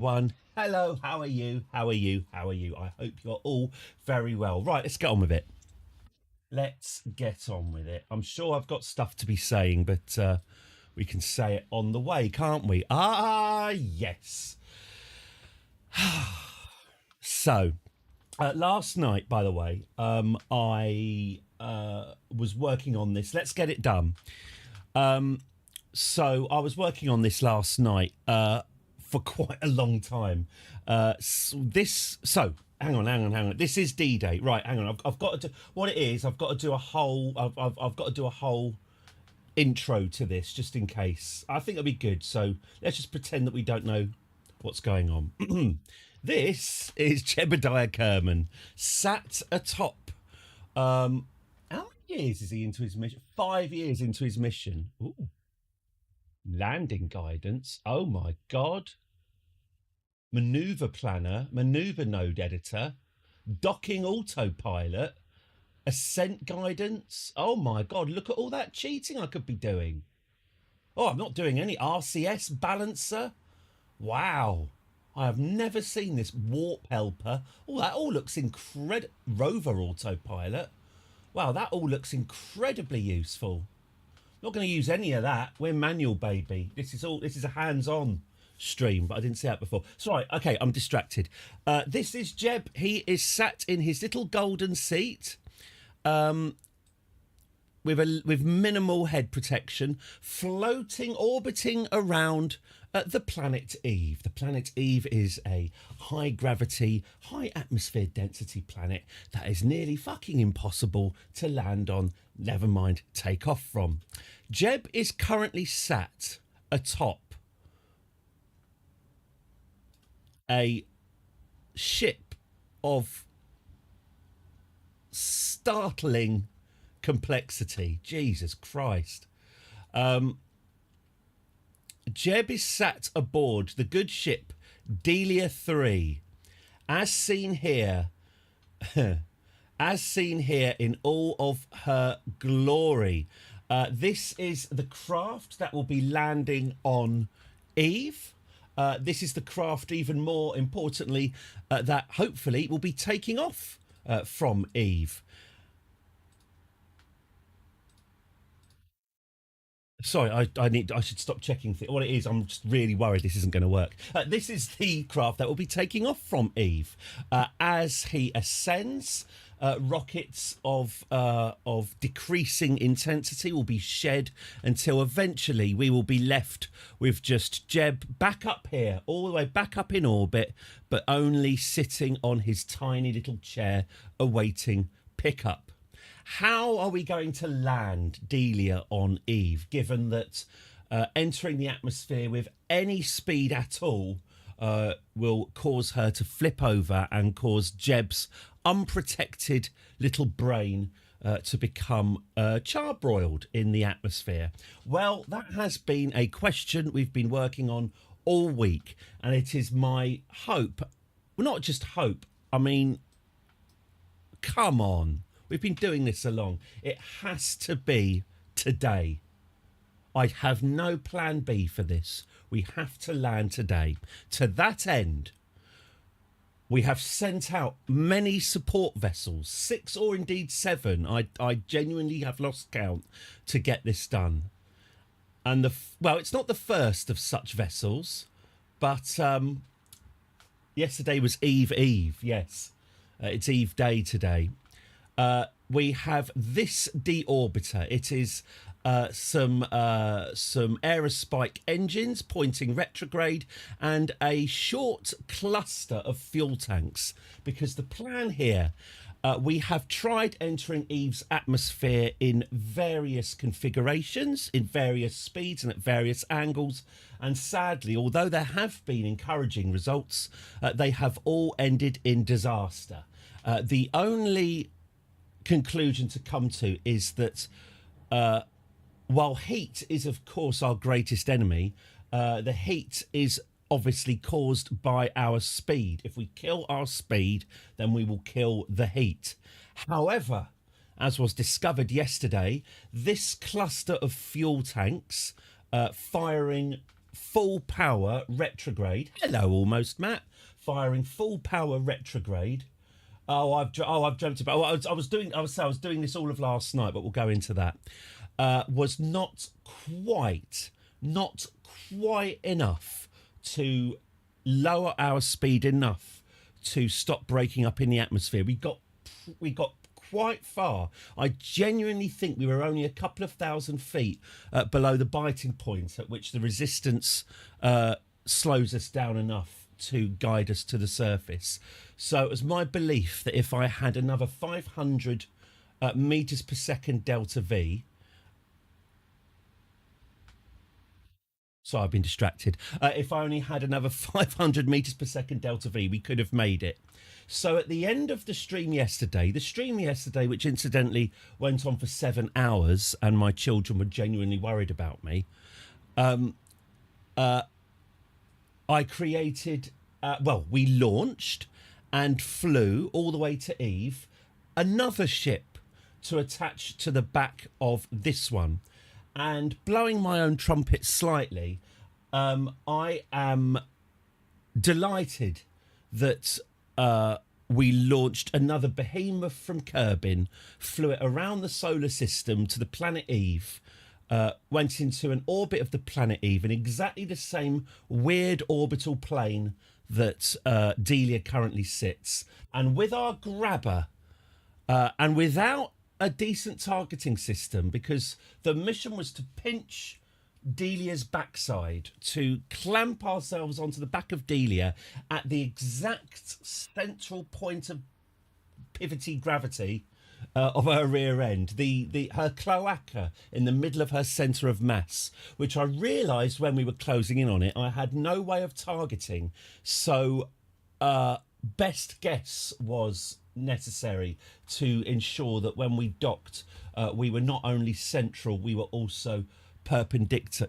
One. Hello, how are you? How are you? How are you? I hope you're all very well. Right, let's get on with it. Let's get on with it. I'm sure I've got stuff to be saying, but we can say it on the way, can't we? Ah, yes. So, last night, by the way, I was working on this. Let's get it done. So I was working on this last night for quite a long time. So hang on. This is D-Day, right? Hang on. I've got to do what it is. I've got to do a whole. I've got to do a whole intro to this just in case. I think it'll be good. So let's just pretend that we don't know what's going on. This is Jebediah Kerman sat atop. How many years is he into his mission? 5 years into his mission. Ooh. Landing guidance. Oh my God. Maneuver planner, maneuver node editor, docking autopilot, ascent guidance. Oh my God. Look at all that cheating I could be doing. Oh, I'm not doing any RCS balancer. Wow. I have never seen this warp helper. Oh, that all looks incredible. Rover autopilot. Wow, that all looks incredibly useful. Not going to use any of that. We're manual, baby. This is a hands-on stream, but I didn't see that before. So right, okay, I'm distracted. This is Jeb. He is sat in his little golden seat, with minimal head protection, floating, orbiting around the planet Eve. The planet Eve is a high gravity, high atmosphere density planet that is nearly fucking impossible to land on, never mind take off from. Jeb is currently sat atop a ship of startling complexity. Jesus Christ. Jeb is sat aboard the good ship Delia 3, as seen here in all of her glory. This is the craft that will be landing on Eve. This is the craft, even more importantly, that hopefully will be taking off from Eve. Sorry, I should stop checking. What it is, I'm just really worried this isn't going to work. This is the craft that will be taking off from Eve as he ascends. Rockets of decreasing intensity will be shed until eventually we will be left with just Jeb back up here, all the way back up in orbit, but only sitting on his tiny little chair awaiting pickup. How are we going to land Delia on Eve, given that entering the atmosphere with any speed at all will cause her to flip over and cause Jeb's unprotected little brain to become charbroiled in the atmosphere? Well, that has been a question we've been working on all week, and it is my hope, well, not just hope, I mean, come on. We've been doing this so long. It has to be today. I have no plan B for this. We have to land today. To that end, we have sent out many support vessels, 6 or indeed 7. I genuinely have lost count to get this done. And well, it's not the first of such vessels, but yesterday was Eve. Yes, it's Eve Day today. We have this deorbiter. It is some aerospike engines pointing retrograde and a short cluster of fuel tanks, because the plan here, we have tried entering Eve's atmosphere in various configurations, in various speeds and at various angles, and sadly, although there have been encouraging results, they have all ended in disaster. The only conclusion to come to is that while heat is of course our greatest enemy, the heat is obviously caused by our speed. If we kill our speed, then we will kill the heat. However, as was discovered yesterday, this cluster of fuel tanks firing full power retrograde. Hello, almost Matt. Firing full power retrograde. I've dreamt about. Well, I was doing this all of last night, but we'll go into that. Was not quite enough to lower our speed enough to stop breaking up in the atmosphere. We got quite far. I genuinely think we were only a couple of thousand feet below the biting point at which the resistance slows us down enough to guide us to the surface. So it was my belief that if I had another 500 meters per second delta V. So I've been distracted. If I only had another 500 meters per second delta V, we could have made it. So at the end of the stream yesterday, which incidentally went on for 7 hours, and my children were genuinely worried about me, I created, we launched and flew all the way to Eve, another ship to attach to the back of this one. And blowing my own trumpet slightly, I am delighted that we launched another behemoth from Kerbal, flew it around the solar system to the planet Eve, went into an orbit of the planet Eve in exactly the same weird orbital plane that Delia currently sits. And with our grabber, and without a decent targeting system, because the mission was to pinch Delia's backside, to clamp ourselves onto the back of Delia at the exact central point of pivoty gravity of her rear end, her cloaca in the middle of her centre of mass, which I realised when we were closing in on it, I had no way of targeting. So best guess was necessary to ensure that when we docked, we were not only central, we were also perpendicular.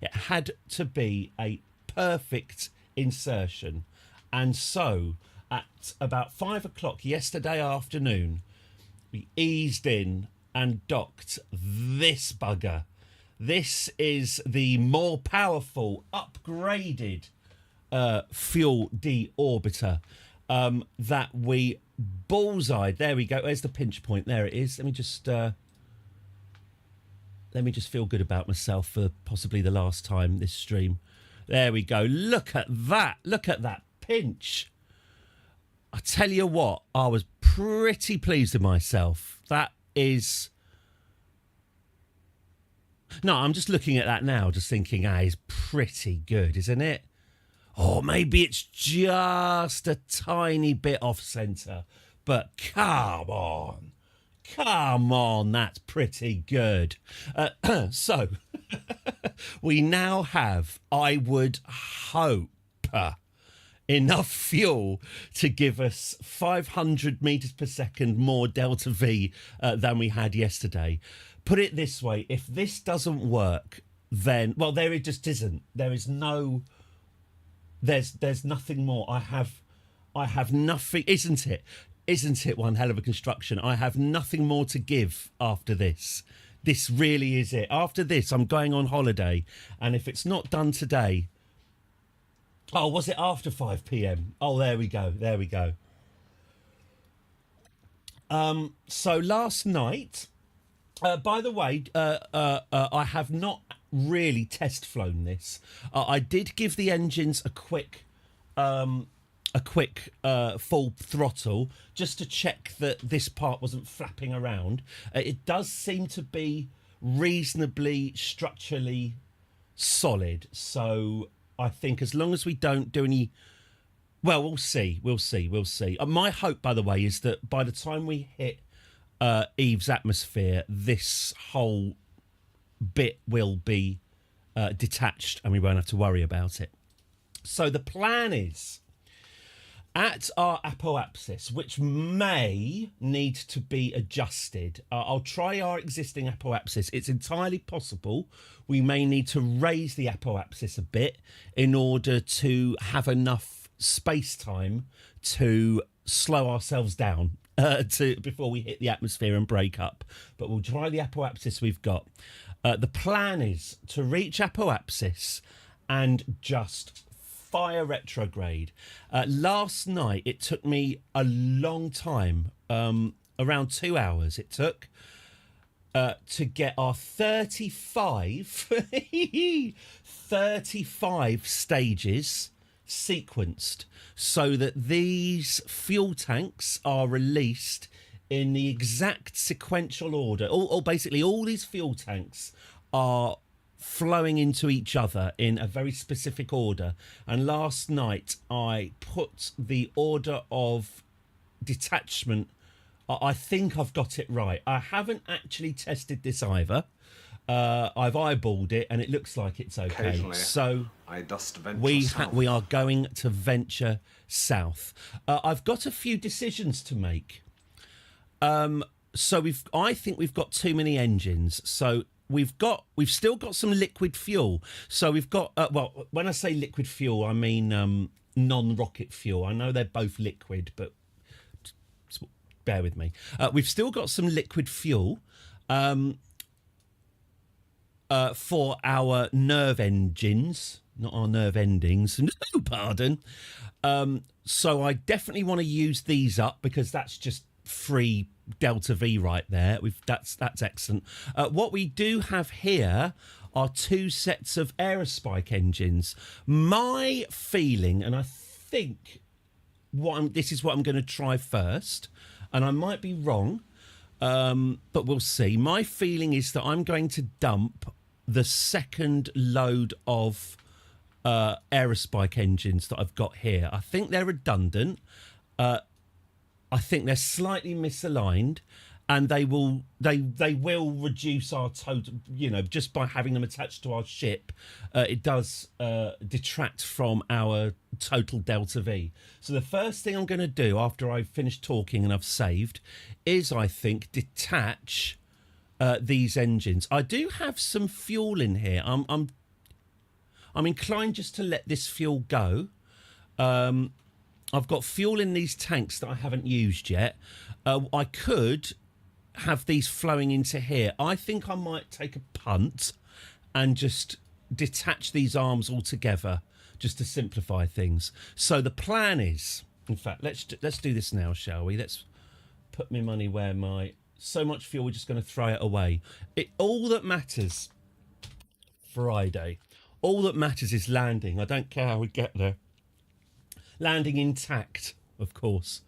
It had to be a perfect insertion. And so at about 5 o'clock yesterday afternoon, we eased in and docked this bugger. This is the more powerful, upgraded fuel deorbiter that we bullseyed. There we go. There's the pinch point. There it is. Let me just feel good about myself for possibly the last time this stream. There we go. Look at that. Look at that pinch. I tell you what, I was pretty pleased with myself. That is... No, I'm just looking at that now, just thinking, it's pretty good, isn't it? Or maybe it's just a tiny bit off centre. But come on, that's pretty good. So, we now have, I would hope, enough fuel to give us 500 meters per second more delta V than we had yesterday. Put it this way, if this doesn't work, then, well, there it just isn't. There is no... There's nothing more. I have nothing. Isn't it one hell of a construction? I have nothing more to give after this. This really is it. After this, I'm going on holiday, and if it's not done today... Oh, was it after 5 p.m? Oh, there we go. So last night, by the way, I have not really test flown this. I did give the engines a quick full throttle just to check that this part wasn't flapping around. It does seem to be reasonably structurally solid, so I think as long as we don't do any... Well, we'll see. My hope, by the way, is that by the time we hit Eve's atmosphere, this whole bit will be detached and we won't have to worry about it. So the plan is, at our apoapsis, which may need to be adjusted, I'll try our existing apoapsis. It's entirely possible we may need to raise the apoapsis a bit in order to have enough space time to slow ourselves down before we hit the atmosphere and break up. But we'll try the apoapsis we've got. The plan is to reach apoapsis and just fire retrograde. Last night it took me a long time, around 2 hours it took, to get our 35 stages sequenced so that these fuel tanks are released in the exact sequential order. Basically, all these fuel tanks are flowing into each other in a very specific order. And last night I put the order of detachment. I think I've got it right. I haven't actually tested this either. I've eyeballed it and it looks like it's okay. So I dust venture south. we are going to venture south. I've got a few decisions to make. So I think we've got too many engines. So we've still got some liquid fuel. So we've got well, when I say liquid fuel, I mean non-rocket fuel. I know they're both liquid, but bear with me. We've still got some liquid fuel for our nerve engines, not our nerve endings. No, pardon. So I definitely want to use these up because that's just free delta V right there. That's excellent. What we do have here are 2 sets of aerospike engines. My feeling, and I think this is what I'm going to try first, and I might be wrong, but we'll see. My feeling is that I'm going to dump the second load of aerospike engines that I've got here. I think they're redundant. I think they're slightly misaligned, and they will reduce our total. Just by having them attached to our ship, it does detract from our total delta V. So the first thing I'm going to do after I've finished talking and I've saved is, I think, detach these engines. I do have some fuel in here. I'm inclined just to let this fuel go. I've got fuel in these tanks that I haven't used yet. I could have these flowing into here. I think I might take a punt and just detach these arms altogether, just to simplify things. So the plan is, in fact, let's do this now, shall we? Let's put my money where my... So much fuel, we're just going to throw it away. All that matters, Friday, all that matters is landing. I don't care how we get there. Landing intact, of course.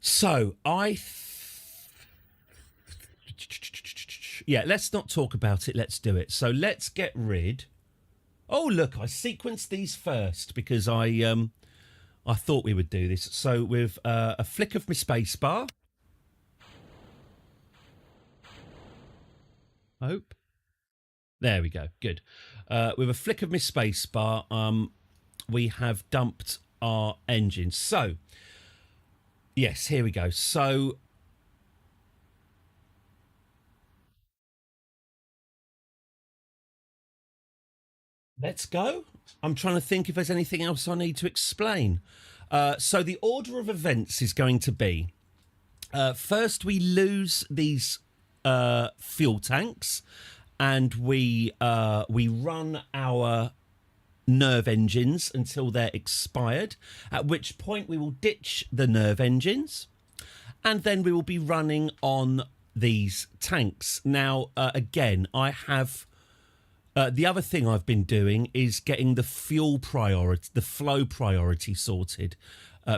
So yeah, let's not talk about it. Let's do it. So let's get rid. Oh, look, I sequenced these first because I thought we would do this. So with a flick of my space bar. Hope. There we go. Good. With a flick of my space bar, we have dumped our engine. So, yes, here we go. So, let's go. I'm trying to think if there's anything else I need to explain. So the order of events is going to be, first we lose these fuel tanks, and we run our nerve engines until they're expired, at which point we will ditch the nerve engines, and then we will be running on these tanks. Now, again, I have... the other thing I've been doing is getting the flow priority sorted,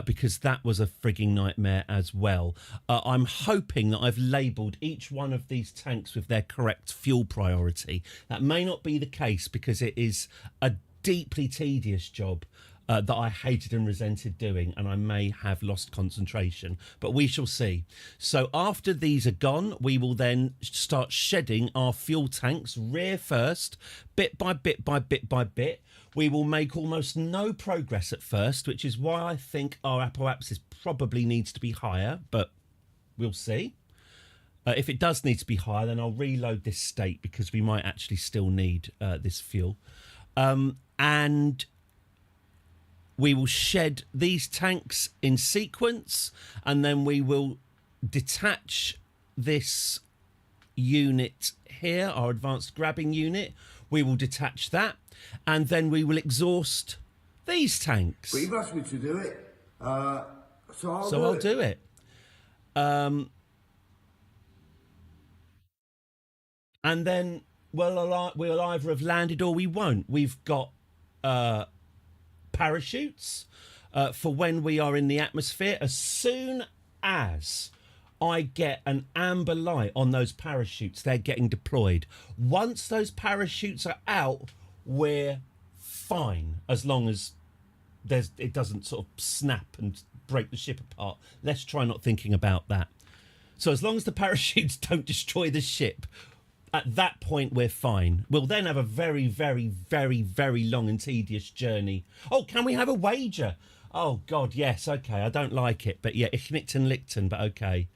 because that was a frigging nightmare as well. I'm hoping that I've labelled each one of these tanks with their correct fuel priority. That may not be the case because it is a deeply tedious job that I hated and resented doing, and I may have lost concentration, but we shall see. So after these are gone, we will then start shedding our fuel tanks rear first, bit by bit by bit by bit. We will make almost no progress at first, which is why I think our apoapsis probably needs to be higher, but we'll see. If it does need to be higher, then I'll reload this state because we might actually still need this fuel. And we will shed these tanks in sequence, and then we will detach this unit here, our advanced grabbing unit. We will detach that, and then we will exhaust these tanks. But you've asked me to do it, so I'll do it. And then we'll either have landed or we won't. We've got parachutes for when we are in the atmosphere. As soon as I get an amber light on those parachutes, they're getting deployed. Once those parachutes are out, we're fine, as long as it doesn't sort of snap and break the ship apart. Let's try not thinking about that. So as long as the parachutes don't destroy the ship, at that point we're fine. We'll then have a very, very, very, very long and tedious journey. Oh, can we have a wager? Oh, God, yes, okay, I don't like it. But yeah, ich nicht and lichten, but okay.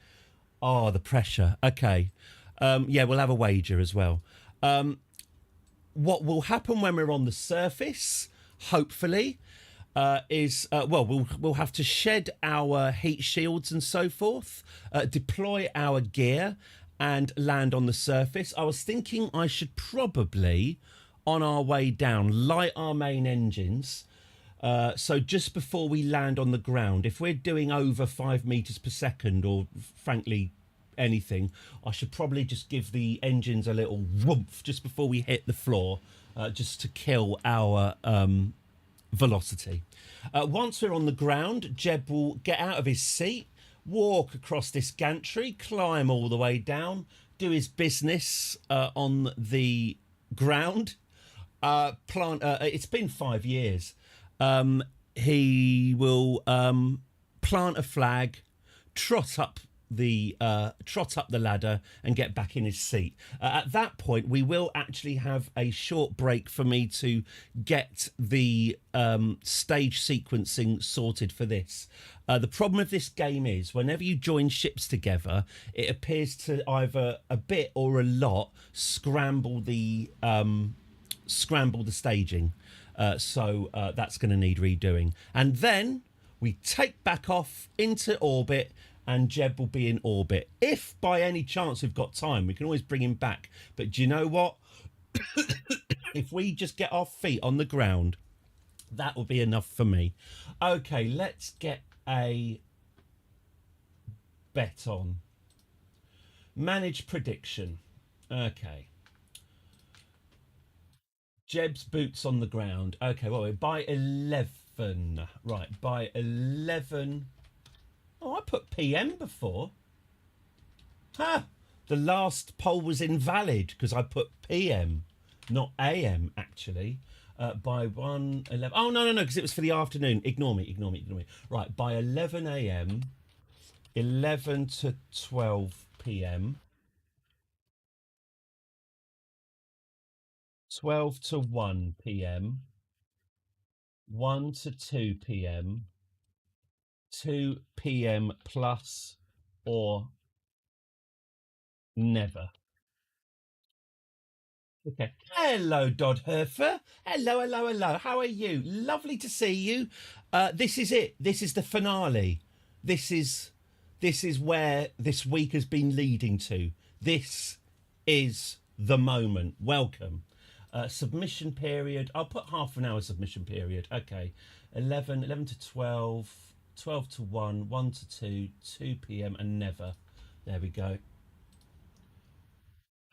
Oh, the pressure. Okay. Yeah, we'll have a wager as well. What will happen when we're on the surface, hopefully, is we'll have to shed our heat shields and so forth, deploy our gear, and land on the surface. I was thinking I should probably, on our way down, light our main engines. So just before we land on the ground, if we're doing over 5 meters per second, or frankly anything, I should probably just give the engines a little whoomph just before we hit the floor, just to kill our velocity. Once we're on the ground, Jeb will get out of his seat, walk across this gantry, climb all the way down, do his business on the ground, plant. It's been 5 years. He will plant a flag, trot up the ladder, and get back in his seat. At that point, we will actually have a short break for me to get the stage sequencing sorted for this. The problem with this game is whenever you join ships together, it appears to either a bit or a lot scramble the staging. So that's going to need redoing. And then we take back off into orbit, and Jeb will be in orbit. If by any chance we've got time, we can always bring him back. But do you know what? If we just get our feet on the ground, that will be enough for me. Okay, let's get a bet on. Manage prediction. Okay. Jeb's boots on the ground. Okay, well, we're by 11. Right, by 11. Oh, I put PM before. Ha! The last poll was invalid because I put PM, not AM, actually. By 1:11. Oh, no, because it was for the afternoon. Ignore me. Right, by 11 a.m., 11 to 12 p.m., 12 to 1 p.m., 1 to 2 p.m., 2 p.m. plus, or never. Okay. Hello, Dodherfer. Hello. How are you? Lovely to see you. This is it. This is the finale. This is where this week has been leading to. This is the moment. Welcome. Submission period. I'll put half an hour submission period. Okay. 11 to 12, 12 to 1, 1 to 2, 2 p.m. and never. There we go.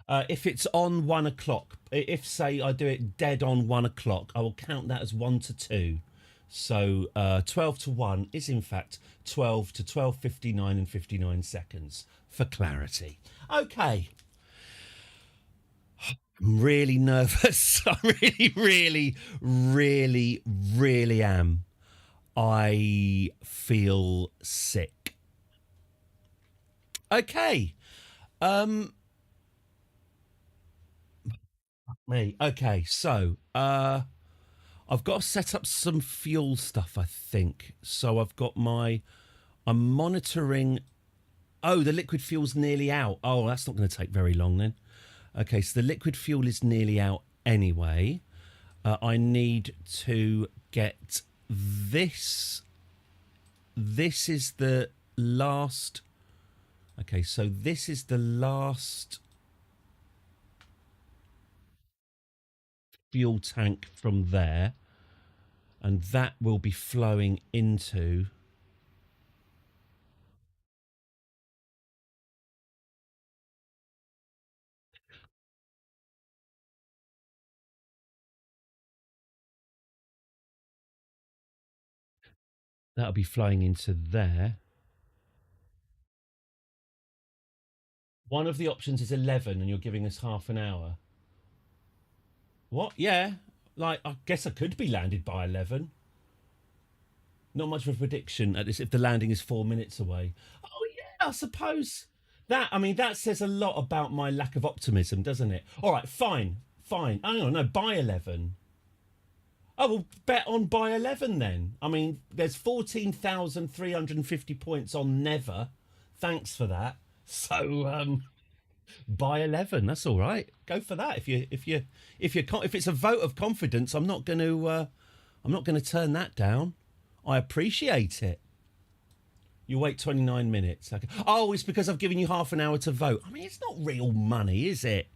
If it's on 1 o'clock, if say I do it dead on 1 o'clock, I will count that as 1 to 2. So 12 to 1 is in fact 12 to 12:59 and 59 seconds for clarity. Okay. I'm really nervous. I really am. I feel sick. Okay. Me. Okay, so I've got to set up some fuel stuff, I think. So I'm monitoring. Oh, the liquid fuel's nearly out. Oh, that's not going to take very long then. Okay, so the liquid fuel is nearly out anyway. I need to get this. This is the last Okay, so this is the last fuel tank from there, and that will be flowing into... That'll be flowing into there. One of the options is 11 and you're giving us half an hour. What? Yeah. Like, I guess I could be landed by 11. Not much of a prediction at this if the landing is 4 minutes away. Oh, yeah, I suppose. That says a lot about my lack of optimism, doesn't it? All right, fine. Hang on, no, by 11. Oh, well, bet on by 11 then. I mean, there's 14,350 points on never. Thanks for that. So, by 11, that's all right. Go for that. If it's a vote of confidence, I'm not going to turn that down. I appreciate it. You wait 29 minutes. Okay. Oh, it's because I've given you half an hour to vote. I mean, it's not real money, is it?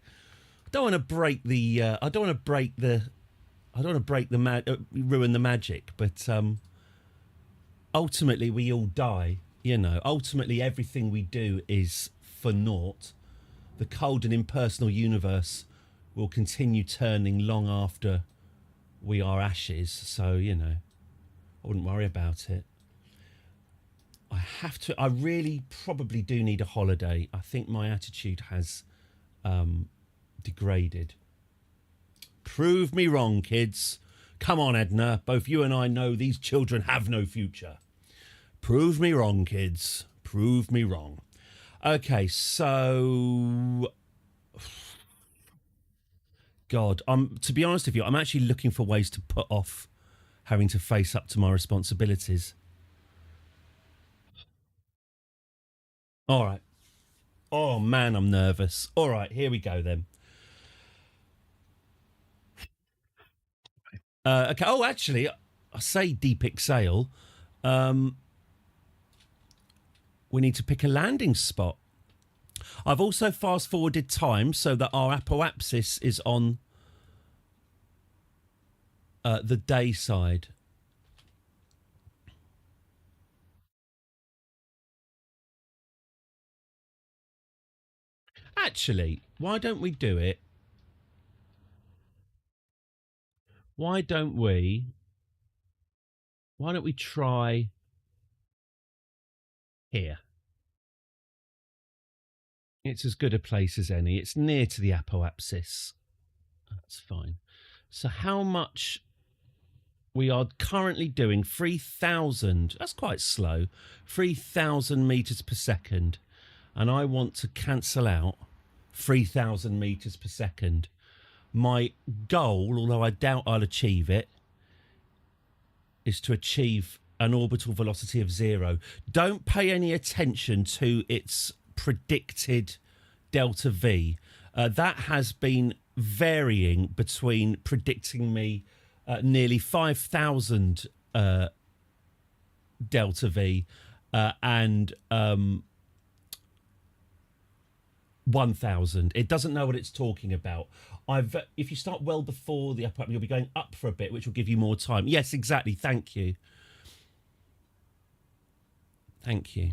I don't want to break the. I don't want to ruin the magic. But ultimately, we all die. You know. Ultimately, everything we do is for naught. The cold and impersonal universe will continue turning long after we are ashes. So you know, I wouldn't worry about it. I really probably do need a holiday. I think my attitude has degraded. Prove me wrong, kids. Come on, Edna. Both you and I know these children have no future. Prove me wrong, kids. Prove me wrong. Okay, so... God, to be honest with you, I'm actually looking for ways to put off having to face up to my responsibilities. All right. Oh, man, I'm nervous. All right, here we go then. Okay. Oh, actually, I say deep exhale. We need to pick a landing spot. I've also fast-forwarded time so that our apoapsis is on the day side. Actually, why don't we do it? Why don't we try here? It's as good a place as any. It's near to the apoapsis. That's fine. So how much we are currently doing? 3,000. That's quite slow. 3,000 meters per second. And I want to cancel out 3,000 meters per second. My goal, although I doubt I'll achieve it, is to achieve an orbital velocity of 0. Don't pay any attention to its predicted delta V. That has been varying between predicting me nearly 5,000 delta V and 1,000. It doesn't know what it's talking about. If you start well before the upper, you'll be going up for a bit, which will give you more time. Yes, exactly. Thank you. Thank you.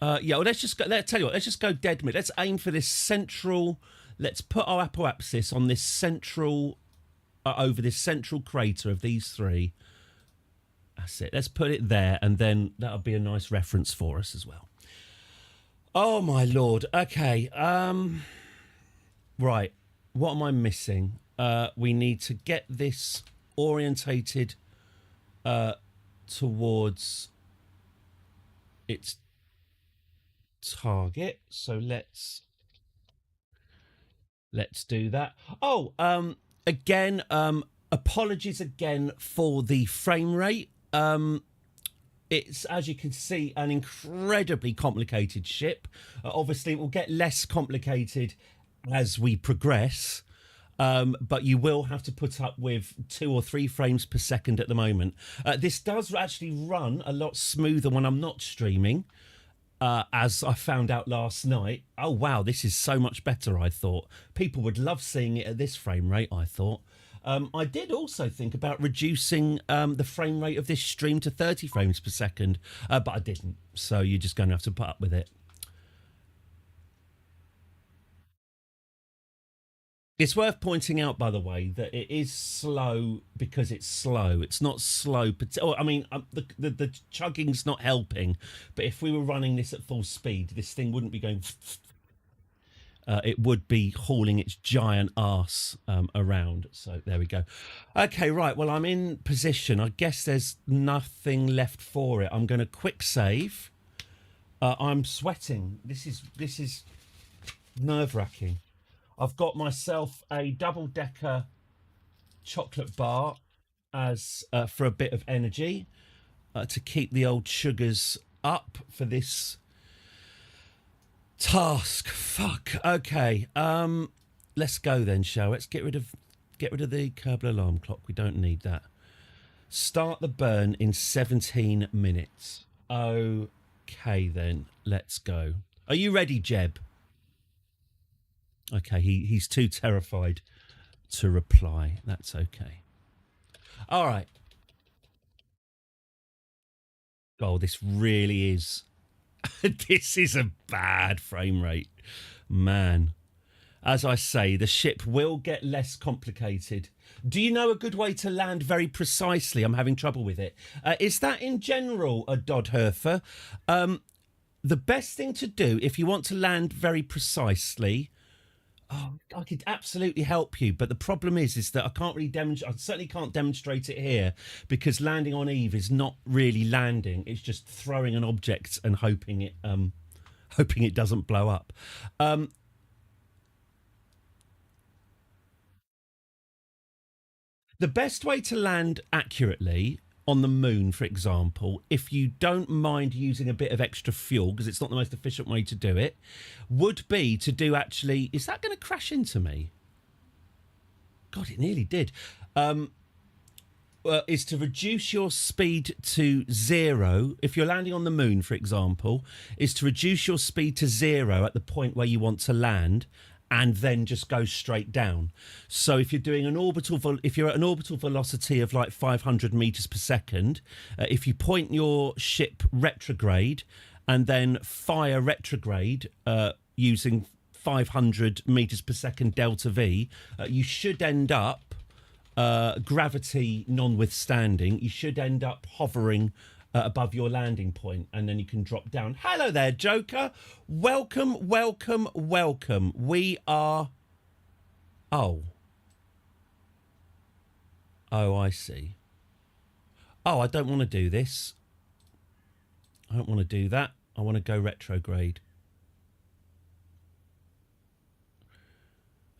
Yeah, well, let's just go. Let's just go dead mid. Let's aim for this central. Let's put our apoapsis on this central, over this central crater of these three. That's it. Let's put it there, and then that'll be a nice reference for us as well. Oh my lord. Okay. Right. What am I missing? We need to get this orientated towards its target. So let's do that. Oh, again, apologies again for the frame rate. It's, as you can see, an incredibly complicated ship. Obviously, it will get less complicated as we progress, but you will have to put up with 2 or 3 frames per second at the moment. This does actually run a lot smoother when I'm not streaming. as I found out last night. Oh wow, this is so much better. I thought people would love seeing it at this frame rate. I thought. I did also think about reducing the frame rate of this stream to 30 frames per second, but I didn't. So you're just going to have to put up with it. It's worth pointing out, by the way, that it is slow because it's slow. It's not slow. I mean, the chugging's not helping. But if we were running this at full speed, this thing wouldn't be going. It would be hauling its giant arse around. So there we go. Okay, right. Well, I'm in position. I guess there's nothing left for it. I'm going to quick save. I'm sweating. This is nerve-wracking. I've got myself a double-decker chocolate bar as for a bit of energy to keep the old sugars up for this task. Fuck. Okay. Let's go then, shall we? Let's get rid of the Kerbal alarm clock. We don't need that. Start the burn in 17 minutes. Okay then. Let's go. Are you ready, Jeb? Okay, he's too terrified to reply. That's okay. All right. Oh, this really is. This is a bad frame rate. Man. As I say, the ship will get less complicated. Do you know a good way to land very precisely? I'm having trouble with it. Is that in general a Dodherfer? The best thing to do if you want to land very precisely. Oh, I could absolutely help you, but the problem is that I can't really demonstrate. I certainly can't demonstrate it here because landing on Eve is not really landing. It's just throwing an object and hoping it doesn't blow up. The best way to land accurately on the moon, for example, if you don't mind using a bit of extra fuel, because it's not the most efficient way to do it, would be to do actually... Is that going to crash into me? God, it nearly did. Is to reduce your speed to 0. If you're landing on the moon, for example, is to reduce your speed to 0 at the point where you want to land, and then just go straight down. So if you're doing if you're at an orbital velocity of like 500 meters per second, if you point your ship retrograde and then fire retrograde using 500 meters per second delta V, you should end up, gravity notwithstanding, you should end up hovering above your landing point, and then you can drop down. Hello there, Joker. Welcome, welcome, welcome. We are... Oh, I see. Oh, I don't want to do this. I don't want to do that. I want to go retrograde.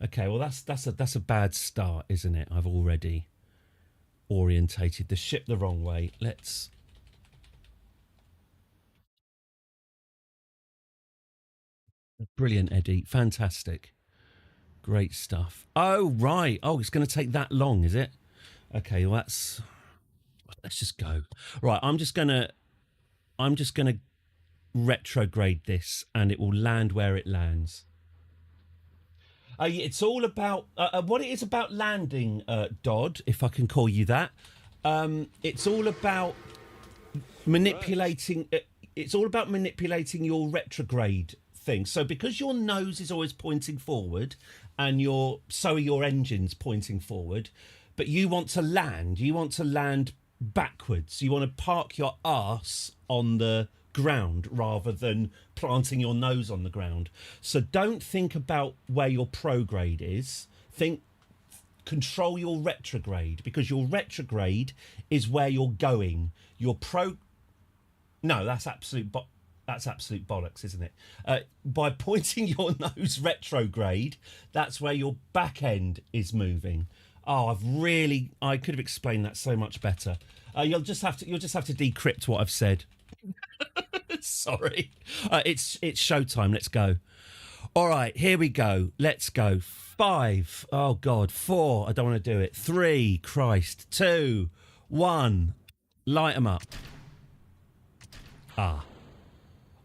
Okay, well, that's a bad start, isn't it? I've already orientated the ship the wrong way. Let's... Brilliant, Eddie. Fantastic. Great stuff. Oh, right. Oh, it's going to take that long, is it? Okay, well, let's just go. Right, I'm just going to retrograde this, and it will land where it lands. It's all about what it is about landing, Dodd, if I can call you that. It's all about manipulating. It's all about manipulating your retrograde thing. So because your nose is always pointing forward, and so are your engines pointing forward, but you want to land backwards. You want to park your arse on the ground rather than planting your nose on the ground. So don't think about where your prograde is. Control your retrograde, because your retrograde is where you're going. No, that's absolute bollocks, isn't it? By pointing your nose retrograde, that's where your back end is moving. Oh, I could have explained that so much better. You'll just have to decrypt what I've said. Sorry. It's showtime. Let's go. All right, here we go. Let's go. 5. Oh God. 4. I don't want to do it. 3. Christ. 2. 1. Light them up. Ah.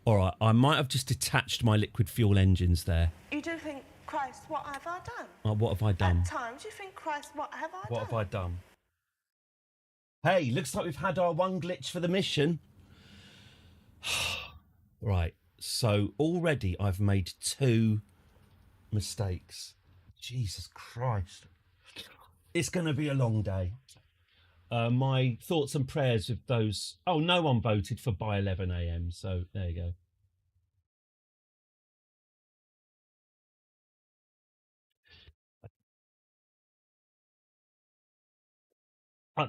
All right, I might have just detached my liquid fuel engines there. You do think, Christ, what have I done? What have I done? At times you think, Christ, what have I done? What have I done? Hey, looks like we've had our one glitch for the mission. Right, so already I've made 2 mistakes. Jesus Christ. It's going to be a long day. My thoughts and prayers with those... Oh, no one voted for by 11 a.m, so there you go.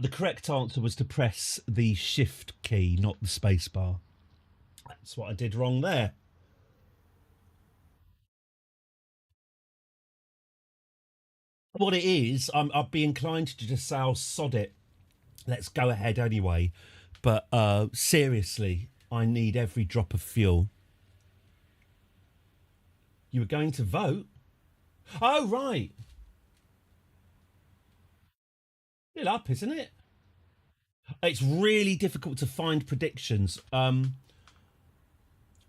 The correct answer was to press the shift key, not the space bar. That's what I did wrong there. What it is, I'd be inclined to just say, I'll sod it. Let's go ahead anyway. But seriously, I need every drop of fuel. You were going to vote? Oh, right. Still up, isn't it? It's really difficult to find predictions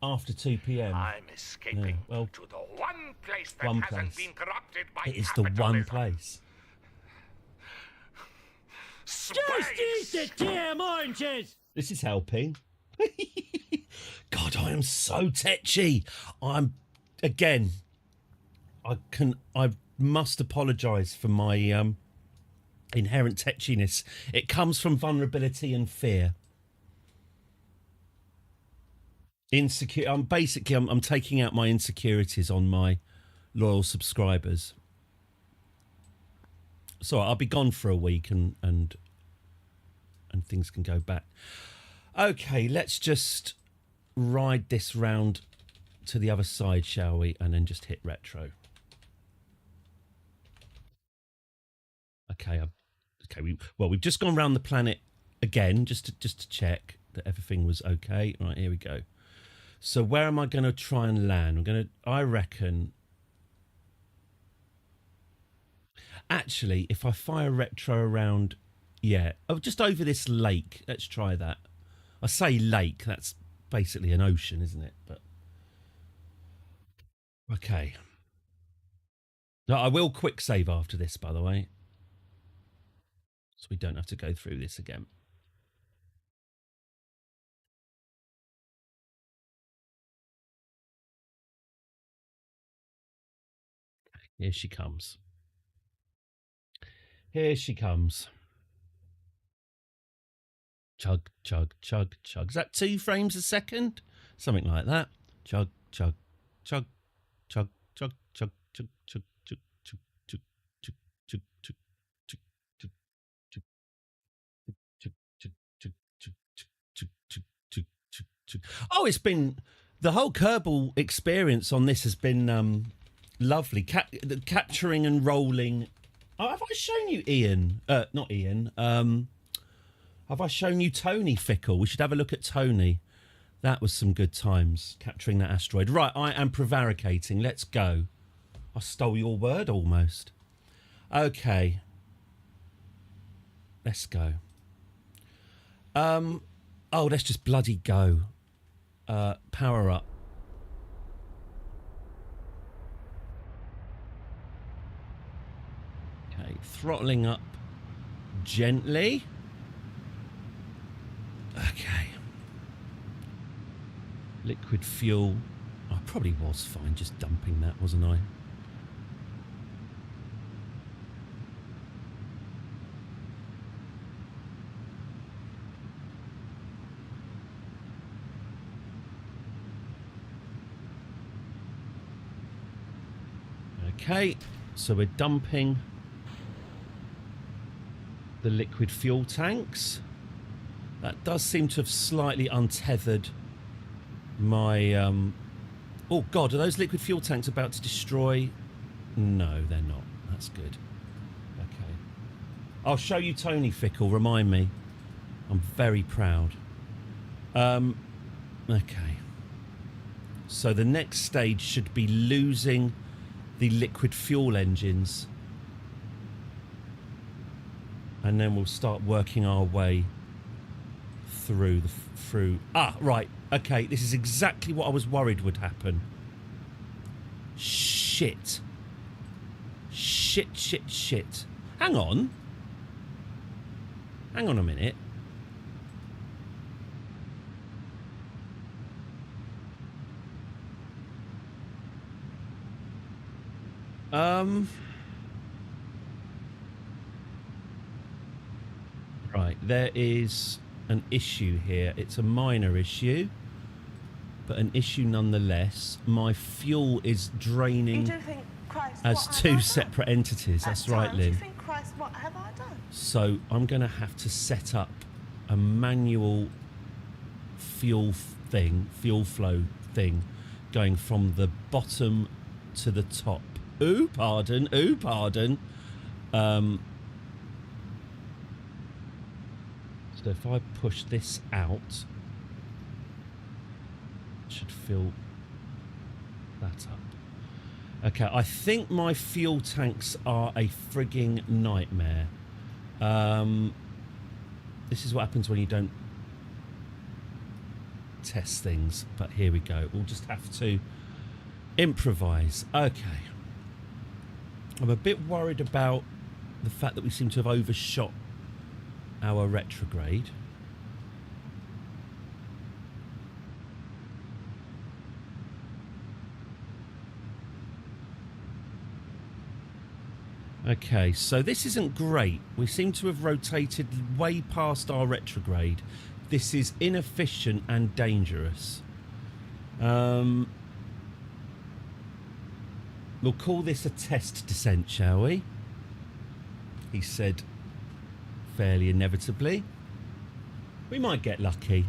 after 2 p.m. I'm escaping well, to the one place that one hasn't place. been corrupted by It is the one place. Space. Just eat the damn oranges! This is helping. God, I am so tetchy. I must apologise for my inherent tetchiness. It comes from vulnerability and fear. I'm taking out my insecurities on my loyal subscribers. So I'll be gone for a week and things can go back. Okay, let's just ride this round to the other side, shall we? And then just hit retro. Okay, we've just gone around the planet again just to check that everything was okay. Right, here we go. So where am I going to try and land? I reckon... Actually, if I fire retro around... Yeah, just over this lake. Let's try that. I say lake, that's basically an ocean, isn't it? But okay. No, I will quick save after this, by the way. So we don't have to go through this again. Here she comes. Here she comes. Chug, chug, chug, chug. Is that 2 frames a second? Something like that. Chug, chug, chug, chug, chug, chug, chug, chug, chug, chug, chug, chug, chug, chug, Oh, it's been the whole Kerbal experience on this has been lovely. Capturing and rolling. Oh, have I shown you Ian? Not Ian. Have I shown you Tony Fickle? We should have a look at Tony. That was some good times capturing that asteroid. Right, I am prevaricating. Let's go. I stole your word almost. Okay. Let's go. Oh, let's just bloody go. Power up. Okay, throttling up gently. Okay. Liquid fuel. I probably was fine just dumping that, wasn't I? Okay, so we're dumping the liquid fuel tanks. That does seem to have slightly untethered my... Oh, God, are those liquid fuel tanks about to destroy? No, they're not. That's good. Okay. I'll show you Tony Fickle, remind me. I'm very proud. Okay. So the next stage should be losing the liquid fuel engines. And then we'll start working our way through right, okay, this is exactly what I was worried would happen. Shit. Hang on a minute. Right, there is an issue here. It's a minor issue, but an issue nonetheless. My fuel is You draining do think, Christ, as what have I two done? separate entities. At That's right, times you Lynn. think, Christ, what have I done? So I'm going to have to set up a manual fuel flow thing, going from the bottom to the top. Ooh, pardon. So if I push this out, it should fill that up. Okay, I think my fuel tanks are a frigging nightmare. This is what happens when you don't test things, but here we go. We'll just have to improvise. Okay. I'm a bit worried about the fact that we seem to have overshot our retrograde. Okay, so this isn't great. We seem to have rotated way past our retrograde. This is inefficient and dangerous. We'll call this a test descent, shall we? He said fairly inevitably. We might get lucky.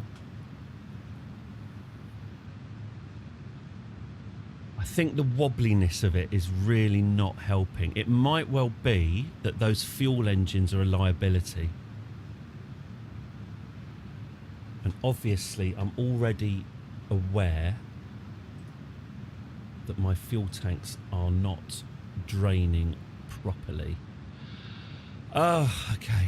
I think the wobbliness of it is really not helping. It might well be that those fuel engines are a liability. And obviously I'm already aware that my fuel tanks are not draining properly. Oh, okay.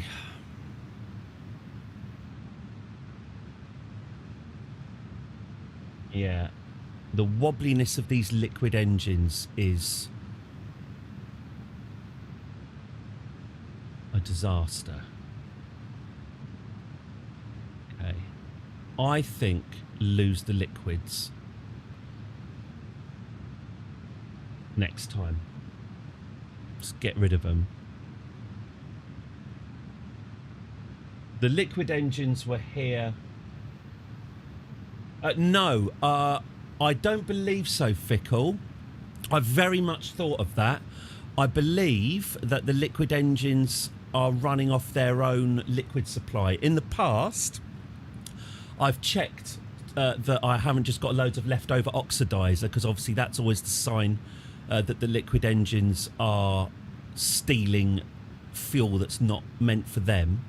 Yeah. The wobbliness of these liquid engines is a disaster. Okay. I think lose the liquids next time. Just get rid of them. The liquid engines were here. No, I don't believe so, Fickle. I very much thought of that. I believe that the liquid engines are running off their own liquid supply. In the past, I've checked that I haven't just got loads of leftover oxidizer, because obviously that's always the sign that the liquid engines are stealing fuel that's not meant for them.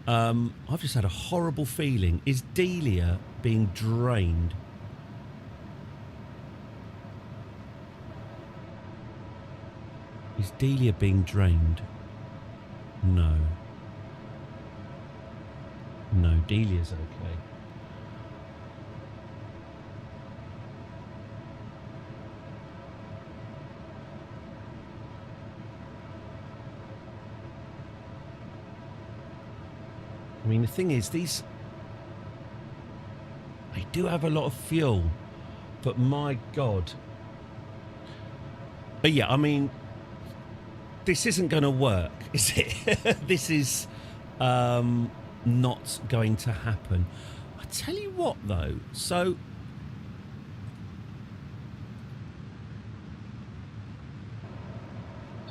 I've just had a horrible feeling. Is Delia being drained? Is Delia being drained? No. No, Delia's okay. I mean, the thing is, they do have a lot of fuel, but my God. But yeah, I mean, this isn't going to work, is it? This is not going to happen. I tell you what, though. So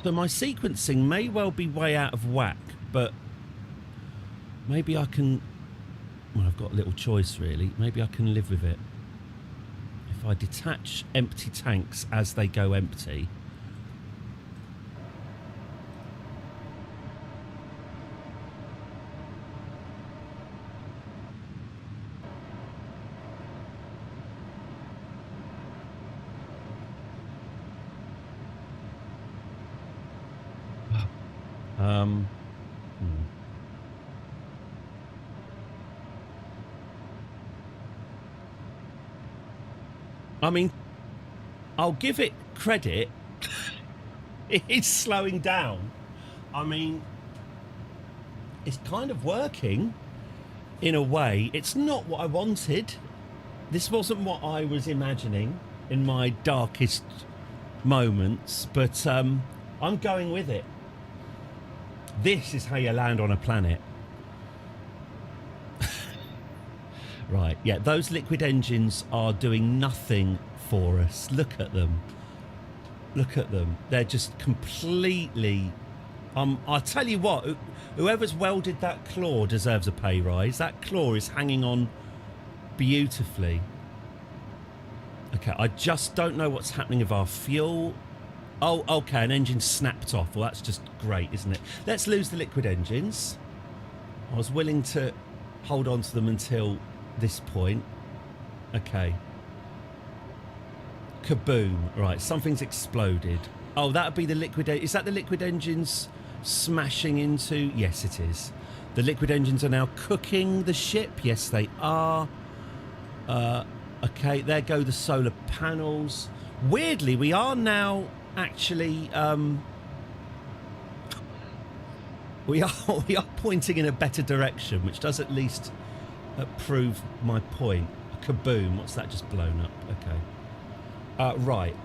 my sequencing may well be way out of whack, but maybe I can... Well, I've got a little choice, really. Maybe I can live with it. If I detach empty tanks as they go empty... I mean, I'll give it credit. It is slowing down. I mean, it's kind of working in a way. It's not what I wanted. This wasn't what I was imagining in my darkest moments, but I'm going with it. This is how you land on a planet. Right, yeah, those liquid engines are doing nothing for us. Look at them. Look at them. They're just completely... I'll tell you what, whoever's welded that claw deserves a pay rise. That claw is hanging on beautifully. Okay, I just don't know what's happening with our fuel. Oh, okay, an engine snapped off. Well, that's just great, isn't it? Let's lose the liquid engines. I was willing to hold on to them until this point. Okay. Kaboom. Right, something's exploded. Oh, that would be the liquid... Is that the liquid engines smashing into... Yes, it is. The liquid engines are now cooking the ship. Yes, they are. Okay, there go the solar panels. Weirdly, we are now actually... we are pointing in a better direction, which does at least prove my point. Kaboom. What's that just blown up? Okay. Right.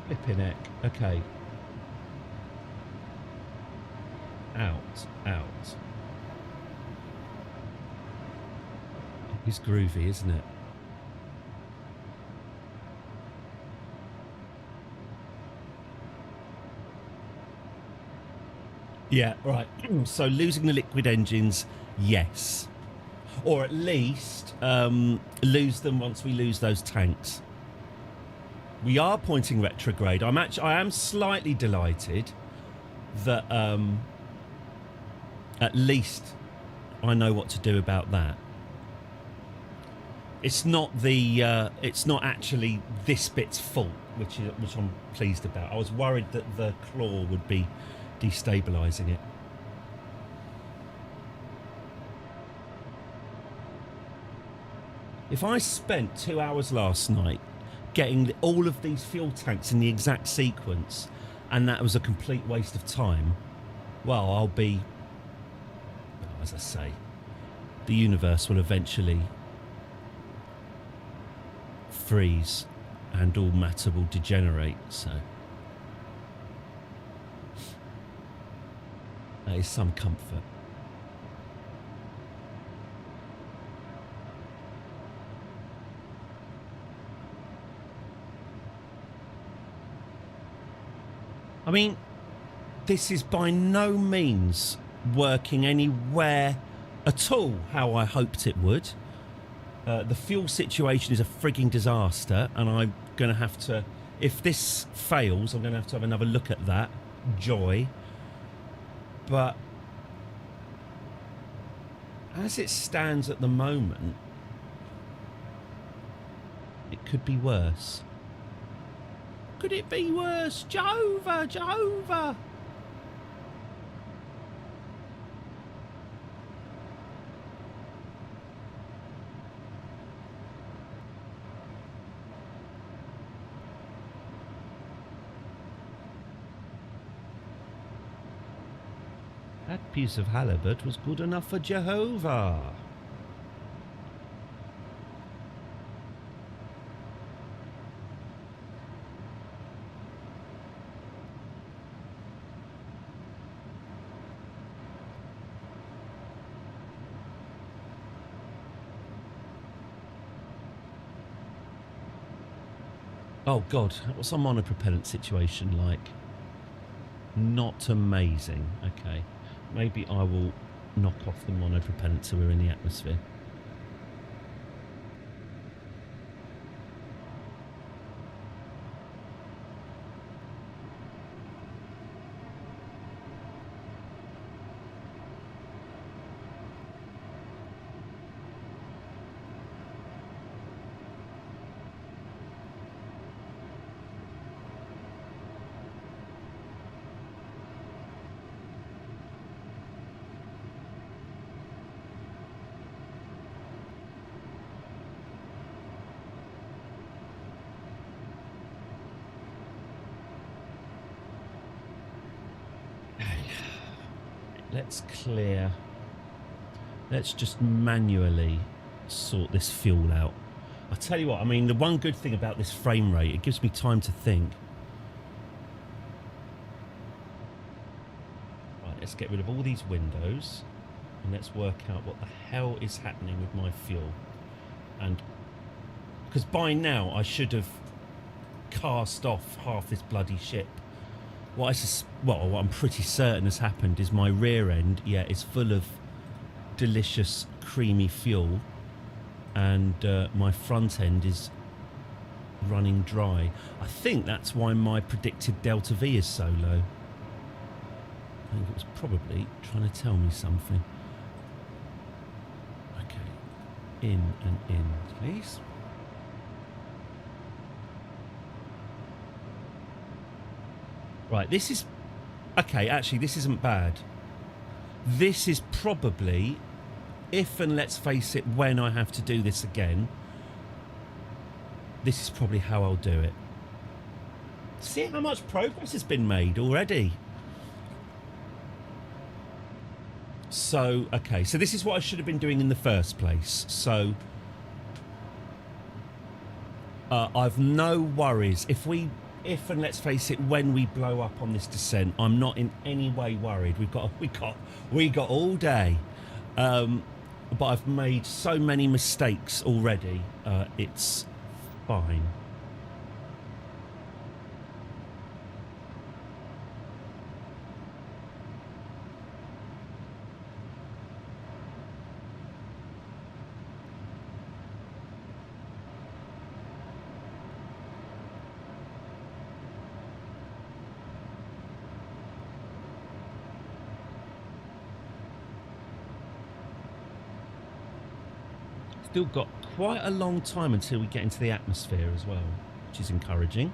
Flipping heck. Okay. Out. It's groovy, isn't it? Yeah, right. So losing the liquid engines, yes. Or at least lose them once we lose those tanks. We are pointing retrograde. I am slightly delighted that at least I know what to do about that. It's not actually this bit's fault, which I'm pleased about. I was worried that the claw would be destabilising it. If I spent 2 hours last night getting all of these fuel tanks in the exact sequence and that was a complete waste of time, well, I'll be... Well, as I say, the universe will eventually freeze and all matter will degenerate, so... That is some comfort. I mean, this is by no means working anywhere at all how I hoped it would. The fuel situation is a frigging disaster, and I'm going to have to... If this fails, I'm going to have another look at that. Joy. But as it stands at the moment, it could be worse. Could it be worse? Jehovah, Jehovah! That piece of halibut was good enough for Jehovah. Oh God, what's our monopropellant situation like? Not amazing. Okay. Maybe I will knock off the monopropellant so we're in the atmosphere. let's clear. Let's just manually sort this fuel out. I tell you what, I mean, the one good thing about this frame rate, it gives me time to think. Right, let's get rid of all these windows and let's work out what the hell is happening with my fuel. And because by now I should have cast off half this bloody ship. What I'm pretty certain has happened is my rear end, yeah, is full of delicious creamy fuel, and my front end is running dry. I think that's why my predicted delta V is so low. I think it was probably trying to tell me something. Okay, in and in, please. Right, this is... Okay, actually, this isn't bad. This is probably, if and let's face it, when I have to do this again, this is probably how I'll do it. See how much progress has been made already. So, okay, so this is what I should have been doing in the first place. So, I've no worries. If and let's face it, when we blow up on this descent, I'm not in any way worried. We got all day. But I've made so many mistakes already. It's fine. Still got quite a long time until we get into the atmosphere as well, which is encouraging.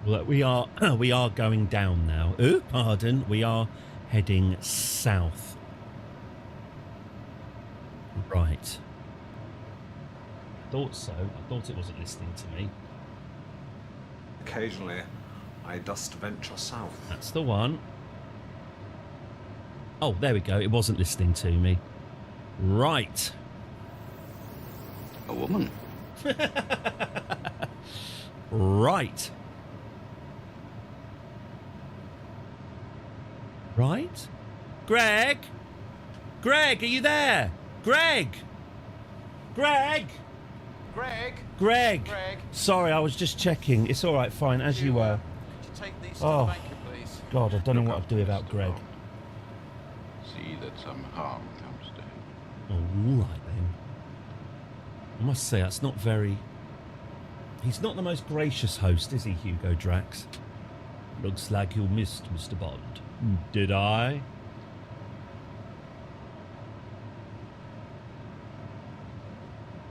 Well, we are going down now. Oh, pardon. We are heading south. Right. Thought so. I thought it wasn't listening to me. Occasionally, I dost venture south. That's the one. Oh, there we go. It wasn't listening to me. Right. A woman. Right. Right? Greg? Greg, are you there? Greg? Greg? Greg? Greg? Greg? Sorry, I was just checking. It's all right, fine, as you were. Could you take these to Oh. the banker, please? God, I don't know what I'd do without Mr. Greg. Bond. See that some harm comes to him. All right, then. I must say, that's not very... He's not the most gracious host, is he, Hugo Drax? Looks like you missed, Mr. Bond. Did I?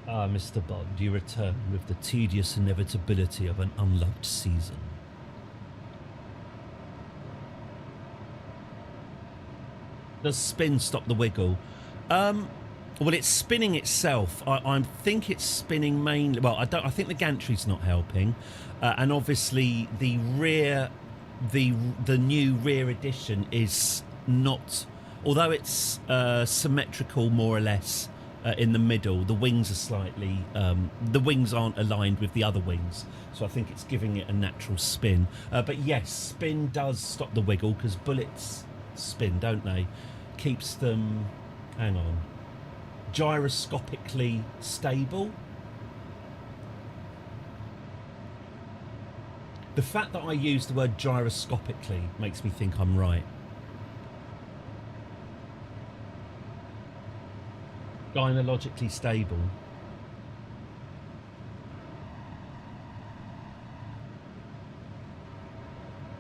Ah, Mr. Bond, you return with the tedious inevitability of an unloved season. Does spin stop the wiggle? Well, it's spinning itself. I think it's spinning mainly. Well, I think the gantry's not helping, and obviously the rear, the new rear edition is not. Although it's symmetrical more or less in the middle, the wings are slightly. The wings aren't aligned with the other wings, so I think it's giving it a natural spin. But yes, spin does stop the wiggle because bullets spin, don't they? Keeps them. Hang on. Gyroscopically stable. The fact that I use the word gyroscopically makes me think I'm right. Gynologically stable.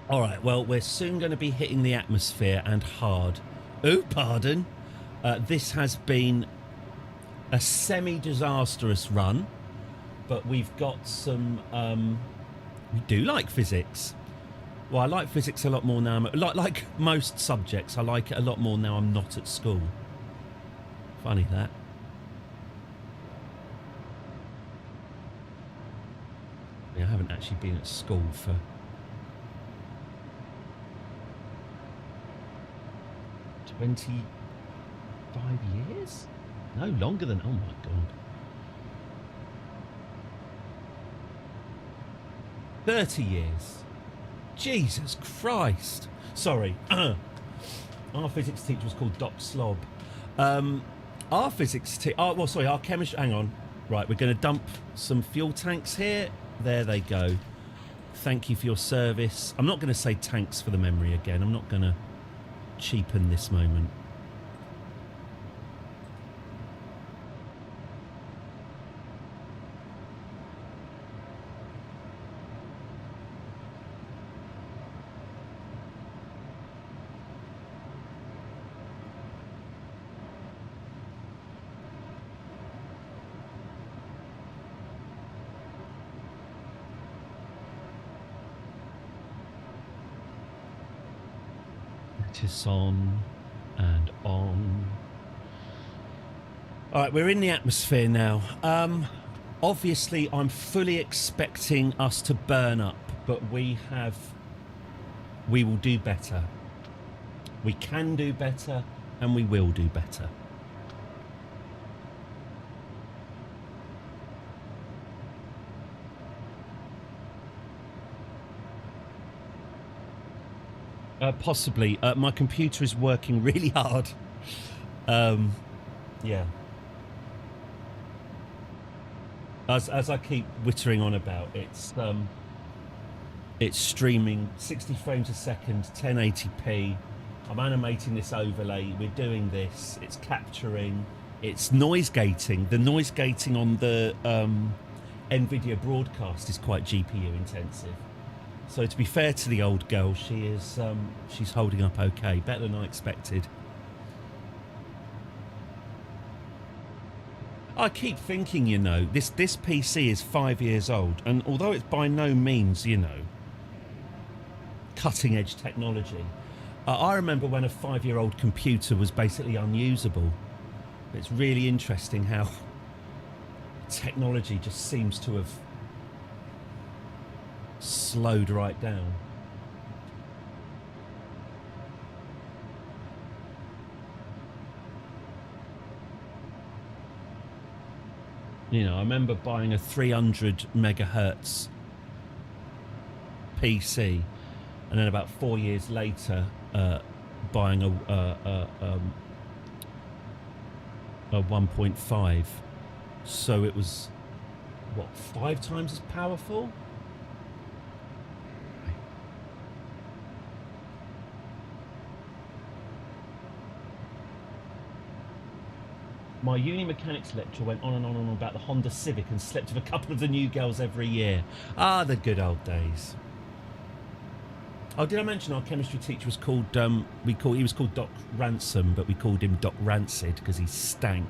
All right, well, we're soon going to be hitting the atmosphere and hard. Oh, pardon. This has been a semi-disastrous run, but we've got some... we do like physics. Well, I like physics a lot more now. Like most subjects, I like it a lot more now I'm not at school. Funny that. I haven't actually been at school for 25 years? No, longer than, oh my God. 30 years. Jesus Christ. Sorry. Our physics teacher was called Doc Slob. Our physics teacher... Oh, well, sorry, our chemistry... Hang on. Right, we're going to dump some fuel tanks here. There they go. Thank you for your service. I'm not going to say tanks for the memory again. I'm not going to cheapen this moment. It is on and on. All right, we're in the atmosphere now. Obviously, I'm fully expecting us to burn up, but we will do better. We can do better, and we will do better. Possibly. My computer is working really hard. Yeah. As I keep whittering on about, it's streaming 60 frames a second, 1080p. I'm animating this overlay. We're doing this. It's capturing. It's noise gating. The noise gating on the NVIDIA broadcast is quite GPU intensive. So to be fair to the old girl, she's holding up okay, better than I expected. I keep thinking, you know, this PC is 5 years old, and although it's by no means, you know, cutting edge technology, I remember when a 5-year-old computer was basically unusable. It's really interesting how technology just seems to have slowed right down. You know, I remember buying a 300 megahertz PC, and then about 4 years later, buying a 1.5. So it was, what, 5 times as powerful? My uni mechanics lecturer went on and on and on about the Honda Civic and slept with a couple of the new girls every year. Ah, the good old days. Oh, did I mention our chemistry teacher was called, he was called Doc Ransom, but we called him Doc Rancid because he stank.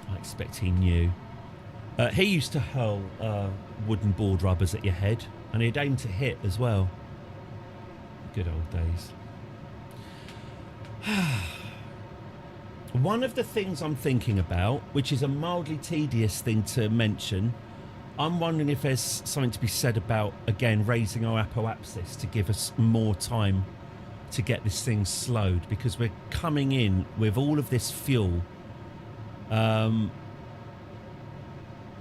I expect he knew. He used to hurl wooden board rubbers at your head, and he'd aim to hit as well. Good old days. One of the things I'm thinking about, which is a mildly tedious thing to mention, I'm wondering if there's something to be said about, again, raising our apoapsis to give us more time to get this thing slowed, because we're coming in with all of this fuel. I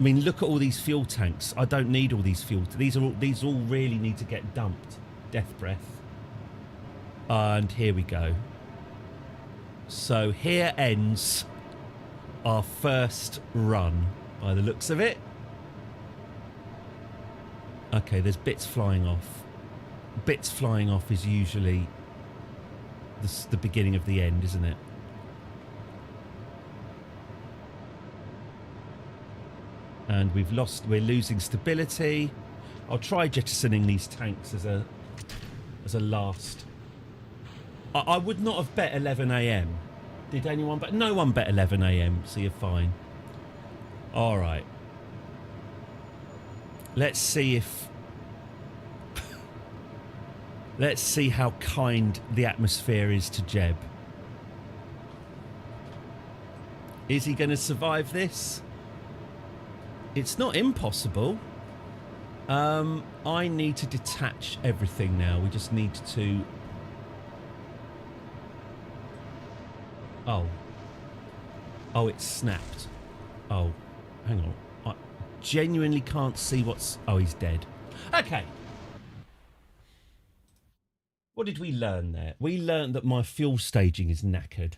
mean, look at all these fuel tanks. I don't need all these fuel. These all really need to get dumped. Death breath. And here we go. So here ends our first run, by the looks of it. Okay, there's bits flying off. Bits flying off is usually the beginning of the end, isn't it? And we're losing stability. I'll try jettisoning these tanks as a last. I would not have bet 11 a.m. Did anyone bet? No one bet 11 a.m, so you're fine. All right. Let's see if... Let's see how kind the atmosphere is to Jeb. Is he going to survive this? It's not impossible. I need to detach everything now. We just need to... Oh. Oh, it's snapped. Oh, hang on. I genuinely can't see what's... Oh, he's dead. Okay. What did we learn there? We learned that my fuel staging is knackered.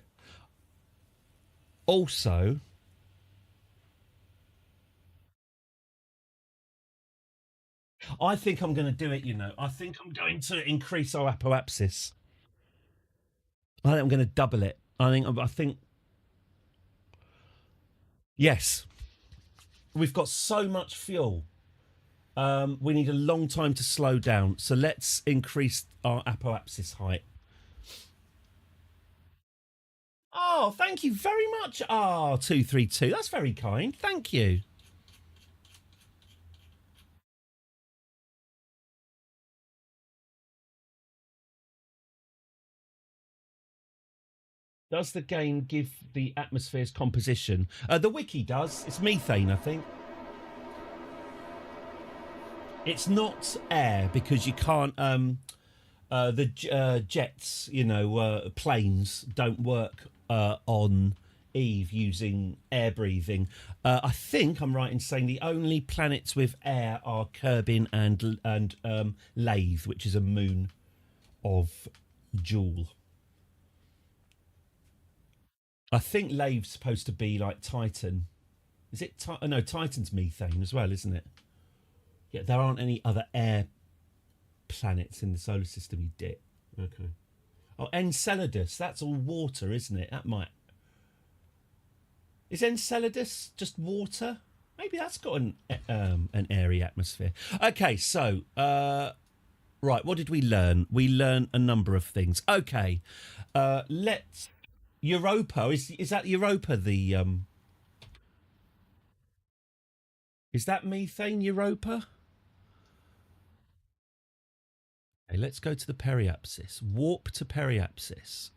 Also... I think I'm going to do it, you know. I think I'm going to increase our apoapsis. I think I'm going to double it. I think... Yes. We've got so much fuel. We need a long time to slow down. So let's increase our apoapsis height. Oh, thank you very much. R232. That's very kind. Thank you. Does the game give the atmosphere's composition? The wiki does. It's methane, I think. It's not air because you can't... the jets, you know, planes don't work on Eve using air breathing. I think I'm right in saying the only planets with air are Kerbin and Lathe, which is a moon of Joule. I think Lathe's supposed to be like Titan. Is it? No, Titan's methane as well, isn't it? Yeah, there aren't any other air planets in the solar system, you dick. Okay. Oh, Enceladus. That's all water, isn't it? That might... Is Enceladus just water? Maybe that's got an airy atmosphere. Okay, so... right, what did we learn? We learned a number of things. Okay, let's... Europa. Is that Europa, the... Is that methane, Europa? Okay, let's go to the periapsis. Warp to periapsis.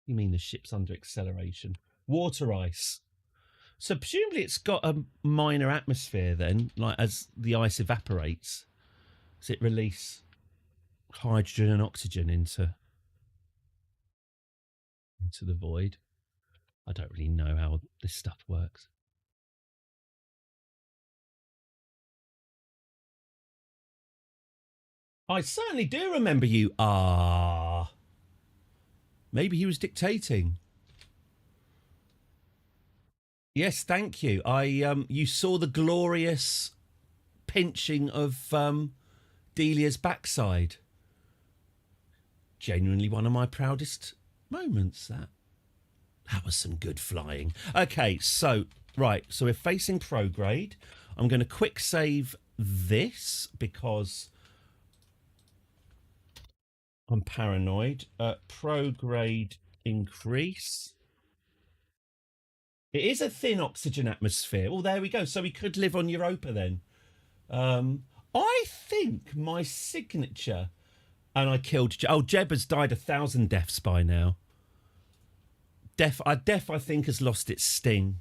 You mean the ship's under acceleration? Water ice. So presumably it's got a minor atmosphere then, like as the ice evaporates. Does it release hydrogen and oxygen into the void? I don't really know how this stuff works. I certainly do remember you. Maybe he was dictating. Yes, thank you. You saw the glorious pinching of Delia's backside. Genuinely one of my proudest moments, that was some good flying. Okay, so right, so we're facing prograde. I'm going to quick save this because I'm paranoid. Prograde increase. It is a thin oxygen atmosphere. Well, there we go. So we could live on Europa then. I think my signature... And I killed... Jeb has died 1,000 deaths by now. Death, I think, has lost its sting.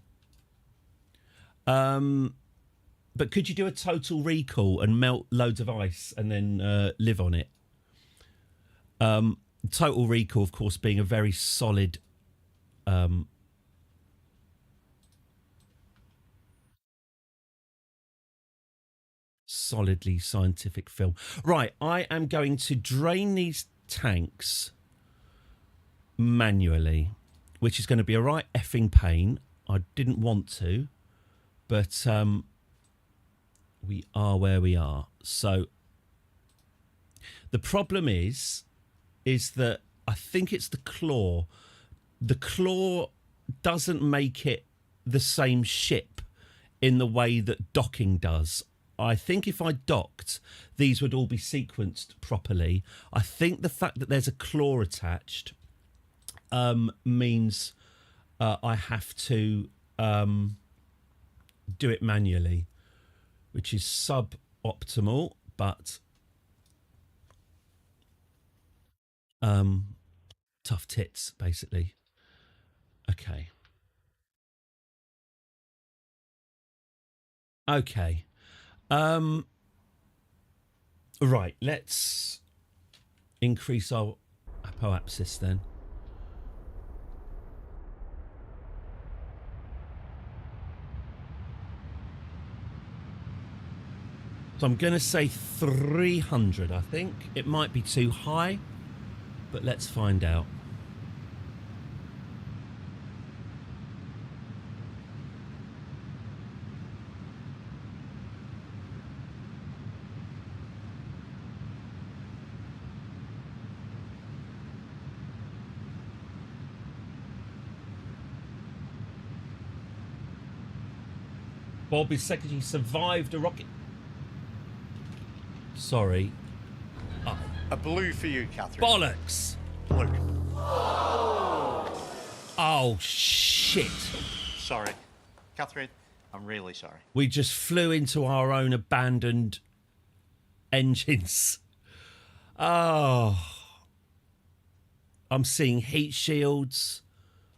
But could you do a total recall and melt loads of ice and then live on it? Total recall, of course, being a very solid... solidly scientific film. Right, I am going to drain these tanks manually, which is going to be a right effing pain. I didn't want to, but we are where we are. So the problem is that I think it's the claw. The claw doesn't make it the same ship in the way that docking does. I think if I docked, these would all be sequenced properly. I think the fact that there's a claw attached means I have to do it manually, which is suboptimal, but tough tits, basically. Okay. Okay. Right, let's increase our apoapsis then. So I'm going to say 300, I think. It might be too high, but let's find out. Bob is secretary survived a rocket. Sorry. A blue for you, Catherine. Bollocks! Blue. Oh, shit. Sorry. Catherine, I'm really sorry. We just flew into our own abandoned engines. Oh. I'm seeing heat shields.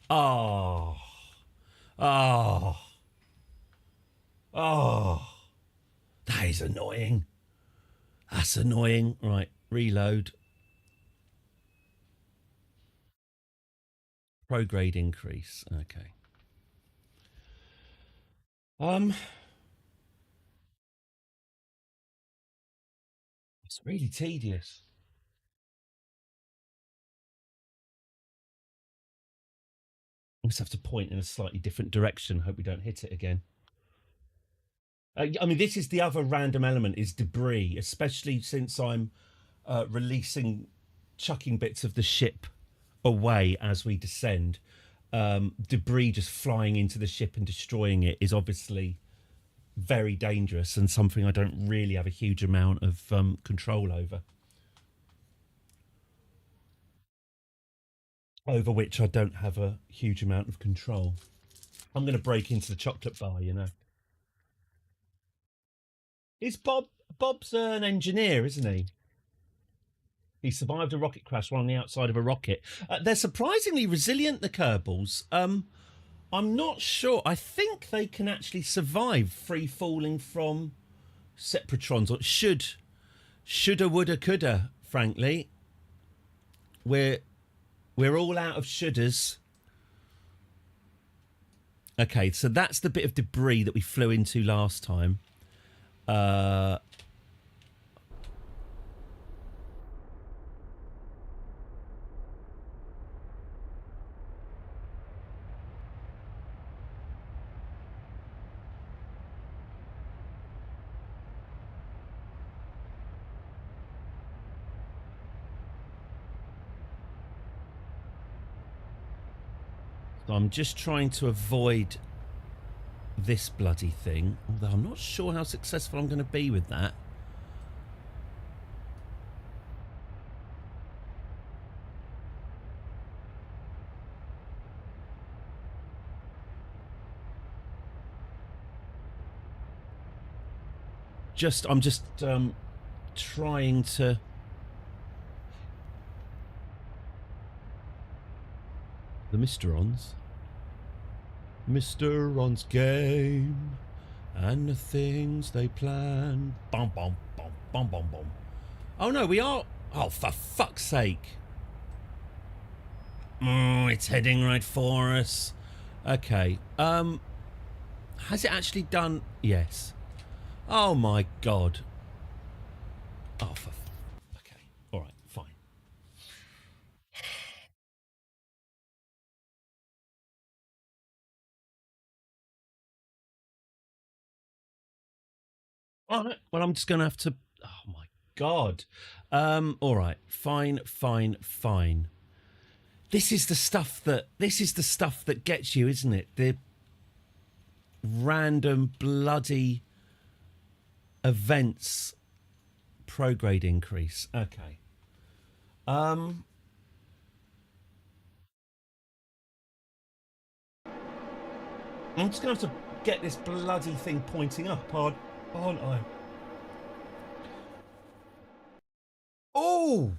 Oh. Oh. Oh. That is annoying. That's annoying. Right, reload. Prograde increase. Okay. It's really tedious. I just have to point in a slightly different direction. Hope we don't hit it again. I mean, this is the other random element, is debris, especially since I'm chucking bits of the ship away as we descend. Debris just flying into the ship and destroying it is obviously very dangerous and something I don't really have a huge amount of control over. Over which I don't have a huge amount of control. I'm going to break into the chocolate bar, you know. Is Bob's an engineer, isn't he? He survived a rocket crash while on the outside of a rocket. They're surprisingly resilient, the Kerbals. I'm not sure. I think they can actually survive free falling from Separatrons. Or shoulda, woulda, coulda, frankly. We're all out of shouldas. Okay, so that's the bit of debris that we flew into last time. So I'm just trying to avoid this bloody thing, although I'm not sure how successful I'm going to be with that. I'm just trying to the Mr. On's game and the things they plan. Bum, bum, bum, bum, bum, bum. Oh no, we are. Oh, for fuck's sake. Oh, it's heading right for us. Okay. Has it actually done? Yes. Oh my god. Oh, okay. All right, fine. All right. Well, I'm just going to have to. Oh my god. All right. Fine. This is the stuff that gets you, isn't it? The random bloody events prograde increase. Okay. I'm just going to have to get this bloody thing pointing up, aren't I? Oh,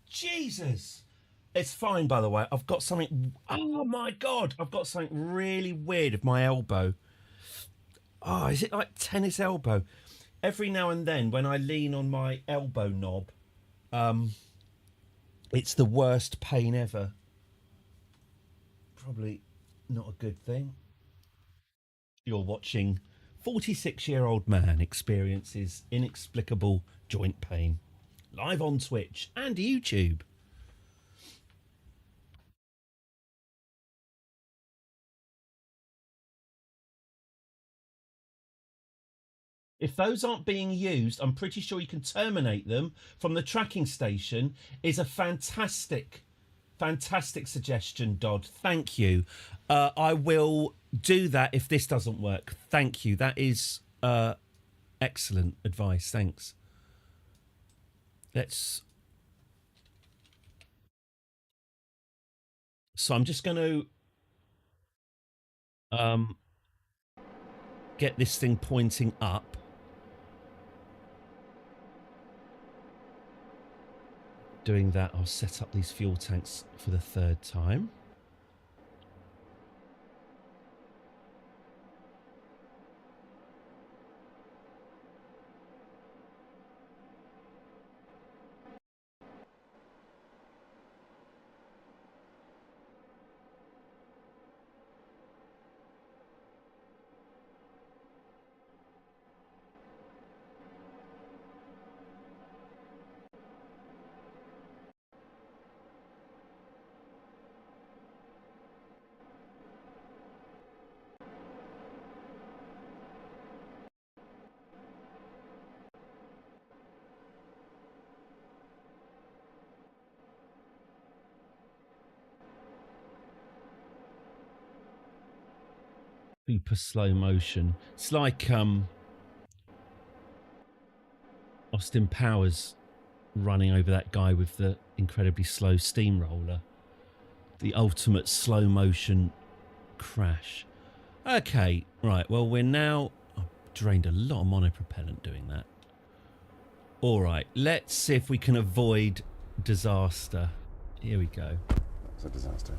Jesus. It's fine, by the way. I've got something... Oh, my God. I've got something really weird with my elbow. Oh, is it like tennis elbow? Every now and then when I lean on my elbow knob, it's the worst pain ever. Probably not a good thing. You're watching 46-year-old man experiences inexplicable joint pain. Live on Twitch and YouTube. If those aren't being used, I'm pretty sure you can terminate them from the tracking station. Is a fantastic suggestion, Dodd. Thank you. I will do that if this doesn't work. Thank you. That is excellent advice. Thanks. So I'm just going to get this thing pointing up. Doing that, I'll set up these fuel tanks for the third time. Super slow motion. It's like Austin Powers running over that guy with the incredibly slow steamroller. The ultimate slow motion crash. Okay, right. Well, we're now... I've drained a lot of monopropellant doing that. All right, let's see if we can avoid disaster. Here we go. That's a disaster.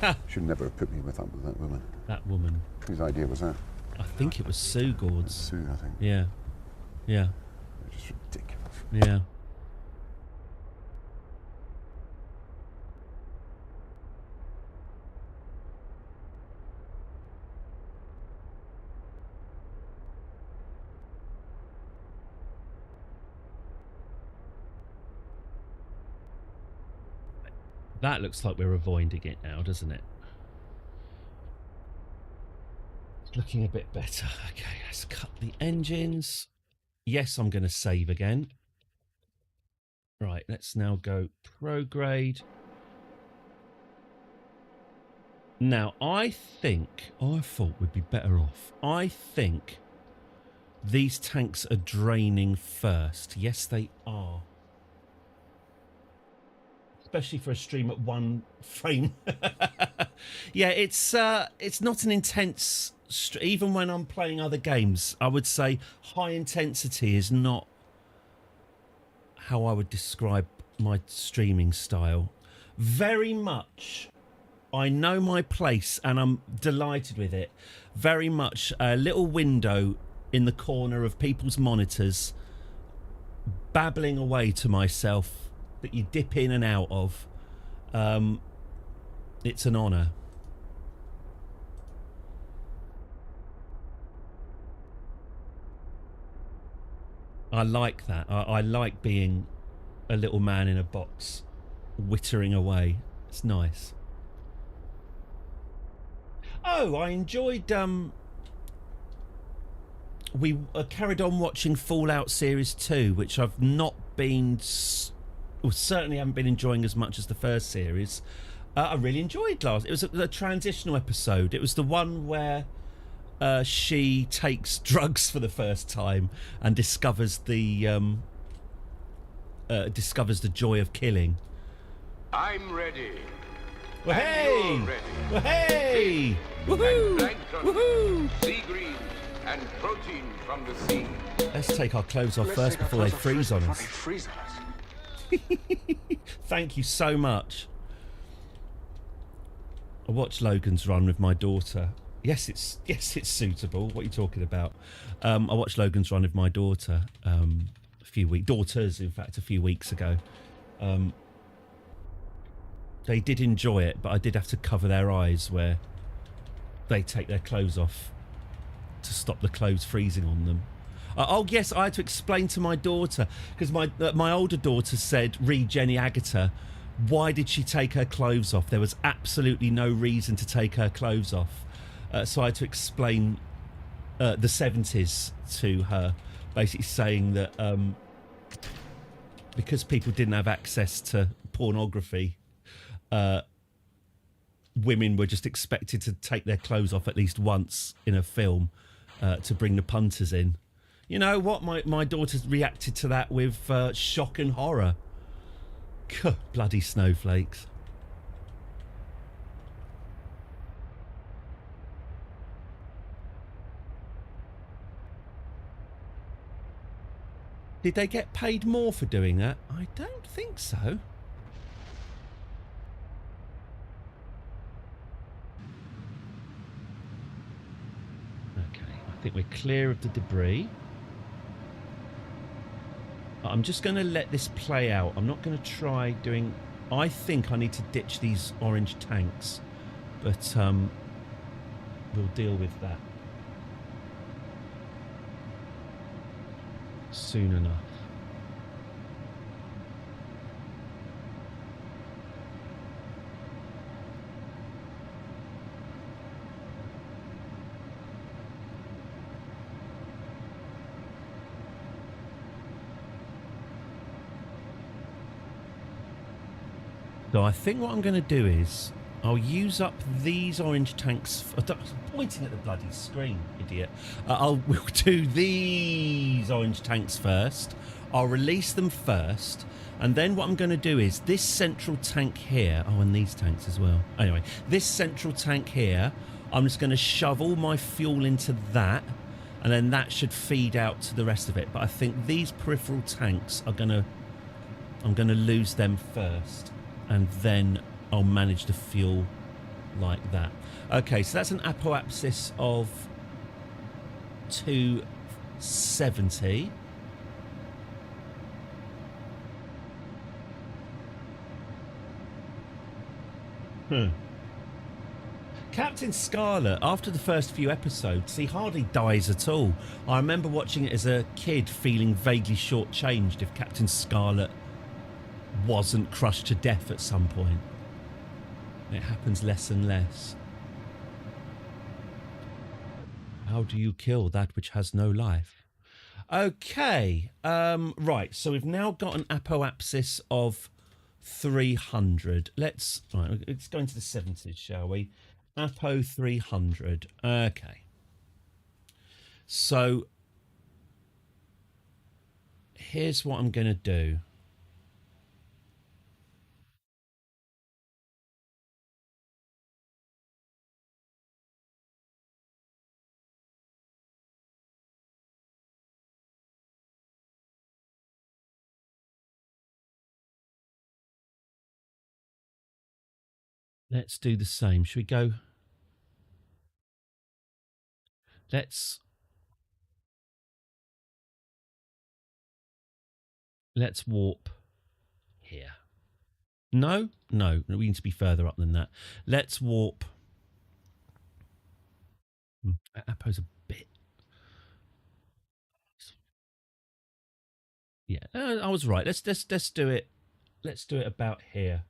Ha! Should never have put me with that woman. That woman. Whose idea was that? I think it was Sue Gord's. Sue, I think. Yeah. Yeah. Just ridiculous. Yeah. That looks like we're avoiding it now, doesn't it? It's looking a bit better. Okay, let's cut the engines. Yes, I'm going to save again. Right, let's now go prograde. Now, I think our fault would be better off. I think these tanks are draining first. Yes, they are. Especially for a stream at one frame. Yeah, it's not an intense... Even when I'm playing other games, I would say high intensity is not how I would describe my streaming style. Very much, I know my place and I'm delighted with it. Very much a little window in the corner of people's monitors, babbling away to myself, that you dip in and out of. It's an honour. I like that. I like being a little man in a box, wittering away. It's nice. Oh, I enjoyed... we carried on watching Fallout Series 2, which I've not been... Well, certainly haven't been enjoying as much as the first series. I really enjoyed last. It was a transitional episode. It was the one where she takes drugs for the first time and discovers the joy of killing. I'm ready. Well, hey! You're ready. Well, hey! Woohoo! Plankton, Woohoo! sea green, and protein from the sea. Let's take our clothes off first before they freeze on us. Freeze on us. Thank you so much. I watched Logan's Run with my daughter Yes, it's suitable. What are you talking about? I watched Logan's Run with my daughter daughters, in fact, a few weeks ago. They did enjoy it, but I did have to cover their eyes where they take their clothes off to stop the clothes freezing on them. Oh yes, I had to explain to my daughter because my older daughter said, "Read Jenny Agutter. Why did she take her clothes off? There was absolutely no reason to take her clothes off." So I had to explain the 70s to her, basically saying that because people didn't have access to pornography, women were just expected to take their clothes off at least once in a film to bring the punters in. You know what? My daughter reacted to that with shock and horror. Bloody snowflakes. Did they get paid more for doing that? I don't think so. Okay, I think we're clear of the debris. I'm just going to let this play out. I'm not going to try doing... I think I need to ditch these orange tanks, but we'll deal with that soon enough. So I think what I'm going to do is I'll use up these orange tanks. I'm pointing at the bloody screen, idiot. We'll do these orange tanks first. I'll release them first. And then what I'm going to do is this central tank here. Oh, and these tanks as well. Anyway, this central tank here, I'm just going to shove all my fuel into that. And then that should feed out to the rest of it. But I think these peripheral tanks are I'm going to lose them first. And then I'll manage the fuel like that. Okay, so that's an apoapsis of 270. Captain Scarlet, after the first few episodes, he hardly dies at all. I remember watching it as a kid feeling vaguely shortchanged if Captain Scarlet wasn't crushed to death at some point. It happens less and less. How do you kill that which has no life? Okay, right, so we've now got an apoapsis of 300. Let's go into the 70s, shall we? Apo 300. Okay. So here's what I'm going to do. Let's do the same. Should we go? Let's warp here. No, we need to be further up than that. Let's warp. Apo's a bit. Yeah, I was right. Let's do it. Let's do it about here.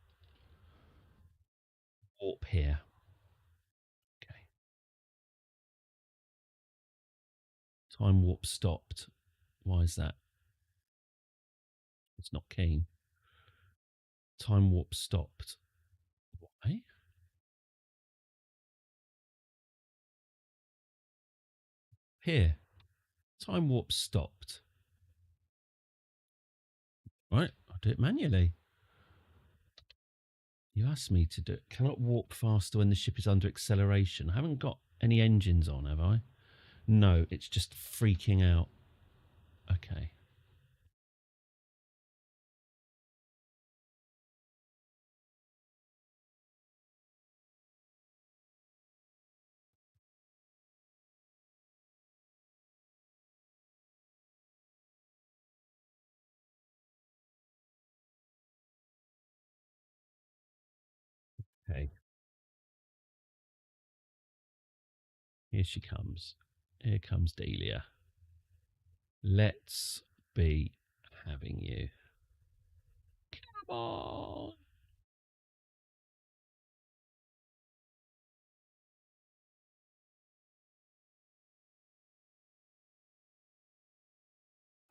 Warp here. Okay. Time warp stopped. Why is that? It's not keen. Time warp stopped. Why? Here. Time warp stopped. Right, I'll do it manually. You asked me to do it. Cannot warp faster when the ship is under acceleration. I haven't got any engines on, have I? No, it's just freaking out. Okay. Okay. Here she comes. Here comes Delia. Let's be having you. Come on.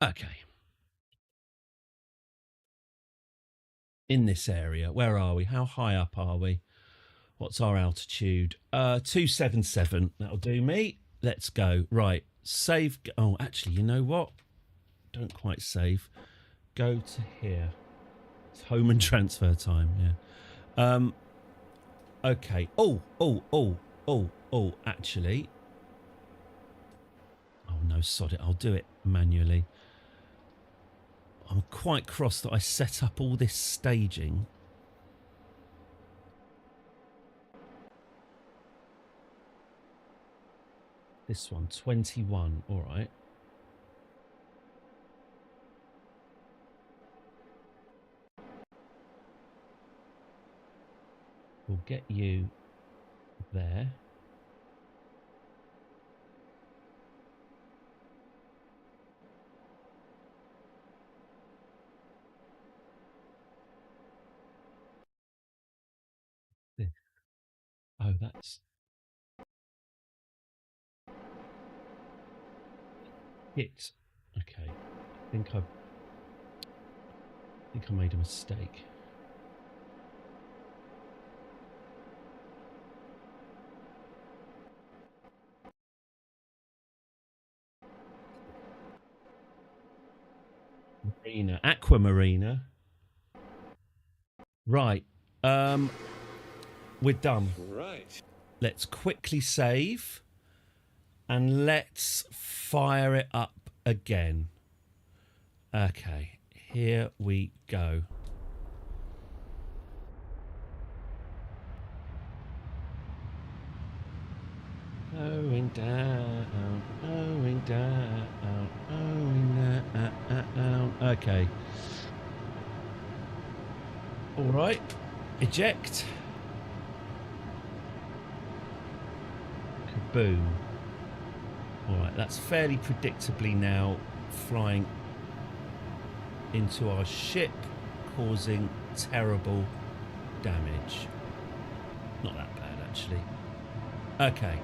Okay. In this area, where are we? How high up are we? What's our altitude? 277. That'll do me. Let's go. Right. Save. Oh, actually, you know what? Don't quite save. Go to here. It's home and transfer time. Yeah. Okay. Oh. Actually. Oh no, sod it. I'll do it manually. I'm quite cross that I set up all this staging. This one, 21. All right. We'll get you there. Oh, that's it. Okay. I think I made a mistake. Marina, Aquamarina. Right. We're done. Right. Let's quickly save and let's fire it up again. Okay, here we go. Going down, going down, going down. Okay. All right. Eject. Kaboom. All right, that's fairly predictably now flying into our ship, causing terrible damage. Not that bad, actually. Okay.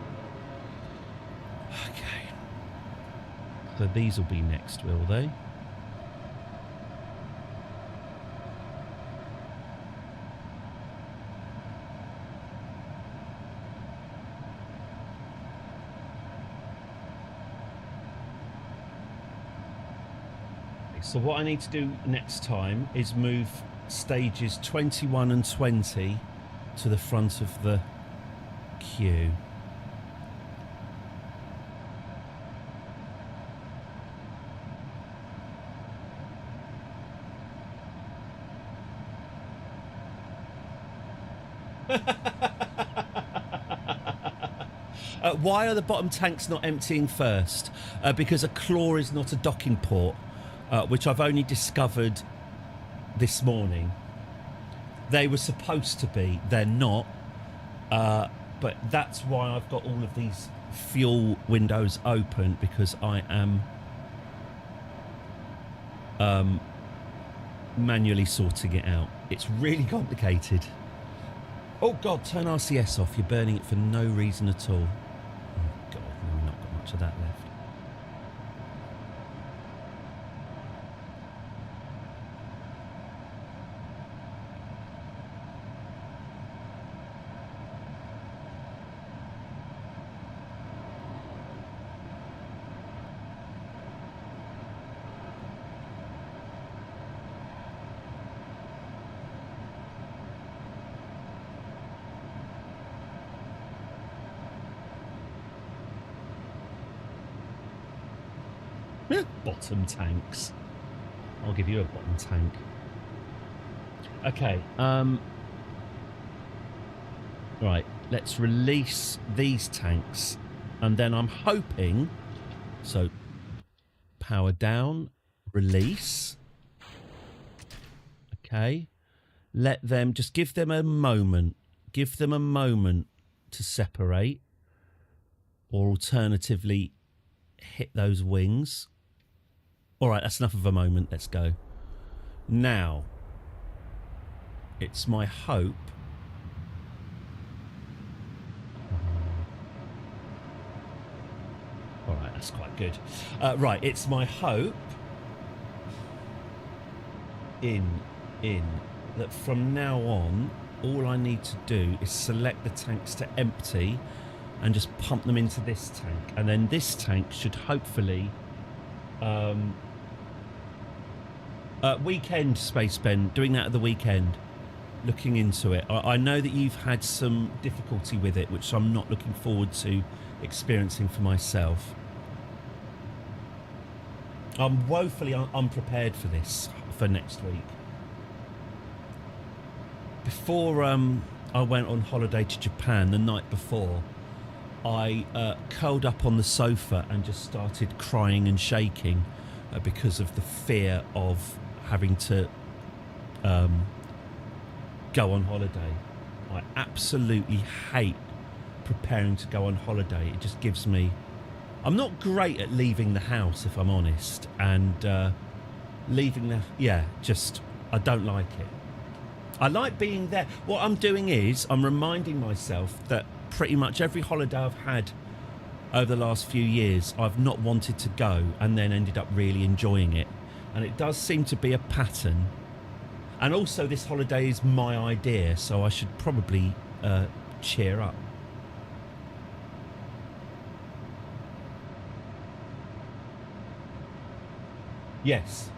Okay. So these will be next, will they? So what I need to do next time is move stages 21 and 20 to the front of the queue. Why are the bottom tanks not emptying first? Because a claw is not a docking port, which I've only discovered this morning. They were supposed to be. They're not. But that's why I've got all of these fuel windows open, because I am manually sorting it out. It's really complicated. Oh God, turn RCS off. You're burning it for no reason at all. Oh God, no, we've not got much of that left. Bottom tanks. I'll give you a bottom tank. Okay. Right. Let's release these tanks, and then I'm hoping. So, power down, release. Okay. Let them, just give them a moment give them a moment to separate, or alternatively hit those wings. All right, that's enough of a moment. Let's go. Now, it's my hope all right, that's quite good. Right, it's my hope that from now on, all I need to do is select the tanks to empty and just pump them into this tank, and then this tank should hopefully weekend, Space Ben, doing that at the weekend, looking into it. I know that you've had some difficulty with it, which I'm not looking forward to experiencing for myself. I'm woefully unprepared for this for next week. Before I went on holiday to Japan the night before, I curled up on the sofa and just started crying and shaking because of the fear of having to go on holiday. I absolutely hate preparing to go on holiday. It just gives me... I'm not great at leaving the house, if I'm honest, and leaving the... Yeah, just... I don't like it. I like being there. What I'm doing is I'm reminding myself that pretty much every holiday I've had over the last few years, I've not wanted to go and then ended up really enjoying it. And it does seem to be a pattern. And also this holiday is my idea, so I should probably cheer up. Yes.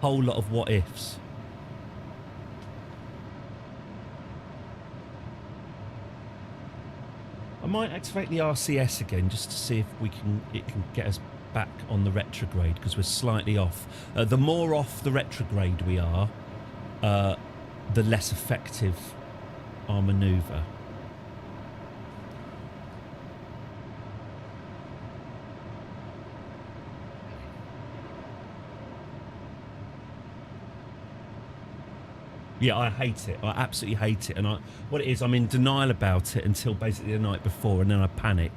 Whole lot of what ifs. I might activate the RCS again just to see if it can get us back on the retrograde, because we're slightly off. The more off the retrograde we are, the less effective our manoeuvre. Yeah, I hate it. I absolutely hate it. And what it is, I'm in denial about it until basically the night before, and then I panic,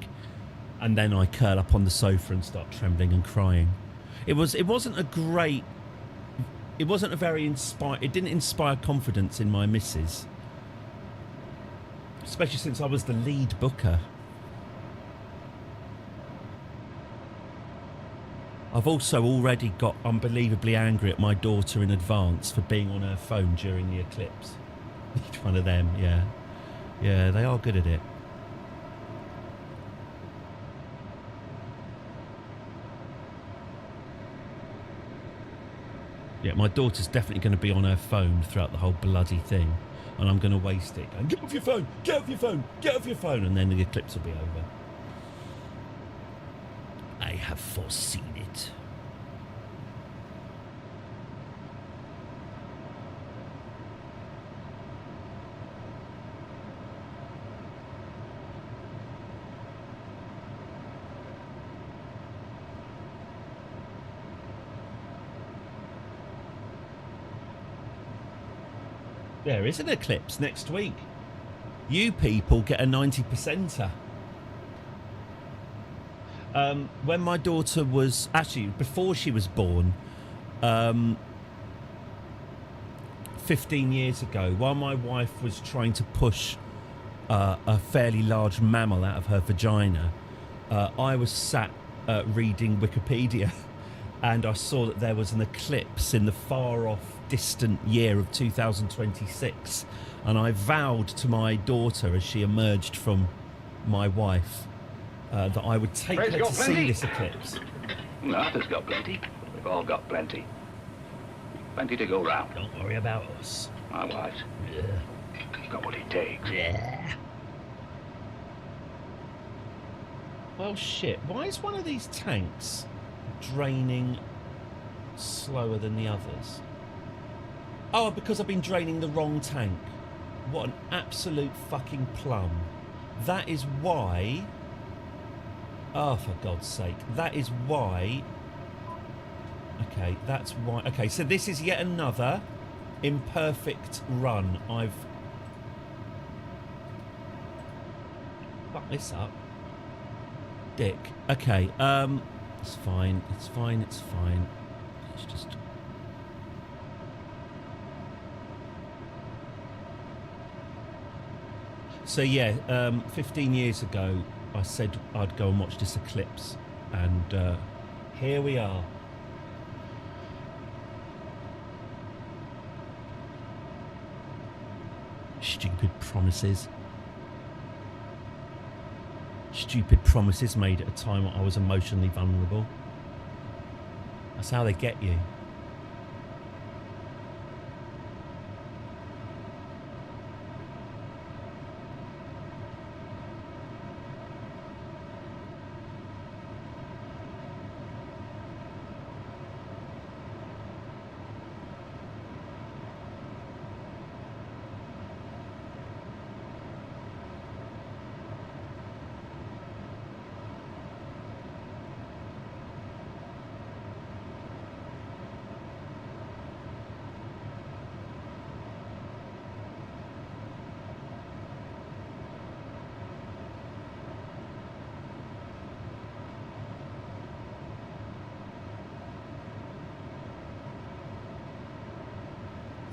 and then I curl up on the sofa and start trembling and crying. It wasn't a very inspired... It didn't inspire confidence in my missus, especially since I was the lead booker. I've also already got unbelievably angry at my daughter in advance for being on her phone during the eclipse. Each one of them, yeah. Yeah, they are good at it. Yeah, my daughter's definitely going to be on her phone throughout the whole bloody thing. And I'm going to waste it. Going, get off your phone! Get off your phone! Get off your phone! And then the eclipse will be over. I have foreseen it. There is an eclipse next week. You people get a 90%er. When my daughter was... Actually, before she was born, 15 years ago, while my wife was trying to push a fairly large mammal out of her vagina, I was sat reading Wikipedia, and I saw that there was an eclipse in the far-off, distant year of 2026, and I vowed to my daughter as she emerged from my wife that I would take her to see this eclipse. Arthur's got plenty. We've all got plenty. Plenty to go round. Don't worry about us. My wife. Yeah. Got what it takes. Yeah. Well, shit. Why is one of these tanks draining slower than the others? Oh, because I've been draining the wrong tank. What an absolute fucking plum. That is why... Oh, for God's sake. That is why... Okay, that's why... Okay, so this is yet another imperfect run, I've fucked this up. Dick. Okay, it's fine, it's fine, it's fine. It's just... So yeah, 15 years ago, I said I'd go and watch this eclipse, and here we are. Stupid promises. Stupid promises made at a time when I was emotionally vulnerable. That's how they get you.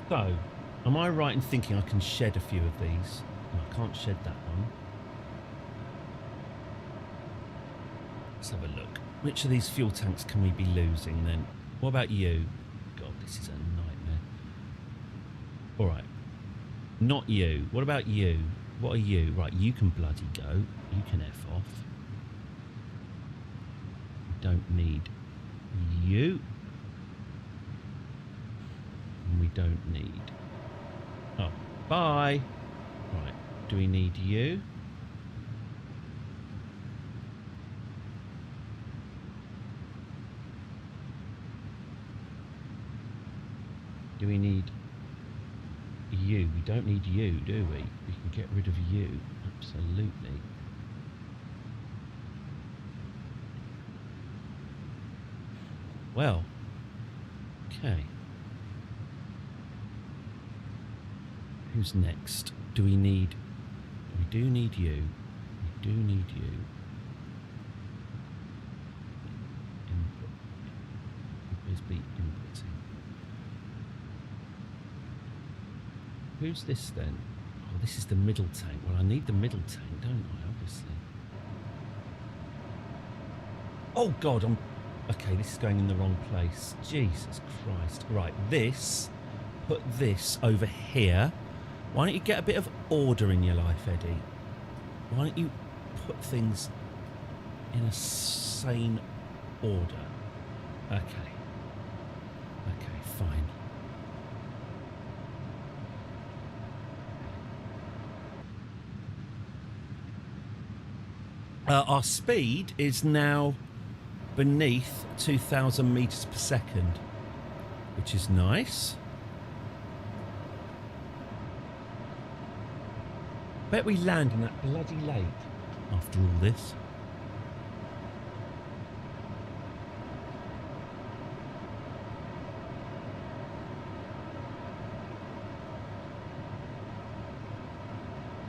So, am I right in thinking I can shed a few of these? No, I can't shed that one. Let's have a look. Which of these fuel tanks can we be losing then? What about you? God, this is a nightmare. Alright. Not you. What about you? What are you? Right, you can bloody go. You can F off. We don't need you. We don't need... Oh, bye! Right, do we need you? Do we need you? We don't need you, do we? We can get rid of you. Absolutely. Well, okay. Who's next? Do we need... We do need you. We do need you. Input. Where's be inputting? Who's this then? Oh, this is the middle tank. Well, I need the middle tank, don't I? Obviously. Oh, God, I'm... Okay, this is going in the wrong place. Jesus Christ. Right, this... Put this over here. Why don't you get a bit of order in your life, Eddie? Why don't you put things in a sane order? Okay. Okay, fine. Our speed is now beneath 2,000 meters per second, which is nice. Bet we land in that bloody lake after all this.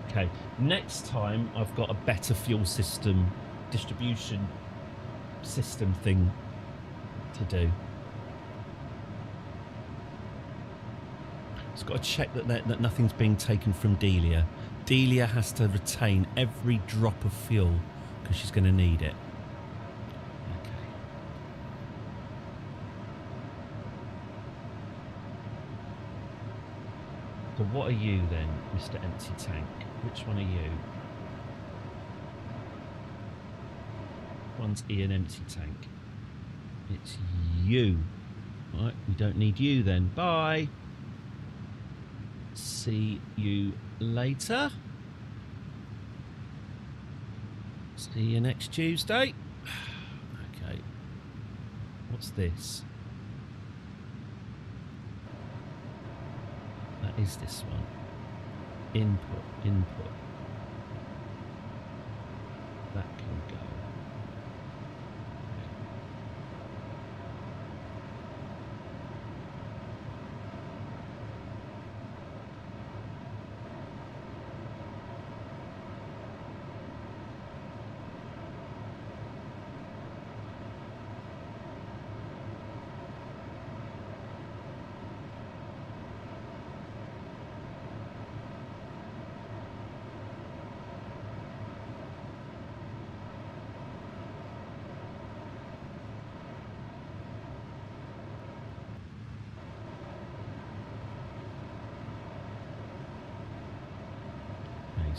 Okay, next time I've got a better fuel system, distribution system thing to do. Just got to check that nothing's being taken from Delia. Delia has to retain every drop of fuel because she's going to need it. Okay. So what are you then, Mr. Empty Tank? Which one are you? One's Ian Empty Tank. It's you. Right, we don't need you then. Bye. See you later. See you next Tuesday. Okay. What's this? That is this one. Input, input. That can go.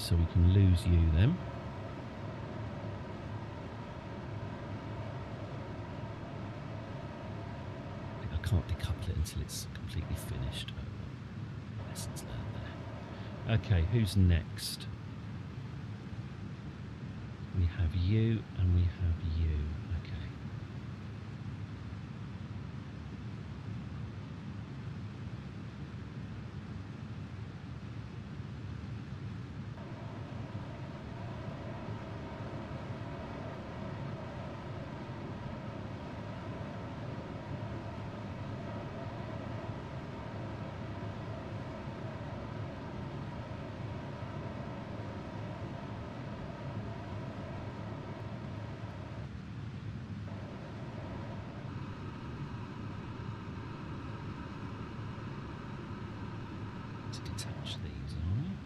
so we can lose you then. I can't decouple it until it's completely finished. Lessons learned there. Okay, who's next? We have you and we have you. Okay. Detach these on.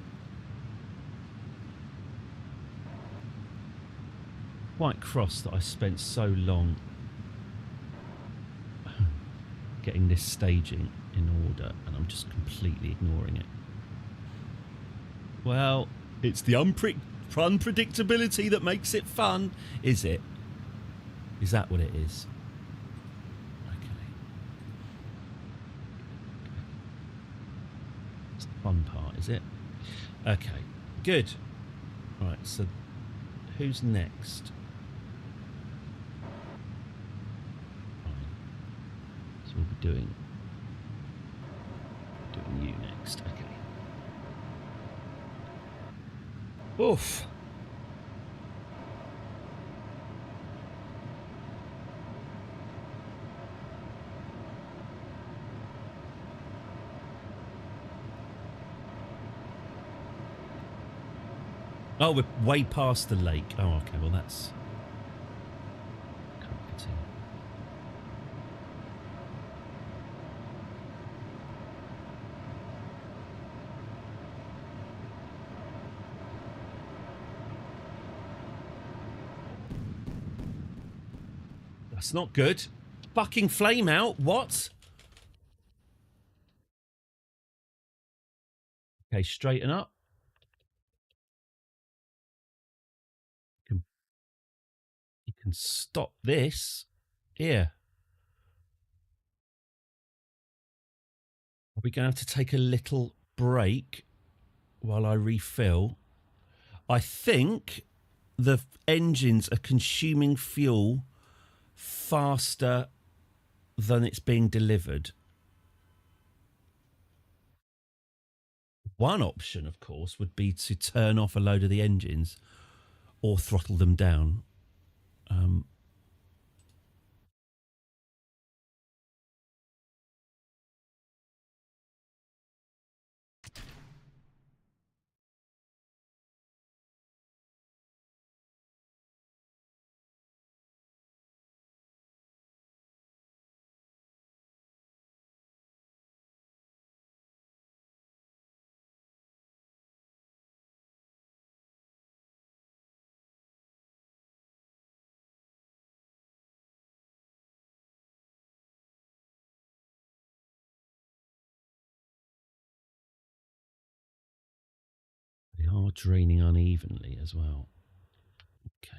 Quite cross that I spent so long getting this staging in order and I'm just completely ignoring it. Well, it's the unpredictability that makes it fun, is it? Is that what it is? Fun part, is it? Okay, good. Right, so who's next? Fine. So we'll be doing you next. Okay. Oof. Oh, we're way past the lake. Oh, okay. Well, that's comforting. That's not good. Fucking flame out. What? Okay, straighten up. You can stop this. Here. Are we going to have to take a little break while I refill? I think the engines are consuming fuel faster than it's being delivered. One option, of course, would be to turn off a load of the engines or throttle them down. They are draining unevenly as well. Okay.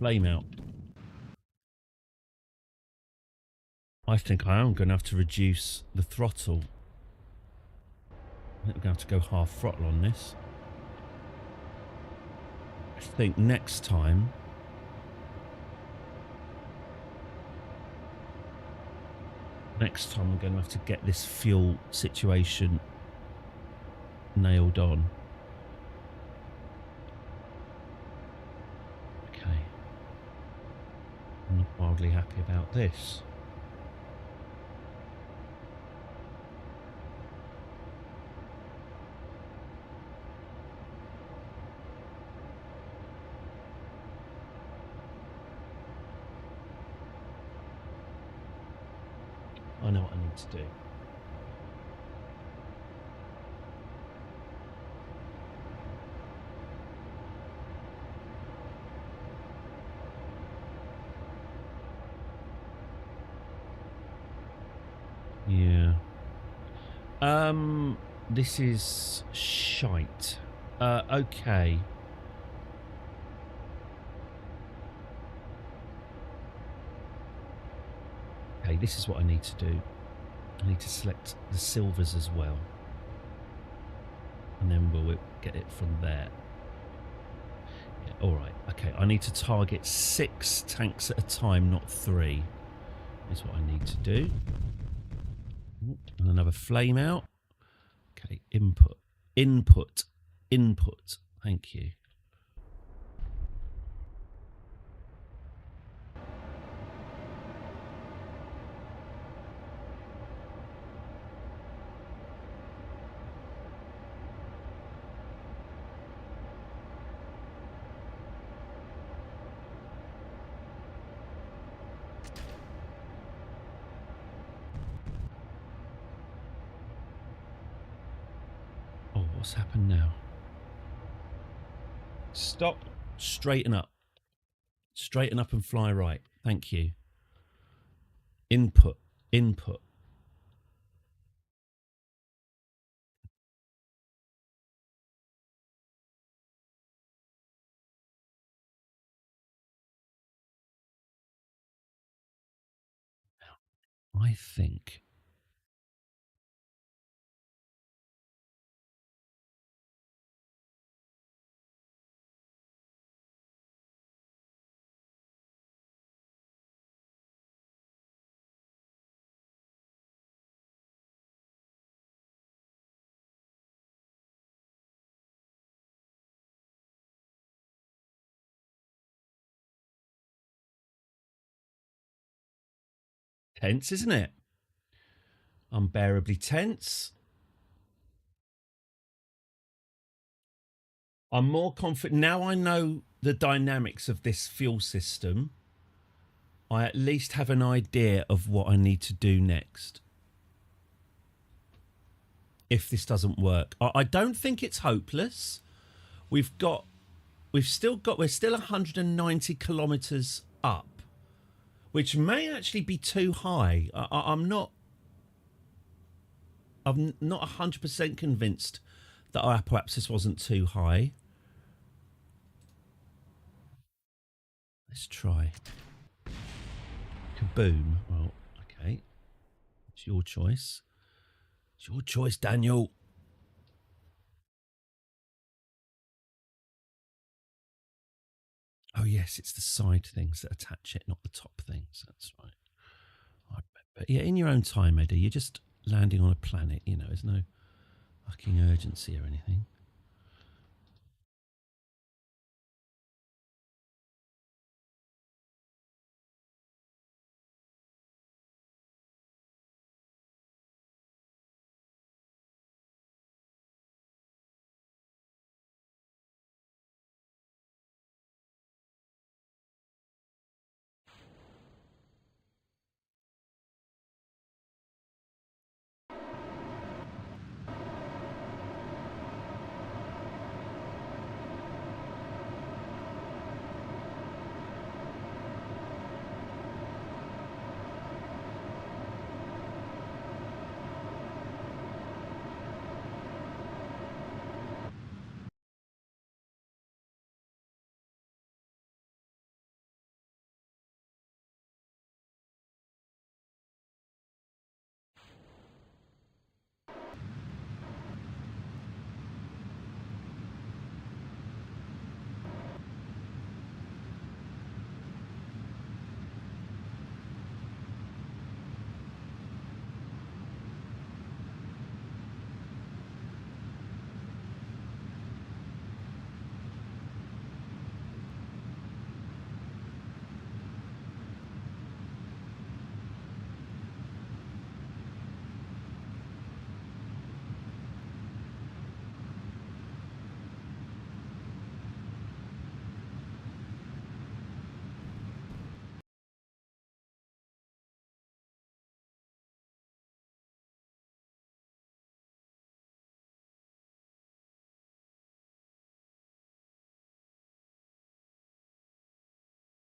Flame out. I think I am going to have to reduce the throttle. I think we're going to have to go half throttle on this. I think next time... Next time I'm going to have to get this fuel situation nailed on. Okay. I'm not wildly happy about this. I know what I need to do. Yeah. This is shite. Okay. Okay, this is what I need to do. I need to select the silvers as well. And then we'll get it from there. Yeah, alright, okay. I need to target 6 tanks at a time, not 3. Is what I need to do. And another flame out. Okay, input, input, input. Thank you. Oh, what's happened now? Stop. Straighten up. Straighten up and fly right. Thank you. Input. Input. I think... Tense, isn't it? Unbearably tense. I'm more confident. Now I know the dynamics of this fuel system, I at least have an idea of what I need to do next. If this doesn't work. I don't think it's hopeless. We're still 190 kilometers up, which may actually be too high. I'm not 100% convinced that perhaps this wasn't too high. Let's try. Kaboom. Well, okay. It's your choice. It's your choice, Daniel. Oh, yes, it's the side things that attach it, not the top things. That's right. But yeah, in your own time, Eddie, you're just landing on a planet, you know, there's no fucking urgency or anything.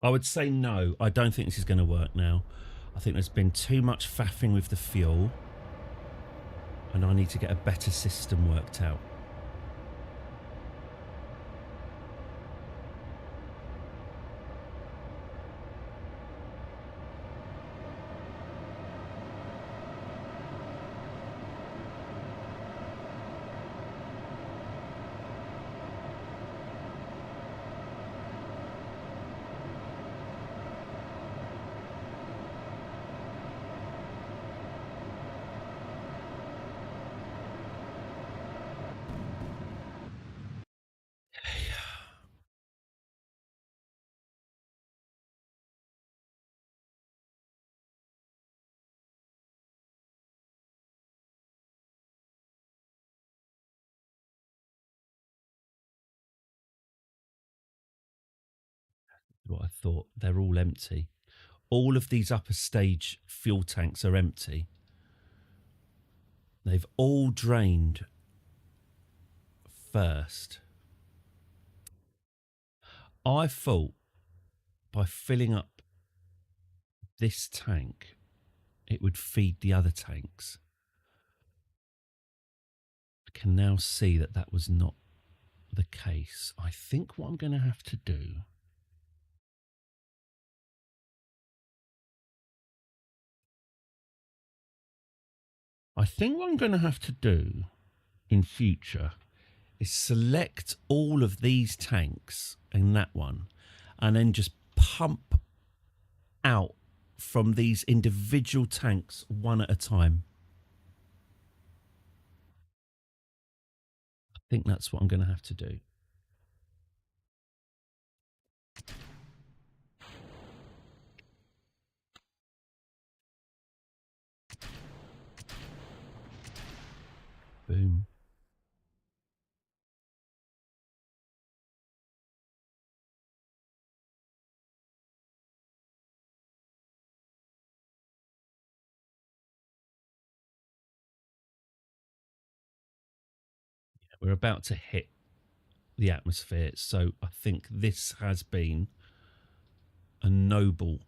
I would say no. I don't think this is going to work now. I think there's been too much faffing with the fuel. And I need to get a better system worked out. What I thought, they're all empty. All of these upper stage fuel tanks are empty. They've all drained first. I thought by filling up this tank, it would feed the other tanks. I can now see that that was not the case. I think what I'm going to have to do in future is select all of these tanks in that one and then just pump out from these individual tanks one at a time. I think that's what I'm going to have to do. Boom. We're about to hit the atmosphere, so I think this has been a noble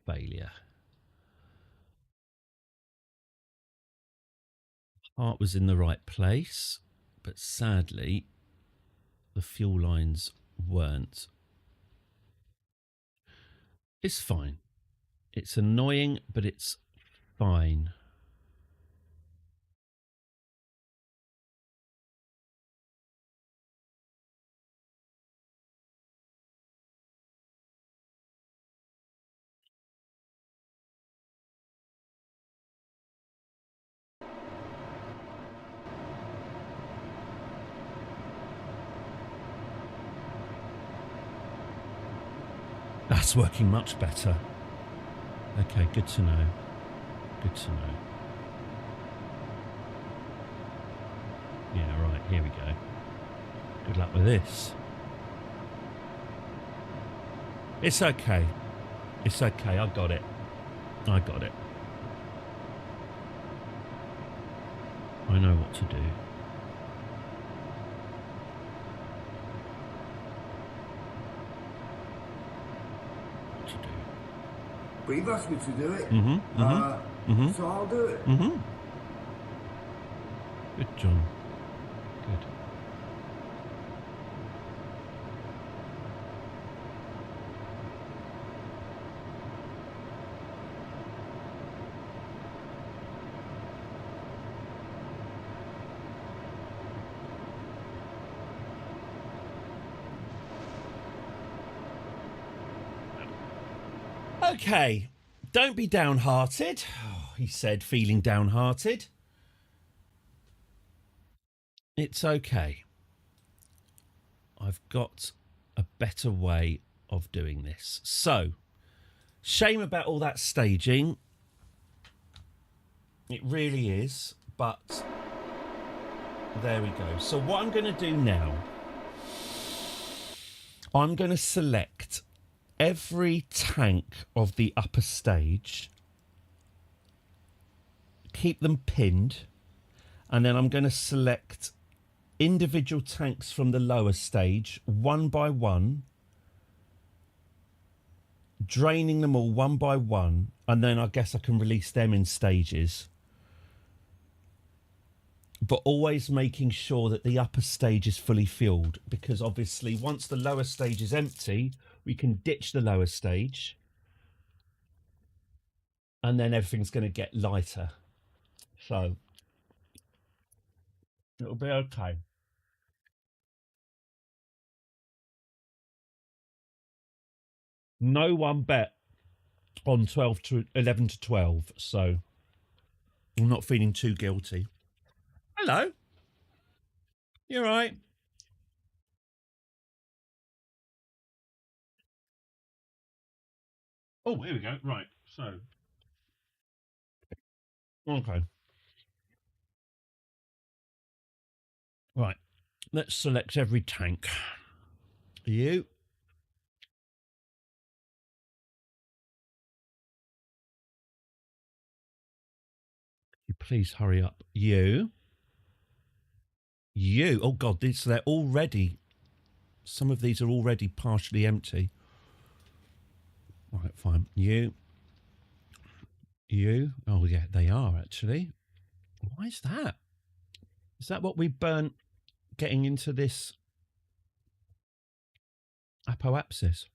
failure. Heart was in the right place, but sadly, the fuel lines weren't. It's fine. It's annoying, but it's fine. That's working much better. Okay, good to know. Good to know. Yeah, right, here we go. Good luck with this. It's okay. It's okay, I got it. I got it. I know what to do. But you've asked me to do it. So I'll do it. Good, John. Good. Okay, don't be downhearted, he said, feeling downhearted. It's okay. I've got a better way of doing this. So, shame about all that staging. It really is, but there we go. So what I'm going to do now, I'm going to select every tank of the upper stage, keep them pinned, and then I'm going to select individual tanks from the lower stage one by one draining them all one by one, and then I guess I can release them in stages. But always making sure that the upper stage is fully filled, because obviously once the lower stage is empty, we can ditch the lower stage, and then everything's going to get lighter. So it'll be okay. No one bet on 11 to 12, so I'm not feeling too guilty. Hello. You're right. Oh, here we go. Right. So, okay. Right. Let's select every tank. You. You please hurry up. You. You. Oh, God. They're already... Some of these are already partially empty. Right, fine. You. You. Oh, yeah, they are, actually. Why is that? Is that what we burnt getting into this apoapsis?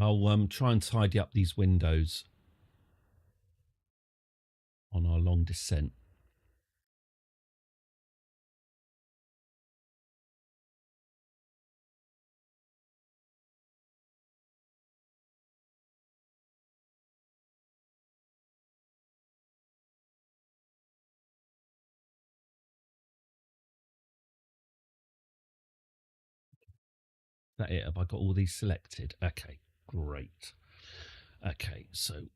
I'll try and tidy up these windows on our long descent. Is that it? Have I got all these selected? Okay, great. Okay, so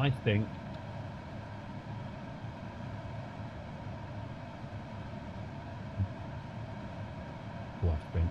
I think. Oh, I've been.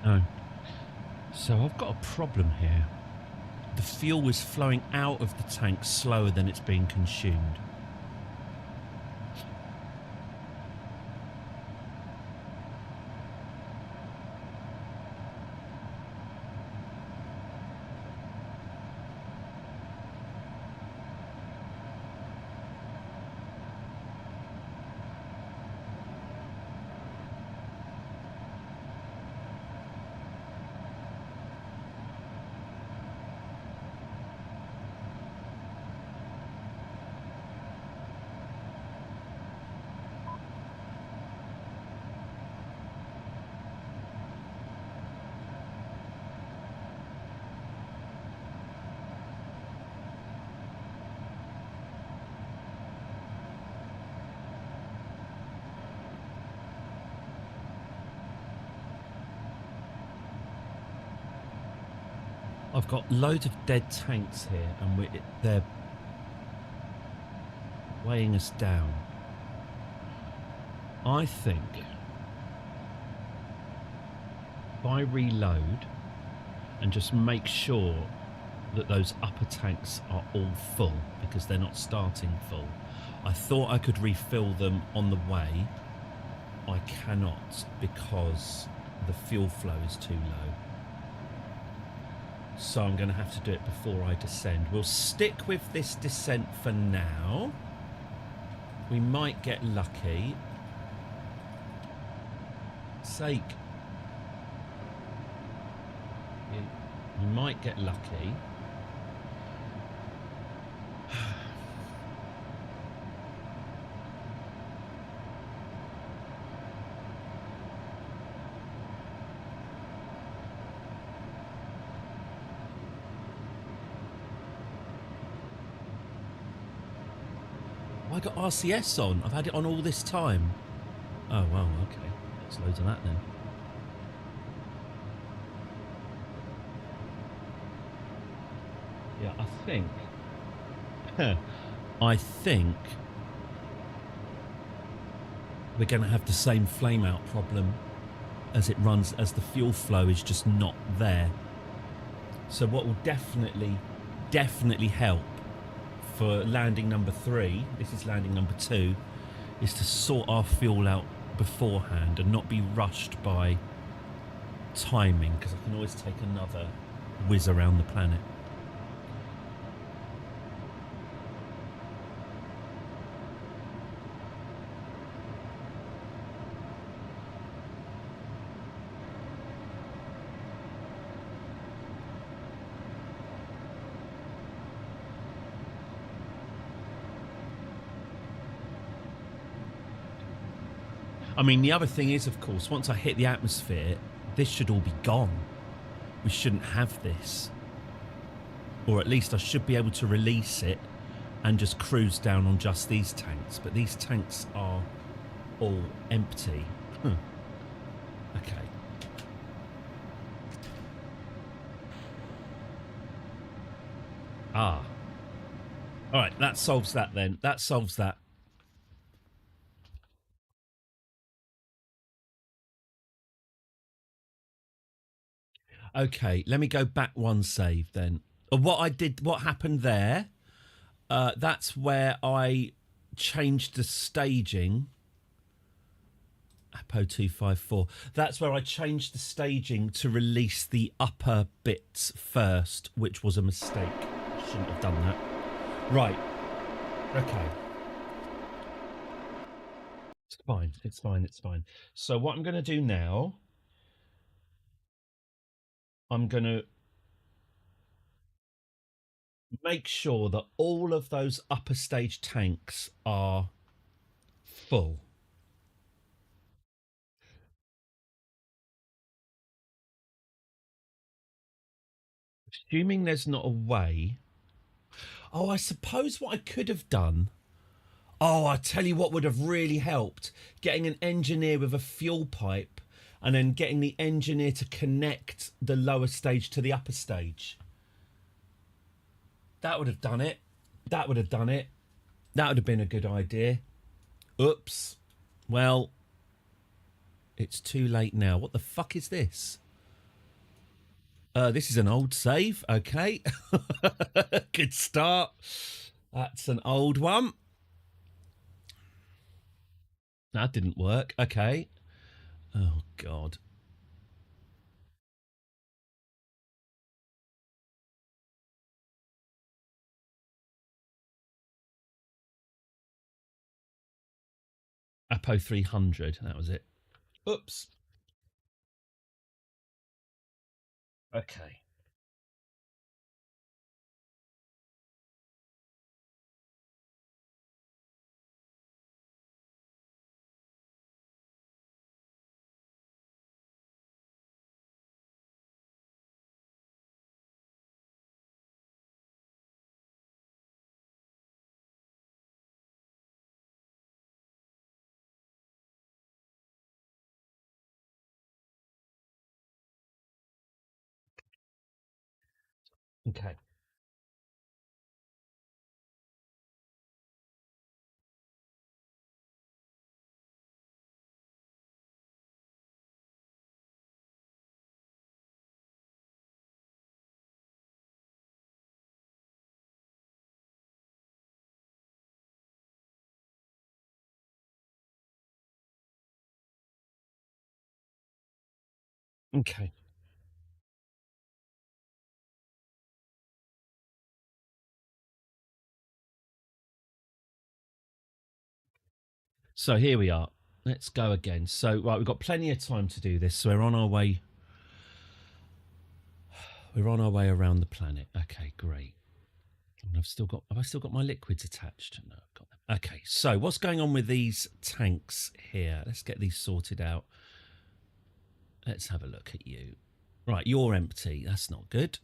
No. So I've got a problem here. The fuel is flowing out of the tank slower than it's being consumed. I've got loads of dead tanks here, and they're weighing us down. I think if I reload and just make sure that those upper tanks are all full, because they're not starting full. I thought I could refill them on the way. I cannot, because the fuel flow is too low. So I'm going to have to do it before I descend. We'll stick with this descent for now. We might get lucky. Sake. We might get lucky. I got RCS on. I've had it on all this time. Oh, well, okay. There's loads of that then. Yeah, I think we're going to have the same flame out problem as it runs, as the fuel flow is just not there. So what will definitely help for landing number 3, this is landing number 2, is to sort our fuel out beforehand and not be rushed by timing, because I can always take another whiz around the planet. I mean, the other thing is, of course, once I hit the atmosphere, this should all be gone. We shouldn't have this. Or at least I should be able to release it and just cruise down on just these tanks. But these tanks are all empty. Okay. Ah. All right, that solves that then. That solves that. Okay, let me go back one save then. What happened there, that's where I changed the staging. Apo 254. That's where I changed the staging to release the upper bits first, which was a mistake. Shouldn't have done that. Right. Okay. It's fine. It's fine. It's fine. So what I'm going to do now, I'm going to make sure that all of those upper stage tanks are full. Assuming there's not a way. Oh, I suppose what I could have done. Oh, I tell you what would have really helped. Getting an engineer with a fuel pipe and then getting the engineer to connect the lower stage to the upper stage. That would have done it. That would have done it. That would have been a good idea. Oops. Well, it's too late now. What the fuck is this? This is an old save. Okay. Good start. That's an old one. That didn't work. Okay. Oh, God. Apo 300. That was it. Oops. Okay. Okay. Okay. So here we are. Let's go again. So, right, we've got plenty of time to do this. So we're on our way. We're on our way around the planet. Okay, great. And have I still got my liquids attached? No, I've got them. Okay, so what's going on with these tanks here? Let's get these sorted out. Let's have a look at you. Right, you're empty. That's not good.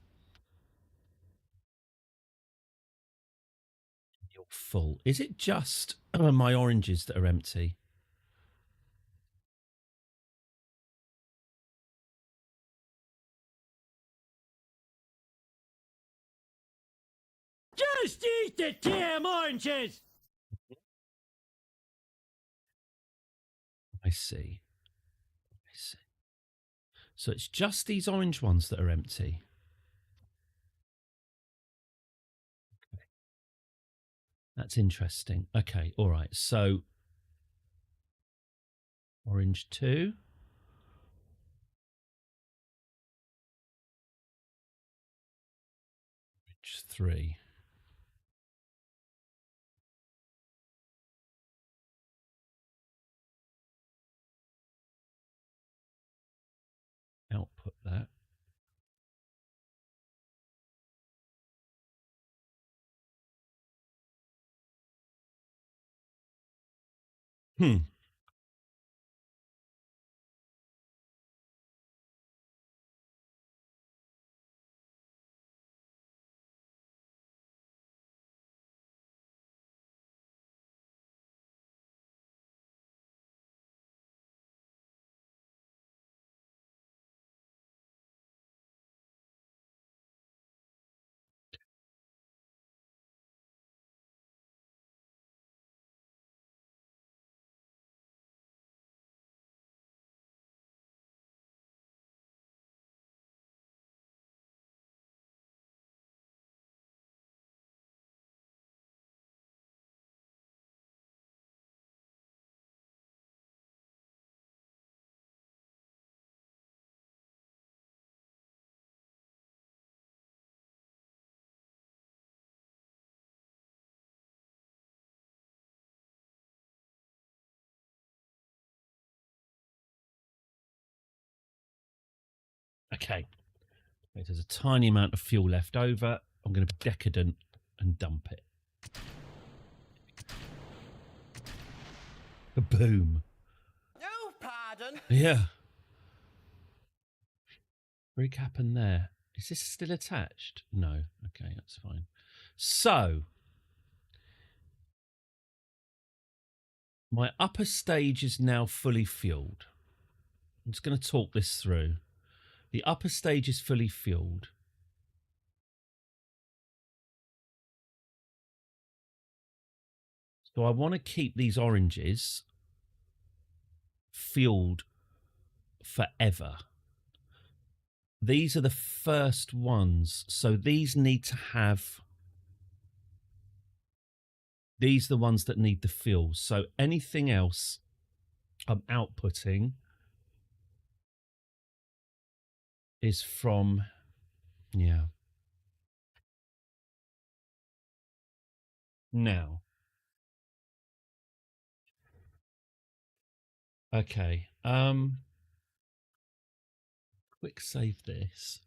You're full. Is it just my oranges that are empty? Just eat the damn oranges! I see. I see. So it's just these orange ones that are empty. That's interesting. Okay, all right. So, orange 2. Orange 3. Output that. Okay. There's a tiny amount of fuel left over. I'm going to be decadent and dump it. Boom. Oh, pardon. Yeah. Rig happened there. Is this still attached? No. Okay, that's fine. So, my upper stage is now fully fueled. I'm just going to talk this through. The upper stage is fully fueled. So I want to keep these oranges fueled forever. These are the first ones. So these need to have... These are the ones that need the fuel. So anything else I'm outputting is from... Yeah. Now. Okay. Quick save this.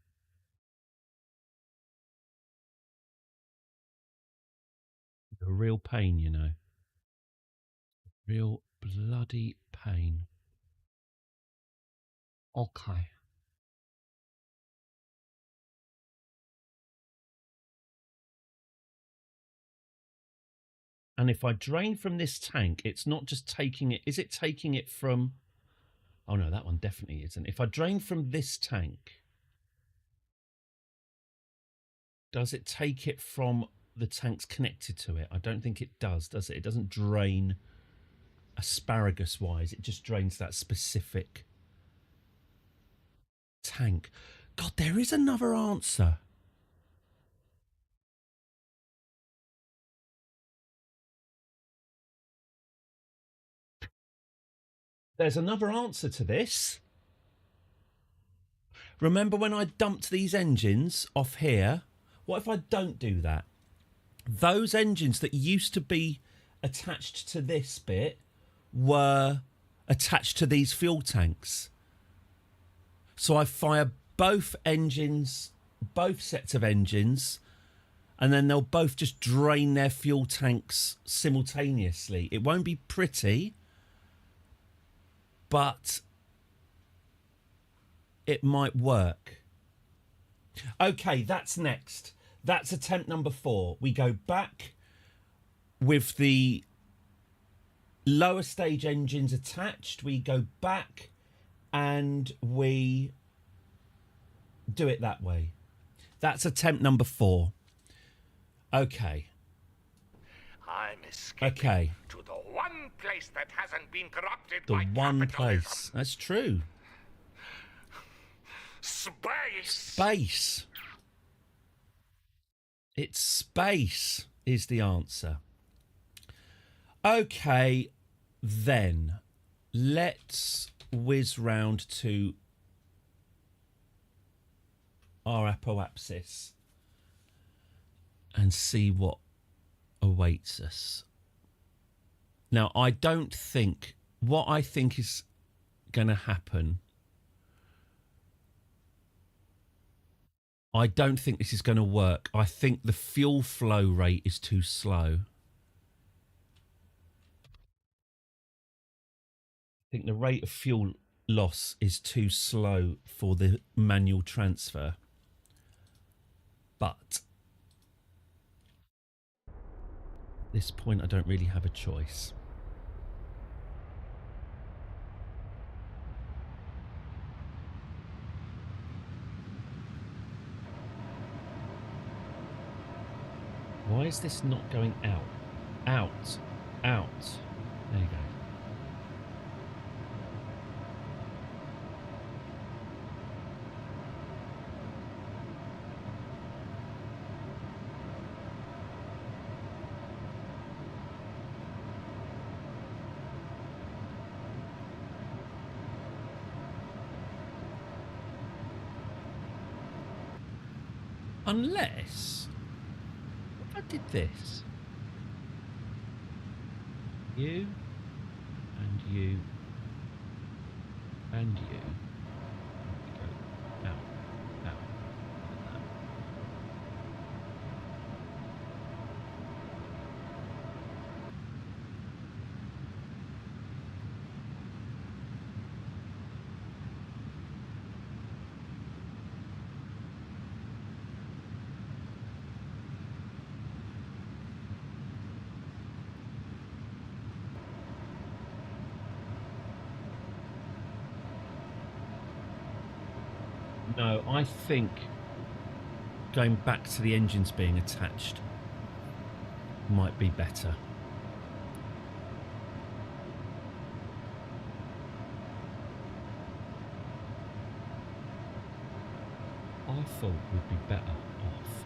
A real pain, you know. Real bloody pain. Okay. And if I drain from this tank, it's not just taking it. Is it taking it from... Oh, no, that one definitely isn't. If I drain from this tank, does it take it from the tanks connected to it? I don't think it does it? It doesn't drain asparagus-wise. It just drains that specific tank. God, there is another answer. There's another answer to this. Remember when I dumped these engines off here? What if I don't do that? Those engines that used to be attached to this bit were attached to these fuel tanks. So I fire both engines, both sets of engines, and then they'll both just drain their fuel tanks simultaneously. It won't be pretty, but it might work. Okay, that's next. That's attempt number 4. We go back with the lower stage engines attached. We go back and we do it that way. That's attempt number 4. Okay. I'm escaping Okay. to the one place that hasn't been corrupted The by one capitalism. place. That's true. Space. Space. It's space is the answer. Okay, then let's whiz round to our apoapsis and see what awaits us. Now, I don't think... What I think is going to happen... I don't think this is going to work. I think the fuel flow rate is too slow. I think the rate of fuel loss is too slow for the manual transfer. But at this point, I don't really have a choice. Why is this not going out? Out. Out. There you go. Unless... If I did this... You... And you... And you... Go out. Out. Like that. No, I think going back to the engines being attached might be better. I thought we'd be better off.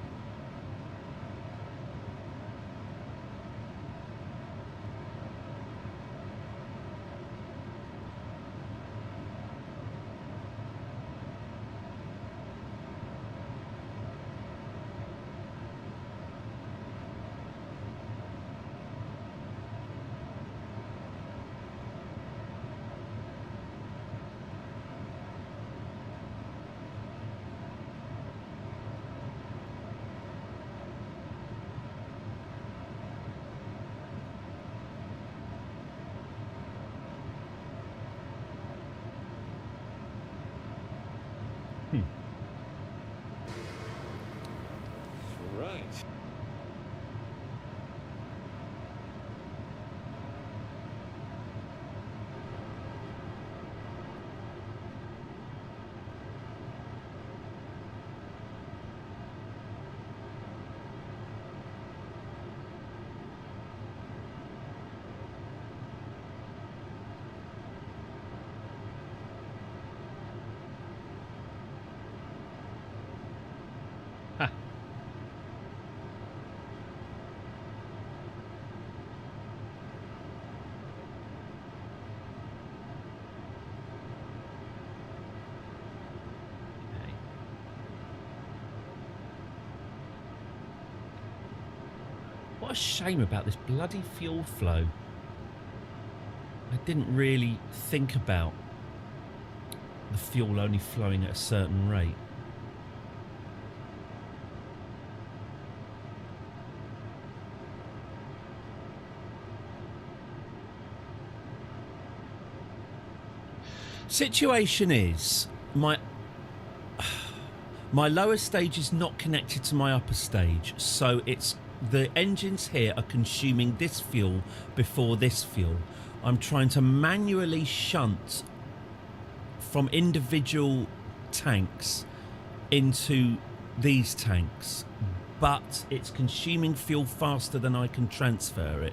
Right. What a shame about this bloody fuel flow. I didn't really think about the fuel only flowing at a certain rate. Situation is, my lower stage is not connected to my upper stage, so it's the engines here are consuming this fuel before this fuel. I'm trying to manually shunt from individual tanks into these tanks, but it's consuming fuel faster than I can transfer it.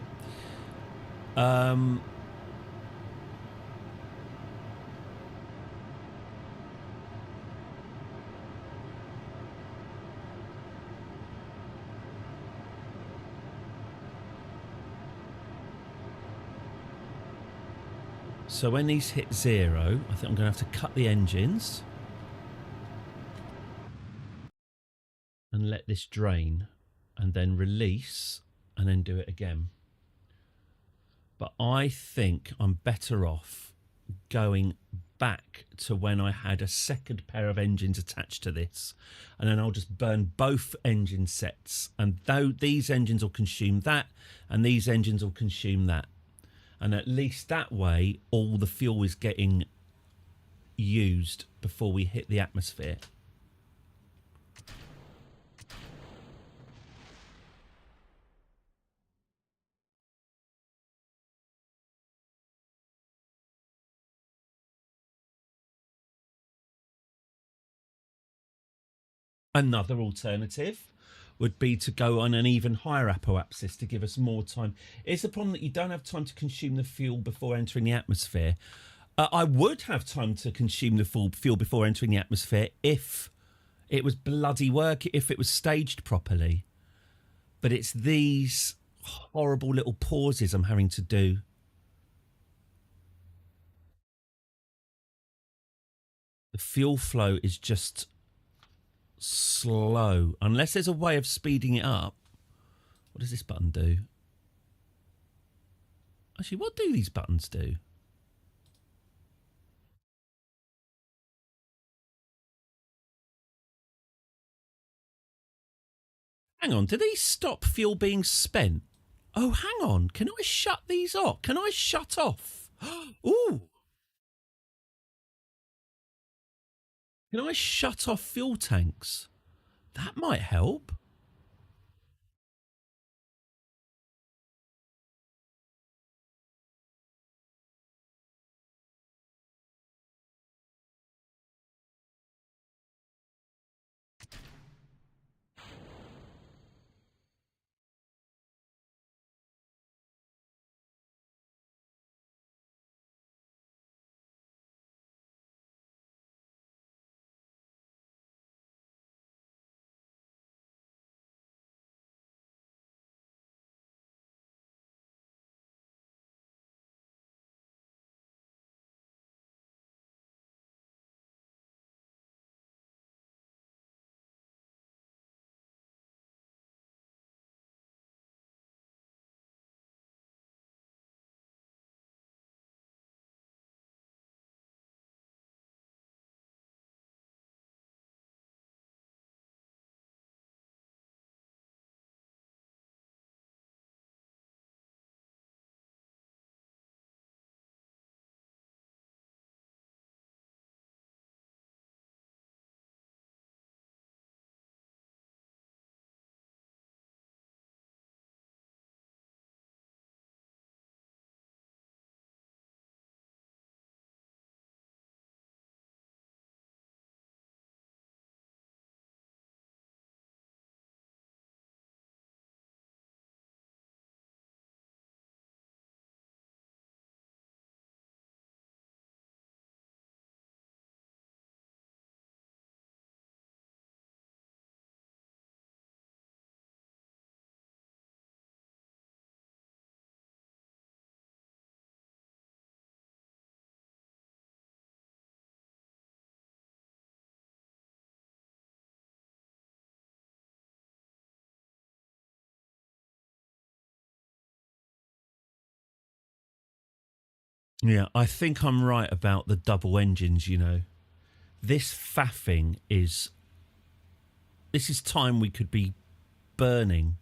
So when these hit 0, I think I'm going to have to cut the engines and let this drain and then release and then do it again. But I think I'm better off going back to when I had a second pair of engines attached to this, and then I'll just burn both engine sets, and though these engines will consume that and these engines will consume that, and at least that way all the fuel is getting used before we hit the atmosphere. Another alternative would be to go on an even higher apoapsis to give us more time. It's the problem that you don't have time to consume the fuel before entering the atmosphere. I would have time to consume the full fuel before entering the atmosphere if it was bloody work, if it was staged properly. But it's these horrible little pauses I'm having to do. The fuel flow is just slow, unless there's a way of speeding it up. What does this button do? Actually, what do these buttons do? Hang on, do these stop fuel being spent? Oh, hang on, can I shut these off? Can I shut off? Ooh. Can I shut off fuel tanks? That might help. Yeah, I think I'm right about the double engines, you know. This faffing is... This is time we could be burning.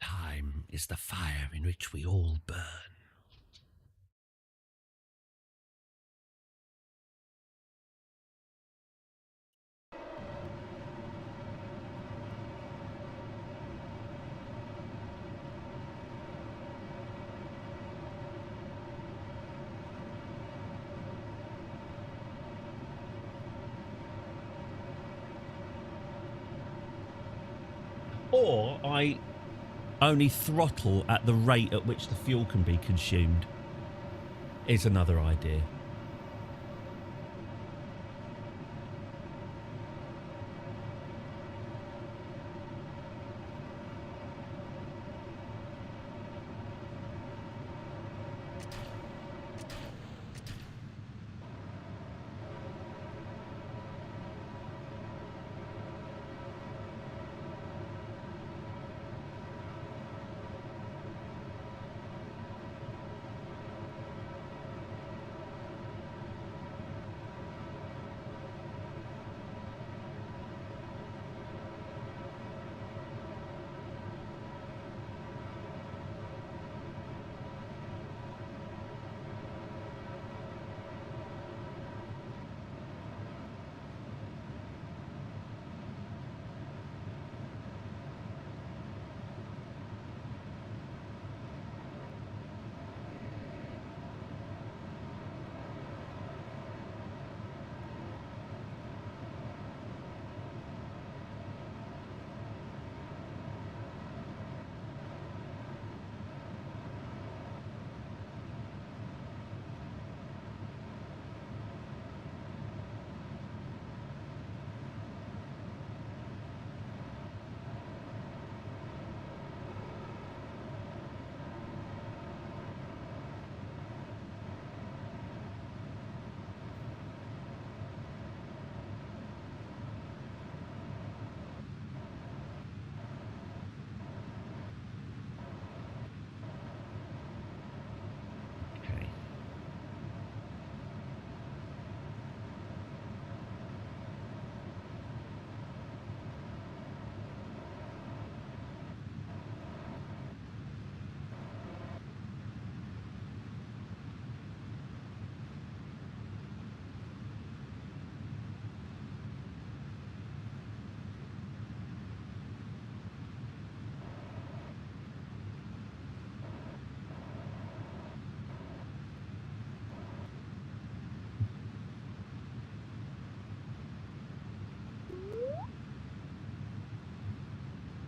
Time is the fire in which we all burn. Or I only throttle at the rate at which the fuel can be consumed is another idea.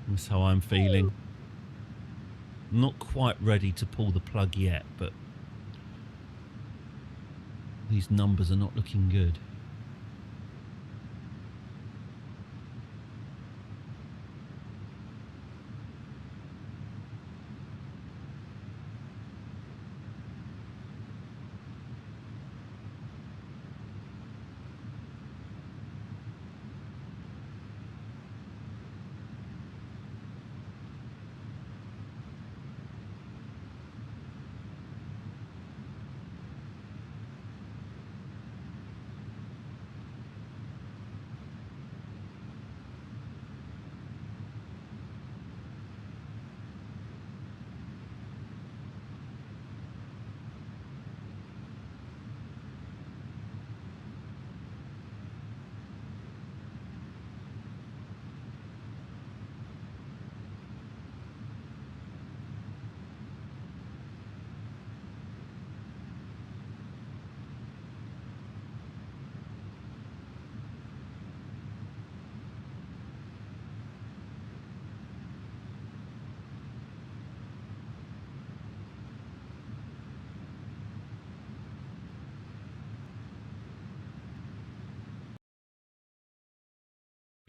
That's how I'm feeling. Not quite ready to pull the plug yet, but these numbers are not looking good.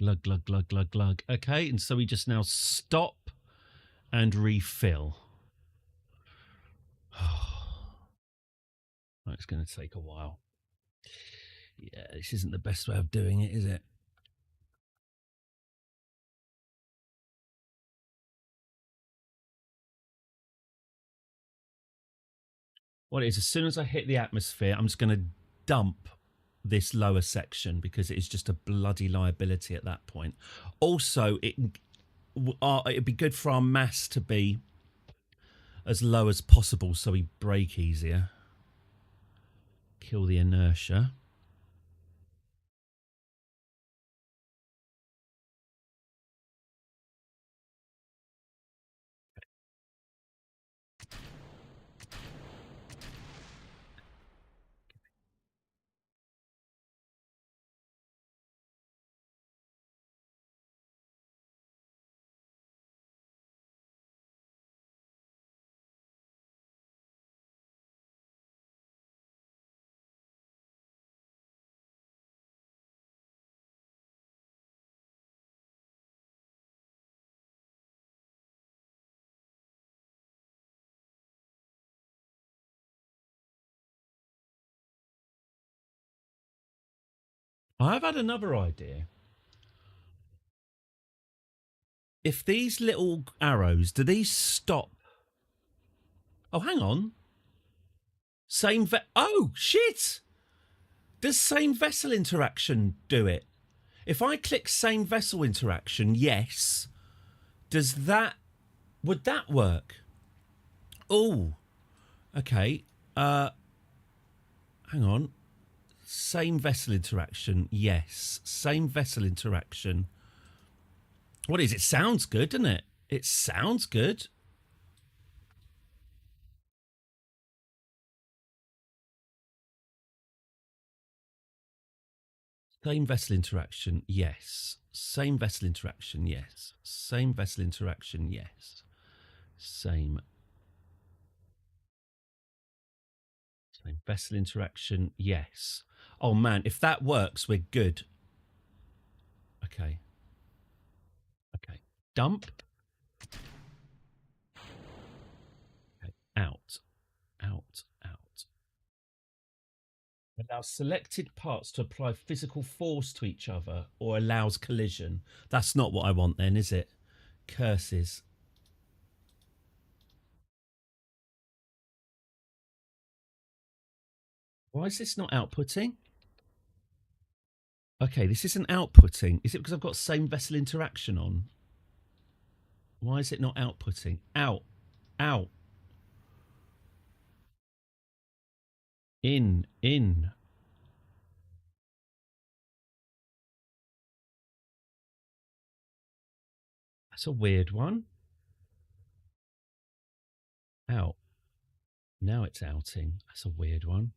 Glug, glug, glug, glug, glug. Okay, and so we just now stop and refill. Oh, it's going to take a while. Yeah, this isn't the best way of doing it, is it? What it is, as soon as I hit the atmosphere, I'm just going to dump this lower section because it is just a bloody liability at that point. Also, it'd be good for our mass to be as low as possible so we brake easier. Kill the inertia. I've had another idea. If these little arrows, do these stop? Oh, hang on. Oh, shit! Does same vessel interaction do it? If I click same vessel interaction, yes. Would that work? Oh, okay. Hang on. Same vessel interaction, yes. Same vessel interaction. What is it? Sounds good, doesn't it? It sounds good. Same vessel interaction, yes. Same vessel interaction, yes. Same vessel interaction, yes. Same vessel interaction, yes. Oh man, if that works, we're good. Okay. Okay. Dump. Okay. Out. Out. Out. Allows selected parts to apply physical force to each other or allows collision. That's not what I want then, is it? Curses. Why is this not outputting? Okay, this isn't outputting. Is it because I've got same vessel interaction on? Why is it not outputting? Out. Out. In. In. That's a weird one. Out. Now it's outing. That's a weird one.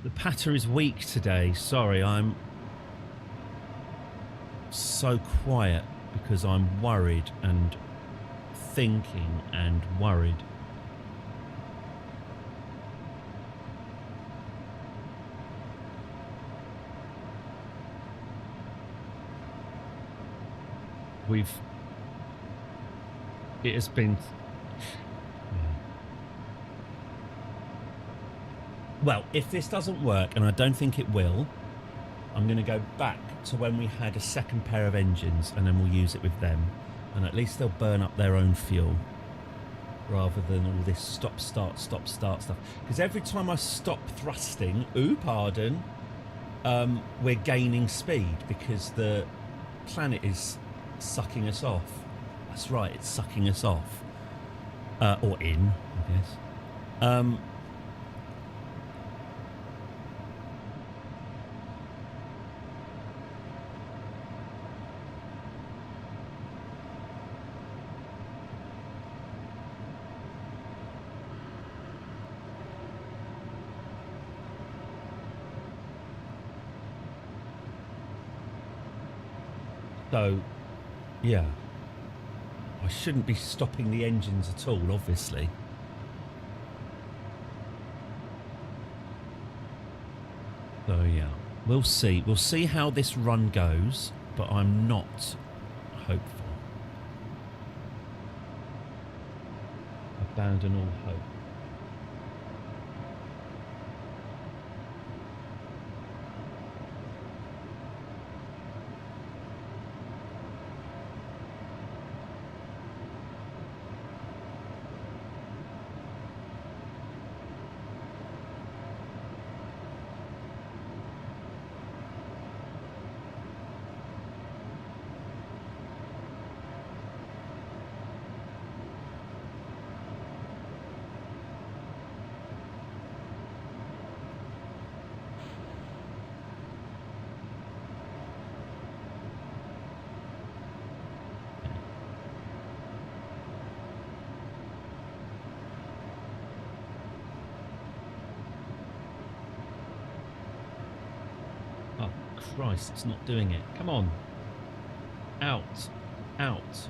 The patter is weak today. Sorry, I'm so quiet because I'm worried and thinking and worried. It has been... Well, if this doesn't work, and I don't think it will, I'm going to go back to when we had a second pair of engines, and then we'll use it with them. And at least they'll burn up their own fuel, rather than all this stop-start stuff. Because every time I stop thrusting, we're gaining speed, because the planet is sucking us off. That's right, it's sucking us off. Or in, I guess. So, yeah, I shouldn't be stopping the engines at all, obviously. So, yeah, we'll see. We'll see how this run goes, but I'm not hopeful. Abandon all hope. Christ, it's not doing it. Come on. Out. Out.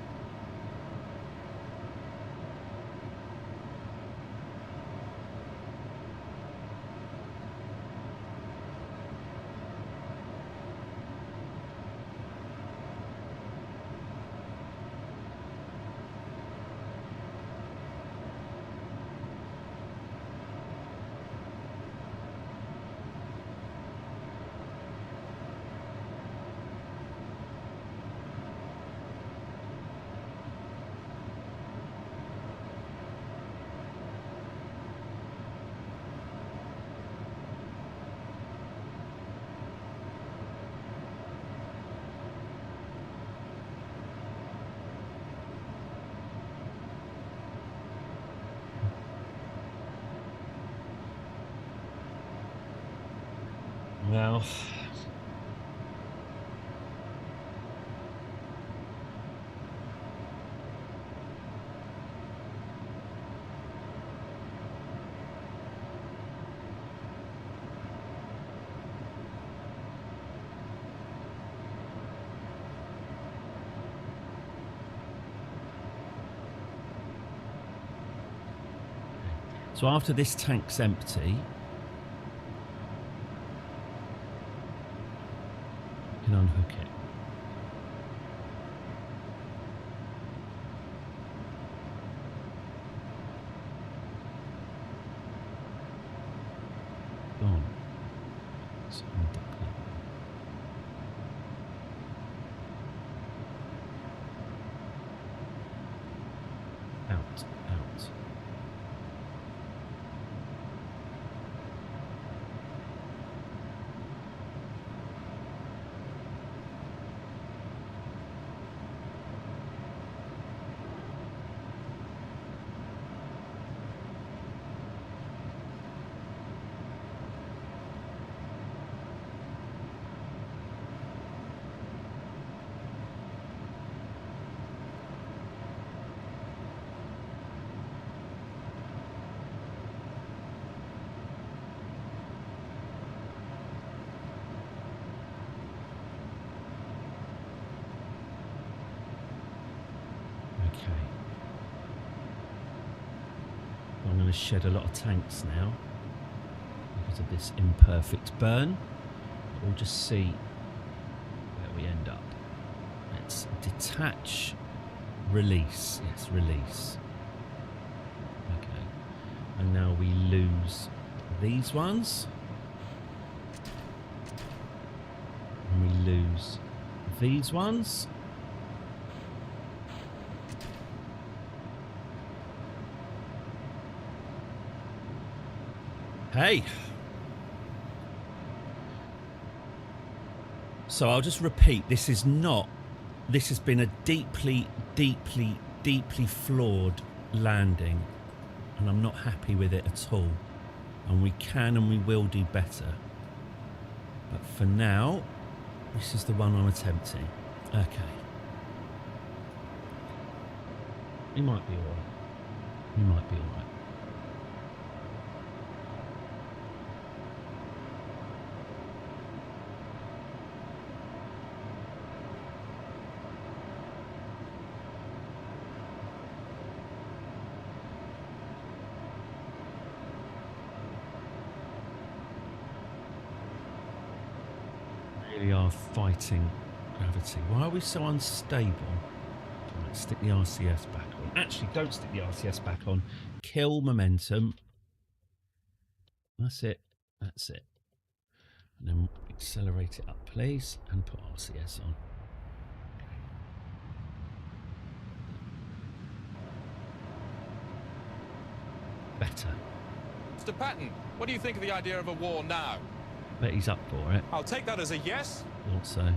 Well, so after this tank's empty, you can unhook it. Gone. So undock that. Out, out. to shed a lot of tanks now because of this imperfect burn. We'll just see where we end up. Let's detach, release. Yes, release. Okay. And now we lose these ones. And we lose these ones. Hey. So I'll just repeat, this has been a deeply, deeply, deeply flawed landing, and I'm not happy with it at all. And we can and we will do better. But for now, this is the one I'm attempting. Okay. We might be alright. We might be alright. Really are fighting gravity. Why are we so unstable? Right, stick the RCS back on. Actually, don't stick the RCS back on. Kill momentum. That's it. That's it. And then accelerate it up, please, and put RCS on. Better. Mr. Patton, what do you think of the idea of a war now? Bet he's up for it. I'll take that as a yes. Thought so.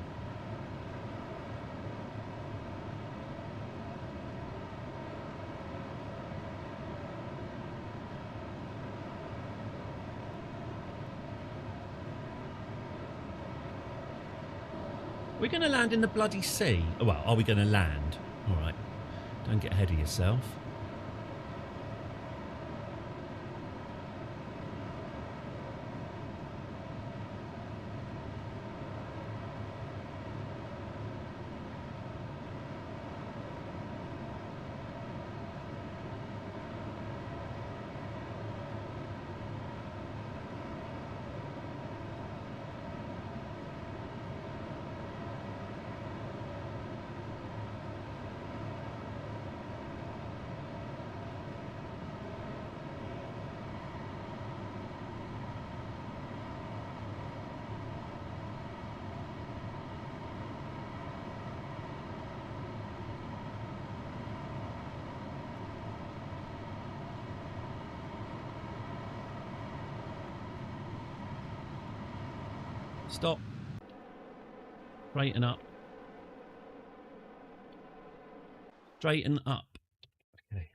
We're going to land in the bloody sea. Oh, well, are we going to land? All right. Don't get ahead of yourself. Stop. Straighten up. Straighten up. Okay.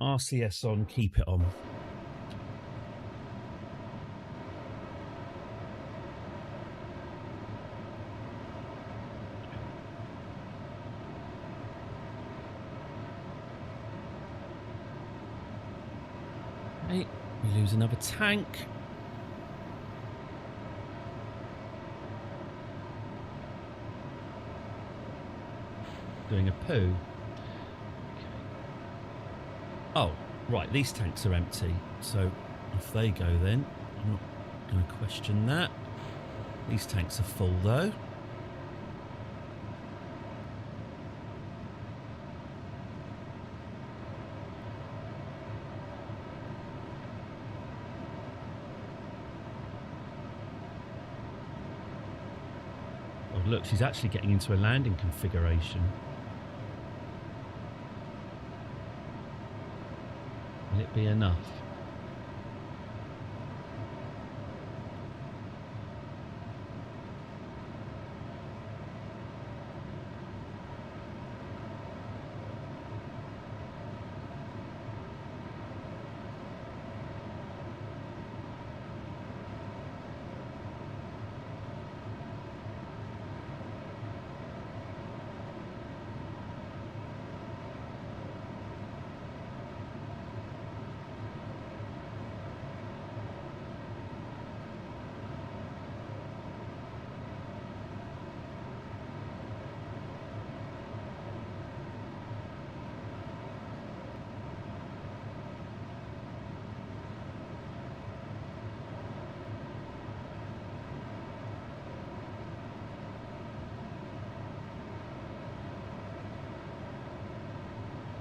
RCS on, keep it on. Okay, we lose another tank. Doing a poo. Okay. Oh, right, these tanks are empty. So off they go then. I'm not going to question that. These tanks are full though. Oh, look, she's actually getting into a landing configuration. Will it be enough?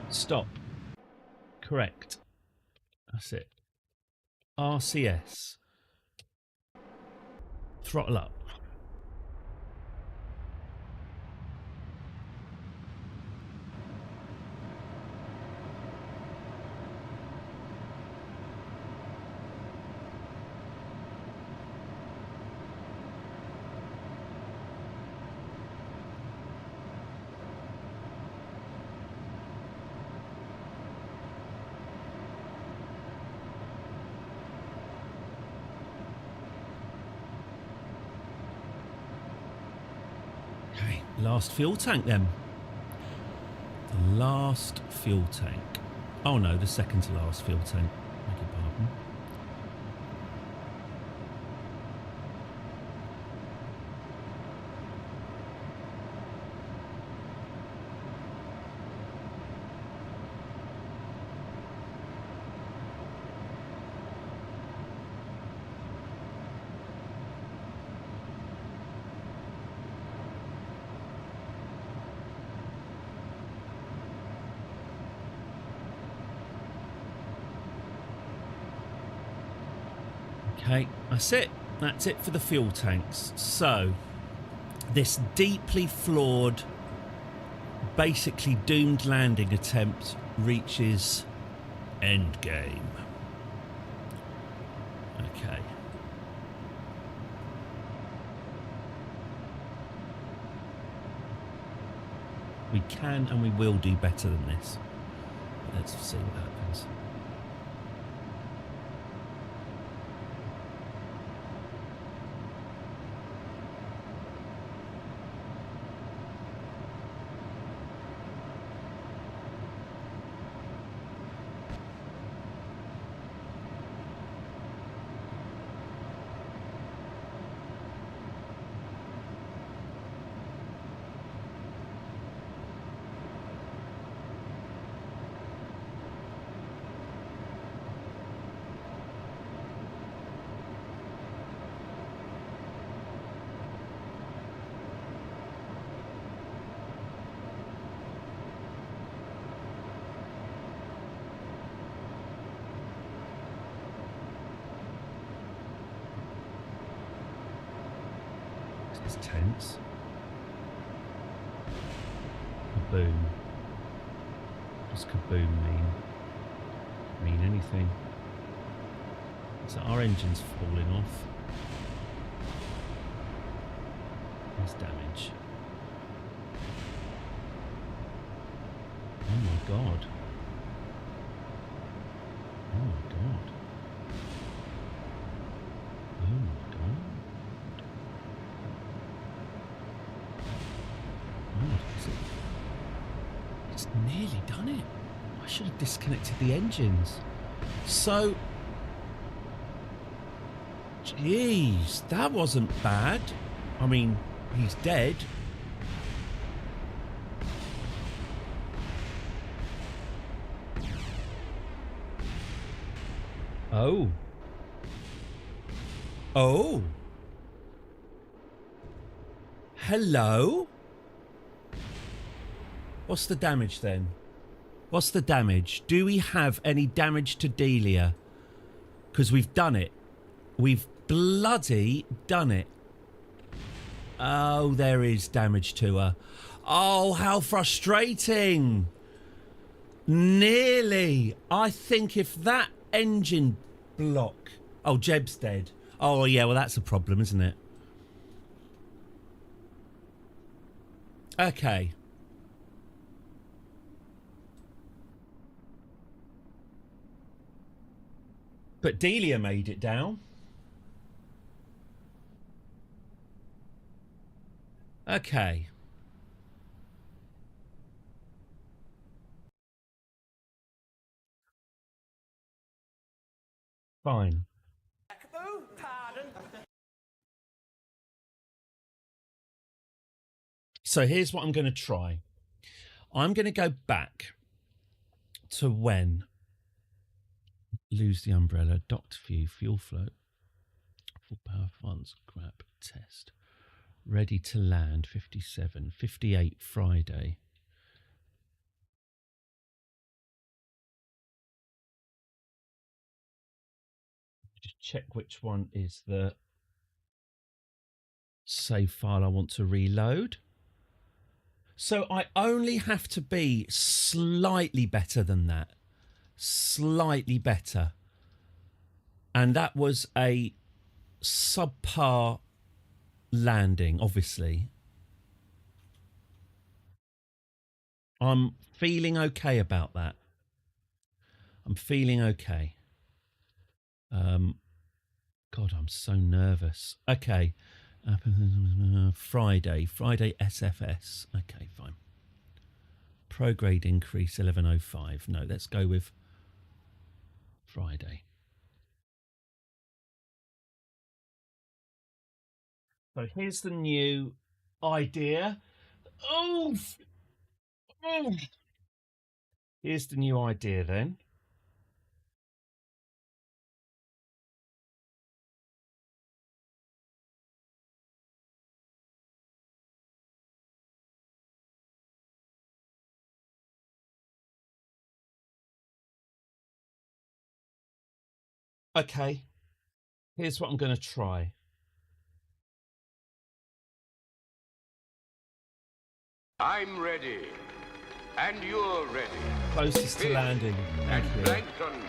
Stop. Correct. That's it. RCS. Throttle up. Okay, last fuel tank then. The last fuel tank. Oh no, the second to last fuel tank. Beg your pardon. Okay, that's it. That's it for the fuel tanks. So, this deeply flawed, basically doomed landing attempt reaches endgame. Okay. We can and we will do better than this. Let's see what happens. It's tense. Kaboom. What does kaboom mean? Mean anything? So our engine's falling off. There's damage. Oh my god. Oh my god. Oh my god. It's nearly done it. I should have disconnected the engines. So, jeez, that wasn't bad. I mean, he's dead. Oh. Oh. Hello? What's the damage then? What's the damage? Do we have any damage to Delia? Because we've done it. We've bloody done it. Oh, there is damage to her. Oh, how frustrating. Nearly. I think if that engine block... Oh, Jeb's dead. Oh, yeah, well, that's a problem, isn't it? Okay. But Delia made it down. Okay. Fine. Pardon? So here's what I'm going to try. I'm going to go back to when lose the umbrella, docked view, fuel flow, full power funds, grab, test, ready to land, 57, 58 Friday. check which one is the save file I want to reload. So I only have to be slightly better than that. Slightly better. And that was a subpar landing, obviously. I'm feeling okay about that. I'm feeling okay. God, I'm so nervous. Okay. Friday SFS. Okay, fine. Prograde increase 1105. No, let's go with Friday. So here's the new idea. Oh, here's the new idea then. Okay, here's what I'm going to try. I'm ready, and you're ready. Closest to landing. And plankton,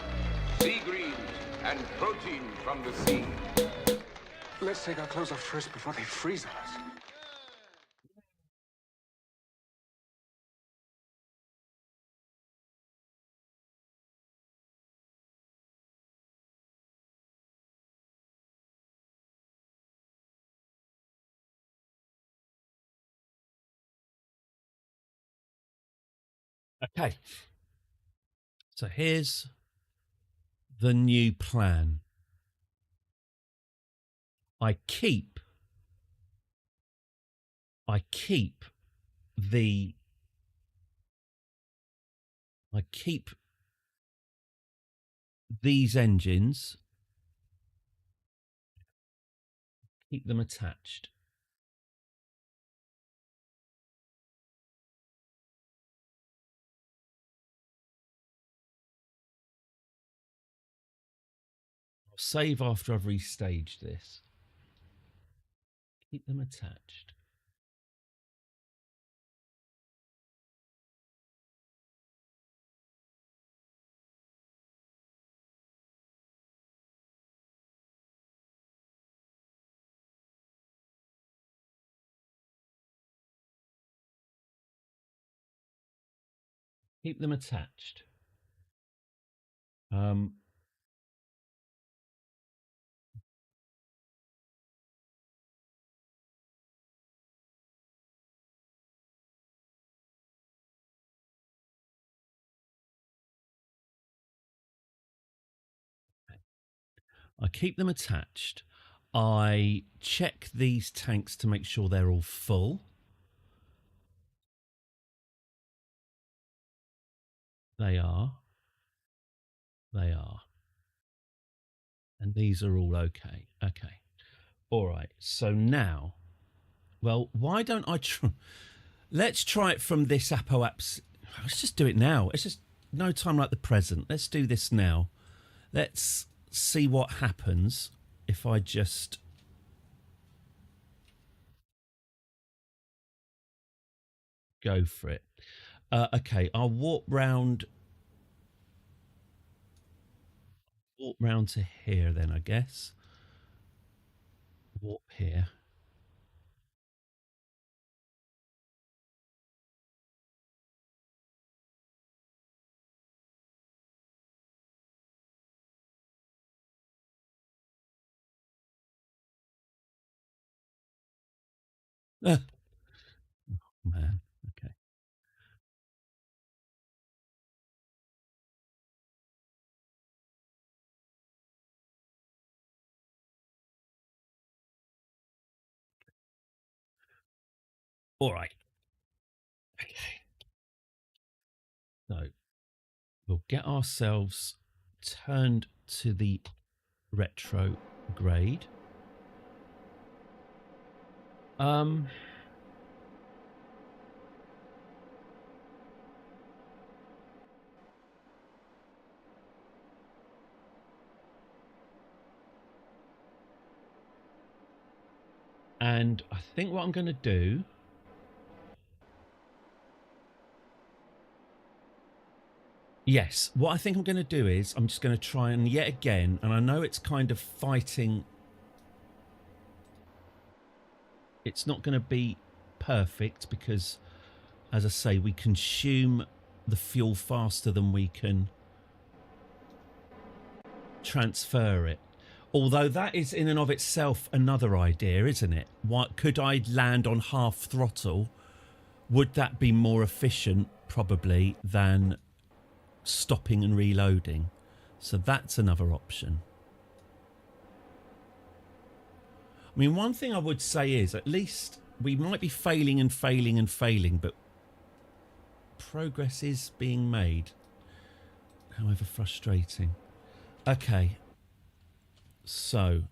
sea greens, and protein from the sea. Let's take our clothes off first before they freeze us. Okay. So here's the new plan. I keep these engines, keep them attached. I'll save after I've restaged this. Keep them attached. Keep them attached. I keep them attached. I check these tanks to make sure they're all full. They are. They are. And these are all okay. Okay. All right. So now, well, why don't I try? Let's try it from this apps. Let's just do it now. It's just no time like the present. Let's do this now. Let's see what happens if I just go for it. Okay, I'll warp round to here then, I guess. Warp here. Oh, man. Okay. All right. Okay. So we'll get ourselves turned to the retrograde. And I think what I'm going to do... Yes, what I think I'm going to do is I'm just going to try and yet again, and I know it's kind of fighting... It's not going to be perfect because, as I say, we consume the fuel faster than we can transfer it. Although that is in and of itself another idea, isn't it? What, could I land on half throttle? Would that be more efficient, probably, than stopping and reloading? So that's another option. I mean, one thing I would say is at least we might be failing and failing and failing, but progress is being made, however frustrating. Okay, so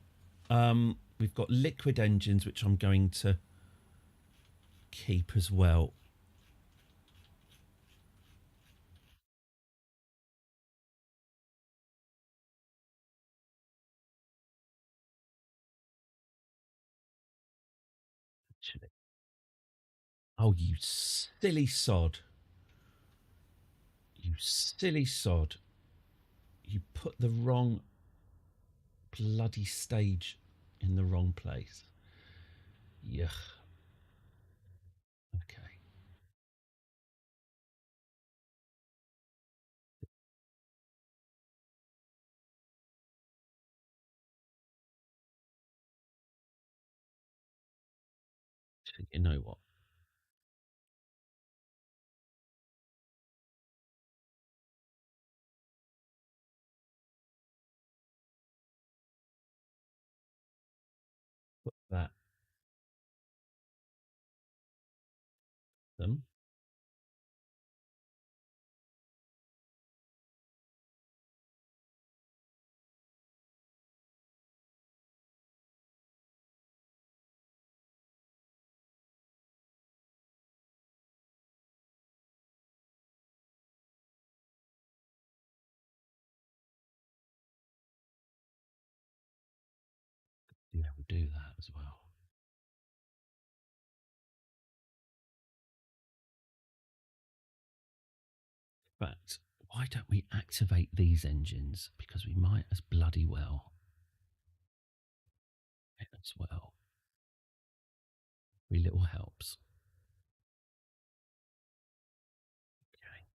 we've got liquid engines, which I'm going to keep as well. Oh, you silly sod. You silly sod. You put the wrong bloody stage in the wrong place. Yuck. Okay. You know what? Put that. Them. Yeah, we'll do that as well. But why don't we activate these engines? Because we might as bloody well. As well. Every little helps. Okay.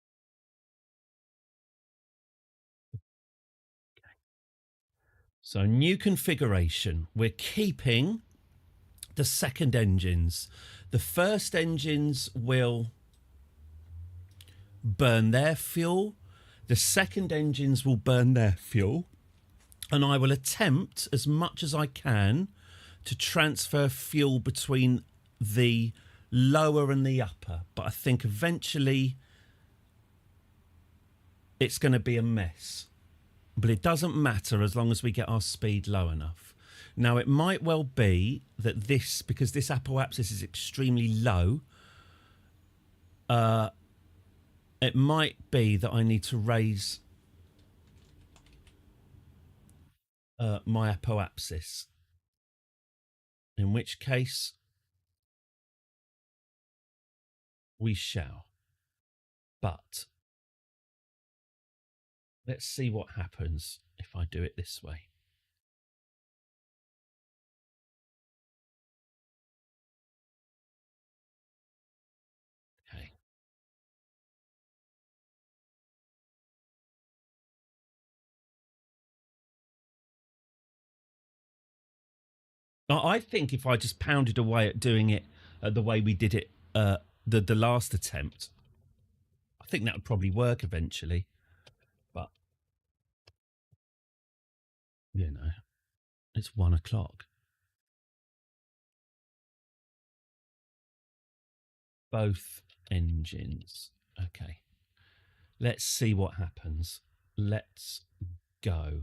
Okay. So new configuration. We're keeping the second engines. The first engines will burn their fuel. The second engines will burn their fuel. And I will attempt as much as I can to transfer fuel between the lower and the upper. But I think eventually it's going to be a mess. But it doesn't matter as long as we get our speed low enough. Now, it might well be that this, because this apoapsis is extremely low, it might be that I need to raise my apoapsis. In which case, we shall. But let's see what happens if I do it this way. Okay. Now, I think if I just pounded away at doing it the way we did it the last attempt, I think that would probably work eventually. But, you know, it's 1 o'clock. Both engines. Okay. Let's see what happens. Let's go.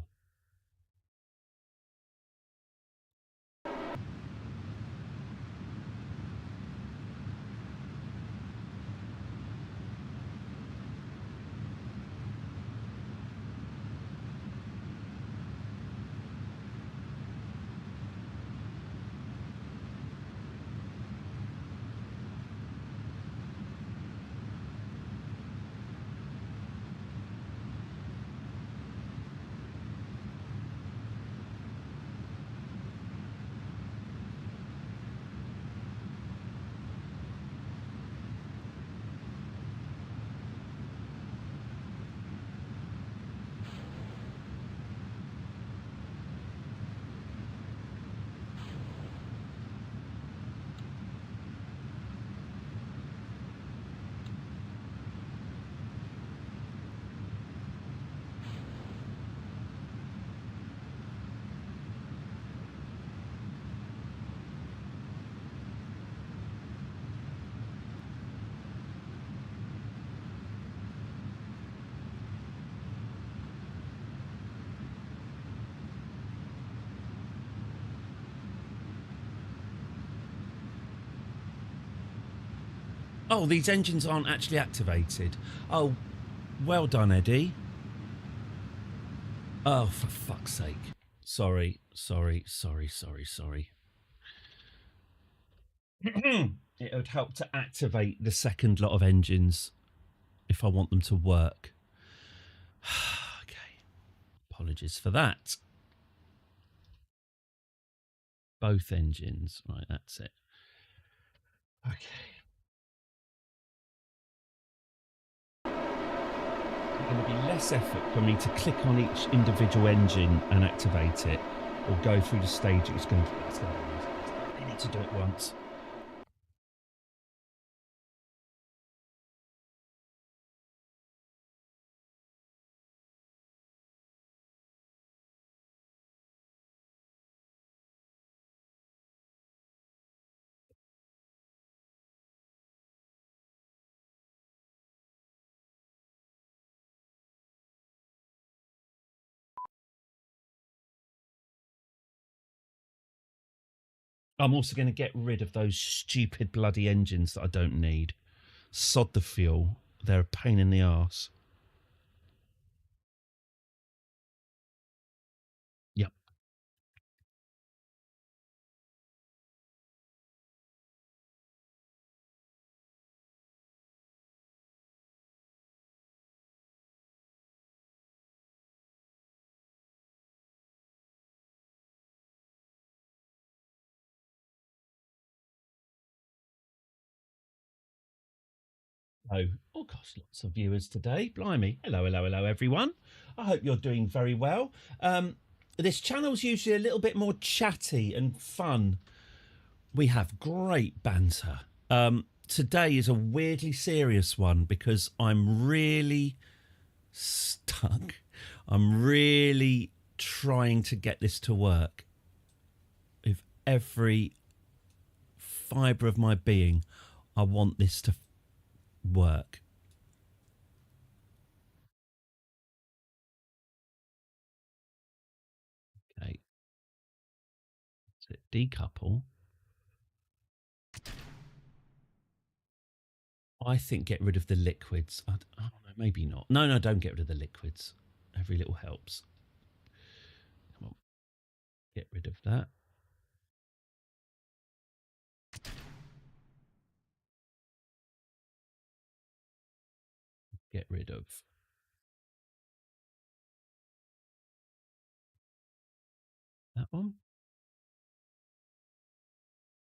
Oh, these engines aren't actually activated. Oh, well done, Eddie. Oh, for fuck's sake. Sorry. It would help to activate the second lot of engines if I want them to work. Okay. Apologies for that. Both engines. Right, that's it. Okay. It's going to be less effort for me to click on each individual engine and activate it, or go through the stage. It's going to be easy. I need to do it once. I'm also going to get rid of those stupid bloody engines that I don't need. Sod the fuel. They're a pain in the arse. Yep. Oh gosh, lots of viewers today. Blimey. Hello, everyone. I hope you're doing very well. This channel's usually a little bit more chatty and fun. We have great banter. Today is a weirdly serious one because I'm really stuck. I'm really trying to get this to work with every fibre of my being. I want this to work. Okay. So decouple. I think get rid of the liquids. Oh, no, maybe not. No, don't get rid of the liquids. Every little helps. Come on. Get rid of that. Get rid of that one.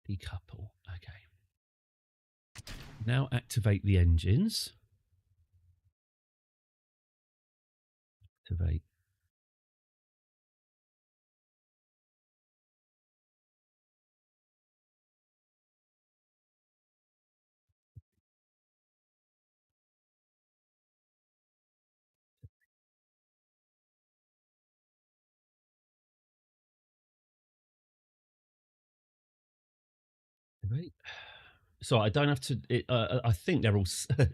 Decouple. Okay. Now activate the engines. Activate. Activate. So I don't have to. I think they're all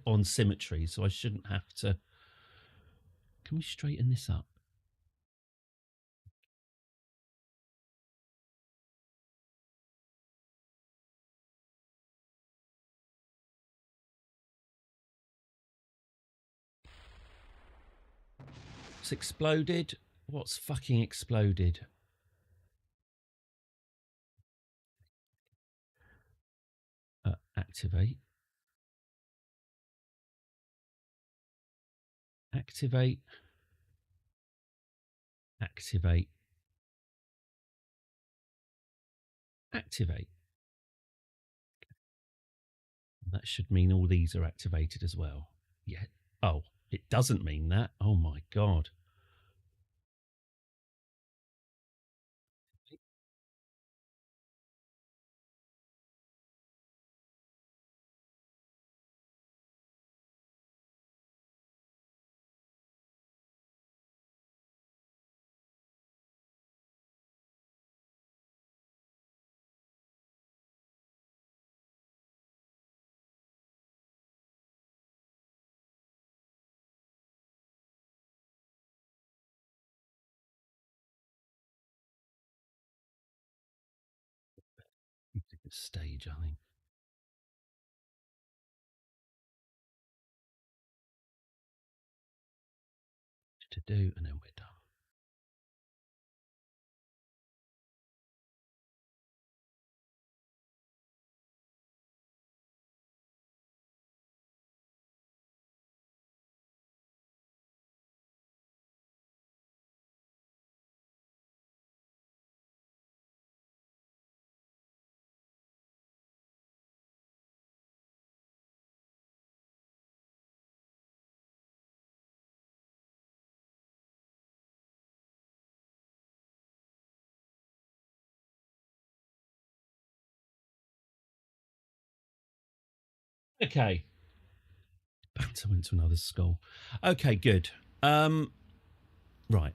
on symmetry, so I shouldn't have to. Can we straighten this up? It's exploded. What's fucking exploded? Activate. Activate. Activate. Activate. That should mean all these are activated as well. Yeah. Oh, it doesn't mean that. Oh my God. It's a good stage, I think. to do, and then we're done. Okay. Banter went to another school. Okay, good. Right.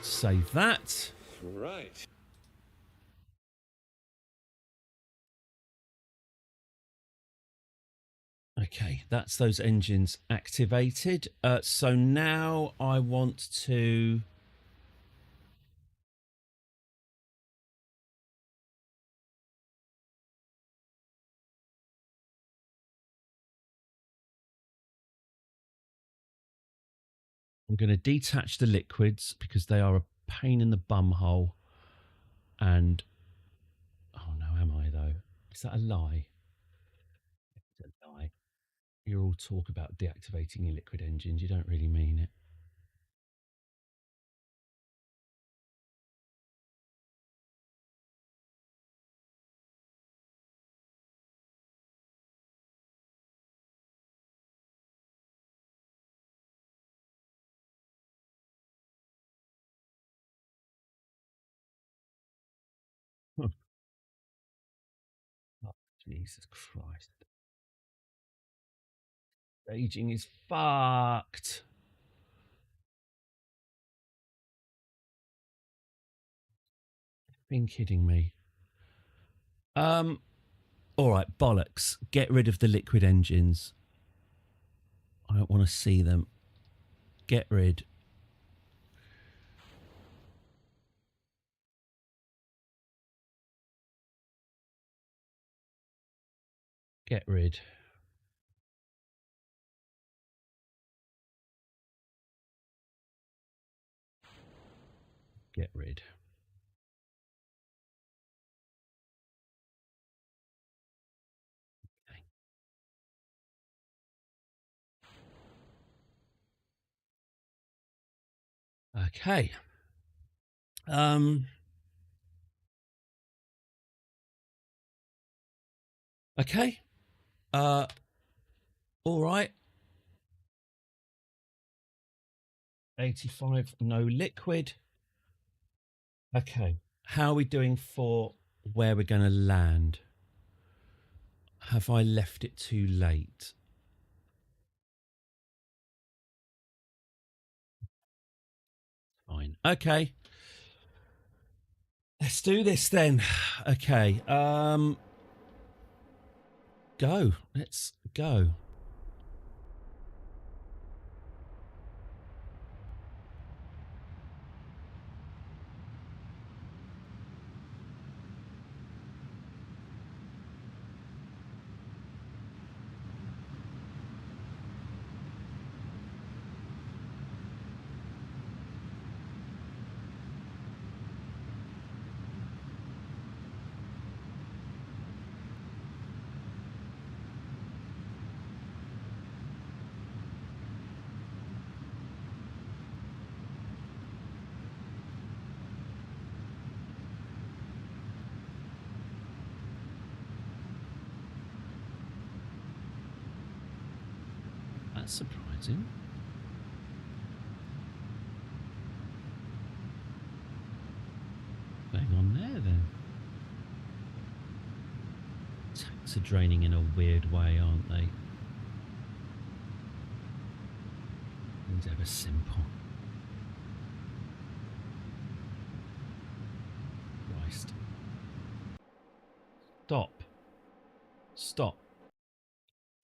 Save that. Right. Okay, that's those engines activated. So now I want to... I'm going to detach the liquids because they are a pain in the bum hole. And... oh no, am I though? Is that a lie? It's a lie. You all talk about deactivating your liquid engines. You don't really mean it. Oh, Jesus Christ. Staging is fucked. Been kidding me. All right, bollocks. Get rid of the liquid engines. I don't want to see them. Get rid. Get rid. Get rid. Okay. Okay. All right. 85, no liquid. Okay. How are we doing for where we're going to land? Have I left it too late? Fine. Okay. Let's do this then. Okay. Go. Let's go. That's surprising. What's going on there then? Tanks are draining in a weird way, aren't they? Things ever simple. Christ. Stop. Stop.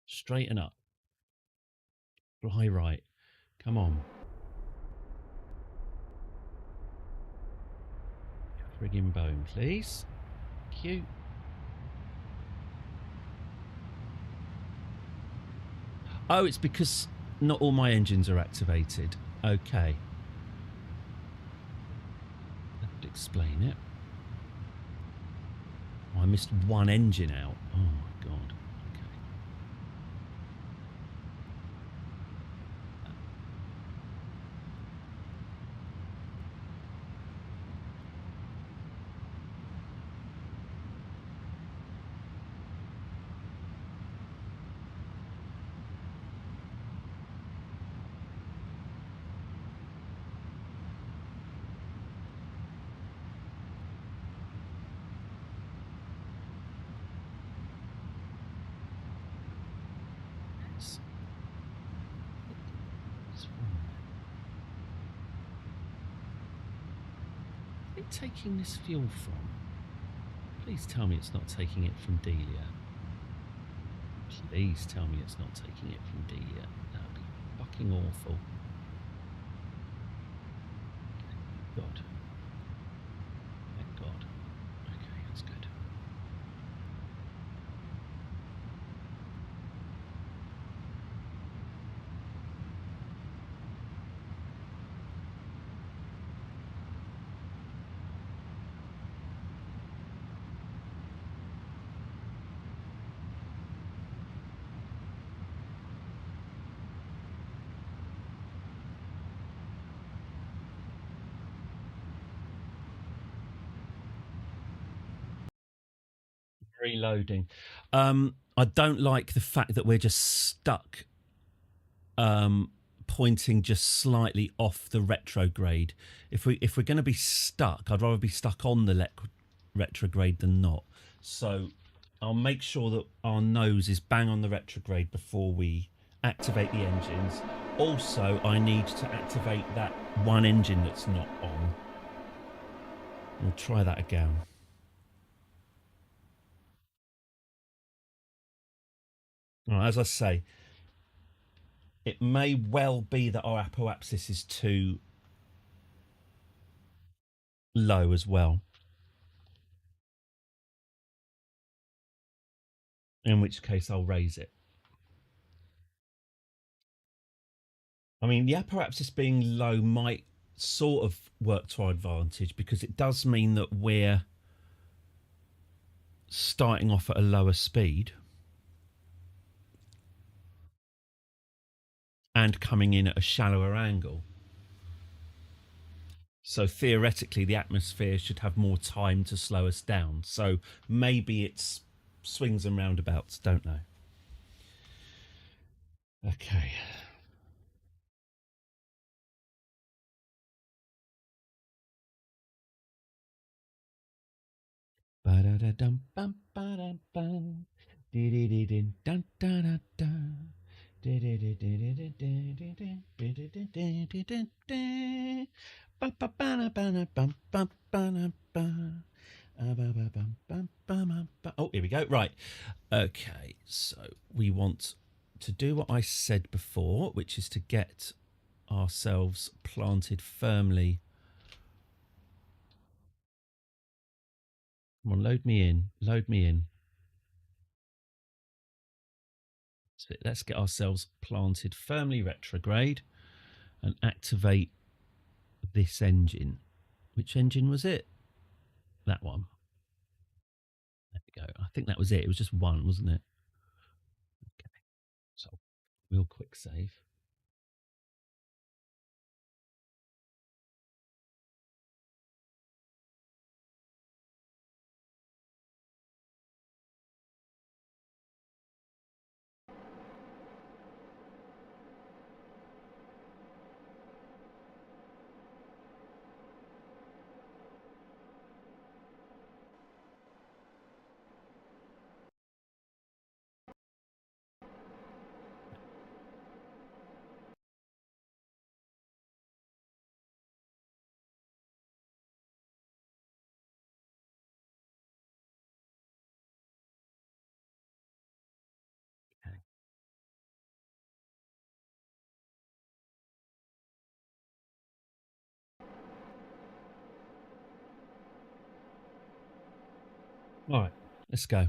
Straighten up. Fly right. Come on. Friggin' bone, please. Cute. Oh, it's because not all my engines are activated. Okay. That would explain it. Oh, I missed one engine out. Oh my god. Okay. Taking this fuel from? Please tell me it's not taking it from Delia. Please tell me it's not taking it from Delia. That would be fucking awful. God. Thank God. Okay, that's good. Reloading. I don't like the fact that we're just stuck pointing just slightly off the retrograde. If we're going to be stuck, I'd rather be stuck on the retrograde than not. So I'll make sure that our nose is bang on the retrograde before we activate the engines. Also, I need to activate that one engine that's not on. We'll try that again. Well, as I say, it may well be that our apoapsis is too low as well. In which case I'll raise it. I mean, the apoapsis being low might sort of work to our advantage because it does mean that we're starting off at a lower speed and coming in at a shallower angle. So theoretically, the atmosphere should have more time to slow us down. So maybe it's swings and roundabouts, don't know. Okay. Oh, here we go. Right. Okay, so we want to do what I said before, which is to get ourselves planted firmly. Come on, load me in. Load me in. So let's get ourselves planted firmly retrograde and activate this engine. Which engine was it? That one. There we go. I think that was it. It was just one, wasn't it? Okay. So real quick save. All right, let's go.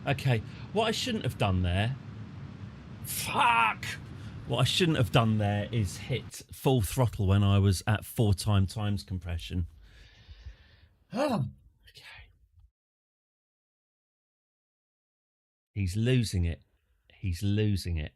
Okay, what I shouldn't have done there. Fuck! What I shouldn't have done there is hit full throttle when I was at 4 times compression. Oh, okay. He's losing it. He's losing it.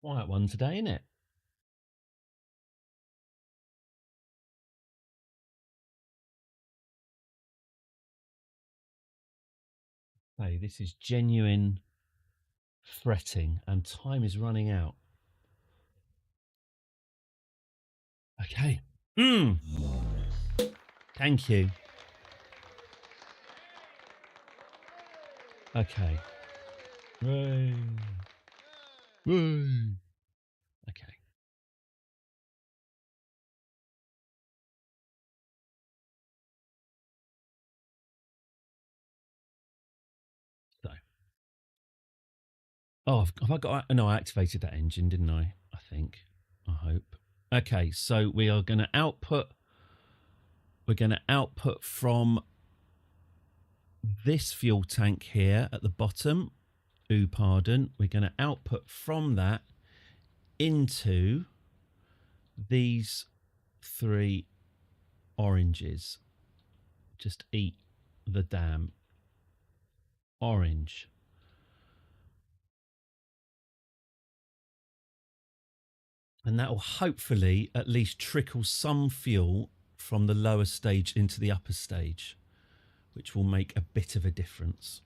Quiet one today, isn't it? Hey, this is genuine fretting and time is running out. Okay. Thank you. Okay. Ray. Okay. So. Oh, have I got... No, I activated that engine, didn't I? I think. I hope. Okay, so we are going to output... We're going to output from this fuel tank here at the bottom. Pardon. We're going to output from that into these 3 oranges. Just eat the damn orange. And that will hopefully at least trickle some fuel from the lower stage into the upper stage, which will make a bit of a difference.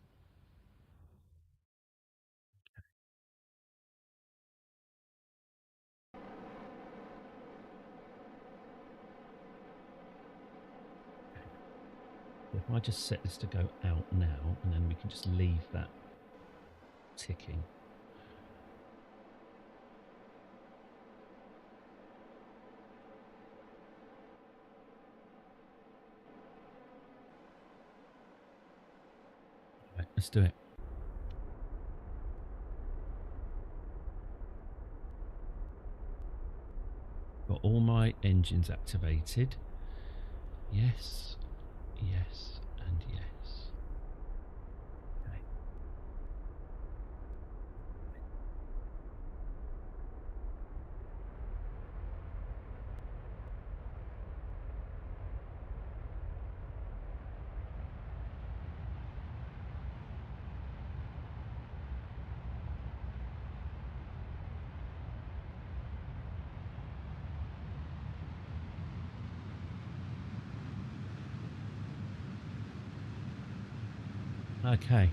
If I just set this to go out now, and then we can just leave that ticking. Right, let's do it. Got all my engines activated. Yes, yes, and yes. Okay.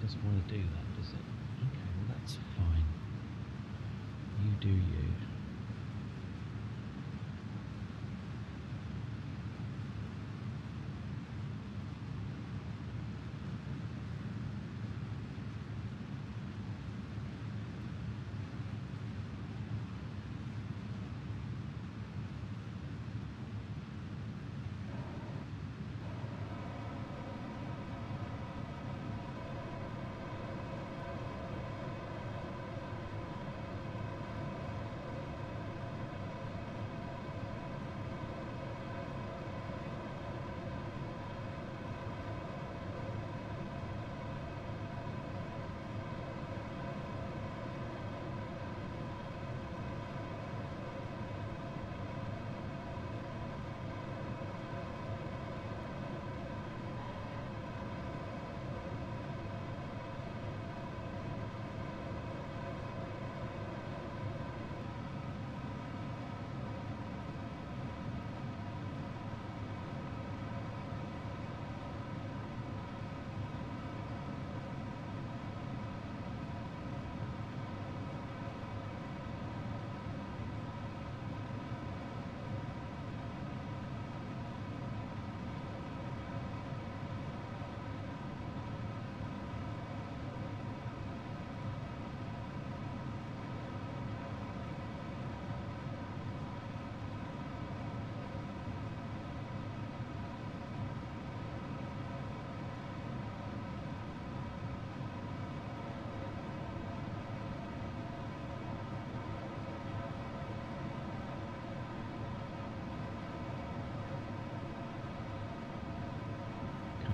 doesn't want to do that, does it? Okay, well that's fine. You do you.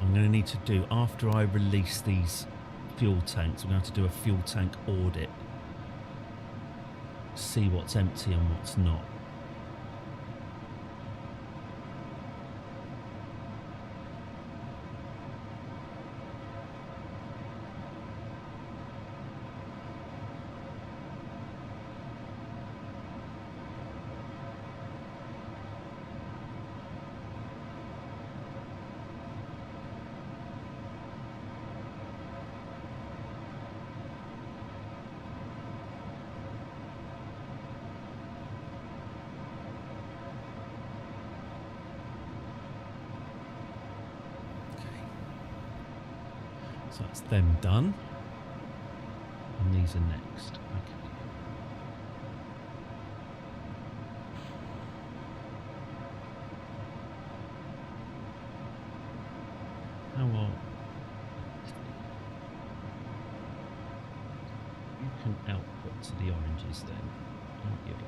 I'm going to need to do, after I release these fuel tanks, I'm going to have to do a fuel tank audit. See what's empty and what's not. So that's them done. And these are next. Okay. How are... You can output to the oranges then. Out you go.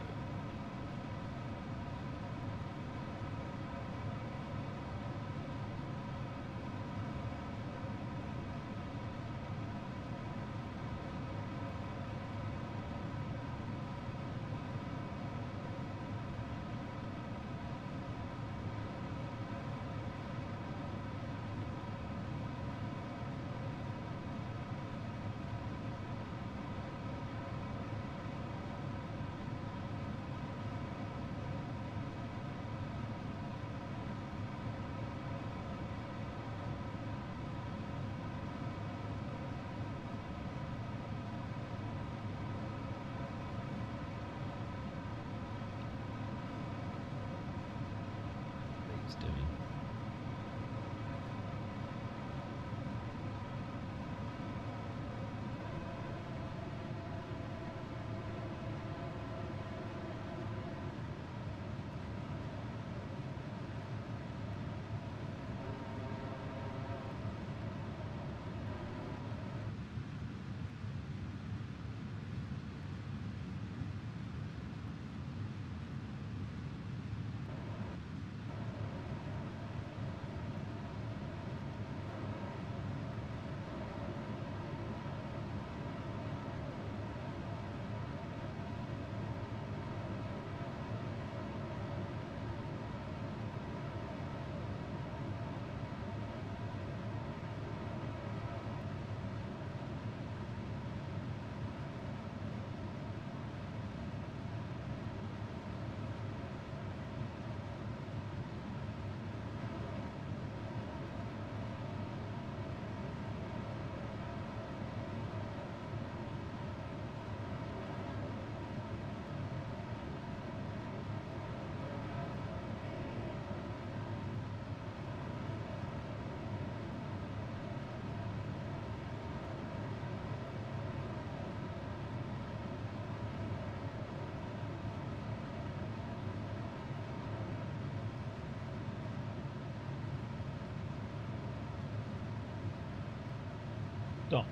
Stop.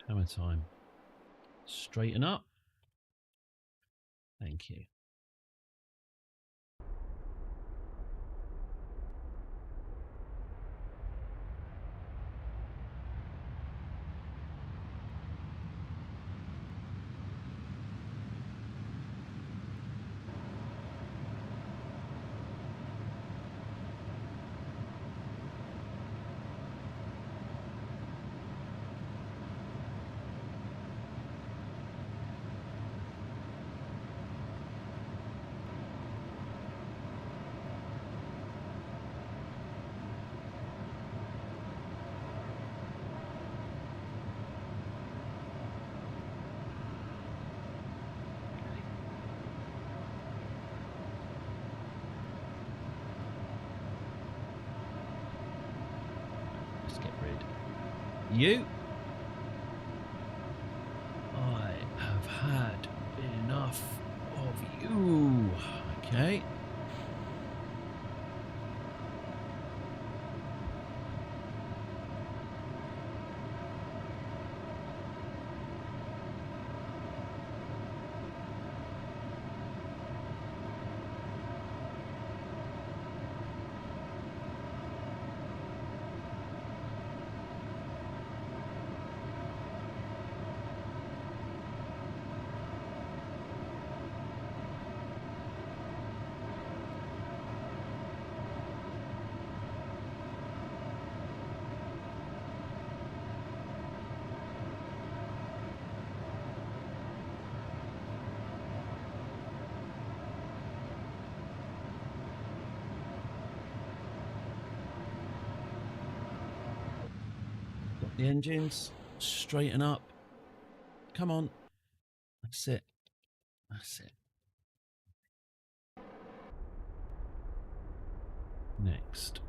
Hammer time. Straighten up. Thank you. Let's get rid. You. I have had enough of you. Okay. Got the engines. Straighten up. Come on. That's it. That's it. Next.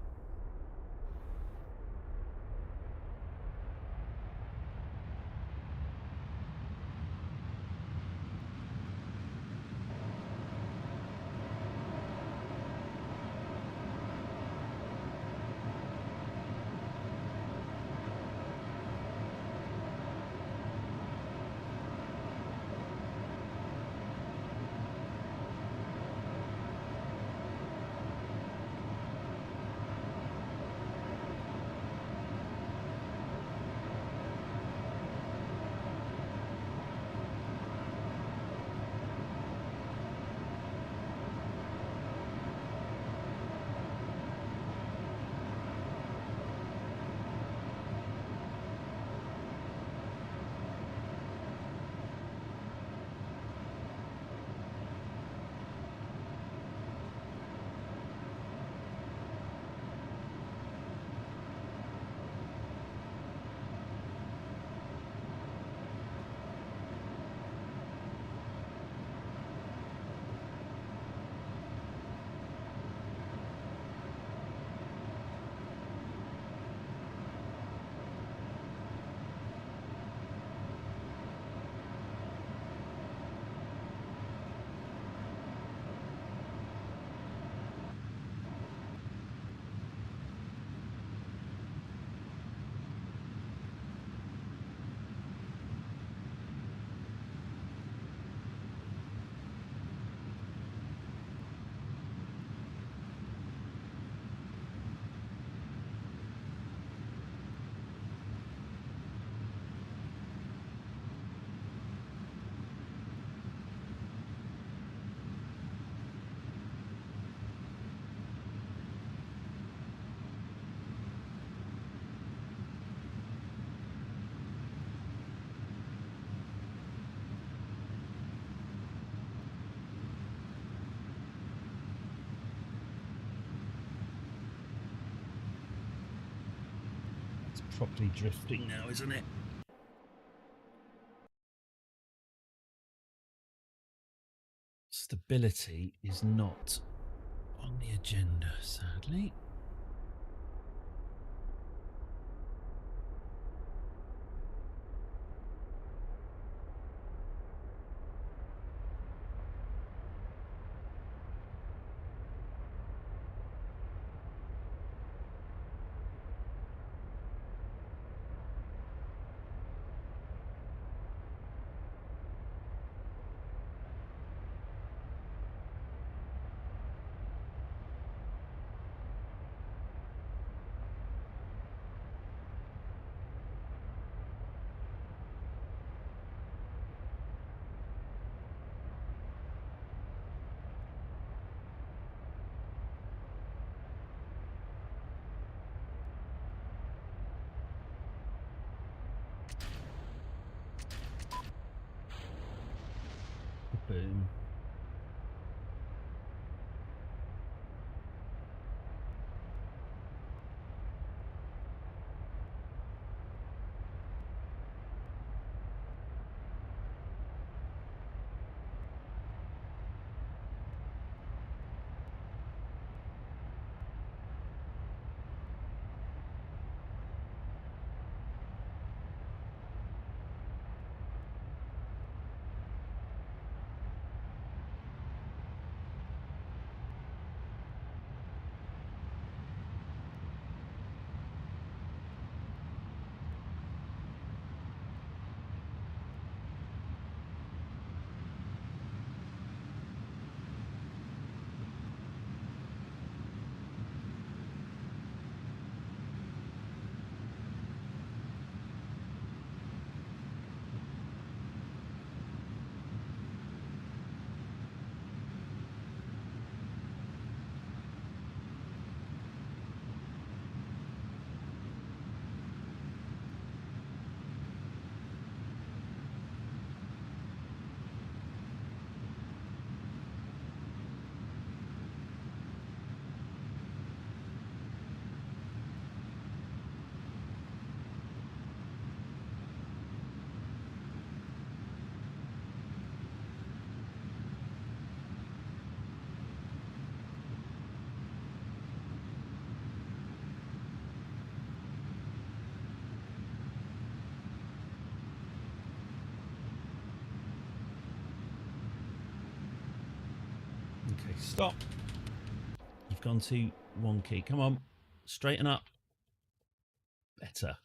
Properly drifting now, isn't it? Stability is not on the agenda, sadly. Stop. You've gone too wonky. Come on. Straighten up. Better.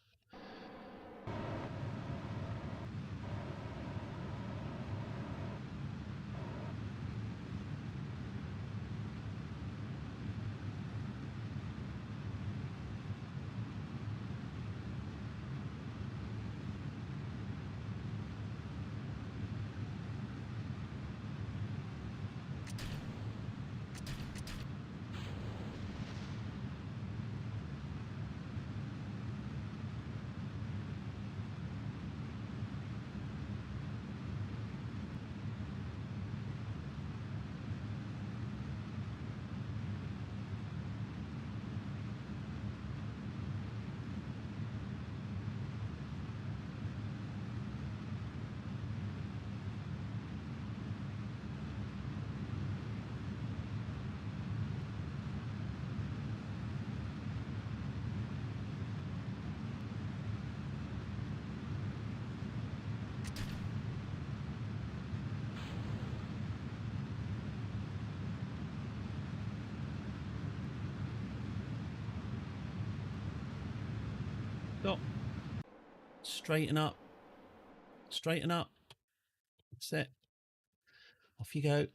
Stop. Straighten up. Straighten up. That's it. Off you go.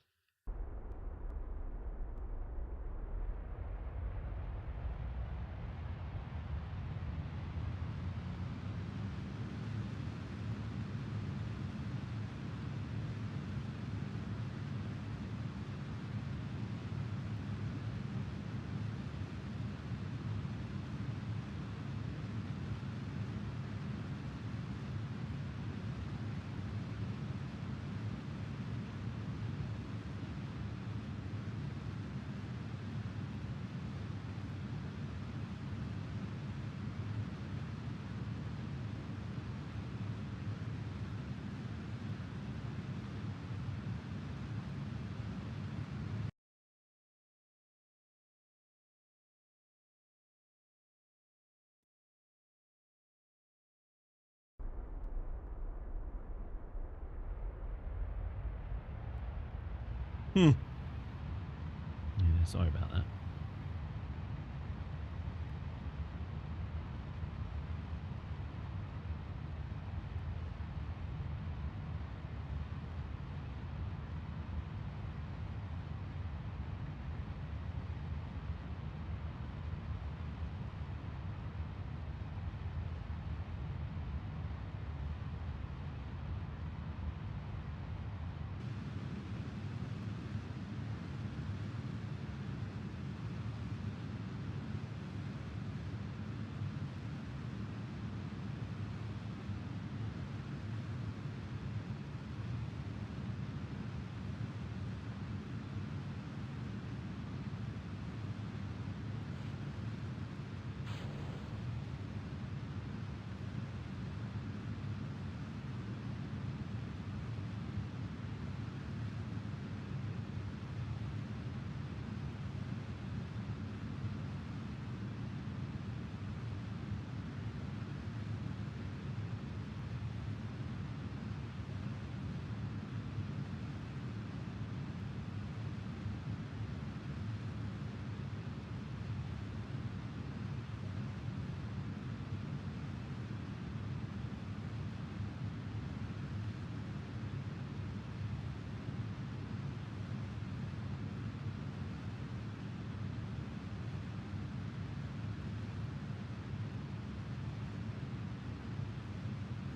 Yeah, sorry about that.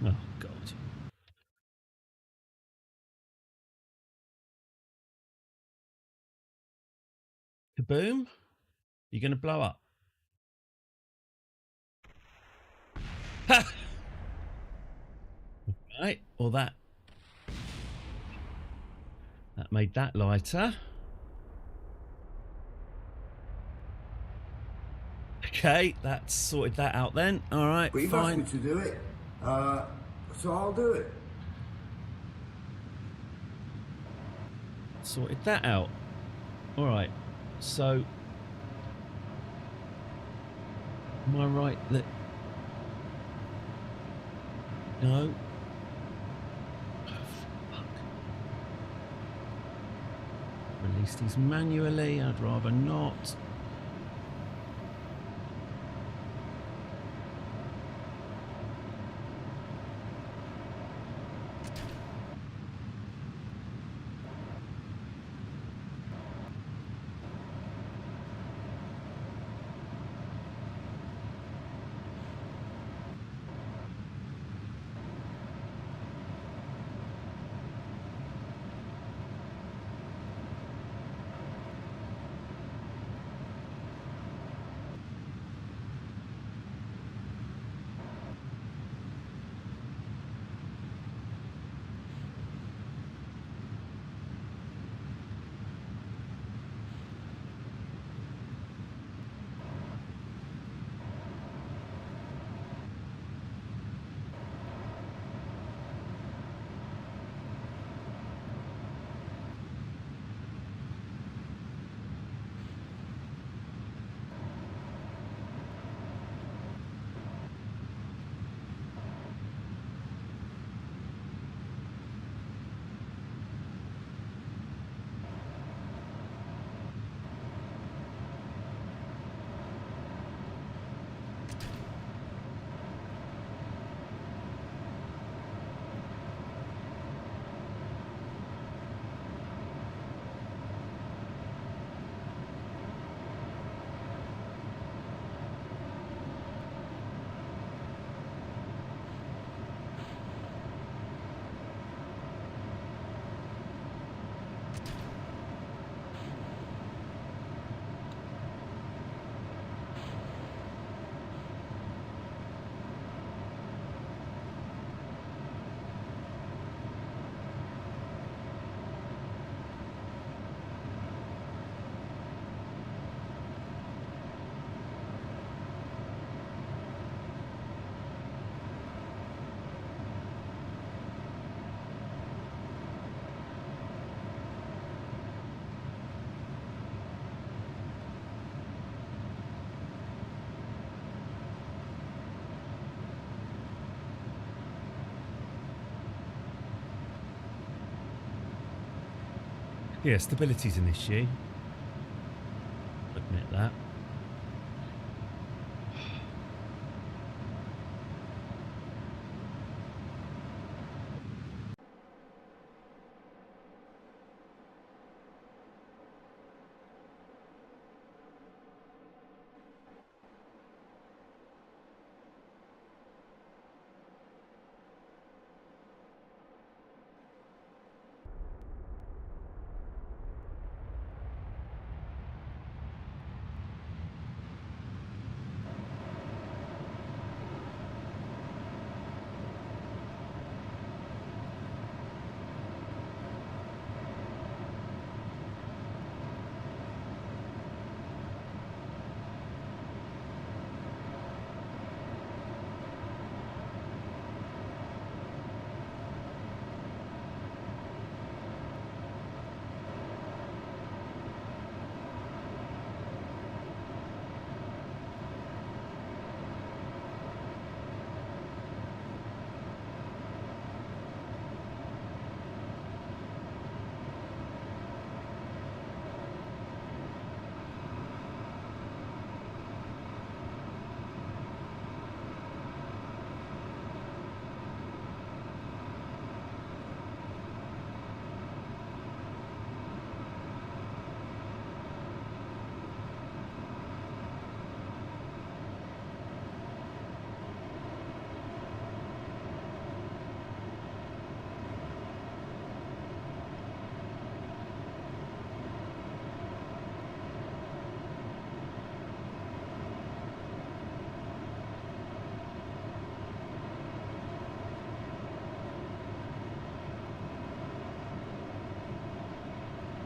Oh, God. Kaboom? You're going to blow up. Ha! Right, well that made that lighter. Okay, that's sorted that out then. All right, But you've fine. asked me to do it, so I'll do it. Sorted that out. All right, so am I right that no? Oh, fuck. Release these manually. I'd rather not. Yeah, stability's an issue. Admit that.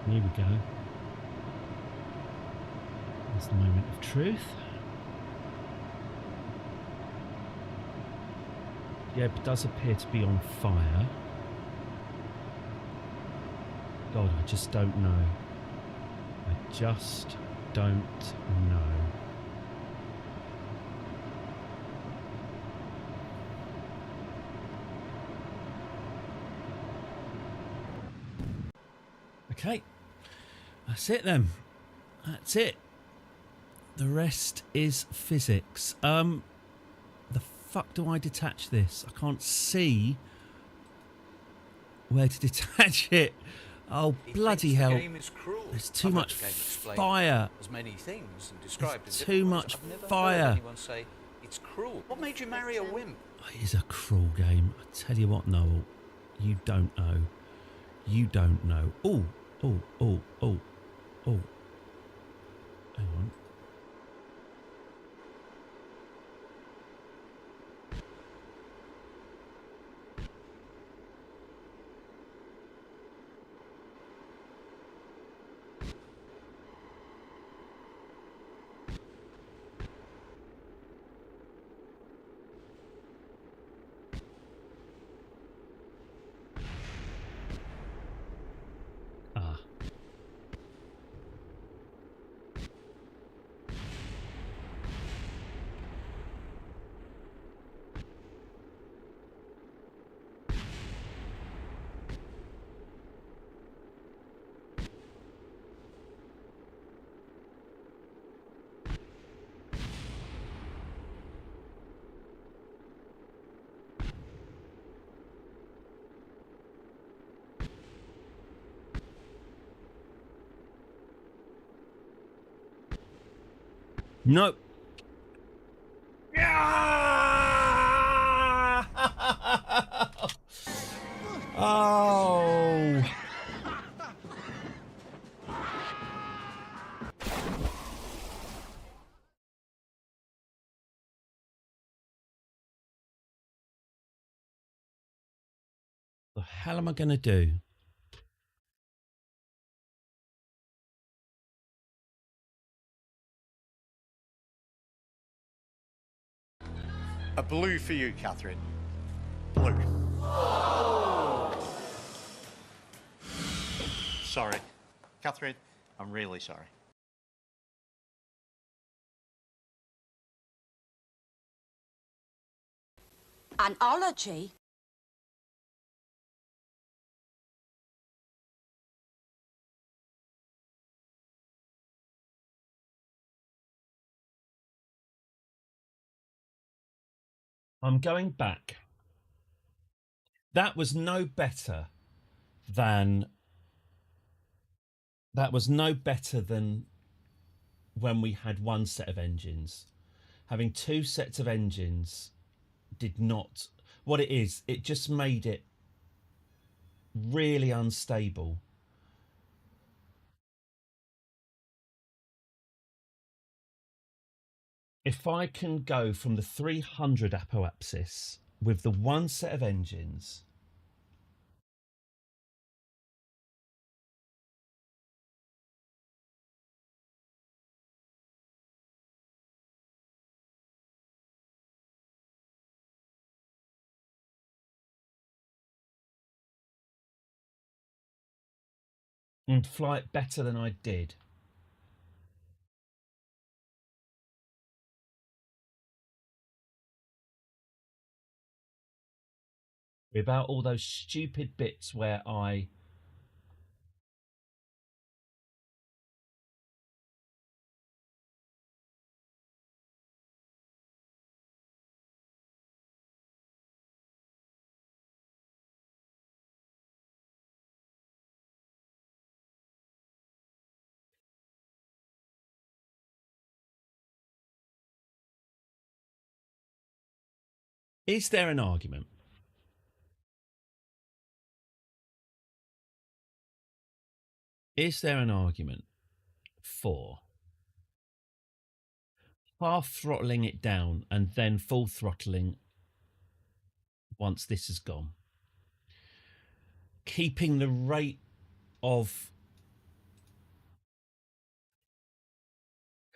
Here we go. There's the moment of truth. Yeah, it does appear to be on fire. God, I just don't know. I just don't know. Okay. That's it then. That's it. The rest is physics. The fuck do I detach this? I can't see where to detach it. Oh, bloody hell. There's too much fire. As many things and described There's too much fire. Anyone say it's cruel. What made you marry a wimp? It is a cruel game. I tell you what, Noel. You don't know. You don't know. Oh, oh, oh, oh, oh. Hang on. No. Oh. The hell am I going to do? A blue for you, Catherine. Blue. Sorry. Catherine, I'm really sorry. An ology? I'm going back. That was no better than when we had one set of engines. Having two sets of engines did not. What it is, it just made it really unstable. If I can go from the 300 apoapsis with the one set of engines, and fly it better than I did. Without all those stupid bits where I Is there an argument? Is there an argument for half throttling it down and then full throttling once this is gone? Keeping the rate of...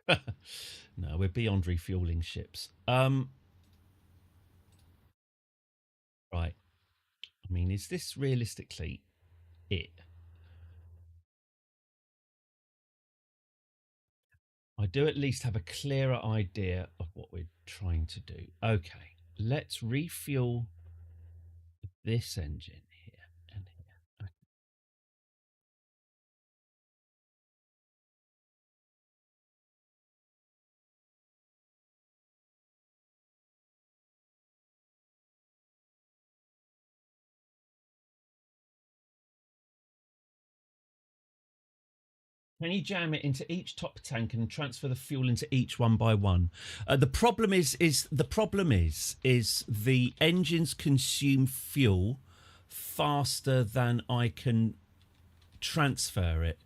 No, we're beyond refueling ships. Right. I mean, is this realistically it? I do at least have a clearer idea of what we're trying to do. Okay, let's refuel this engine here and here. Can you jam it into each top tank and transfer the fuel into each one by one? The problem is the engines consume fuel faster than I can transfer it.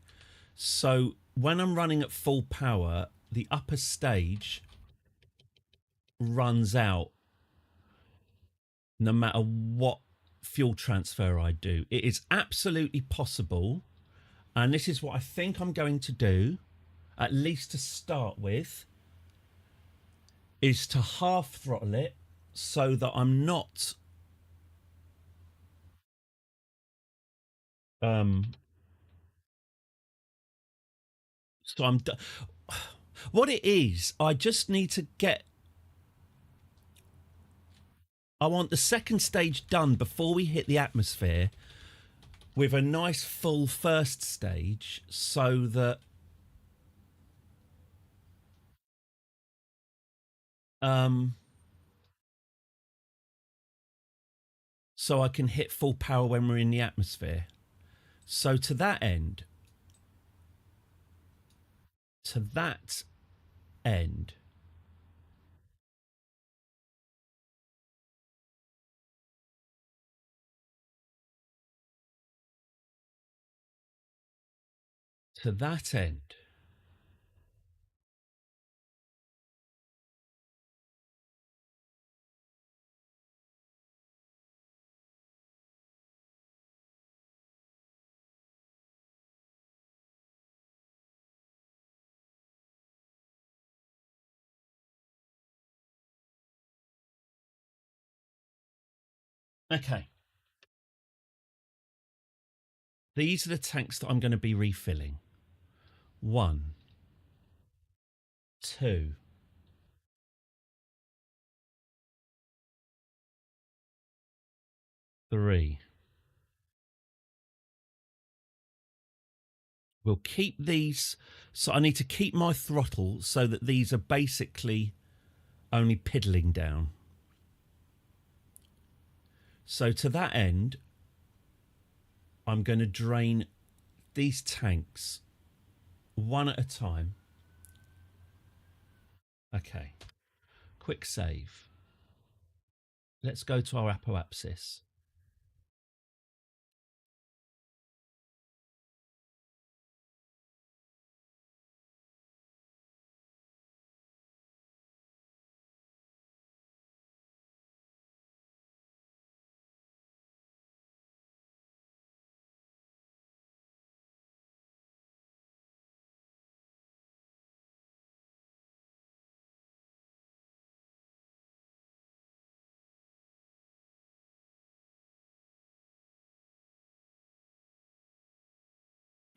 So when I'm running at full power, the upper stage runs out no matter what fuel transfer I do. It is absolutely possible, and this is what I think I'm going to do, at least to start with, is to half throttle it so that I'm not so I'm what it is, I just need to get, I want the second stage done before we hit the atmosphere with a nice full first stage so that so I can hit full power when we're in the atmosphere. So to that end, okay. These are the tanks that I'm going to be refilling. 1, 2, 3. We'll keep these, so I need to keep my throttle so that these are basically only piddling down. So to that end, I'm going to drain these tanks one at a time. Okay, quick save. Let's go to our apoapsis.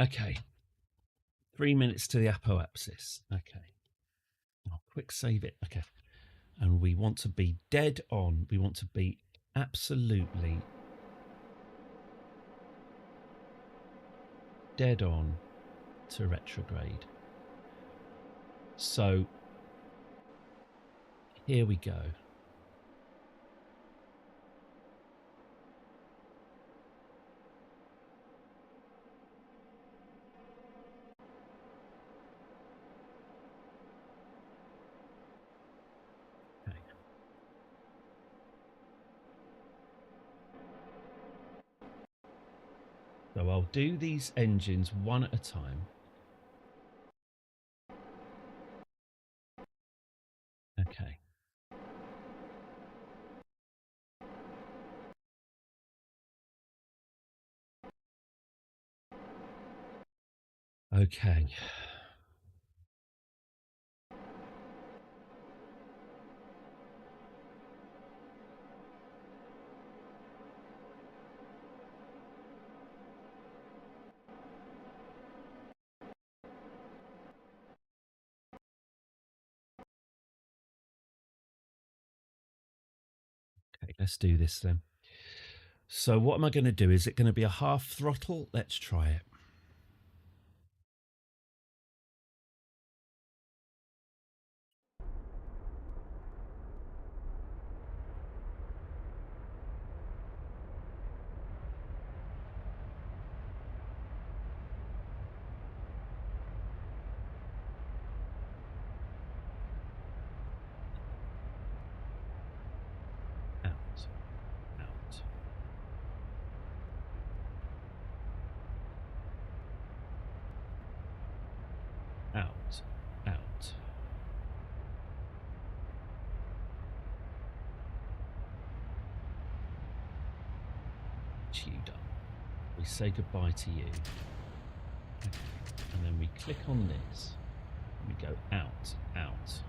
Okay, 3 minutes to the apoapsis. Okay, I'll quick save it. Okay, and we want to be dead on. We want to be absolutely dead on to retrograde. So here we go. So I'll do these engines one at a time. Okay. Okay. Okay, let's do this then. So what am I going to do? Is it going to be a half throttle? Let's try it. out, out. You done. We say goodbye to you. Okay. And then we click on this. And we go out, out.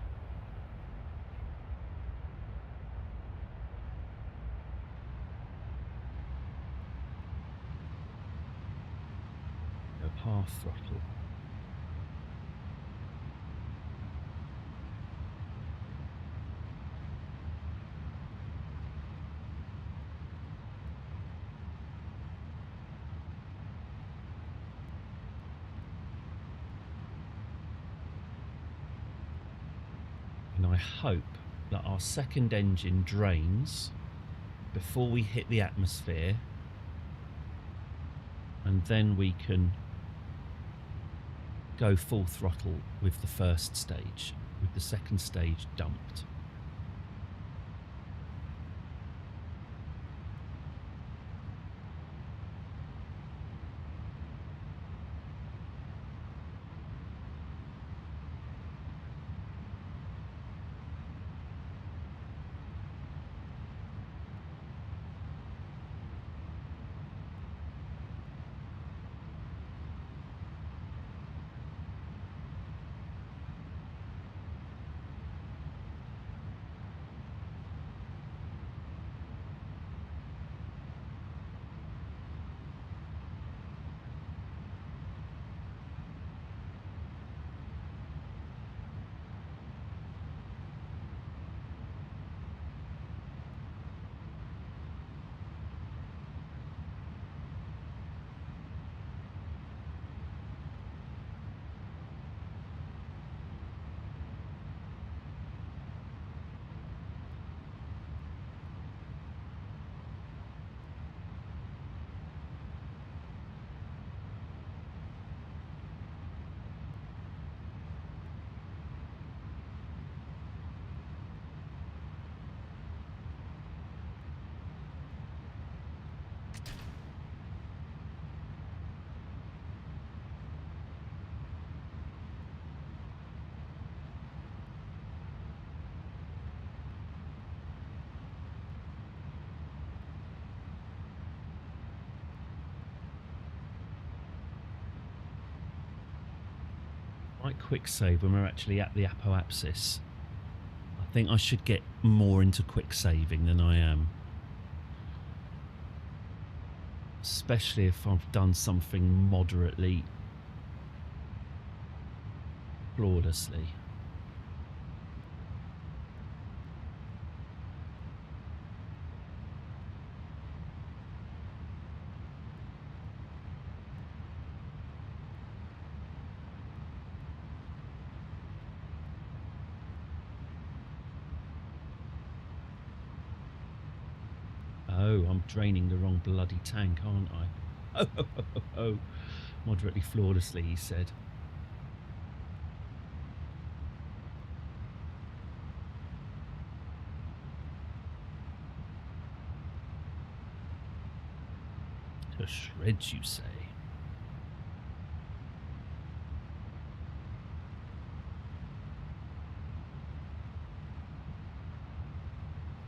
Go half throttle. And I hope that our second engine drains before we hit the atmosphere, and then we can go full throttle with the first stage, with the second stage dumped. Quite quick save when we're actually at the apoapsis. I think I should get more into quick saving than I am. Especially if I've done something moderately flawlessly. Oh, I'm draining the wrong bloody tank, aren't I? Oh, moderately flawlessly, he said. To shreds, you say?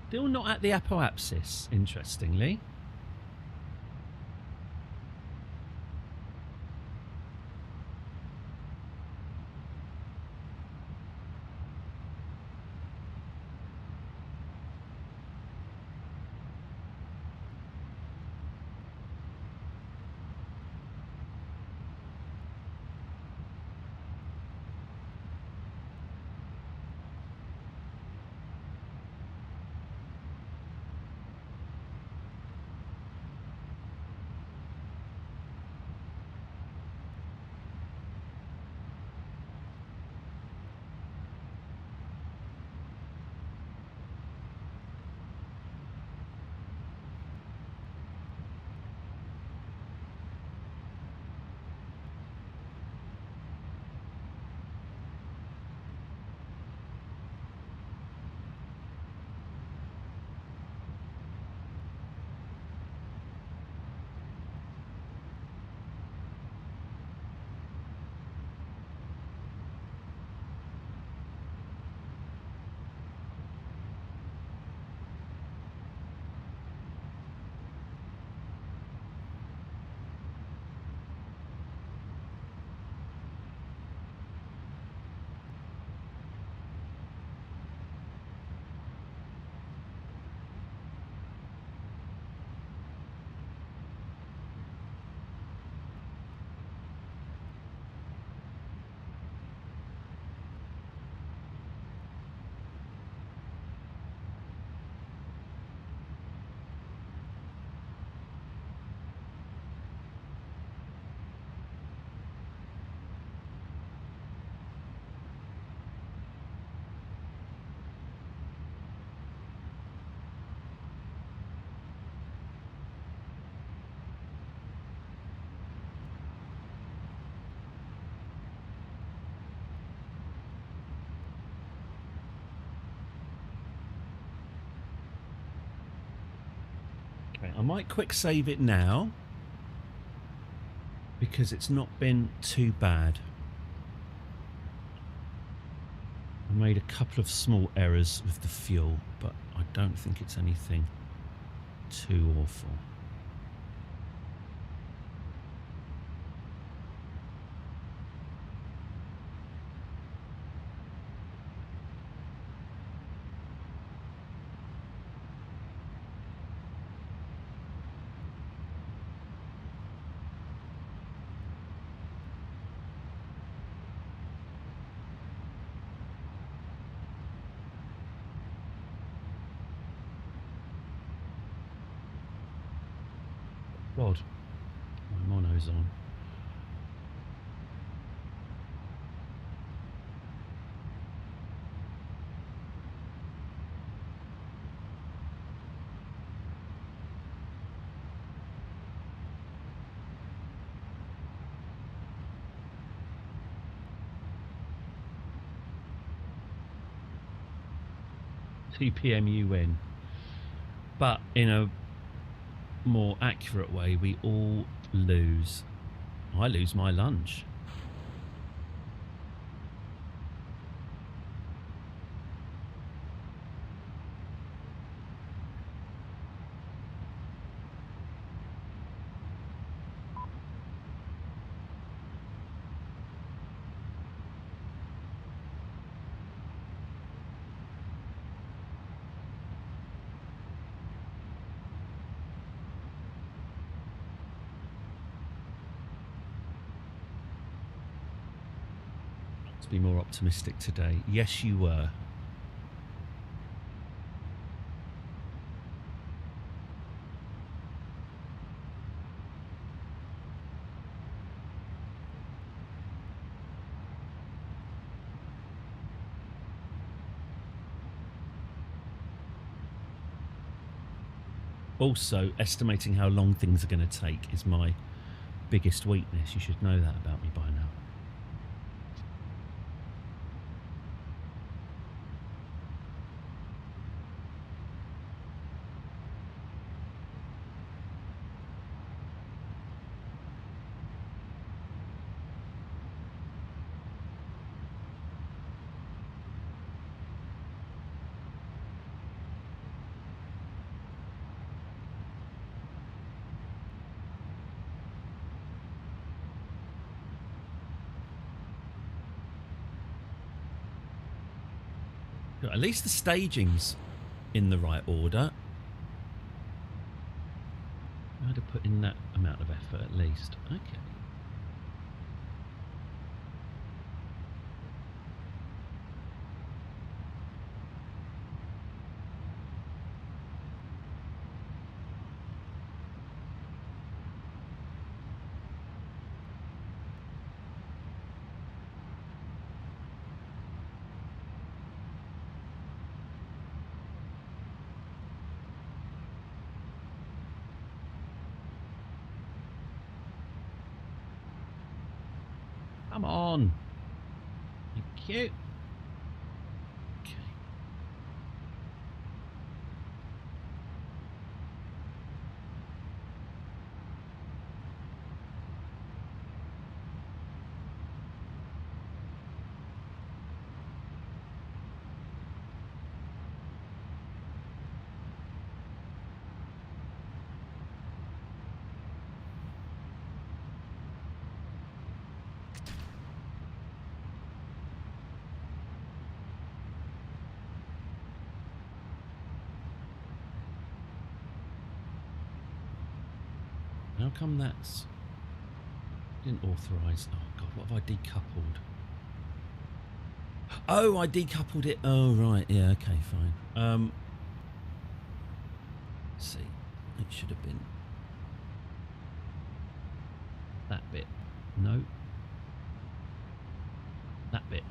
Still not at the apoapsis, interestingly. Okay, I might quick save it now because it's not been too bad. I made a couple of small errors with the fuel, but I don't think it's anything too awful. God, my mono's on. PM you win, but in a more accurate way, we all lose. I lose my lunch. To be more optimistic today. Yes, you were. Also, estimating how long things are going to take is my biggest weakness. You should know that about me by now. At least the staging's in the right order. I had to put in that amount of effort at least. Okay. Come on. Thank you. Okay. How come that's... Didn't authorise... Oh, God, what have I decoupled? Oh, I decoupled it. Oh, right. Yeah, okay, fine. Let's see. It should have been... that bit. No. That bit.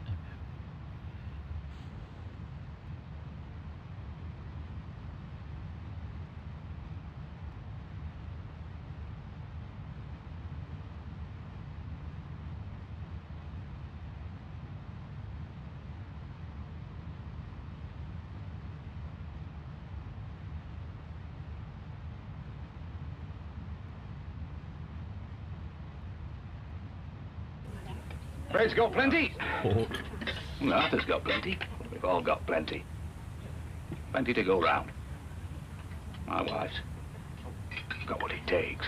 There we go. Fred's got plenty. Pork. Arthur's got plenty. We've all got plenty. Plenty to go round. My wife's got what it takes.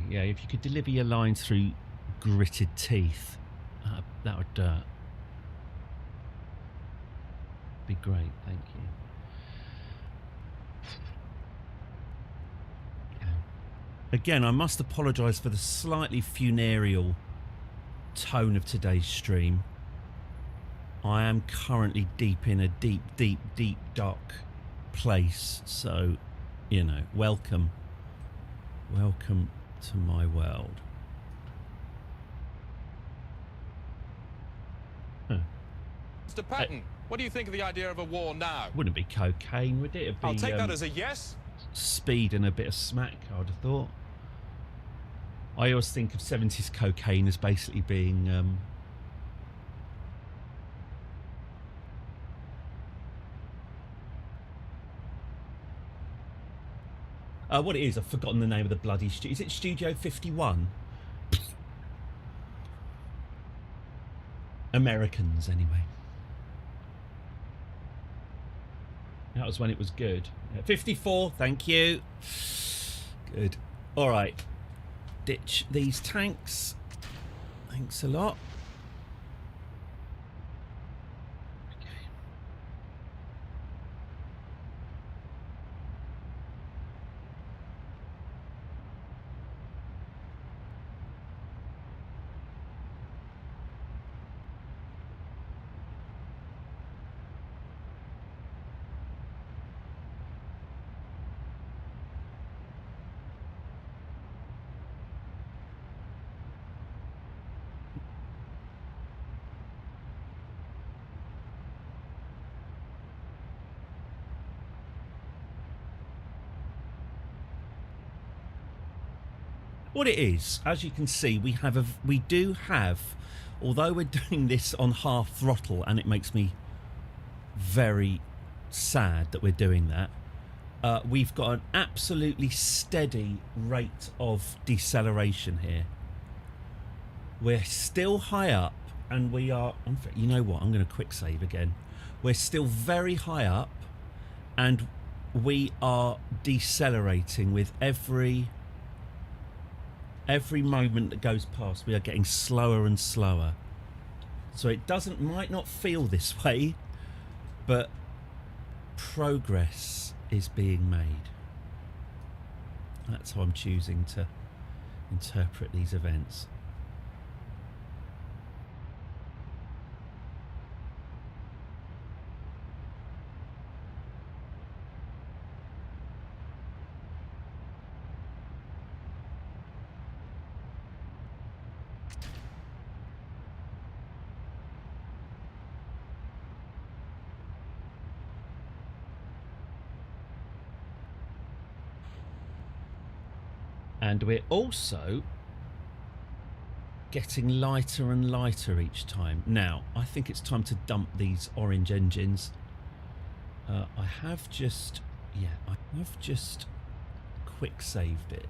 Yeah, if you could deliver your lines through gritted teeth, that would be great. Thank you. Again, I must apologise for the slightly funereal tone of today's stream. I am currently deep in a deep, dark place. So, you know, welcome to my world. Mr. Patton, what do you think of the idea of a war now? Wouldn't be cocaine, would it? It'd be, I'll take that as a yes. Speed and a bit of smack, I would have thought. I always think of 70s cocaine as basically being what it is, I've forgotten the name of the bloody studio. Is it Studio 51? Americans, anyway. That was when it was good. 54, thank you. Good. All right. Ditch these tanks. Thanks a lot. What it is, as you can see, we do have, although we're doing this on half throttle, and it makes me very sad that we're doing that, we've got an absolutely steady rate of deceleration here. We're still high up, and we are, you know what, I'm going to quick save again. We're still very high up, and we are decelerating with every moment that goes past. We are getting slower and slower. So it might not feel this way, but progress is being made. That's how I'm choosing to interpret these events. And we're also getting lighter and lighter each time. Now, I think it's time to dump these orange engines. I have just quick saved it.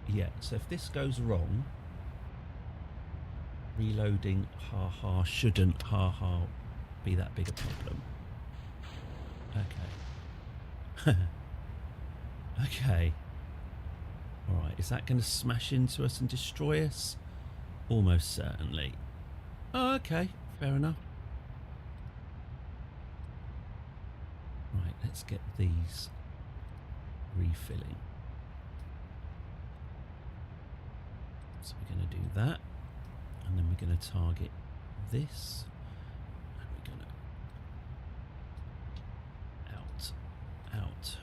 Yeah, so if this goes wrong, reloading, shouldn't, be that big a problem. Okay. Okay. Alright, is that going to smash into us and destroy us? Almost certainly. Oh, okay, fair enough. Right, let's get these refilling. So we're going to do that, and then we're going to target this, and we're going to out.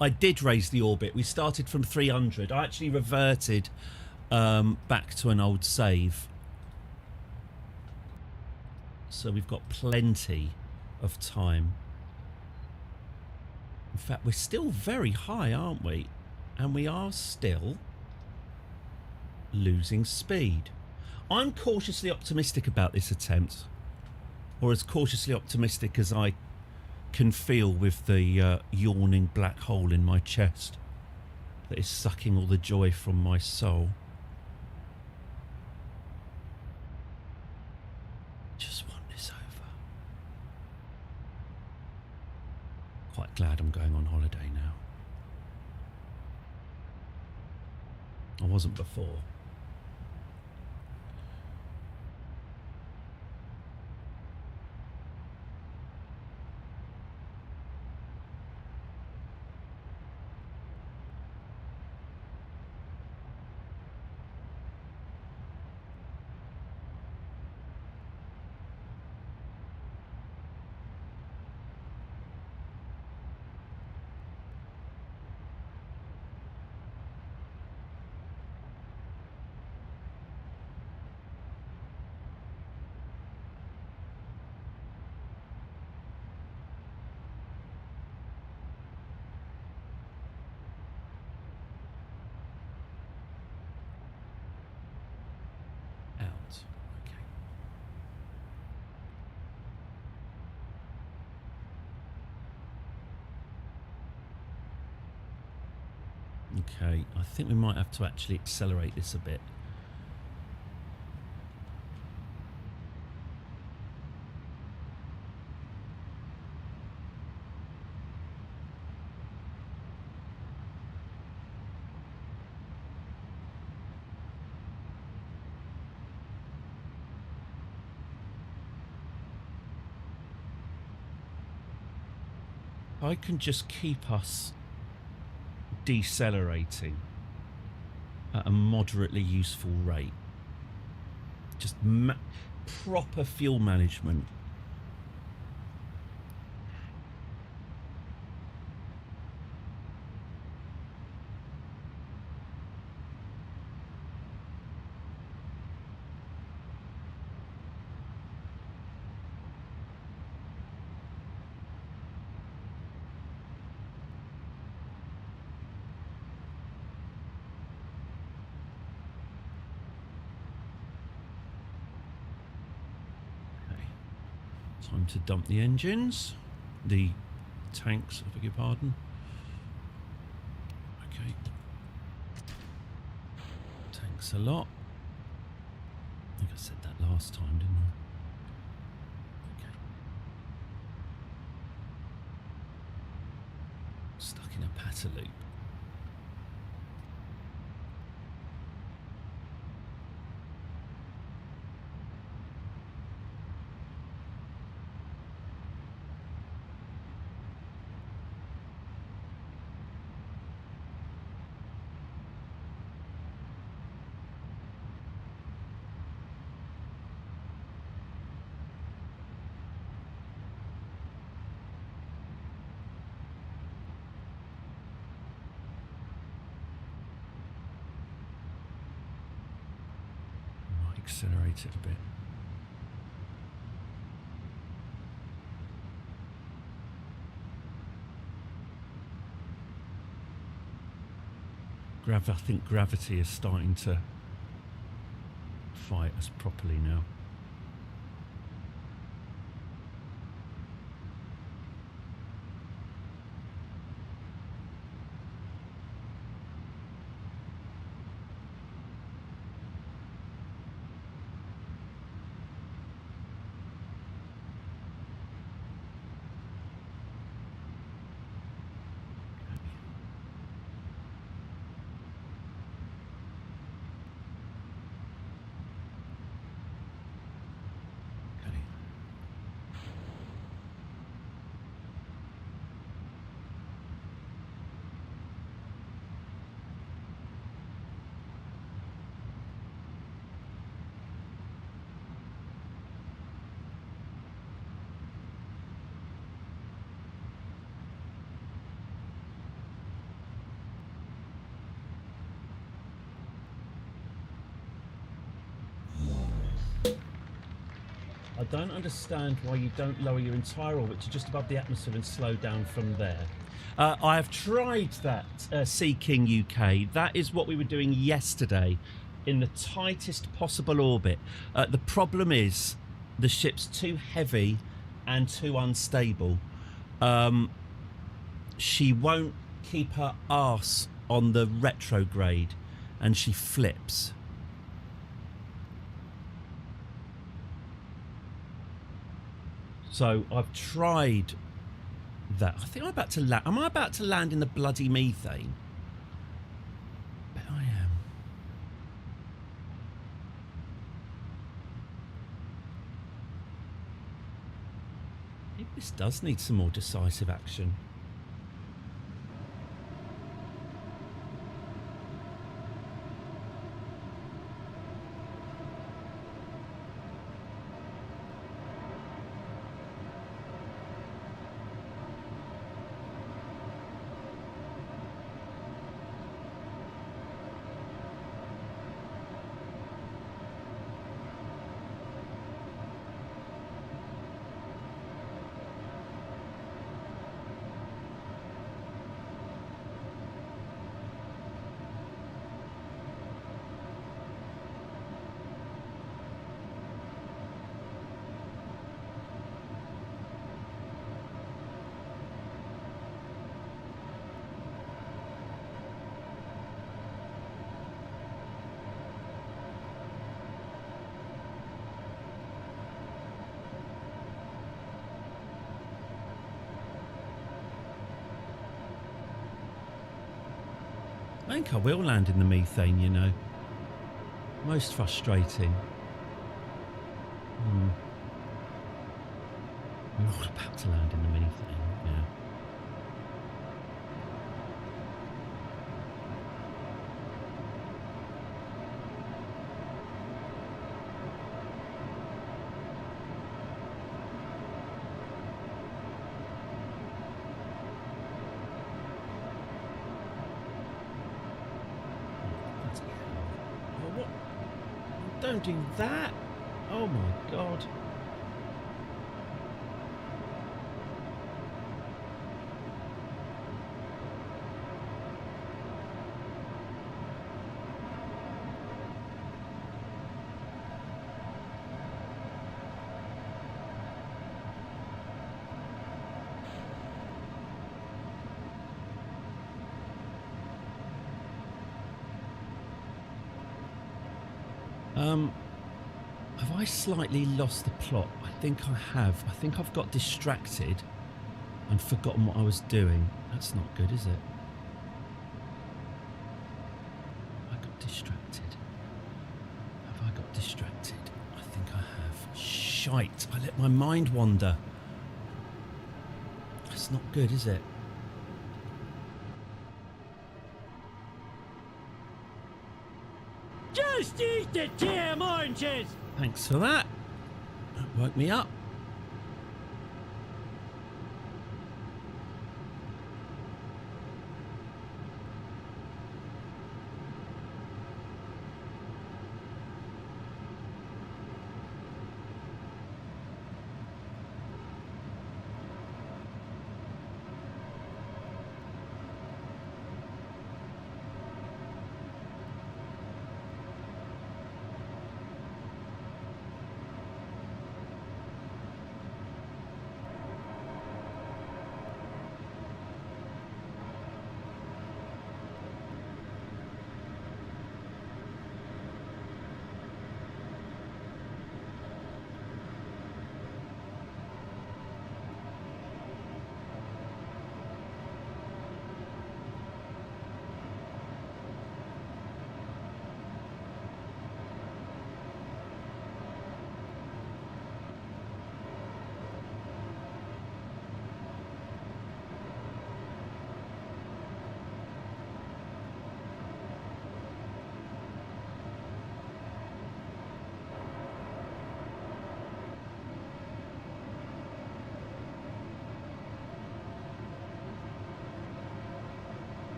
I did raise the orbit. We started from 300. I actually reverted back to an old save. So we've got plenty of time. In fact, we're still very high, aren't we? And we are still losing speed. I'm cautiously optimistic about this attempt. Or as cautiously optimistic as I can feel with the yawning black hole in my chest that is sucking all the joy from my soul. Just want this over. Quite glad I'm going on holiday now. I wasn't before. Okay, I think we might have to actually accelerate this a bit. I can just keep us decelerating at a moderately useful rate. Just proper fuel management. Time to dump the engines, the tanks, I beg your pardon. Okay. Tanks a lot. I think I said that last time, didn't I? Okay. Stuck in a patter loop. Accelerate it a bit. I think gravity is starting to fight us properly now. I don't understand why you don't lower your entire orbit to just above the atmosphere and slow down from there. I have tried that, Sea King UK. That is what we were doing yesterday in the tightest possible orbit. The problem is the ship's too heavy and too unstable. She won't keep her arse on the retrograde and she flips. So I've tried that. I think I'm about to land. Am I about to land in the bloody methane? Bet I am. Maybe this does need some more decisive action. I think I will land in the methane, you know. Most frustrating. We're all about to land in the methane, yeah. Don't do that. Oh my God. Have I slightly lost the plot? I think I have. I think I've got distracted and forgotten what I was doing. That's not good, is it? I got distracted. Have I got distracted? I think I have. Shite. I let my mind wander. That's not good, is it? Just eat the damn oranges! Thanks for that. That woke me up.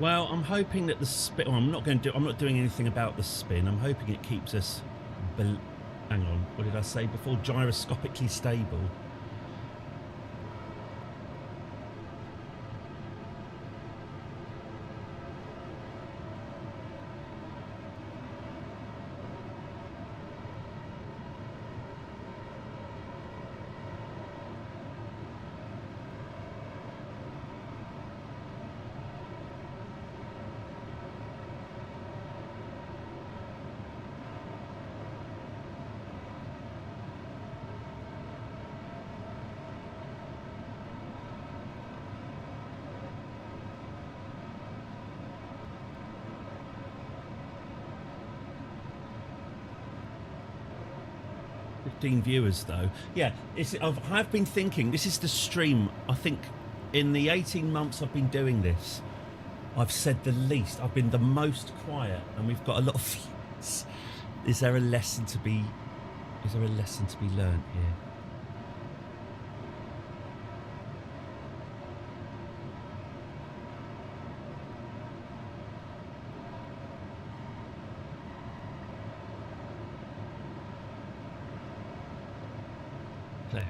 Well, I'm hoping that the spin. Well, I'm not doing anything about the spin. I'm hoping it keeps us. Hang on. What did I say before? Gyroscopically stable. Viewers though, yeah, I've been thinking this is the stream. I think in the 18 months I've been doing this, I've said the least. I've been the most quiet, and we've got a lot of views. Is there a lesson to be learned here?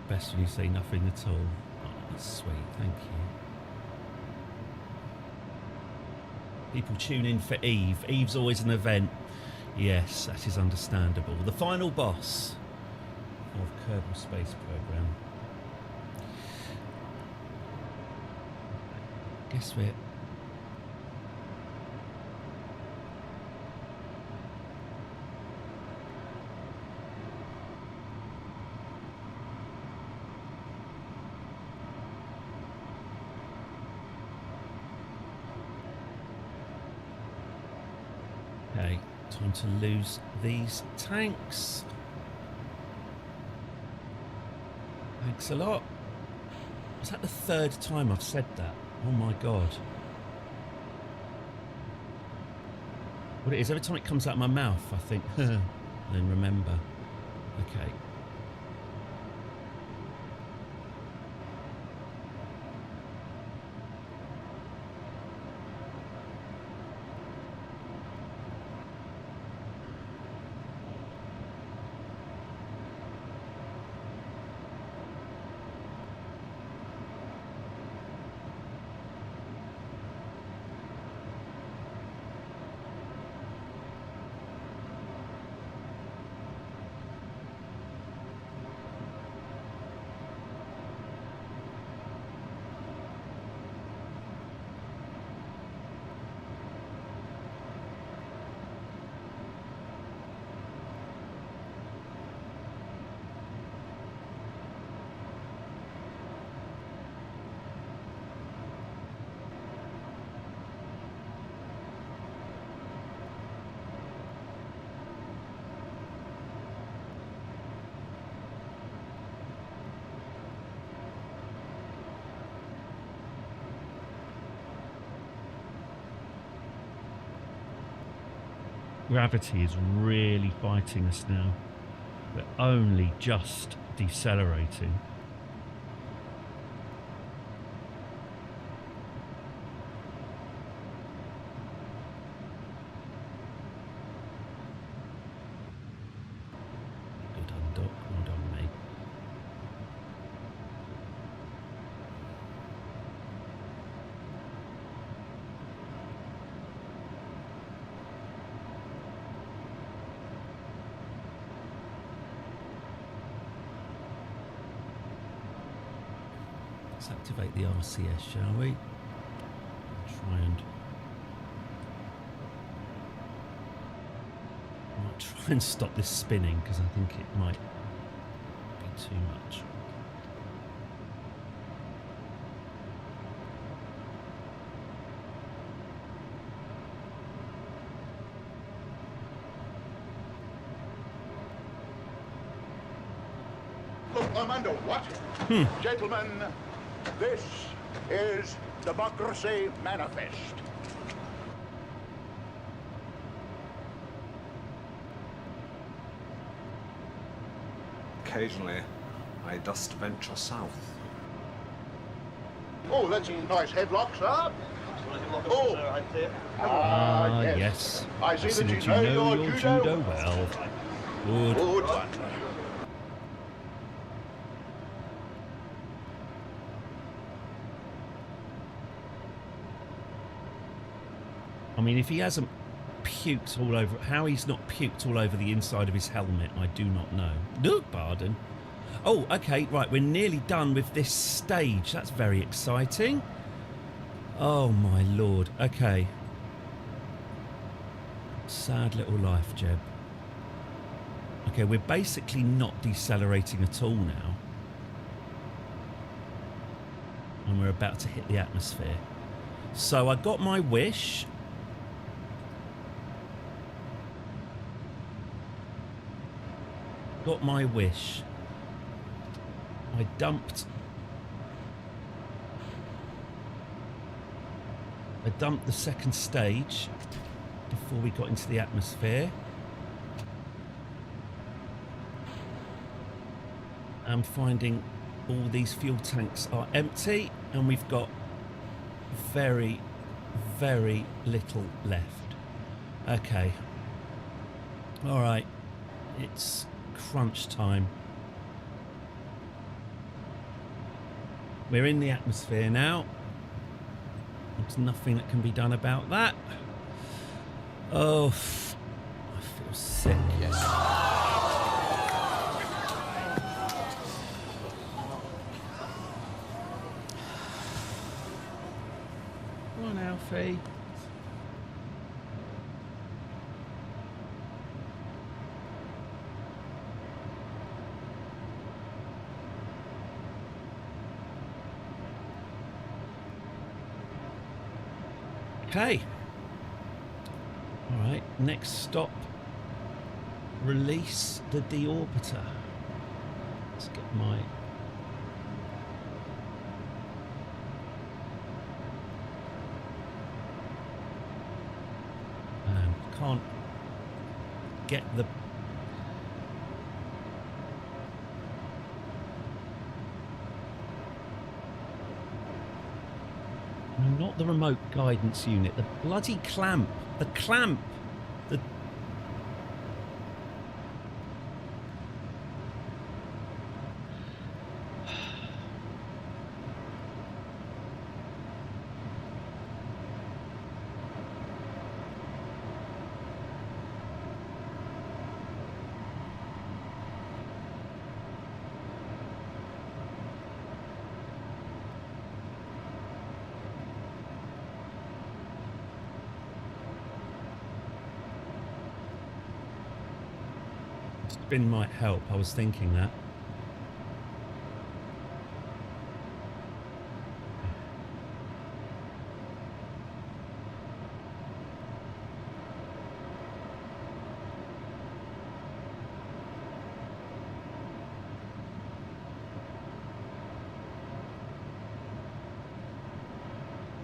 Best when you say nothing at all. Oh, that's sweet, thank you. People tune in for Eve. Eve's always an event. Yes, that is understandable. The final boss of Kerbal Space Program. Guess we're... Okay, time to lose these tanks. Thanks a lot. Is that the third time I've said that? Oh my god. What it is, every time it comes out of my mouth, I think, and then remember. Okay. Gravity is really fighting us now. We're only just decelerating. Well done, Doc. Well done, mate. Let's activate the RCS, shall we? Try and stop this spinning because I think it might be too much. Look, I'm under what? Gentlemen, this is Democracy Manifest. Occasionally, I dost venture south. Oh, that's a nice headlock, sir. Oh! Yes. I see that that you know your judo well. Good. Good one. I mean, if he hasn't puked all over, how he's not puked all over the inside of his helmet, I do not know. No, pardon. Oh, okay, right, we're nearly done with this stage. That's very exciting. Oh, my lord. Okay. Sad little life, Jeb. Okay, we're basically not decelerating at all now. And we're about to hit the atmosphere. So I got my wish. Got my wish. I dumped the second stage before we got into the atmosphere. I'm finding all these fuel tanks are empty and we've got very, very little left. Okay. All right. It's crunch time. We're in the atmosphere now. There's nothing that can be done about that. Oh, I feel sick. Yes. Come on, Alfie. Okay. All right. Next stop. Release the deorbiter. Let's get my. Can't get the. No, not the remote guidance unit. The bloody clamp. The clamp. The. Spin might help. I was thinking that.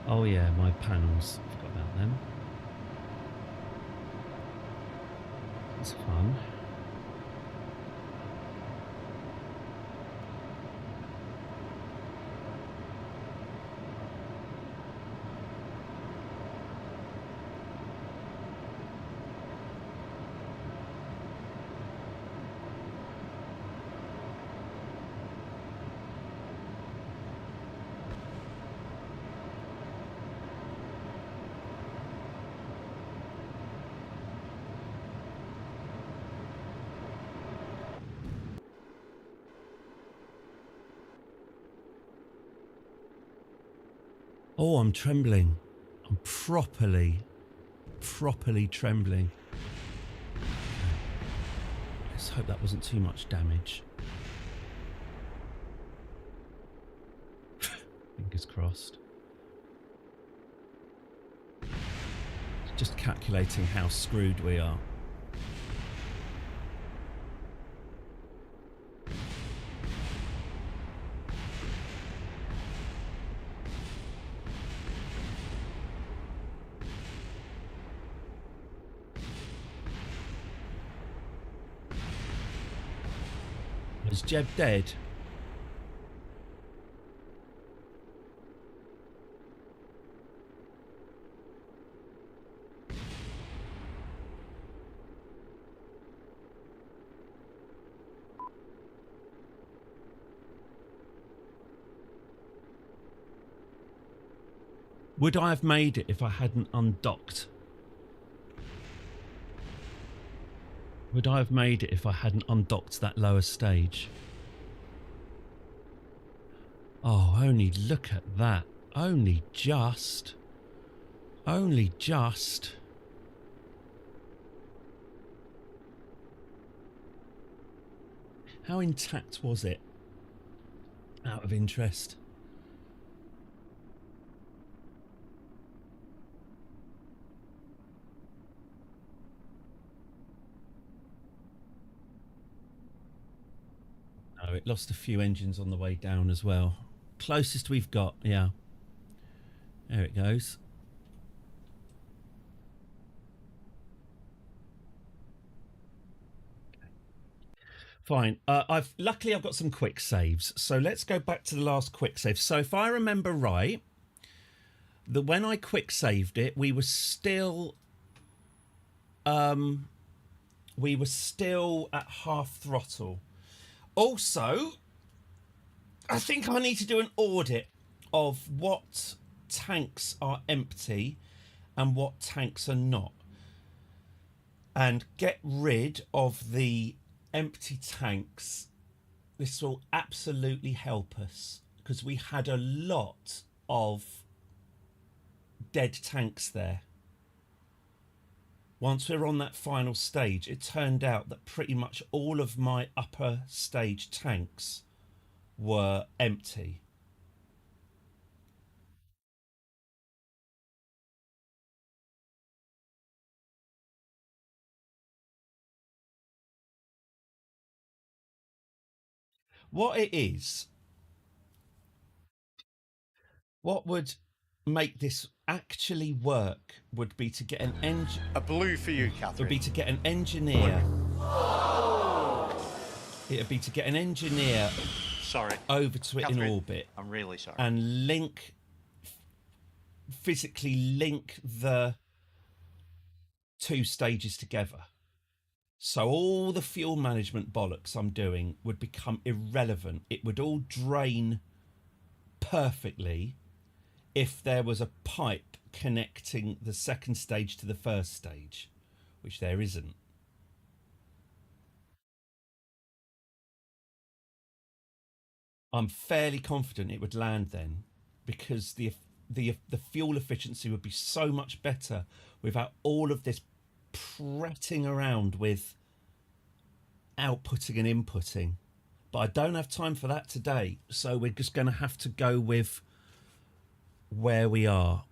Oh yeah, my panels. Forgot about them. It's fun. Oh, I'm trembling. I'm properly trembling. Let's hope that wasn't too much damage. Fingers crossed. Just calculating how screwed we are. Is Jeb dead? Would I have made it if I hadn't undocked? Would I have made it if I hadn't undocked that lower stage? Oh, only look at that. Only just. Only just. How intact was it? Out of interest. Oh, it lost a few engines on the way down as well. Closest we've got, yeah. There it goes. Fine. Luckily I've got some quick saves. So let's go back to the last quick save. So if I remember right, when I quick saved it, we were still at half throttle. Also, I think I need to do an audit of what tanks are empty and what tanks are not, and get rid of the empty tanks. This will absolutely help us because we had a lot of dead tanks there. Once we were on that final stage, it turned out that pretty much all of my upper stage tanks were empty. What it is, what would make this actually work would be to get an engine. A blue for you, Catherine. Would be to get an engineer. It would be to get an engineer. Sorry. Over to it Catherine, in orbit. I'm really sorry. And physically link the two stages together. So all the fuel management bollocks I'm doing would become irrelevant. It would all drain perfectly if there was a pipe connecting the second stage to the first stage, which there isn't. I'm fairly confident it would land then, because the fuel efficiency would be so much better without all of this prattling around with outputting and inputting. But I don't have time for that today, so we're just going to have to go with where we are.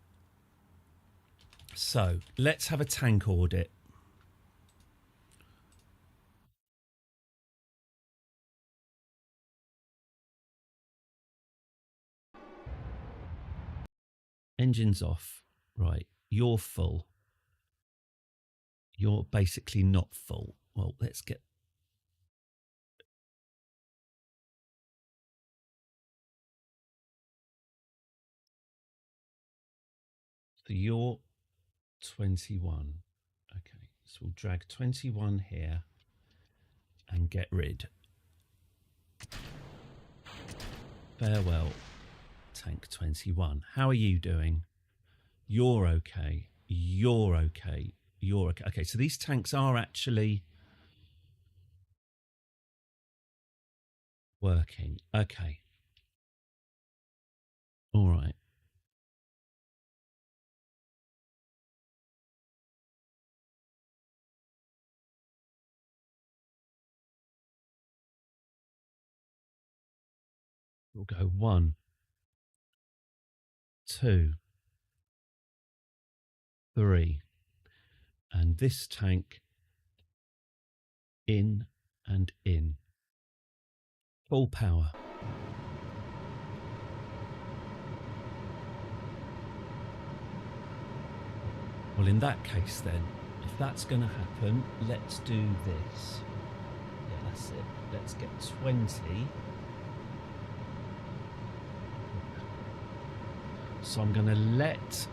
So let's have a tank audit. Engines off. Right, you're full. You're basically not full. Well, let's get... So you're 21. Okay, so we'll drag 21 here and get rid. Farewell, tank 21. How are you doing? You're okay. You're okay. You're okay. Okay, so these tanks are actually working. Okay. All right. We'll go 1, 2, 3. And this tank in and in. Full power. Well, in that case then, if that's going to happen, let's do this. Yeah, that's it. Let's get 20. So I'm going to let...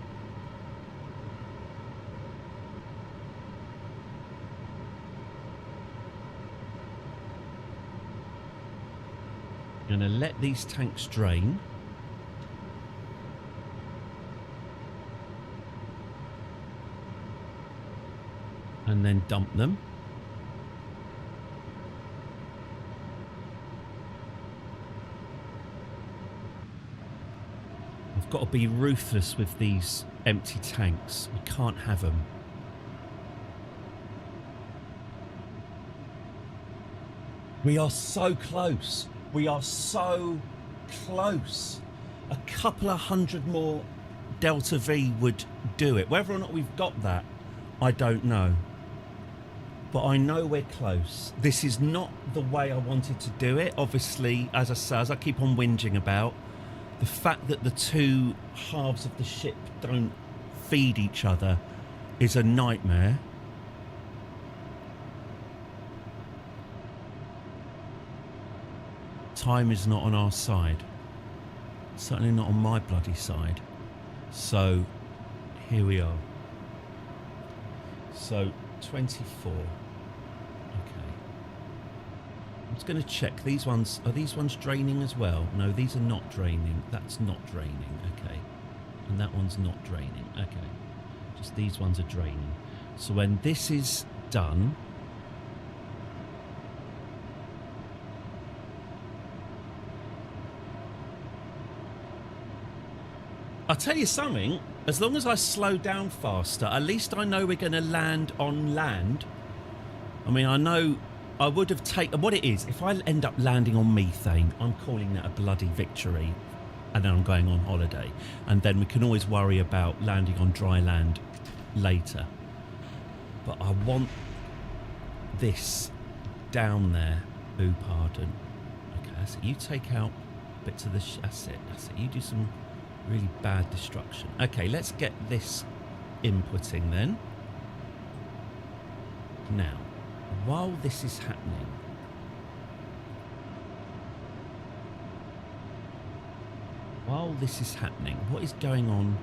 I'm going to let these tanks drain. and then dump them. I've got to be ruthless with these empty tanks. We can't have them. We are so close. We are so close. A couple of hundred more Delta V would do it. Whether or not we've got that, I don't know. But I know we're close. This is not the way I wanted to do it. Obviously, as I say, as I keep on whinging about, the fact that the two halves of the ship don't feed each other is a nightmare. Time is not on our side. Certainly not on my bloody side. So, here we are. So, 24. Okay. I'm just going to check. These ones, are these ones draining as well? No, these are not draining. That's not draining. Okay. And that one's not draining. Okay. Just these ones are draining. So when this is done... I'll tell you something, as long as I slow down faster, at least I know we're going to land on land. I mean, I know I would have taken... What it is, if I end up landing on methane, I'm calling that a bloody victory. And then I'm going on holiday. And then we can always worry about landing on dry land later. But I want this down there. Ooh, pardon. Okay, that's it. You take out bits of the... That's it. That's it. You do some... really bad destruction. Okay, let's get this inputting then. Now, while this is happening, what is going on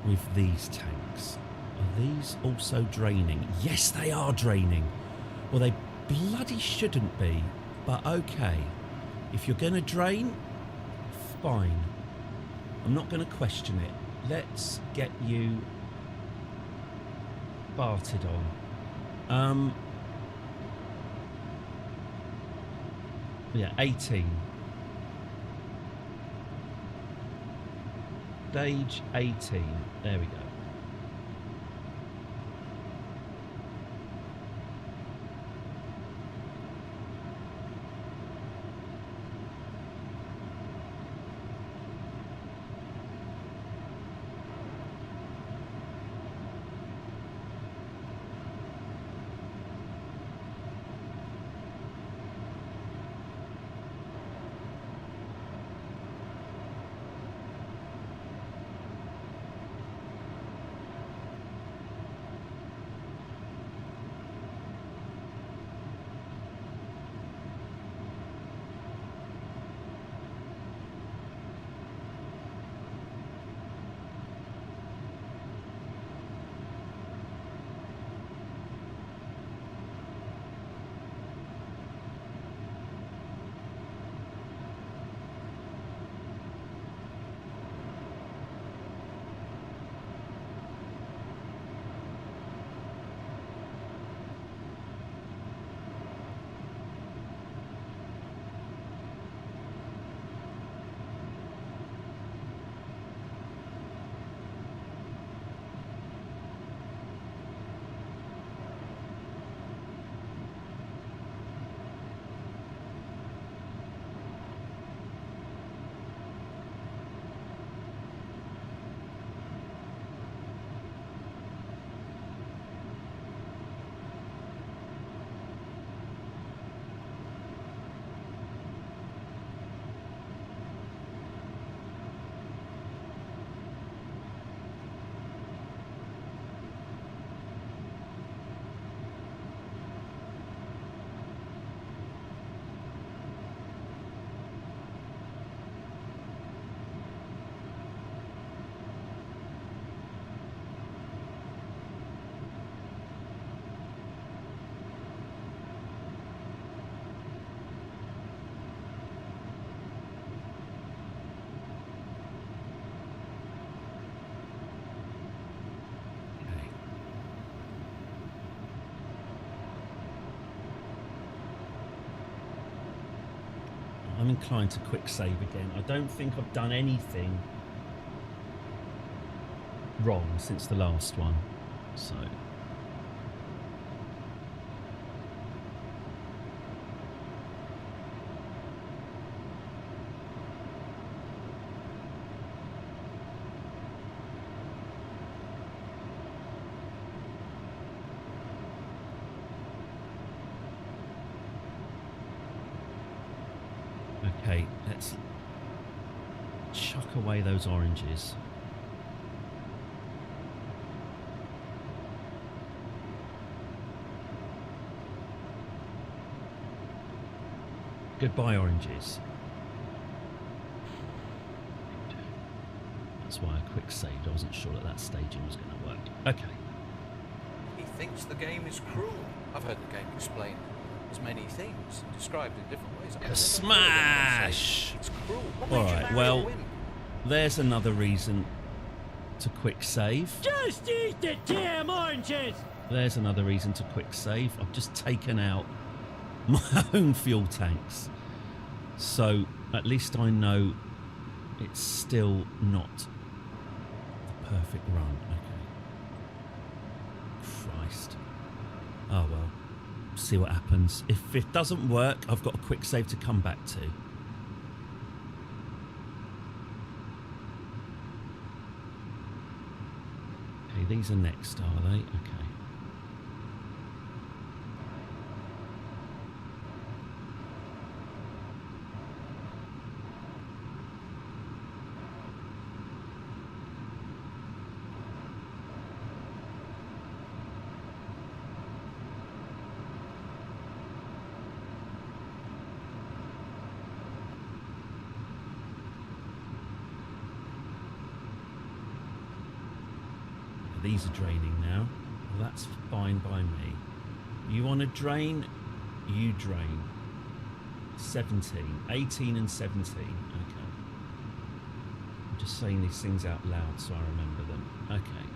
with these tanks? Are these also draining? Yes, they are draining. Well, they bloody shouldn't be, but okay. If you're going to drain, fine. I'm not going to question it. Let's get you bartered on. Yeah, 18. Stage 18. There we go. I'm inclined to quick save again. I don't think I've done anything wrong since the last one, so... Okay, let's chuck away those oranges. Goodbye, oranges. That's why I quick saved. I wasn't sure that staging was going to work. Okay. He thinks the game is cruel. I've heard the game explained as many things, described in different ways. Smash! It's cruel. Alright, well, there's another reason to quick save. Just eat the damn oranges! There's another reason to quick save. I've just taken out my own fuel tanks. So at least I know it's still not the perfect run. Okay. Christ. Oh well. See what happens. If it doesn't work, I've got a quick save to come back to. Okay, these are next, are they? Okay. These are draining now. Well, that's fine by me. You want to drain? You drain. 17. 18 and 17. Okay. I'm just saying these things out loud so I remember them. Okay.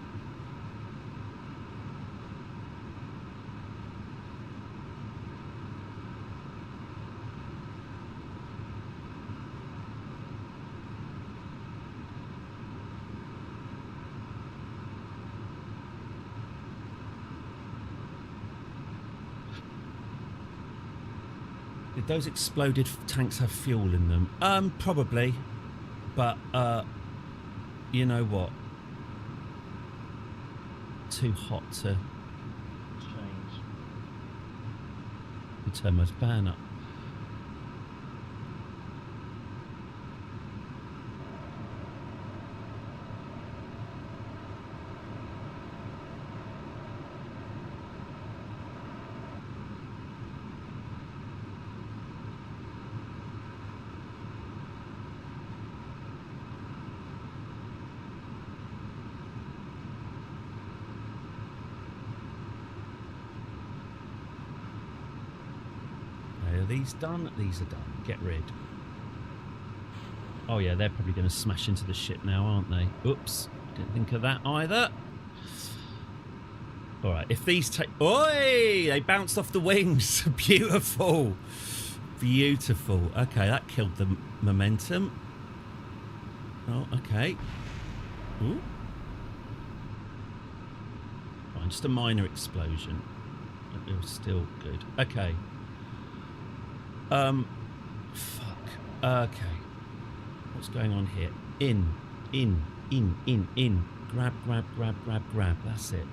Did those exploded tanks have fuel in them? Probably. But, you know what? Too hot to change. Turn my ban up. Are these done? These are done. Get rid. Oh yeah, they're probably going to smash into the ship now, aren't they? Oops. Didn't think of that either. Alright, if these take... Oi! They bounced off the wings. Beautiful. Beautiful. Okay, that killed the momentum. Oh, okay. Ooh. Fine, just a minor explosion. But it was still good. Okay. Fuck. Okay. What's going on here? In. Grab. That's it.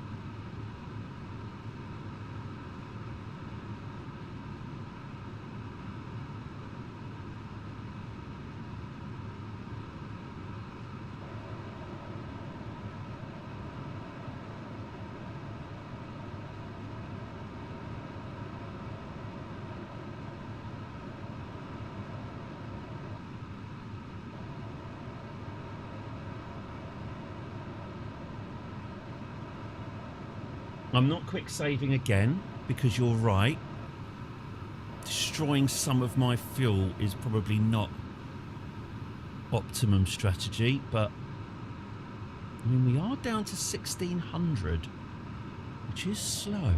I'm not quick saving again because you're right. Destroying some of my fuel is probably not optimum strategy, but I mean, we are down to 1600, which is slow.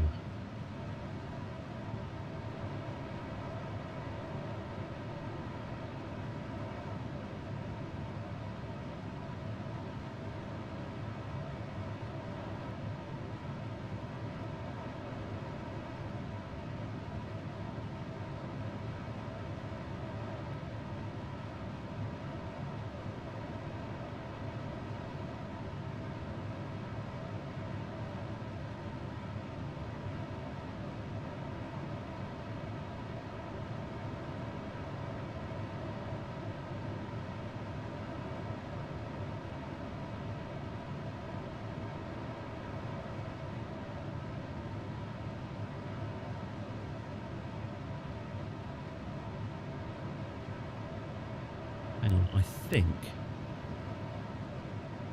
Hang on, I think...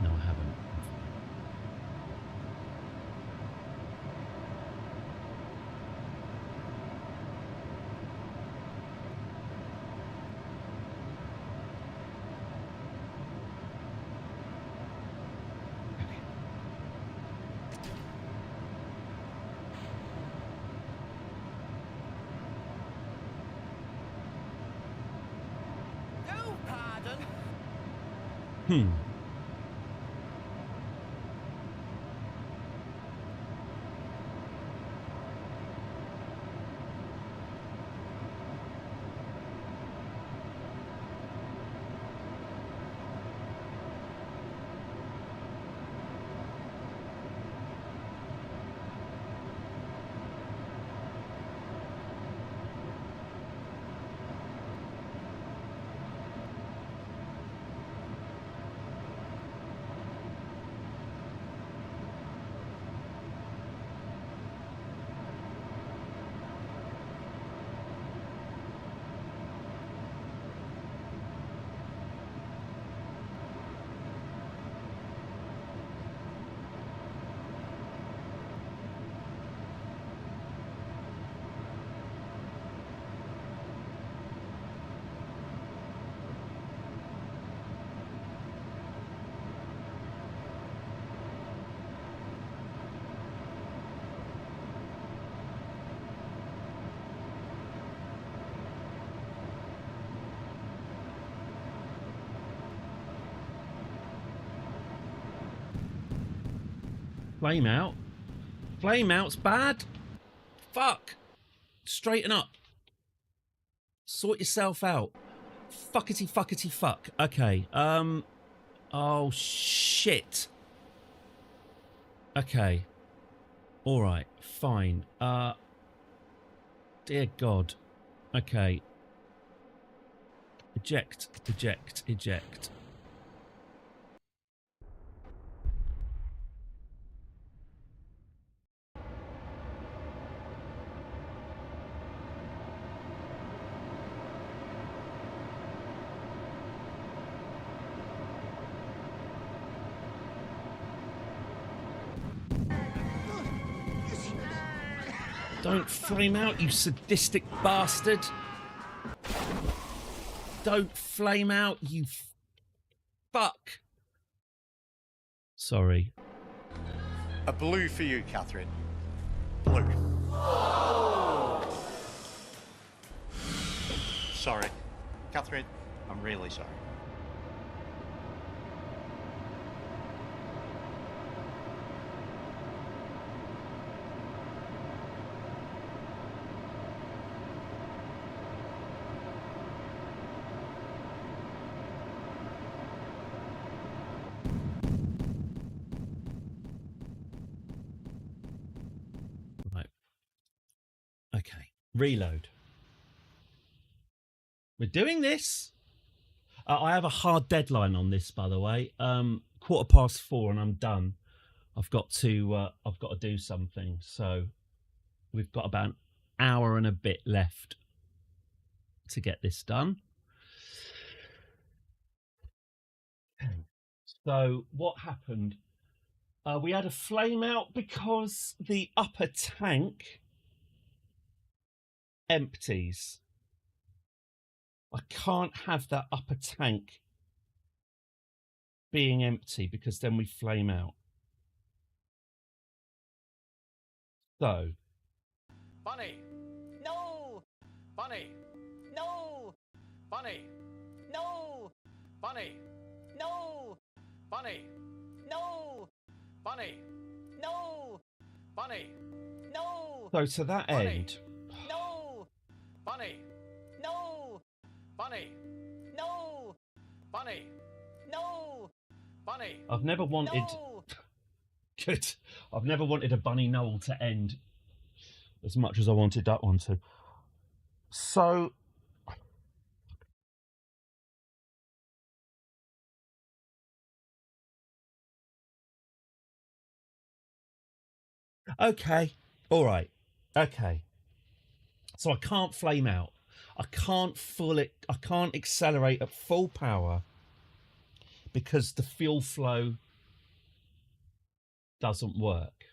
No, I haven't. No, pardon. Flame out? Flame out's bad? Fuck! Straighten up. Sort yourself out. Fuckety fuckety fuck. Okay, oh, shit. Okay. Alright, fine. Dear God. Okay. Eject, eject, eject. Don't flame out, you sadistic bastard. Don't flame out, you fuck. Sorry. A blue for you, Catherine. Blue. Sorry. Catherine, I'm really sorry. Right. Okay. Reload. We're doing this. I have a hard deadline on this, by the way. 4:15 and I'm done. I've got to do something. So we've got about an hour and a bit left to get this done. So what happened? We had a flame out because the upper tank empties. I can't have that upper tank being empty because then we flame out. So. Bunny. No. Bunny. No. Bunny. No. Bunny. No. Bunny. No. Bunny. No. Bunny. No. So to that end. No. Bunny. No. Bunny. No. Bunny. No. Bunny. I've never wanted. No. Good. I've never wanted a bunny knoll to end as much as I wanted that one to. So. Okay. All right. Okay. So I can't flame out. I can't accelerate at full power because the fuel flow doesn't work.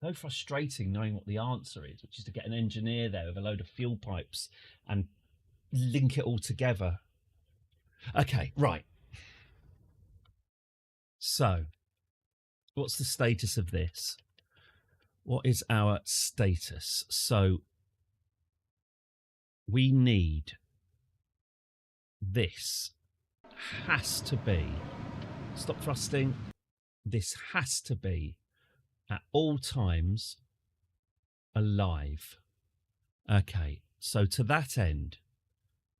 So frustrating knowing what the answer is, which is to get an engineer there with a load of fuel pipes and link it all together. Okay, right. So, what's the status of this? What is our status? So, we need this has to be, stop thrusting, this has to be at all times alive. Okay, so to that end,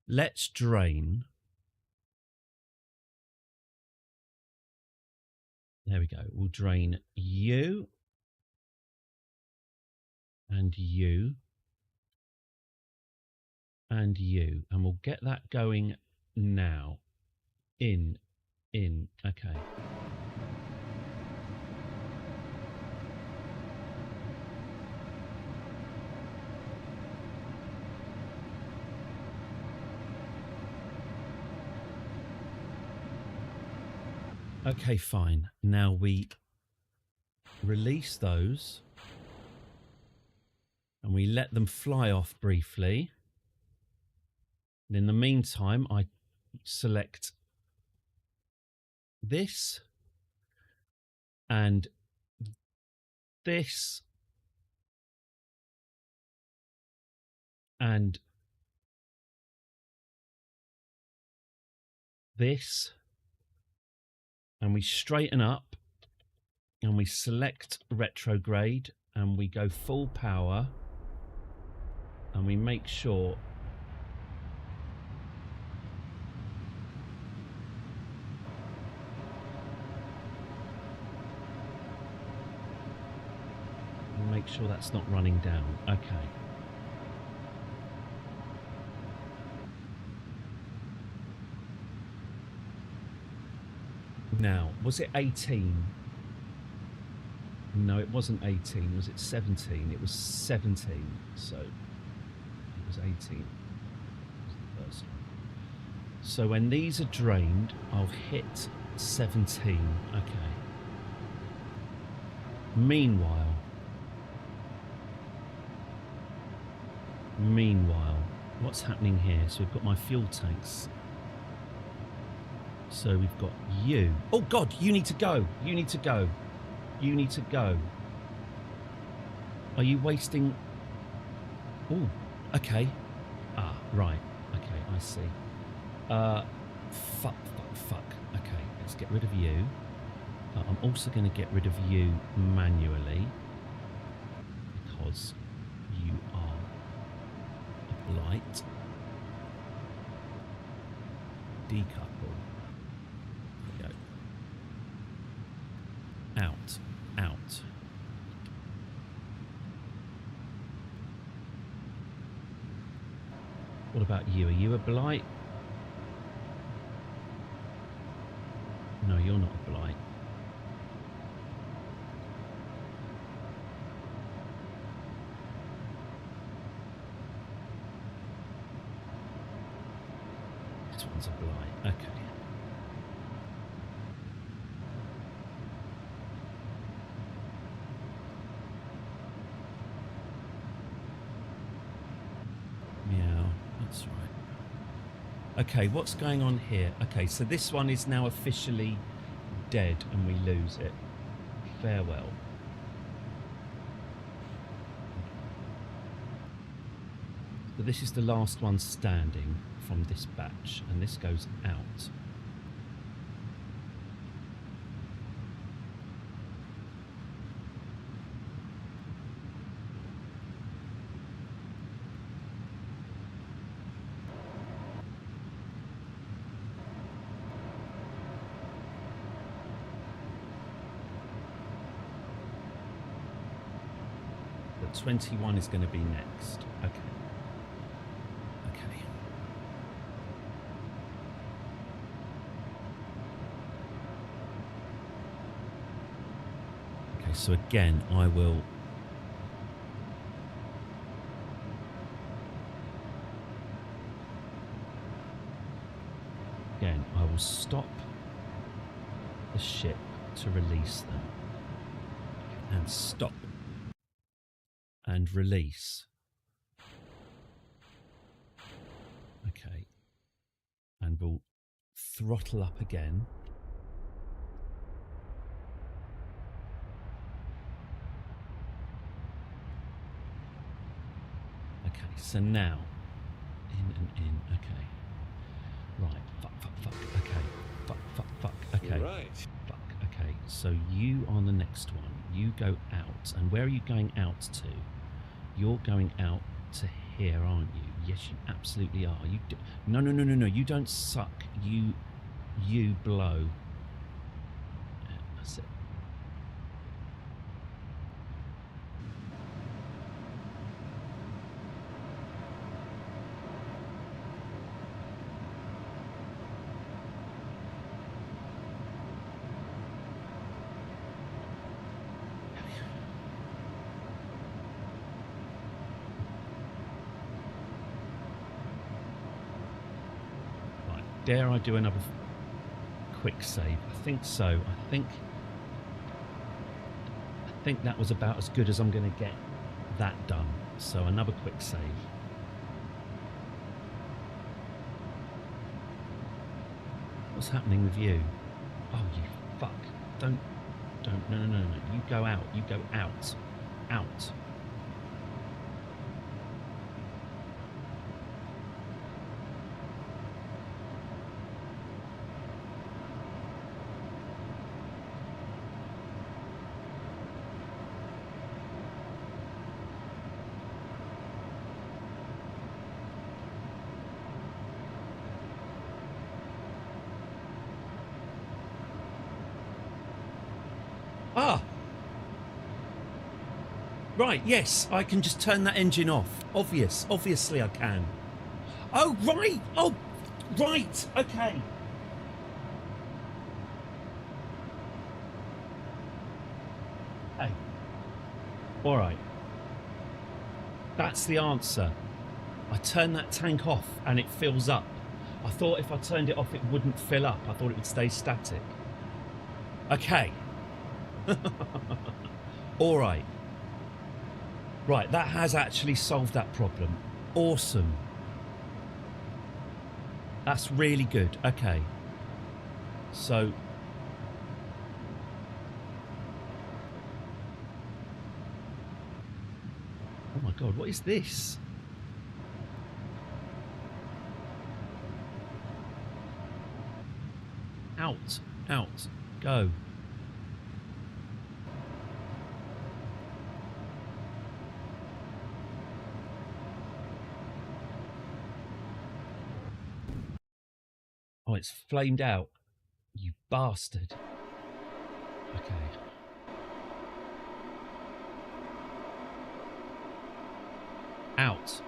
let's drain. There we go. We'll drain you and you and you, and we'll get that going now. In, okay. Okay, fine. Now we release those and we let them fly off briefly. And in the meantime, I select this and this and this, and we straighten up and we select retrograde and we go full power and we make sure that's not running down. Okay. Now, was it 18? No, it wasn't 18. Was it 17? It was 17. So it was 18. It was the first one. So when these are drained, I'll hit 17. Okay. Meanwhile, what's happening here? So we've got my fuel tanks. So we've got you. Oh God, you need to go. You need to go. You need to go. Are you wasting? Oh, okay. Ah, right. Okay, I see. Fuck. Okay, let's get rid of you. I'm also going to get rid of you manually because you are a blight. Decouple. There we go. Out. What about you? Are you a blight? No, you're not a blight. This one's a blight. Okay. Meow. That's right. Okay, what's going on here? Okay, so this one is now officially dead and we lose it. Farewell. So this is the last one standing from this batch, and this goes out. But 21 is going to be next. Okay. Okay, so again, I will... Again, I will stop the ship to release them. And stop. And release. Okay. And we'll throttle up again. Okay, so now, in and in, okay. Right, fuck, okay. Fuck, okay. Right. Fuck, okay. So you are the next one. You go out. And where are you going out to? You're going out to here, aren't you? Yes, you absolutely are. You do... No. You don't suck. You blow. Yeah, that's it. Dare I do another quick save? I think so. I think that was about as good as I'm going to get that done. So another quick save. What's happening with you? Oh, you fuck. Don't. No. You go out. You go out. Out. Ah! Right, yes, I can just turn that engine off. Obviously I can. Oh, right! Oh, right! Okay. Hey. All right. That's the answer. I turn that tank off and it fills up. I thought if I turned it off it wouldn't fill up. I thought it would stay static. Okay. All right. Right, that has actually solved that problem. Awesome. That's really good. Okay. So... Oh my God, what is this? Out. Go. Oh, it's flamed out. You bastard. Okay. Out.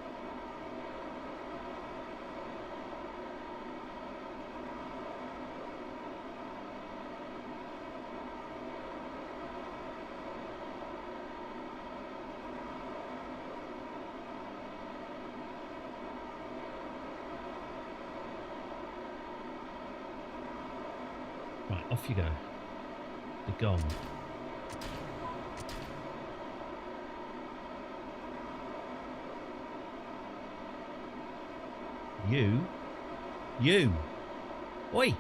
Right, off you go. Be gone. You. Oi!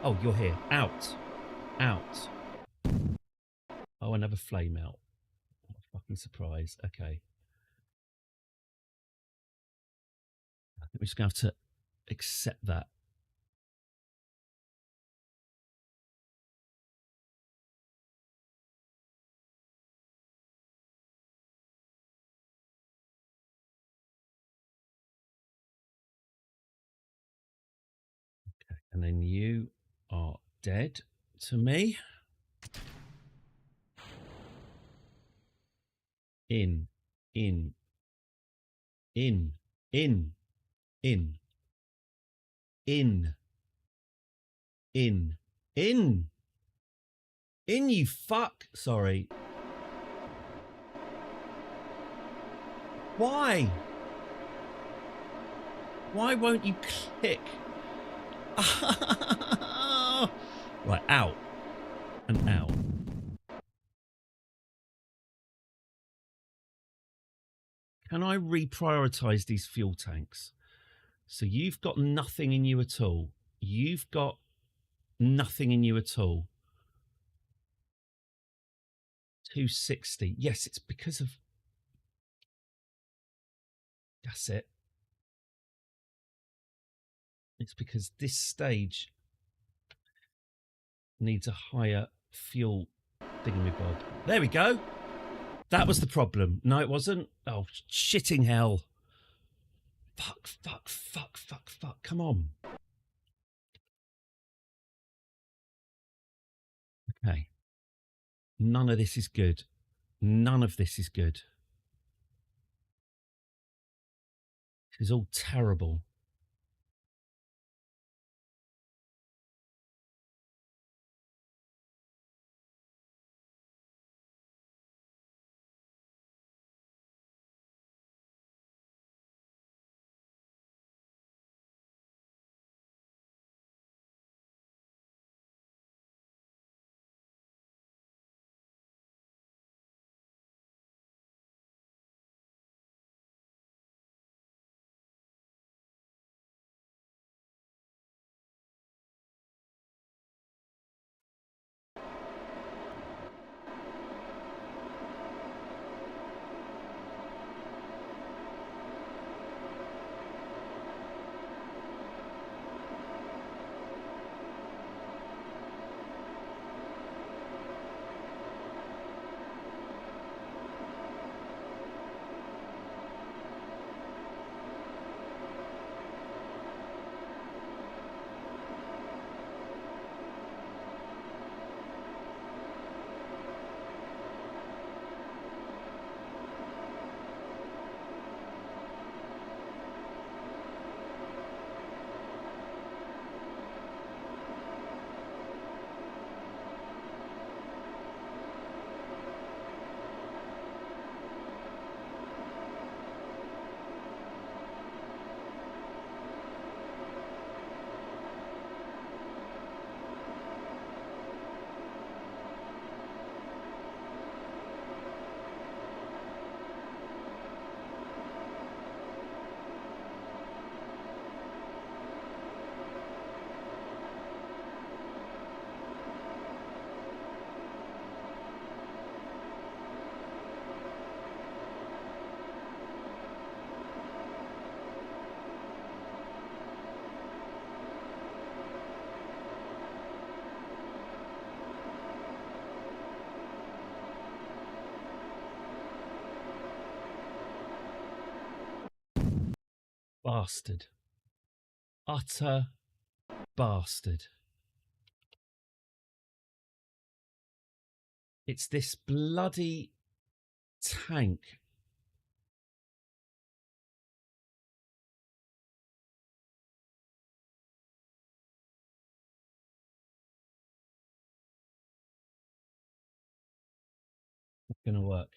Oh, you're here. Out. Oh, another flame out. What a fucking surprise. Okay. I think we're just going to have to accept that. Okay. And then you are dead to me. In. In, you fuck. Sorry. Why? Why won't you click? Right, out. And out. Can I reprioritise these fuel tanks? So you've got nothing in you at all. You've got nothing in you at all. 260. Yes, it's because of... That's it. It's because this stage needs a higher fuel thingamabob. There we go. That was the problem. No, it wasn't. Oh, shitting hell. Fuck. Come on. Okay. None of this is good. None of this is good. This is all terrible. Bastard. Utter bastard. It's this bloody tank. It's going to work.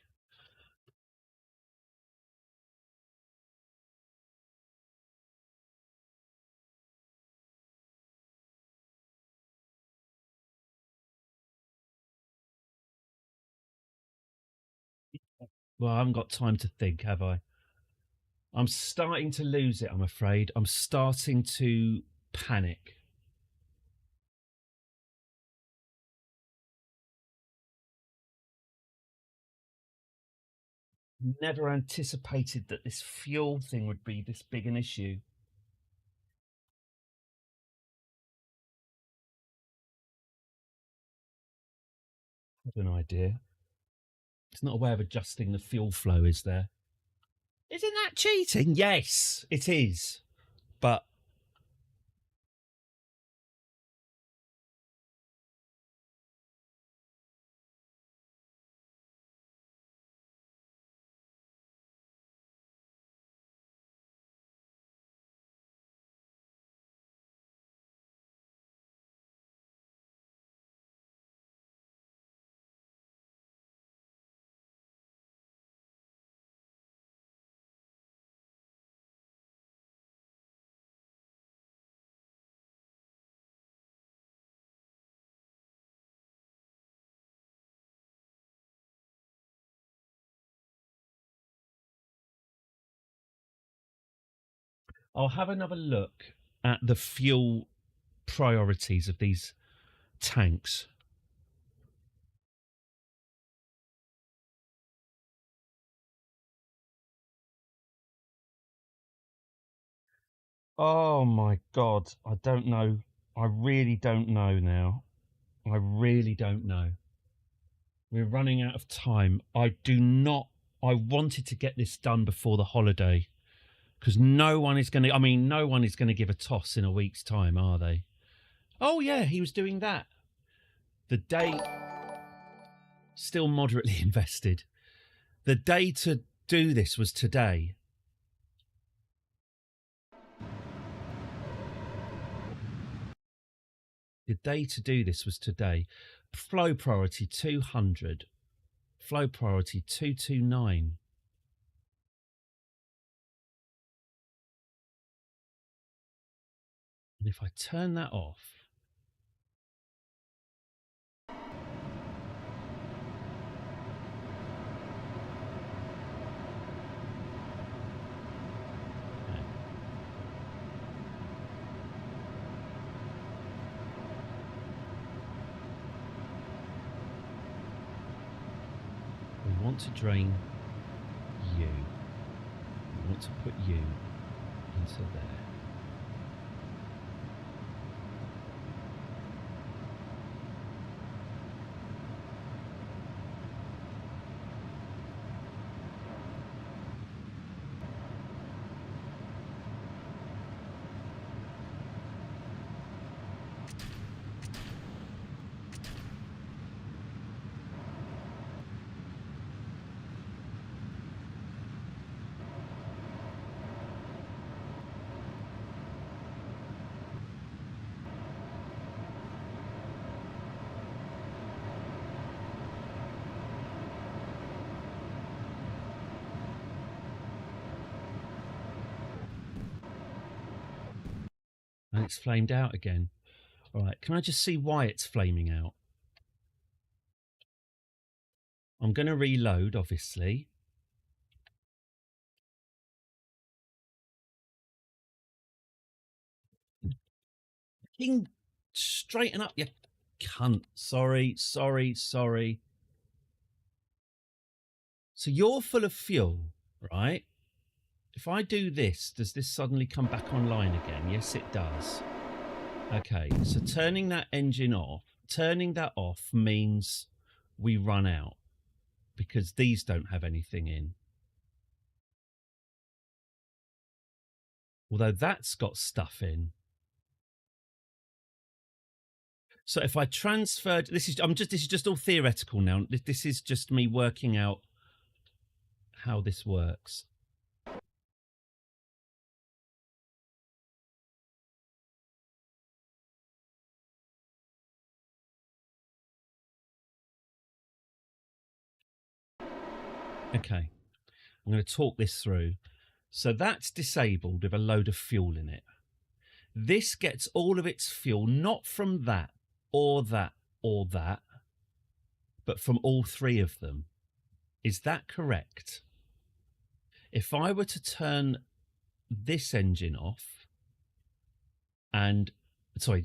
Well, I haven't got time to think, have I? I'm starting to lose it, I'm afraid. I'm starting to panic. Never anticipated that this fuel thing would be this big an issue. I have an idea. It's not a way of adjusting the fuel flow, is there? Isn't that cheating? Yes, it is. But I'll have another look at the fuel priorities of these tanks. Oh my God, I don't know. I really don't know now. I really don't know. We're running out of time. I wanted to get this done before the holiday because no one is going to give a toss in a week's time, are they? Oh yeah, he was doing that. The day, still moderately invested. The day to do this was today. The day to do this was today. Flow priority 200. Flow priority 229. And if I turn that off, we want to drain you. We want to put you into there. And it's flamed out again. All right, can I just see why it's flaming out? I'm going to reload, obviously. King, straighten up, you cunt. Sorry. So you're full of fuel, right? If I do this, does this suddenly come back online again? Yes, it does. Okay, so turning that engine off, turning that off means we run out because these don't have anything in. Although that's got stuff in. So if I transferred, this is just all theoretical now. This is just me working out how this works. Okay, I'm going to talk this through. So that's disabled with a load of fuel in it. This gets all of its fuel, not from that, or that, or that, but from all three of them. Is that correct? If I were to turn this engine off,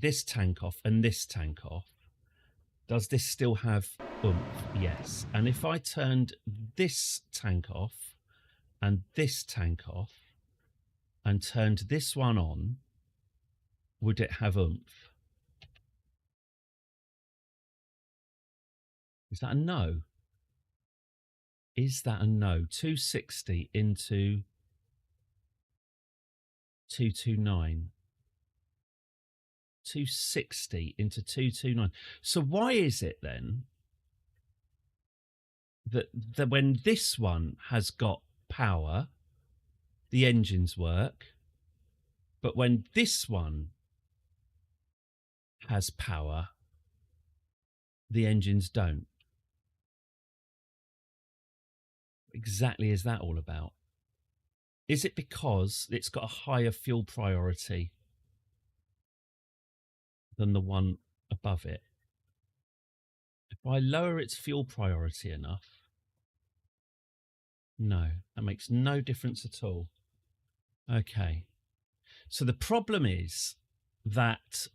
this tank off and this tank off, does this still have oomph? Yes. And if I turned this tank off and this tank off and turned this one on, would it have oomph? Is that a no? Is that a no? 260 into 229. 260 into 229. So why is it then that when this one has got power, the engines work, but when this one has power, the engines don't? Exactly is that all about? Is it because it's got a higher fuel priority than the one above it? If I lower its fuel priority enough, no, that makes no difference at all. Okay. So the problem is that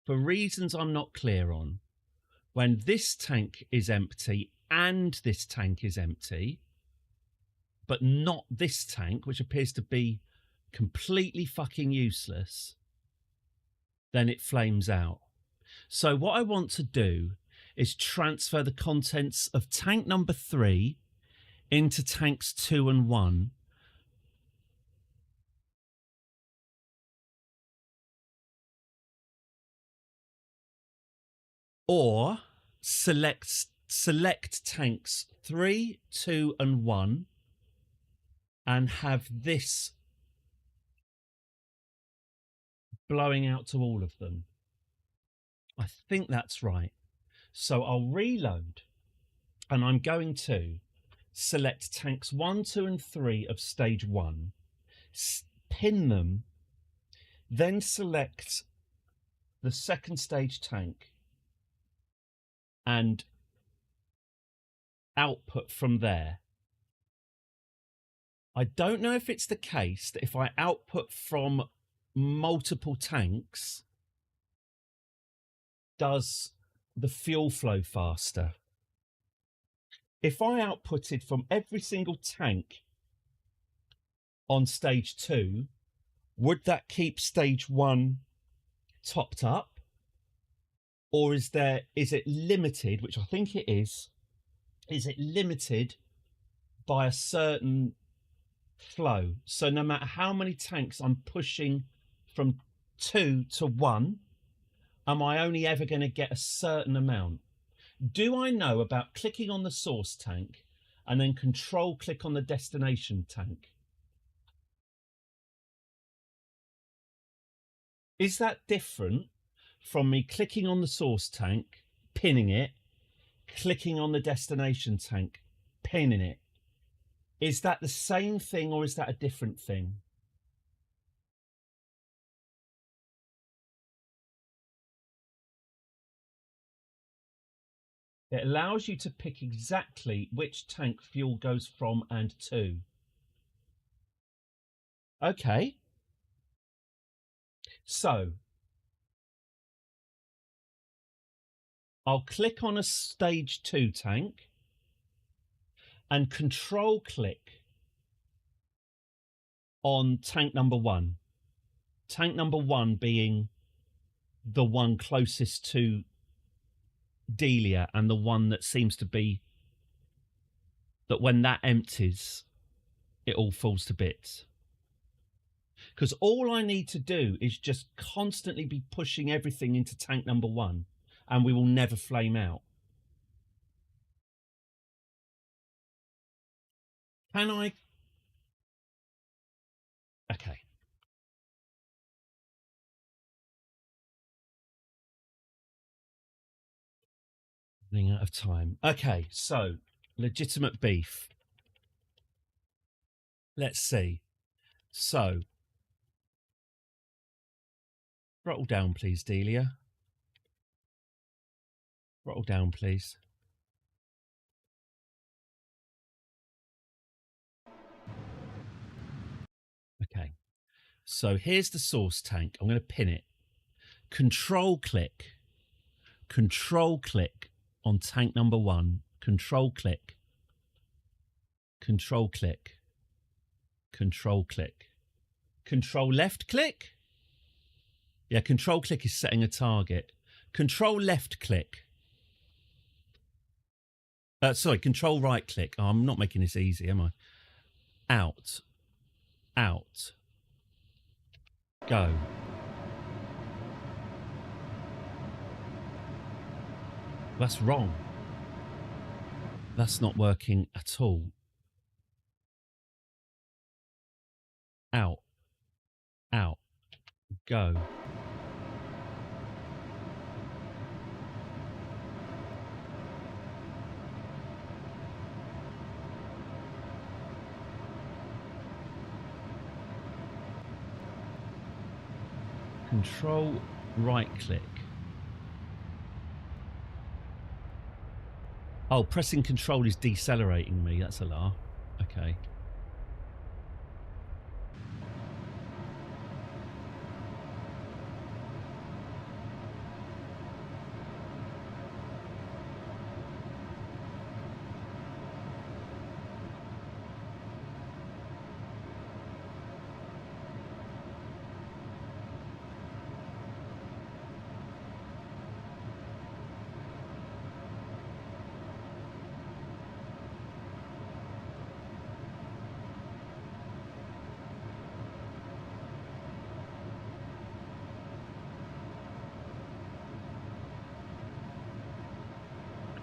for reasons I'm not clear on, when this tank is empty and this tank is empty, but not this tank, which appears to be completely fucking useless, then it flames out. So what I want to do is transfer the contents of tank number 3 into tanks 2 and 1. Or select tanks 3, 2 and 1 and have this blowing out to all of them. I think that's right. So I'll reload and I'm going to select tanks 1, 2 and 3 of stage 1, pin them, then select the second stage tank and output from there. I don't know if it's the case that if I output from multiple tanks, does the fuel flow faster. If I outputted from every single tank on stage 2, would that keep stage 1 topped up? Or is it limited, which I think it is it limited by a certain flow? So no matter how many tanks I'm pushing from 2 to 1, am I only ever going to get a certain amount? Do I know about clicking on the source tank and then control click on the destination tank? Is that different from me clicking on the source tank, pinning it, clicking on the destination tank, pinning it? Is that the same thing or is that a different thing? It allows you to pick exactly which tank fuel goes from and to. Okay. So I'll click on a stage 2 tank and control click on tank number 1. Tank number 1 being the one closest to Delia and the one that seems to be that when that empties, it all falls to bits. Because all I need to do is just constantly be pushing everything into tank number 1 and we will never flame out. Can I? Okay. Running out of time. Okay, so legitimate beef. Let's see. So, throttle down, please, Delia. Throttle down, please. Okay. So here's the source tank. I'm going to pin it. Control click on tank number 1. Control click. Control click. Control click. Control left click. Yeah, control click is setting a target. Control left click. Sorry, control right click. Oh, I'm not making this easy, am I? Out. Out. Go. That's wrong. That's not working at all. Out. Out. Go. Control right click. Oh, pressing control is decelerating me. That's a laugh. Okay.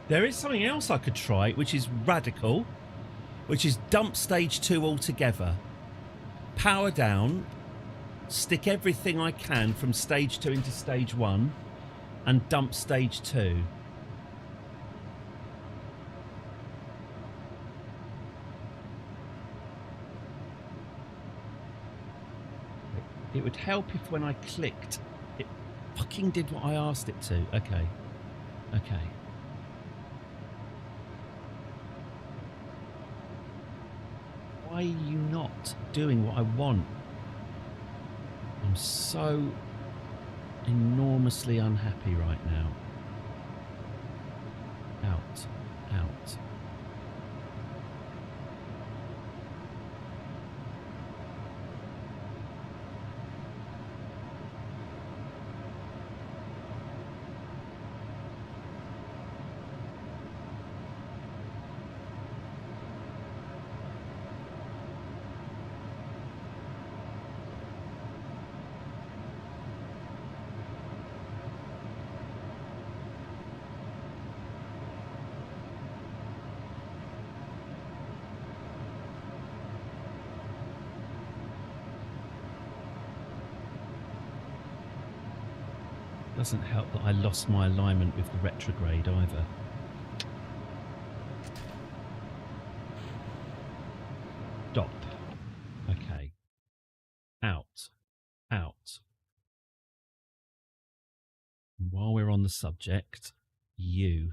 There is something else I could try, which is radical, which is dump stage 2 altogether. Power down, stick everything I can from stage 2 into stage 1, and dump stage 2. It would help if when I clicked, it fucking did what I asked it to. Okay. Okay. Why are you not doing what I want? I'm so enormously unhappy right now. Out. Out. Doesn't help that I lost my alignment with the retrograde either. Stop. Okay. Out. Out. While we're on the subject, you.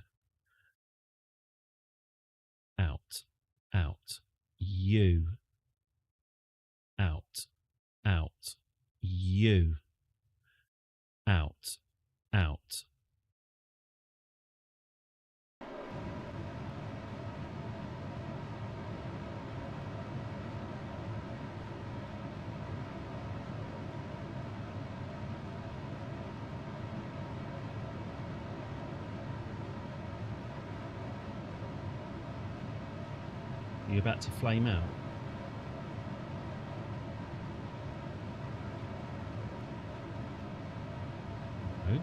Out. Out. You. Out. Out. You. Out. Out. Are you about to flame out? No.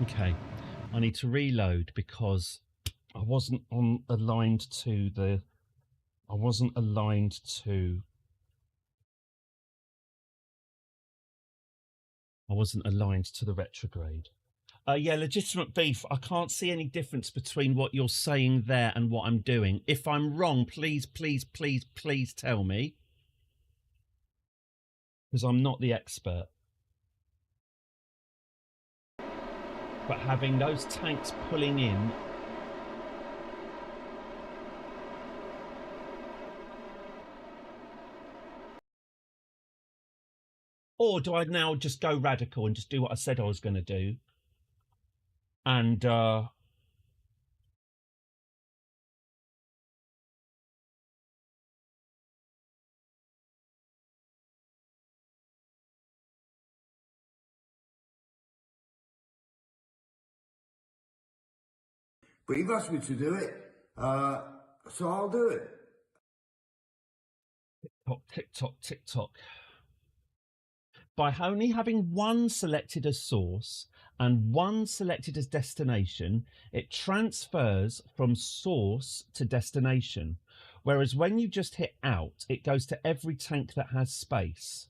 Okay, I need to reload because I wasn't aligned to the. I wasn't aligned to. I wasn't aligned to the retrograde. Yeah, legitimate beef. I can't see any difference between what you're saying there and what I'm doing. If I'm wrong, please, please, please, please tell me, because I'm not the expert. But having those tanks pulling in. Or do I now just go radical and just do what I said I was going to do? And But you've asked me to do it, so I'll do it. tick-tock, tick-tock, tick-tock. By only having one selected as source and one selected as destination, it transfers from source to destination. Whereas when you just hit out, it goes to every tank that has space.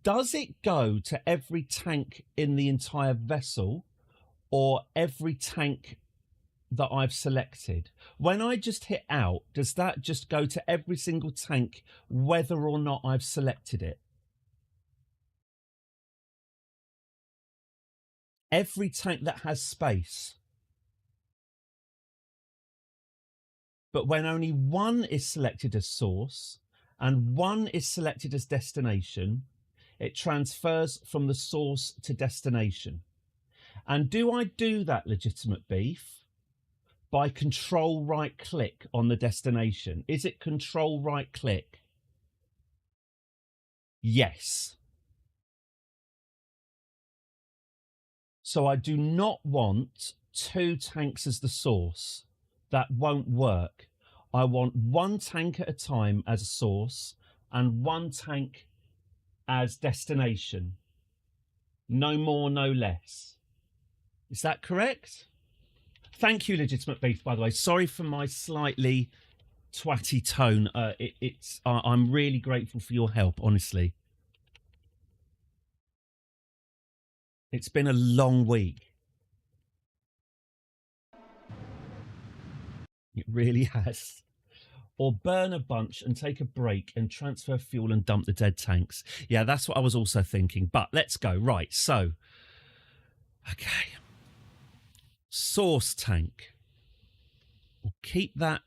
Does it go to every tank in the entire vessel or every tank that I've selected? When I just hit out, does that just go to every single tank whether or not I've selected it? Every tank that has space. But when only one is selected as source and one is selected as destination, it transfers from the source to destination. And do I do that, legitimate beef, by control right click on the destination. Is it control right click? Yes. So I do not want 2 tanks as the source. That won't work. I want 1 tank at a time as a source and 1 tank as destination. No more, no less. Is that correct? Thank you, Legitimate Beef, by the way. Sorry for my slightly twatty tone. I'm really grateful for your help, honestly. It's been a long week. It really has. Or burn a bunch and take a break and transfer fuel and dump the dead tanks. Yeah, that's what I was also thinking. But let's go. Right, so. Okay. Source tank. We'll keep that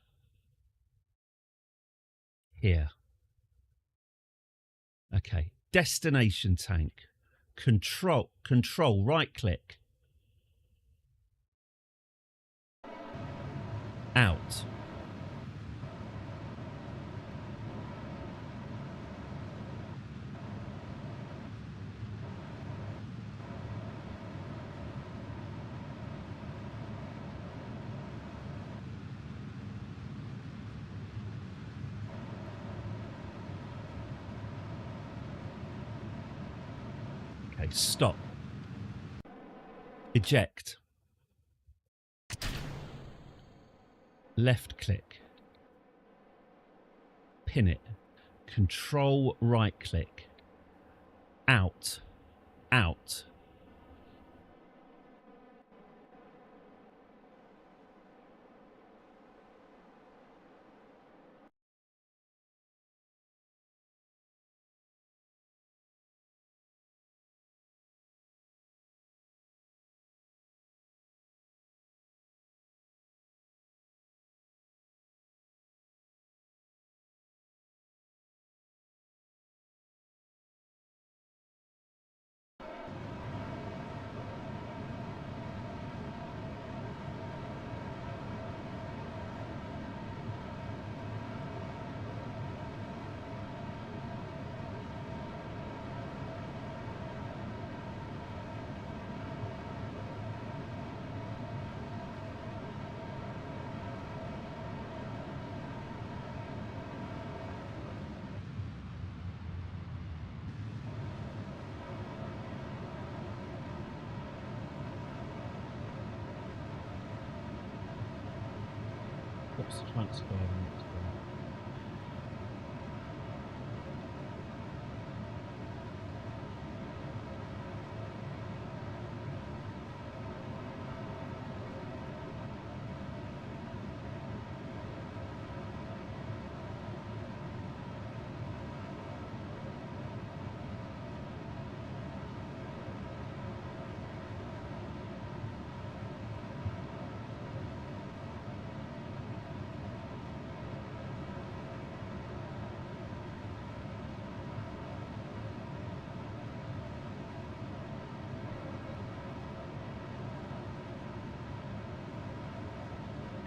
here. Okay. Destination tank. Control, right click. Out. Okay, stop. Eject. Left click. Pin it. Control right click. Out. Out. What's the transfer next one?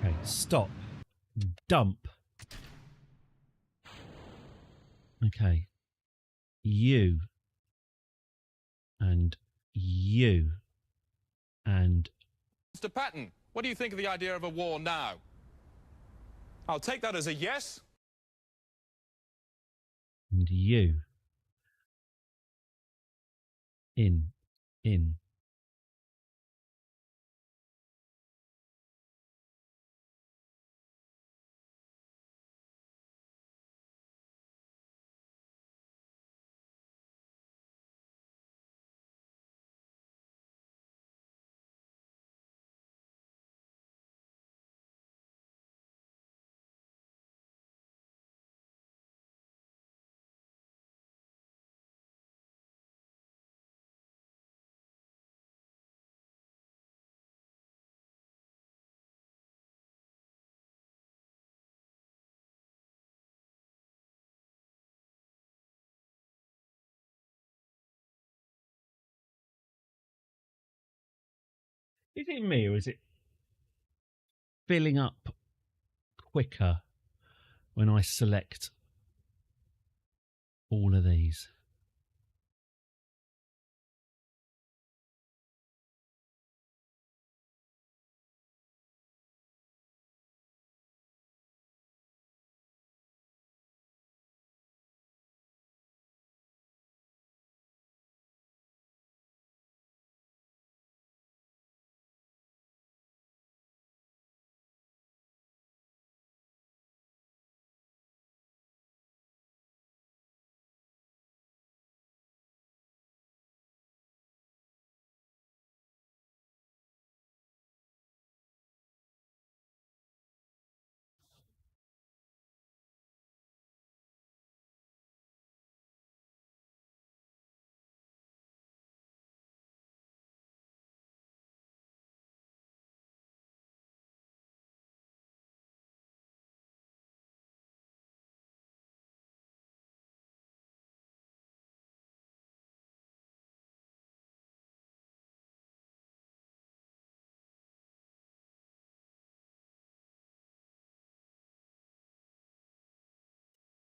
Okay, stop. Dump. Okay. You. And you. And... Mr. Patton, what do you think of the idea of a war now? I'll take that as a yes. And you. In. Is it me or is it filling up quicker when I select all of these.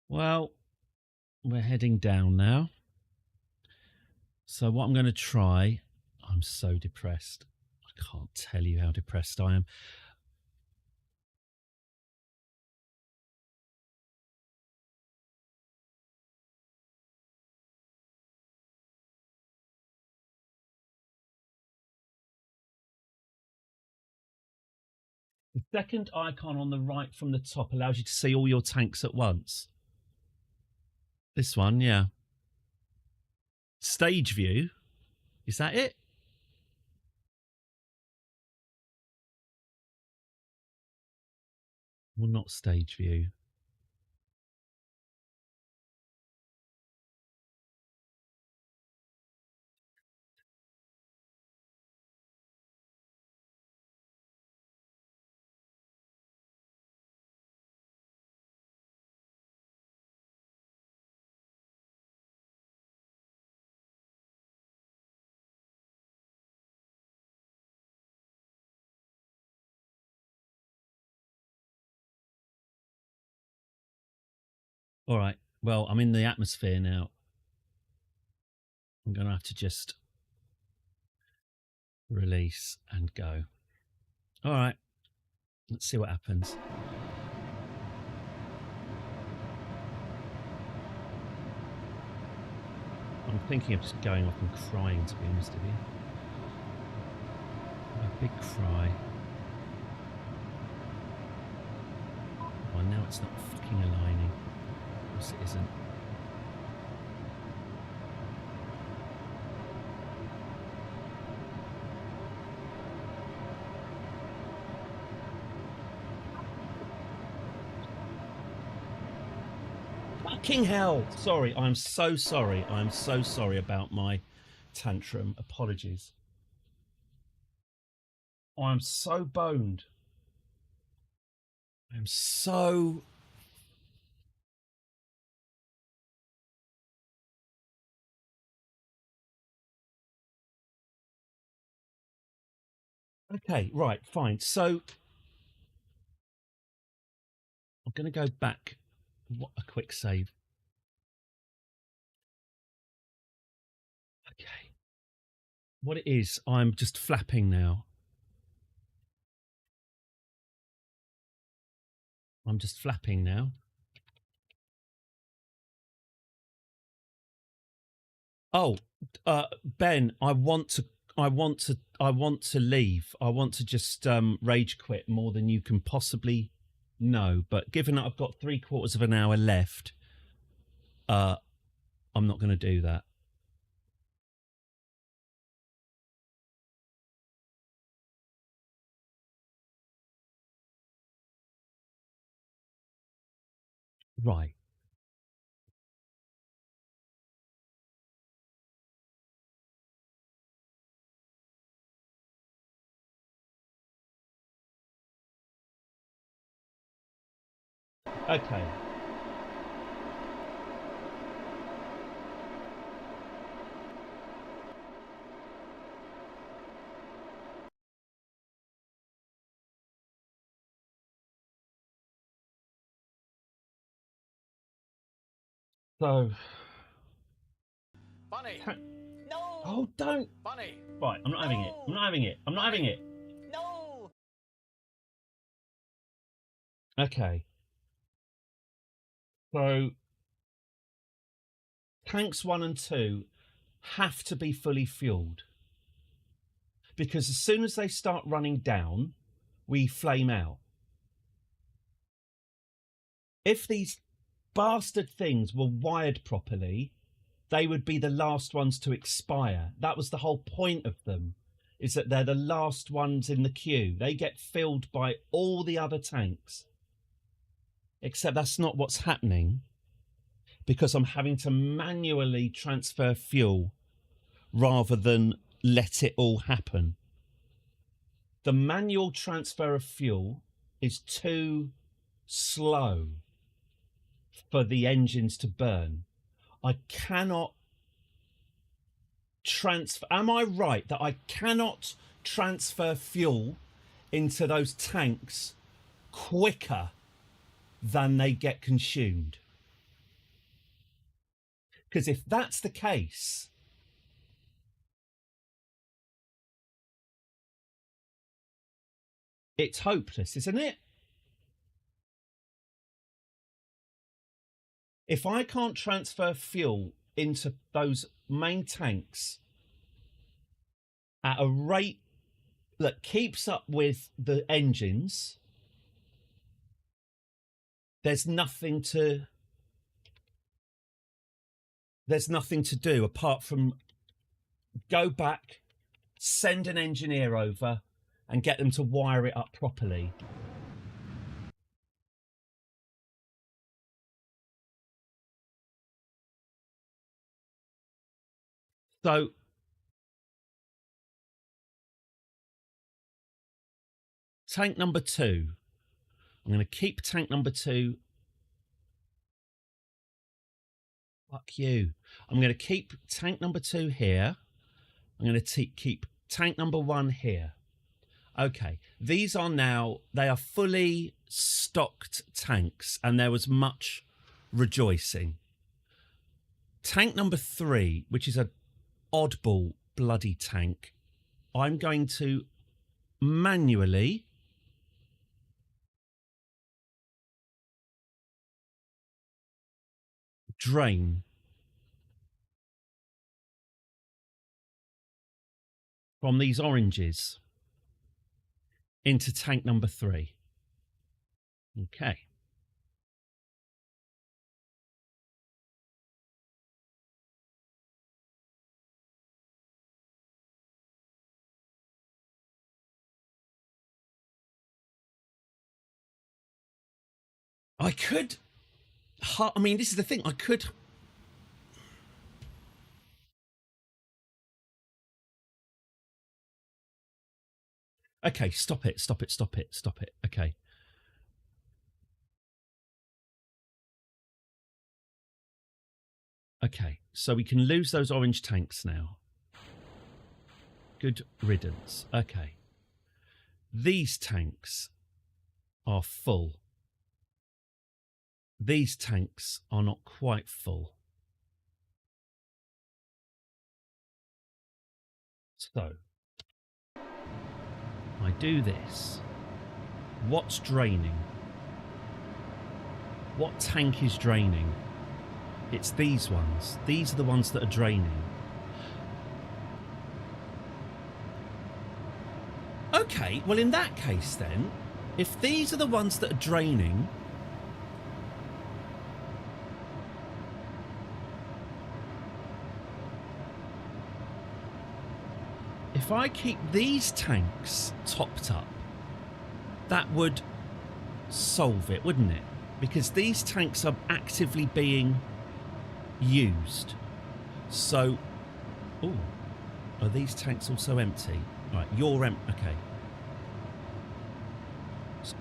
Well, we're heading down now. So what I'm going to try, I'm so depressed. I can't tell you how depressed I am. The second icon on the right from the top allows you to see all your tanks at once. This one, yeah. Stage view. Is that it? Well, not stage view. All right. Well, I'm in the atmosphere now. I'm going to have to just release and go. All right. Let's see what happens. I'm thinking of just going off and crying, to be honest with you. A big cry. Well, now it's not fucking aligning. Of course it isn't. Fucking hell! Sorry, I'm so sorry. I'm so sorry about my tantrum. Apologies. I'm so boned. I'm so... Okay, right, fine. So I'm going to go back. What a quick save. Okay. What it is, I'm just flapping now. I'm just flapping now. Oh, Ben, I want to leave. I want to just rage quit more than you can possibly know. But given that I've got 3/4 of an hour left, I'm not going to do that. Right. Okay. So... Bunny! No! Oh, don't... Bunny! Right, I'm not having it. I'm not having it. I'm not having it. No! Okay. So... Tanks 1 and 2 have to be fully fueled. Because as soon as they start running down, we flame out. If these bastard things were wired properly, they would be the last ones to expire. That was the whole point of them, is that they're the last ones in the queue. They get filled by all the other tanks. Except that's not what's happening, because I'm having to manually transfer fuel rather than let it all happen. The manual transfer of fuel is too slow for the engines to burn. I cannot transfer... Am I right that I cannot transfer fuel into those tanks quicker than they get consumed? Because if that's the case, it's hopeless, isn't it? If I can't transfer fuel into those main tanks at a rate that keeps up with the engines, there's nothing to do apart from go back, send an engineer over and get them to wire it up properly. So tank number 2. I'm going to keep tank number 2. Fuck you. I'm going to keep tank number 2 here. I'm going to keep tank number 1 here. Okay. These are now, they are fully stocked tanks, and there was much rejoicing. Tank number 3, which is a oddball bloody tank, I'm going to manually drain from these oranges into tank number 3. Okay. I could... I mean, this is the thing. I could... Okay, stop it. Okay. Okay, so we can lose those orange tanks now. Good riddance. Okay. These tanks are full. These tanks are not quite full. So, I do this. What's draining? What tank is draining? It's these ones. These are the ones that are draining. Okay, well in that case then, if these are the ones that are draining, if I keep these tanks topped up, that would solve it, wouldn't it? Because these tanks are actively being used. So, oh, are these tanks also empty? Right, you're empty. Okay.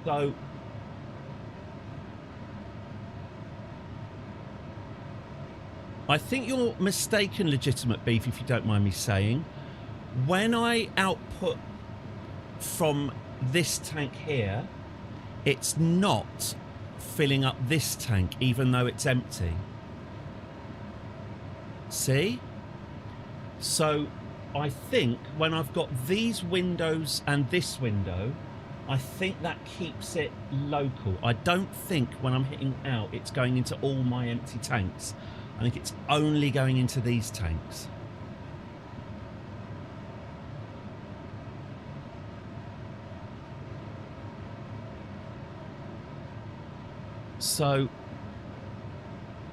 So, I think you're mistaken, legitimate beef, if you don't mind me saying. When I output from this tank here, it's not filling up this tank, even though it's empty. See? So I think when I've got these windows and this window, I think that keeps it local. I don't think when I'm hitting out it's going into all my empty tanks. I think it's only going into these tanks. So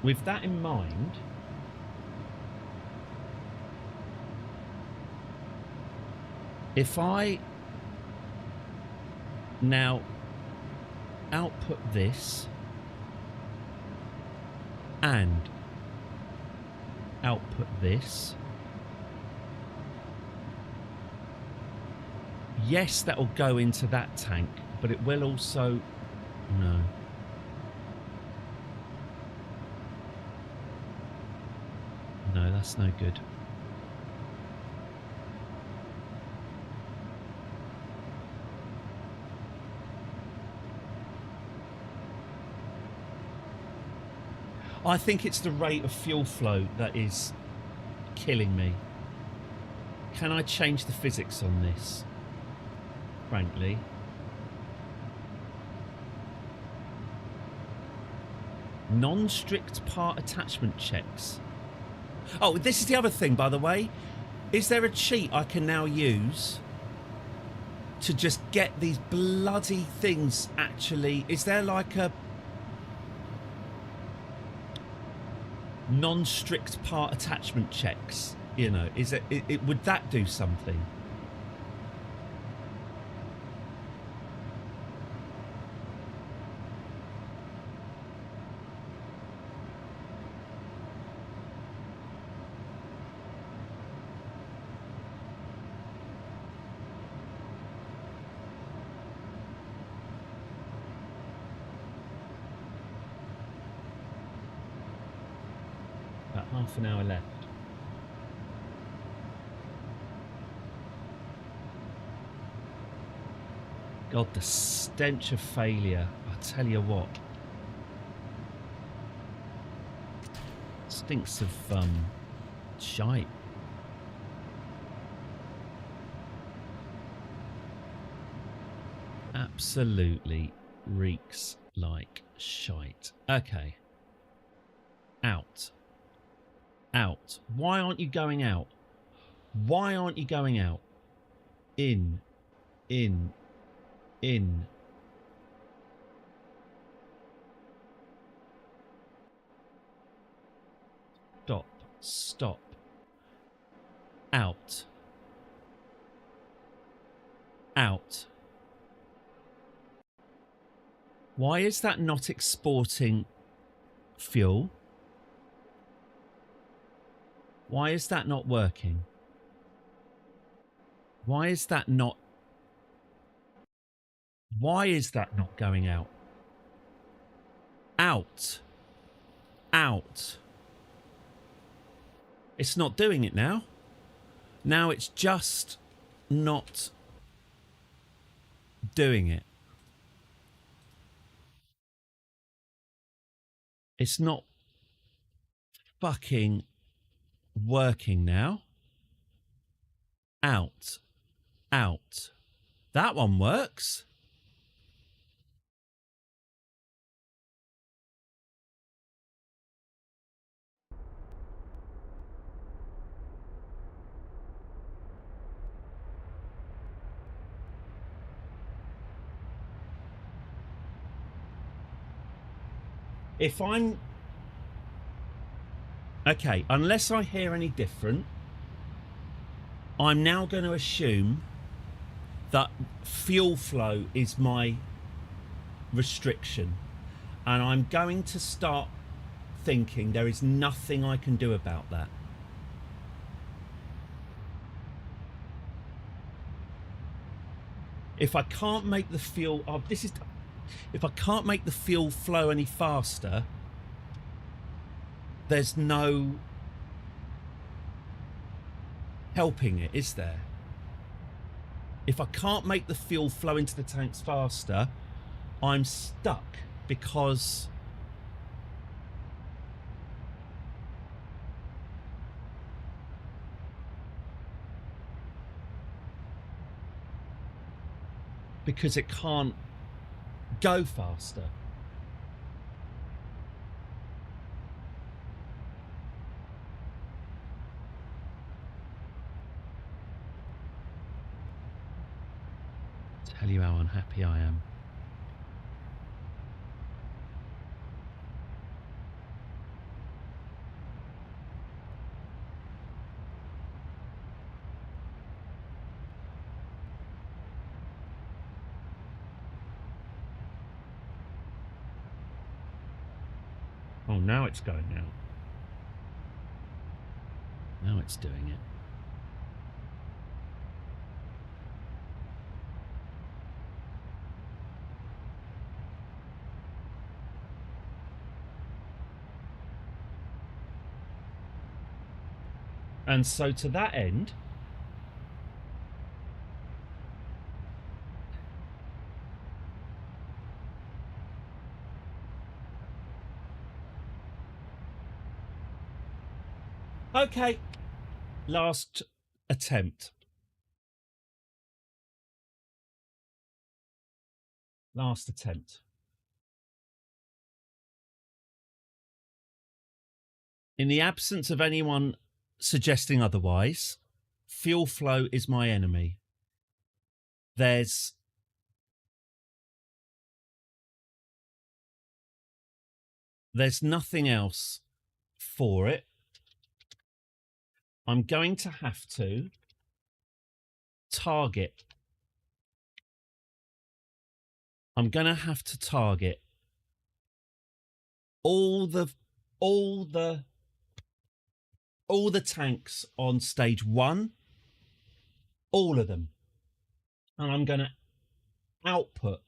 with that in mind, if I now output this and output this, yes, that will go into that tank, but it will also, no. No, that's no good. I think it's the rate of fuel flow that is killing me. Can I change the physics on this? Frankly. Non-strict part attachment checks. Oh, this is the other thing, by the way. Is there a cheat I can now use to just get these bloody things actually? Is there like a non-strict part attachment checks? You know, is it would that do something? Half an hour left. God, the stench of failure. I tell you what. Stinks of shite. Absolutely reeks like shite. Okay. Out. Out. Why aren't you going out? Why aren't you going out? In. In. In. Stop. Stop. Out. Out. Why is that not exporting fuel? Why is that not working? Why is that not... Why is that not going out? Out. Out. It's not doing it now. Now it's just not doing it. It's not fucking working now. Out. Out. That one works. If I'm... Okay, unless I hear any different, I'm now going to assume that fuel flow is my restriction. And I'm going to start thinking there is nothing I can do about that. If I can't make the fuel... Oh, this is... If I can't make the fuel flow any faster, there's no helping it, is there? If I can't make the fuel flow into the tanks faster, I'm stuck because because it can't go faster. Tell you how unhappy I am. Oh, now it's going out. Now it's doing it. And so to that end, okay, last attempt. Last attempt. In the absence of anyone suggesting otherwise, fuel flow is my enemy. There's nothing else for it. I'm going to have to target. I'm going to have to target all the tanks on stage 1, all of them. And I'm going to output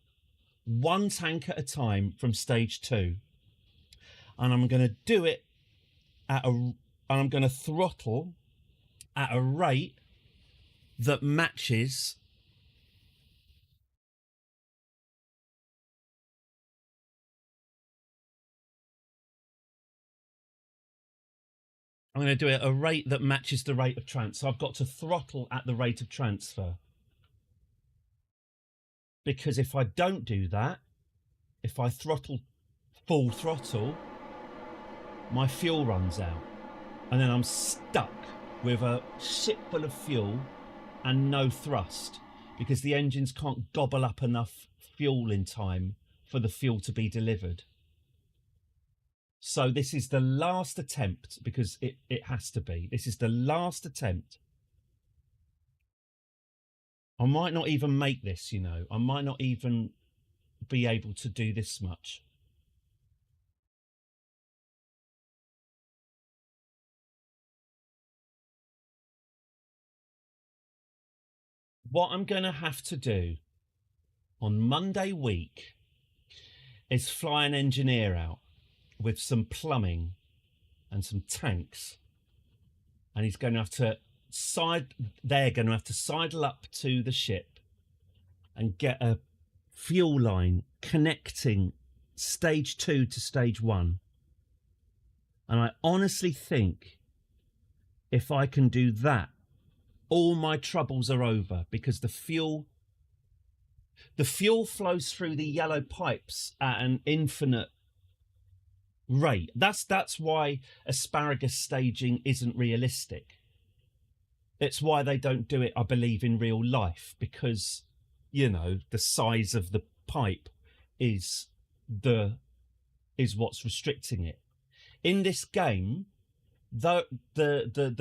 1 tank at a time from stage 2. And I'm going to do it and I'm going to throttle at a rate that matches I'm going to do it at a rate that matches the rate of transfer. So I've got to throttle at the rate of transfer. Because if I don't do that, if I throttle full throttle, my fuel runs out. And then I'm stuck with a ship full of fuel and no thrust. Because the engines can't gobble up enough fuel in time for the fuel to be delivered. So this is the last attempt, because it has to be. This is the last attempt. I might not even make this, you know. I might not even be able to do this much. What I'm going to have to do on Monday week is fly an engineer out with some plumbing and some tanks, and he's going to have to they're going to have to sidle up to the ship and get a fuel line connecting stage 2 to stage 1. And I honestly think if I can do that, all my troubles are over, because the fuel flows through the yellow pipes at an infinite rate. That's why asparagus staging isn't realistic. It's why they don't do it, I believe, in real life, because, you know, the size of the pipe is what's restricting it. In this game, the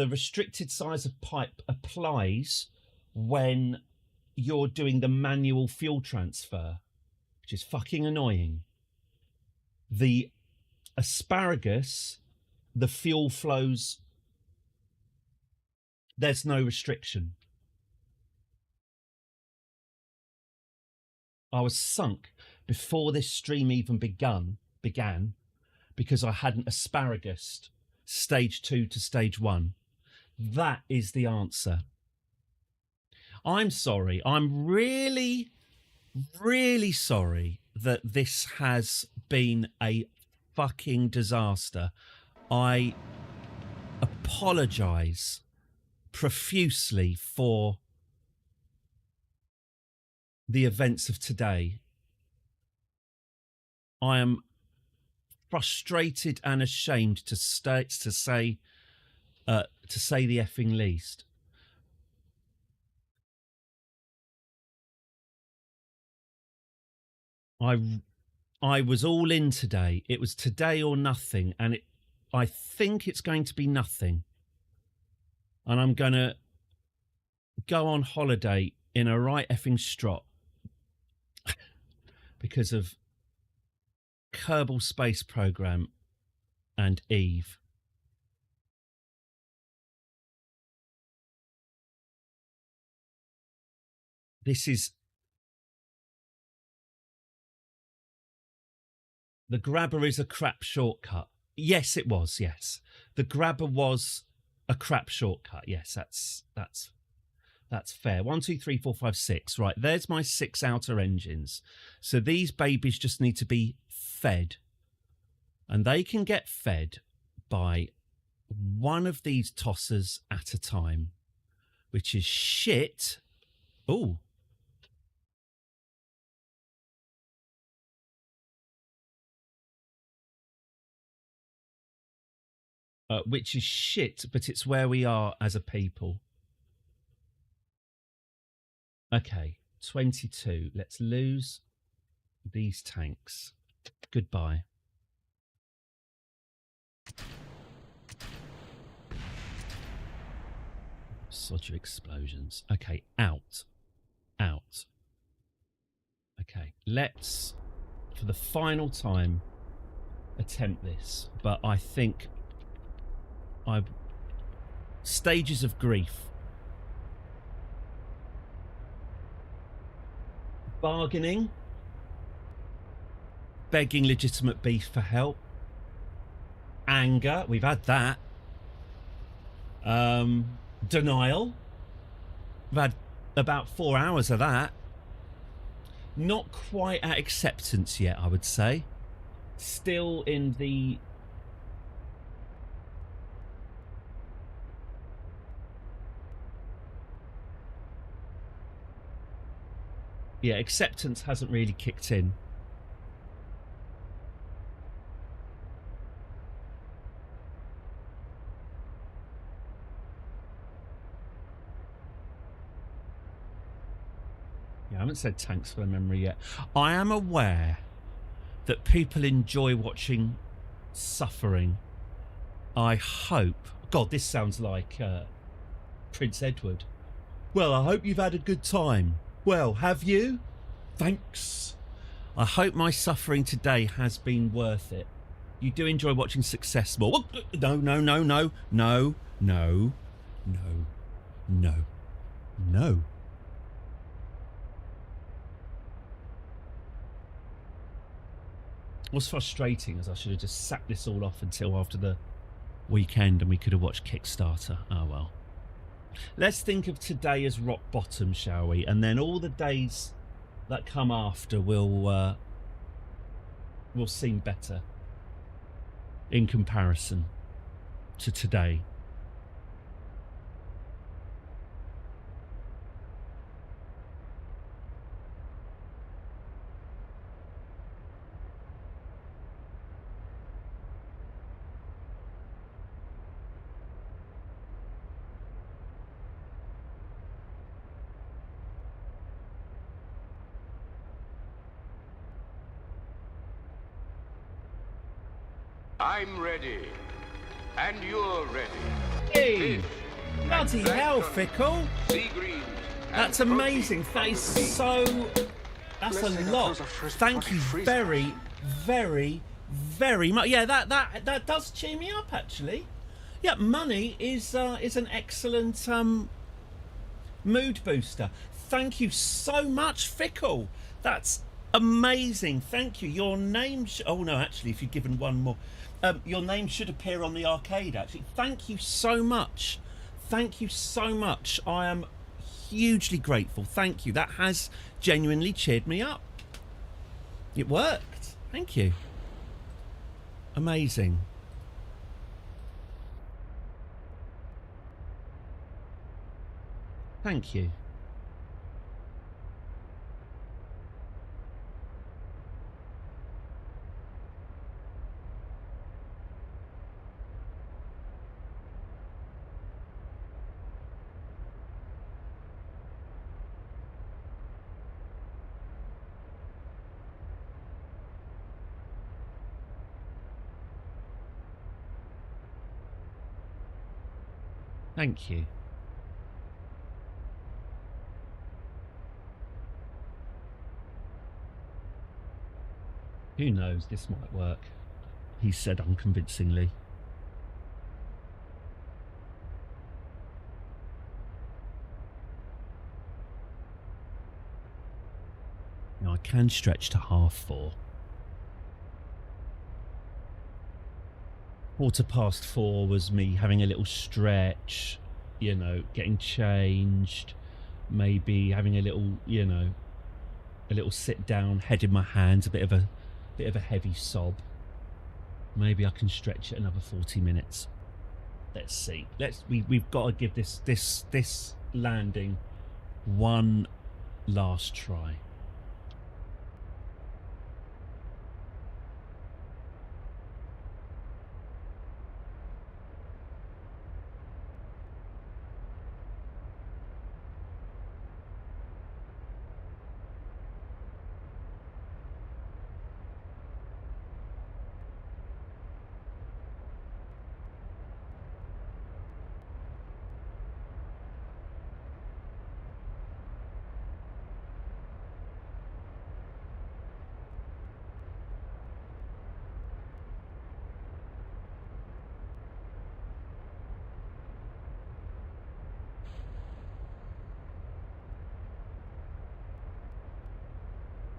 restricted size of pipe applies when you're doing the manual fuel transfer, which is fucking annoying. The asparagus, the fuel flows, there's no restriction. I was sunk before this stream even began because I hadn't asparagus stage 2 to stage 1. That is the answer. I'm sorry. I'm really, really sorry that this has been a fucking disaster. I apologise profusely for the events of today. I am frustrated and ashamed to say the effing least. I was all in today. It was today or nothing, and I think it's going to be nothing. And I'm going to go on holiday in a right effing strop because of Kerbal Space Program and Eve. This is... The grabber is a crap shortcut. Yes, it was, yes. The grabber was a crap shortcut. Yes, that's fair. 1, 2, 3, 4, 5, 6. Right, there's my 6 outer engines. So these babies just need to be fed. And they can get fed by one of these tossers at a time, which is shit. Ooh. Which is shit, but it's where we are as a people. Okay, 22. Let's lose these tanks. Goodbye. Sod your explosions. Okay, out. Out. Okay, let's, for the final time, attempt this. But I think stages of grief. Bargaining. Begging legitimate beef for help. Anger. We've had that. Denial. We've had about 4 hours of that. Not quite at acceptance yet, I would say. Still in the... Yeah, acceptance hasn't really kicked in. Yeah, I haven't said thanks for the memory yet. I am aware that people enjoy watching suffering. I hope... God, this sounds like Prince Edward. Well, I hope you've had a good time. Well, have you? Thanks. I hope my suffering today has been worth it. You do enjoy watching success more. No, no, no, no, no, no, no, no, no. What's frustrating is I should have just sacked this all off until after the weekend and we could have watched Kickstarter. Oh well. Let's think of today as rock bottom, shall we? And then all the days that come after will seem better in comparison to today. I'm ready. And you're ready. Hey! Bloody hell, Fickle! That's amazing. That is so... That's a lot. Thank you very, very, very much. Yeah, that does cheer me up, actually. Yeah, money is an excellent mood booster. Thank you so much, Fickle. That's amazing. Thank you. Your name... Oh, no, actually, if you'd given one more... your name should appear on the arcade, actually. Thank you so much. Thank you so much. I am hugely grateful. Thank you. That has genuinely cheered me up. It worked. Thank you. Amazing. Thank you. Thank you. Who knows, this might work, he said unconvincingly. Now I can stretch to 4:30. 4:15 was me having a little stretch, you know, getting changed, maybe having a little, you know, a little sit down, head in my hands, a bit of a heavy sob. Maybe I can stretch it another 40 minutes. Let's see. We've got to give this landing one last try.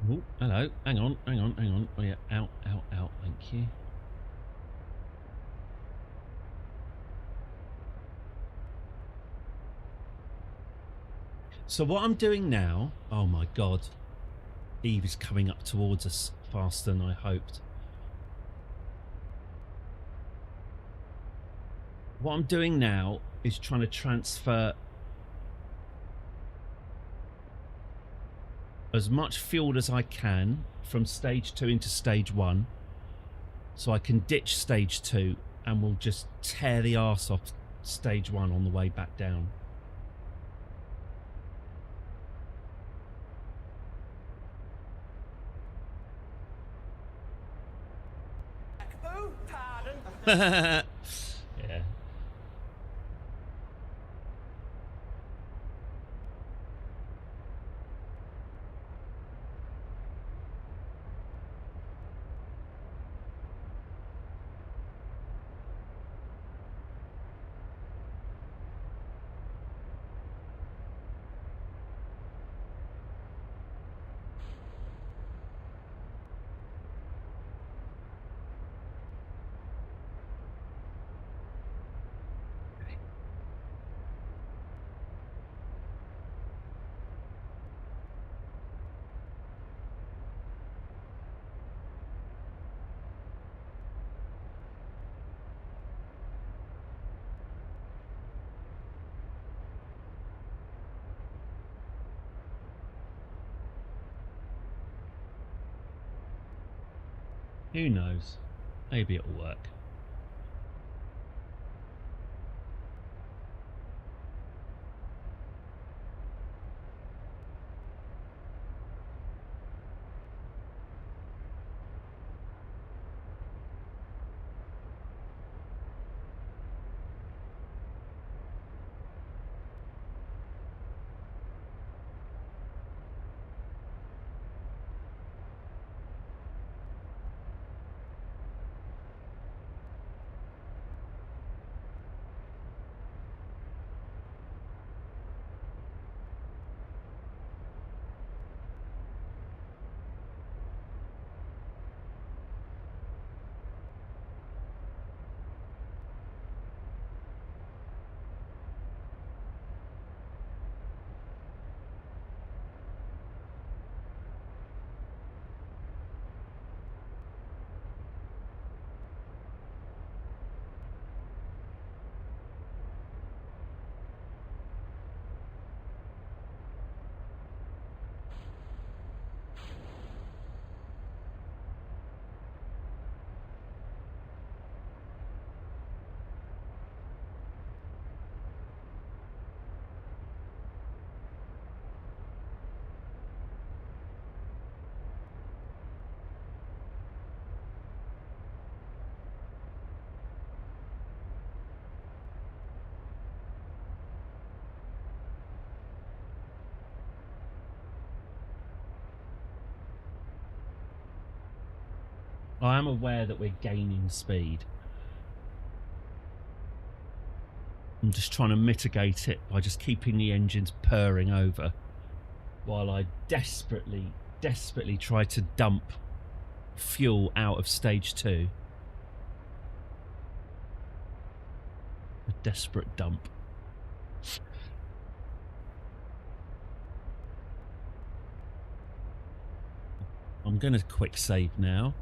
Oh, hello. Hang on. Oh, yeah. Out. Thank you. So what I'm doing now... Oh, my God. Eve is coming up towards us faster than I hoped. What I'm doing now is trying to transfer as much fuel as I can from stage 2 into stage 1, so I can ditch stage 2 and we'll just tear the arse off stage 1 on the way back down. Oh, pardon. Yeah. Who knows? Maybe it'll work. I am aware that we're gaining speed. I'm just trying to mitigate it by just keeping the engines purring over while I desperately try to dump fuel out of stage 2. A desperate dump. I'm going to quick save now.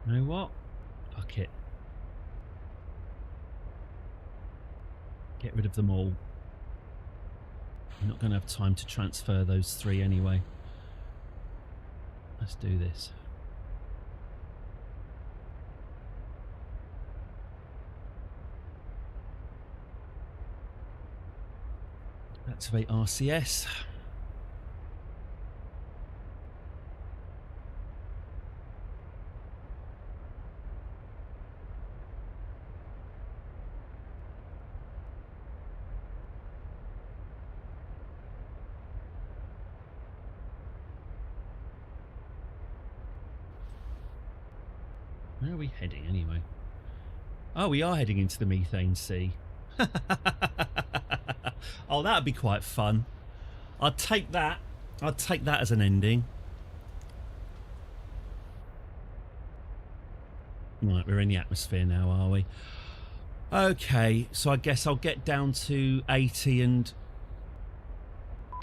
You know what? Fuck it. Get rid of them all. I'm not going to have time to transfer those 3 anyway. Let's do this. Activate RCS. Where are we heading anyway? Oh, we are heading into the methane sea. Oh, that would be quite fun. I'd take that. I'd take that as an ending. Right, we're in the atmosphere now, are we? Okay, so I guess I'll get down to 80 and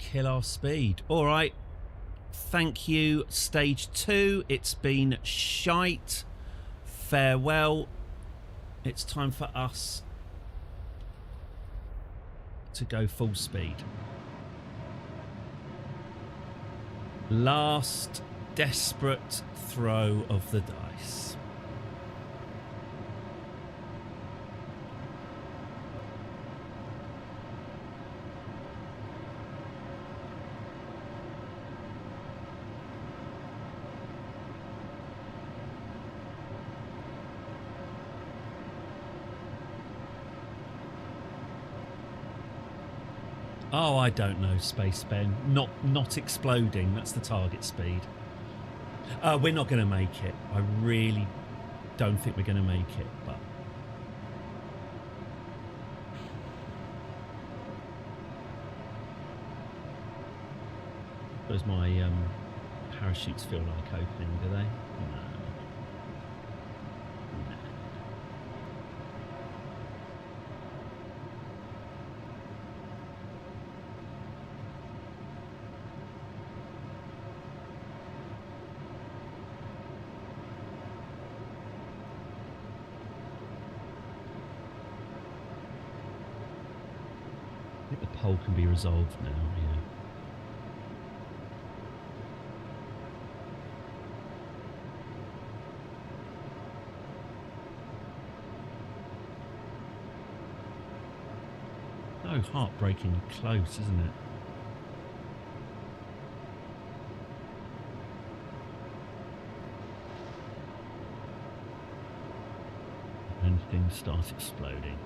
kill our speed. All right. Thank you, stage 2. It's been shite. Farewell. It's time for us to go full speed. Last desperate throw of the dice. Oh, I don't know, Space Ben. Not exploding. That's the target speed. We're not going to make it. I really don't think we're going to make it. But does my parachutes feel like opening? Do they? No. Pole can be resolved now, yeah. So heartbreakingly close, isn't it? And things start exploding.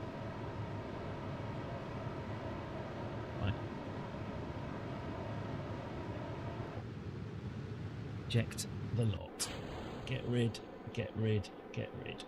Eject the lot. Get rid, get rid, get rid.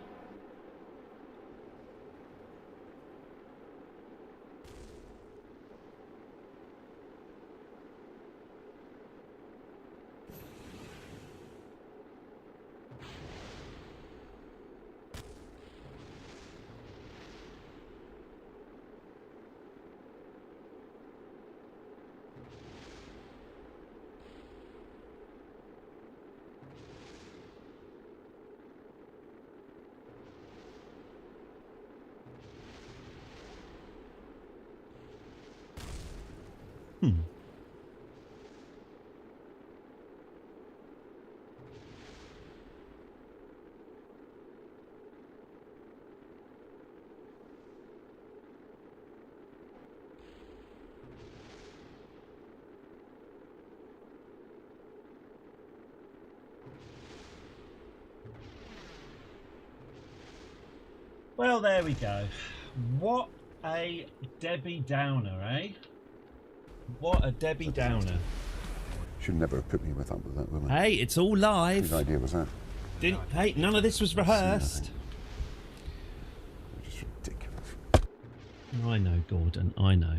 Well, there we go. What a Debbie Downer, eh? What a Debbie Downer. Should never have put me with that woman. Hey, it's all live. Whose idea was that? Hey, none of this was rehearsed. Just ridiculous. I know, Gordon, I know.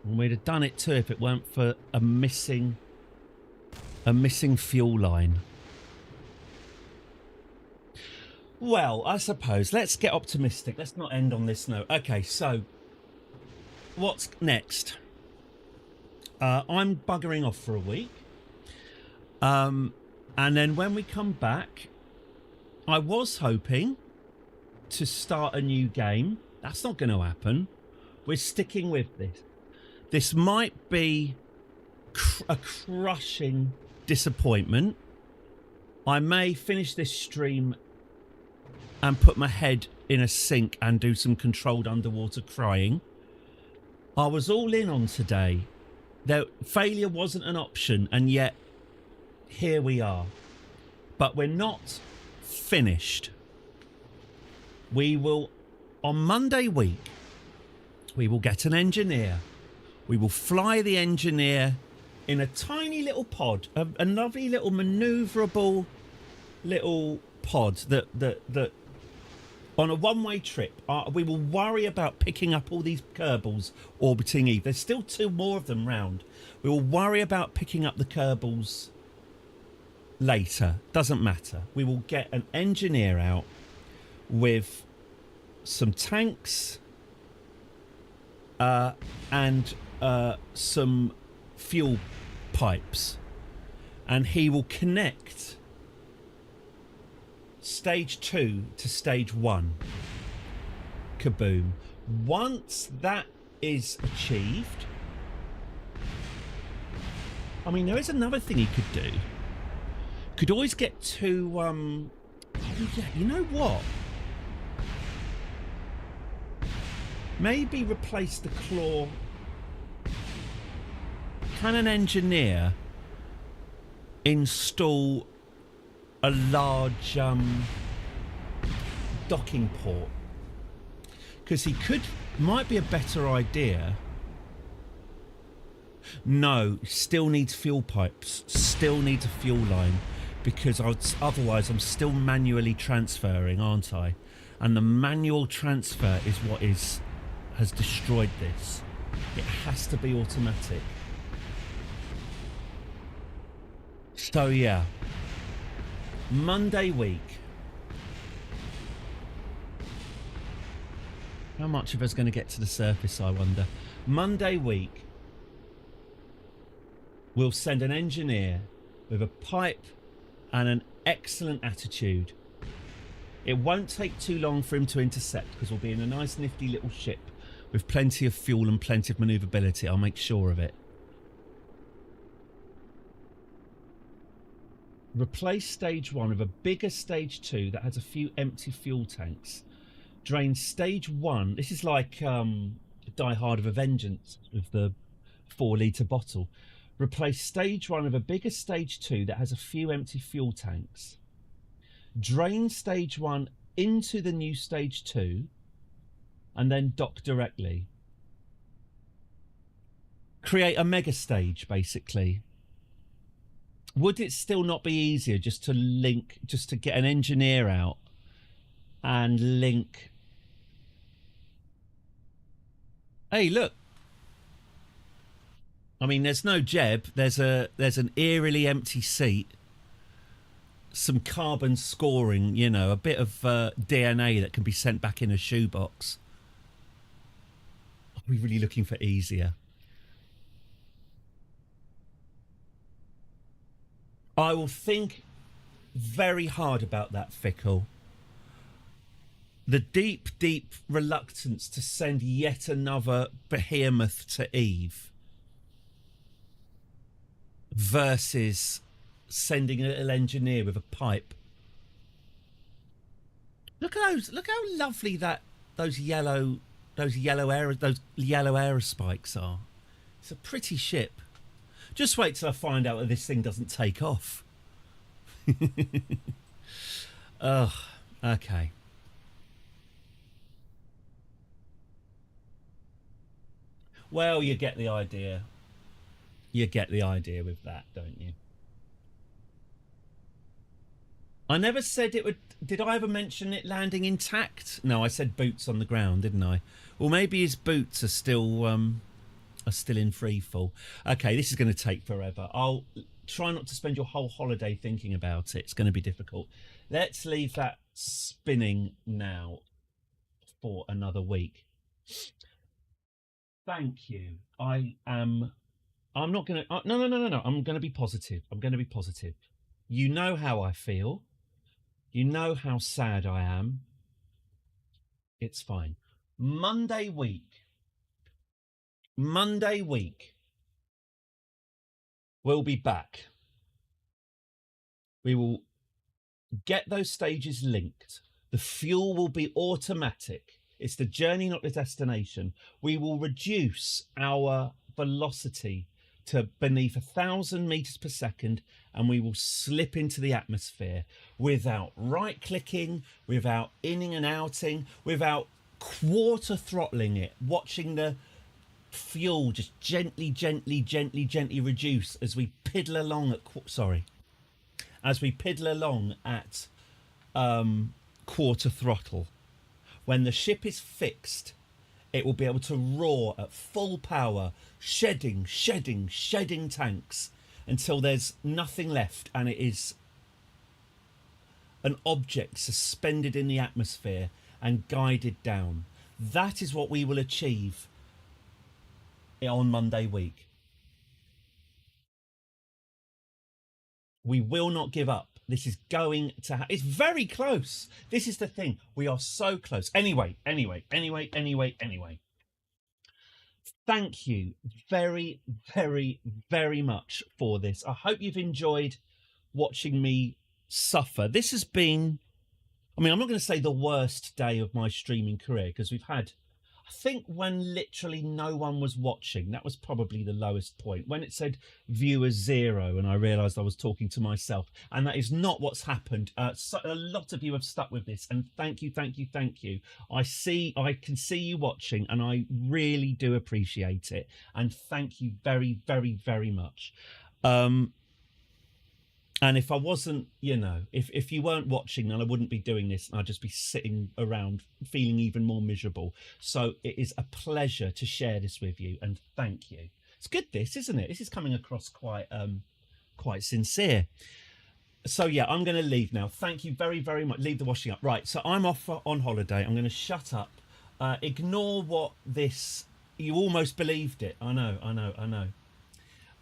And we'd have done it too if it weren't for a missing fuel line. Well, I suppose let's get optimistic. Let's not end on this note. Okay, so what's next? I'm buggering off for a week. And then when we come back, I was hoping to start a new game. That's not going to happen. We're sticking with this. This might be a crushing disappointment. I may finish this stream and put my head in a sink and do some controlled underwater crying. I was all in on today. Failure wasn't an option, and yet here we are. But we're not finished. We will, on Monday week, we will get an engineer. We will fly the engineer in a tiny little pod, a lovely little manoeuvrable little pod that on a one-way trip. We will worry about picking up all these Kerbals orbiting Eve. There's still 2 more of them round. We will worry about picking up the Kerbals later. Doesn't matter. We will get an engineer out with some tanks and some fuel pipes, and he will connect stage 2 to stage 1. Kaboom. Once that is achieved, I mean, there is another thing he could do. Could always get to oh yeah, you know what, maybe replace the claw. Can an engineer install a large docking port? Because he might be a better idea. No, still needs fuel pipes, still needs a fuel line, because otherwise I'm still manually transferring, aren't I? And the manual transfer is what has destroyed this. It has to be automatic. So yeah, Monday week. How much of us going to get to the surface, I wonder? Monday week, we'll send an engineer with a pipe and an excellent attitude. It won't take too long for him to intercept, because we'll be in a nice nifty little ship with plenty of fuel and plenty of manoeuvrability. I'll make sure of it. Replace stage 1 with a bigger stage 2 that has a few empty fuel tanks. Drain stage 1. This is like Die Hard with a Vengeance with the 4-litre bottle. Replace stage 1 with a bigger stage 2 that has a few empty fuel tanks. Drain stage 1 into the new stage 2 and then dock directly. Create a mega stage, basically. Would it still not be easier just to get an engineer out and link? Hey, look. I mean, there's no Jeb. There's an eerily empty seat. Some carbon scoring, you know, a bit of DNA that can be sent back in a shoebox. Are we really looking for easier? I will think very hard about that, Fickle. the deep, deep reluctance to send yet another behemoth to Eve versus sending a little engineer with a pipe. Look at those! Look how lovely those yellow aerospikes are. It's a pretty ship. Just wait till I find out that this thing doesn't take off. Ugh. Okay. Well, you get the idea. You get the idea with that, don't you? I never said it would... Did I ever mention it landing intact? No, I said boots on the ground, didn't I? Well, maybe his boots are still in free fall. Okay, this is going to take forever. I'll try not to spend your whole holiday thinking about it. It's going to be difficult. Let's leave that spinning now for another week. Thank you. I'm not going to... No. I'm going to be positive. I'm going to be positive. You know how I feel. You know how sad I am. It's fine. Monday week, we'll be back. We will get those stages linked. The fuel will be automatic. It's the journey, not the destination. We will reduce our velocity to beneath 1,000 meters per second, and we will slip into the atmosphere without right-clicking, without inning and outing, without quarter throttling it, watching the fuel just gently reduce as we piddle along at quarter throttle. When the ship is fixed, it will be able to roar at full power, shedding tanks until there's nothing left, and it is an object suspended in the atmosphere and guided down. That is what we will achieve on Monday week. We will not give up. This is going to it's very close. This is the thing. We are so close. Anyway. Thank you very, very, very much for this. I hope you've enjoyed watching me suffer. This has been, I'm not going to say the worst day of my streaming career, because we've had, I think when literally no one was watching, that was probably the lowest point. When it said viewers 0 and I realised I was talking to myself, and that is not what's happened. So a lot of you have stuck with this, and thank you. I can see you watching, and I really do appreciate it. And thank you very, very, very much. And if I wasn't, if you weren't watching, then I wouldn't be doing this, and I'd just be sitting around feeling even more miserable. So it is a pleasure to share this with you, and thank you. It's good, this, isn't it? This is coming across quite sincere. So yeah, I'm going to leave now. Thank you very, very much. Leave the washing up. Right, so I'm off on holiday. I'm going to shut up. Ignore what this... You almost believed it. I know.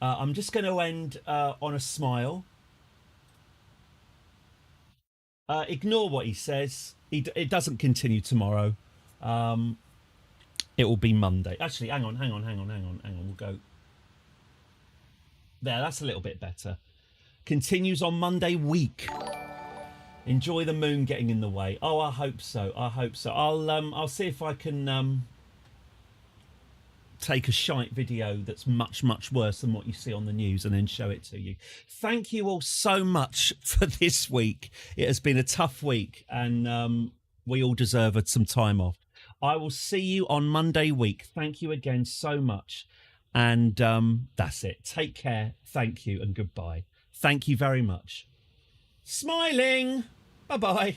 I'm just going to end on a smile. Ignore what he says. It doesn't continue tomorrow. It will be Monday. Actually, hang on. We'll go there. That's a little bit better. Continues on Monday week. Enjoy the moon getting in the way. Oh, I hope so. I'll see if I can take a shite video that's much, much worse than what you see on the news and then show it to you. Thank you all so much for this week. It has been a tough week, and we all deserve some time off. I will see you on Monday week. Thank you again so much. And that's it. Take care. Thank you and goodbye. Thank you very much. Smiling. Bye-bye.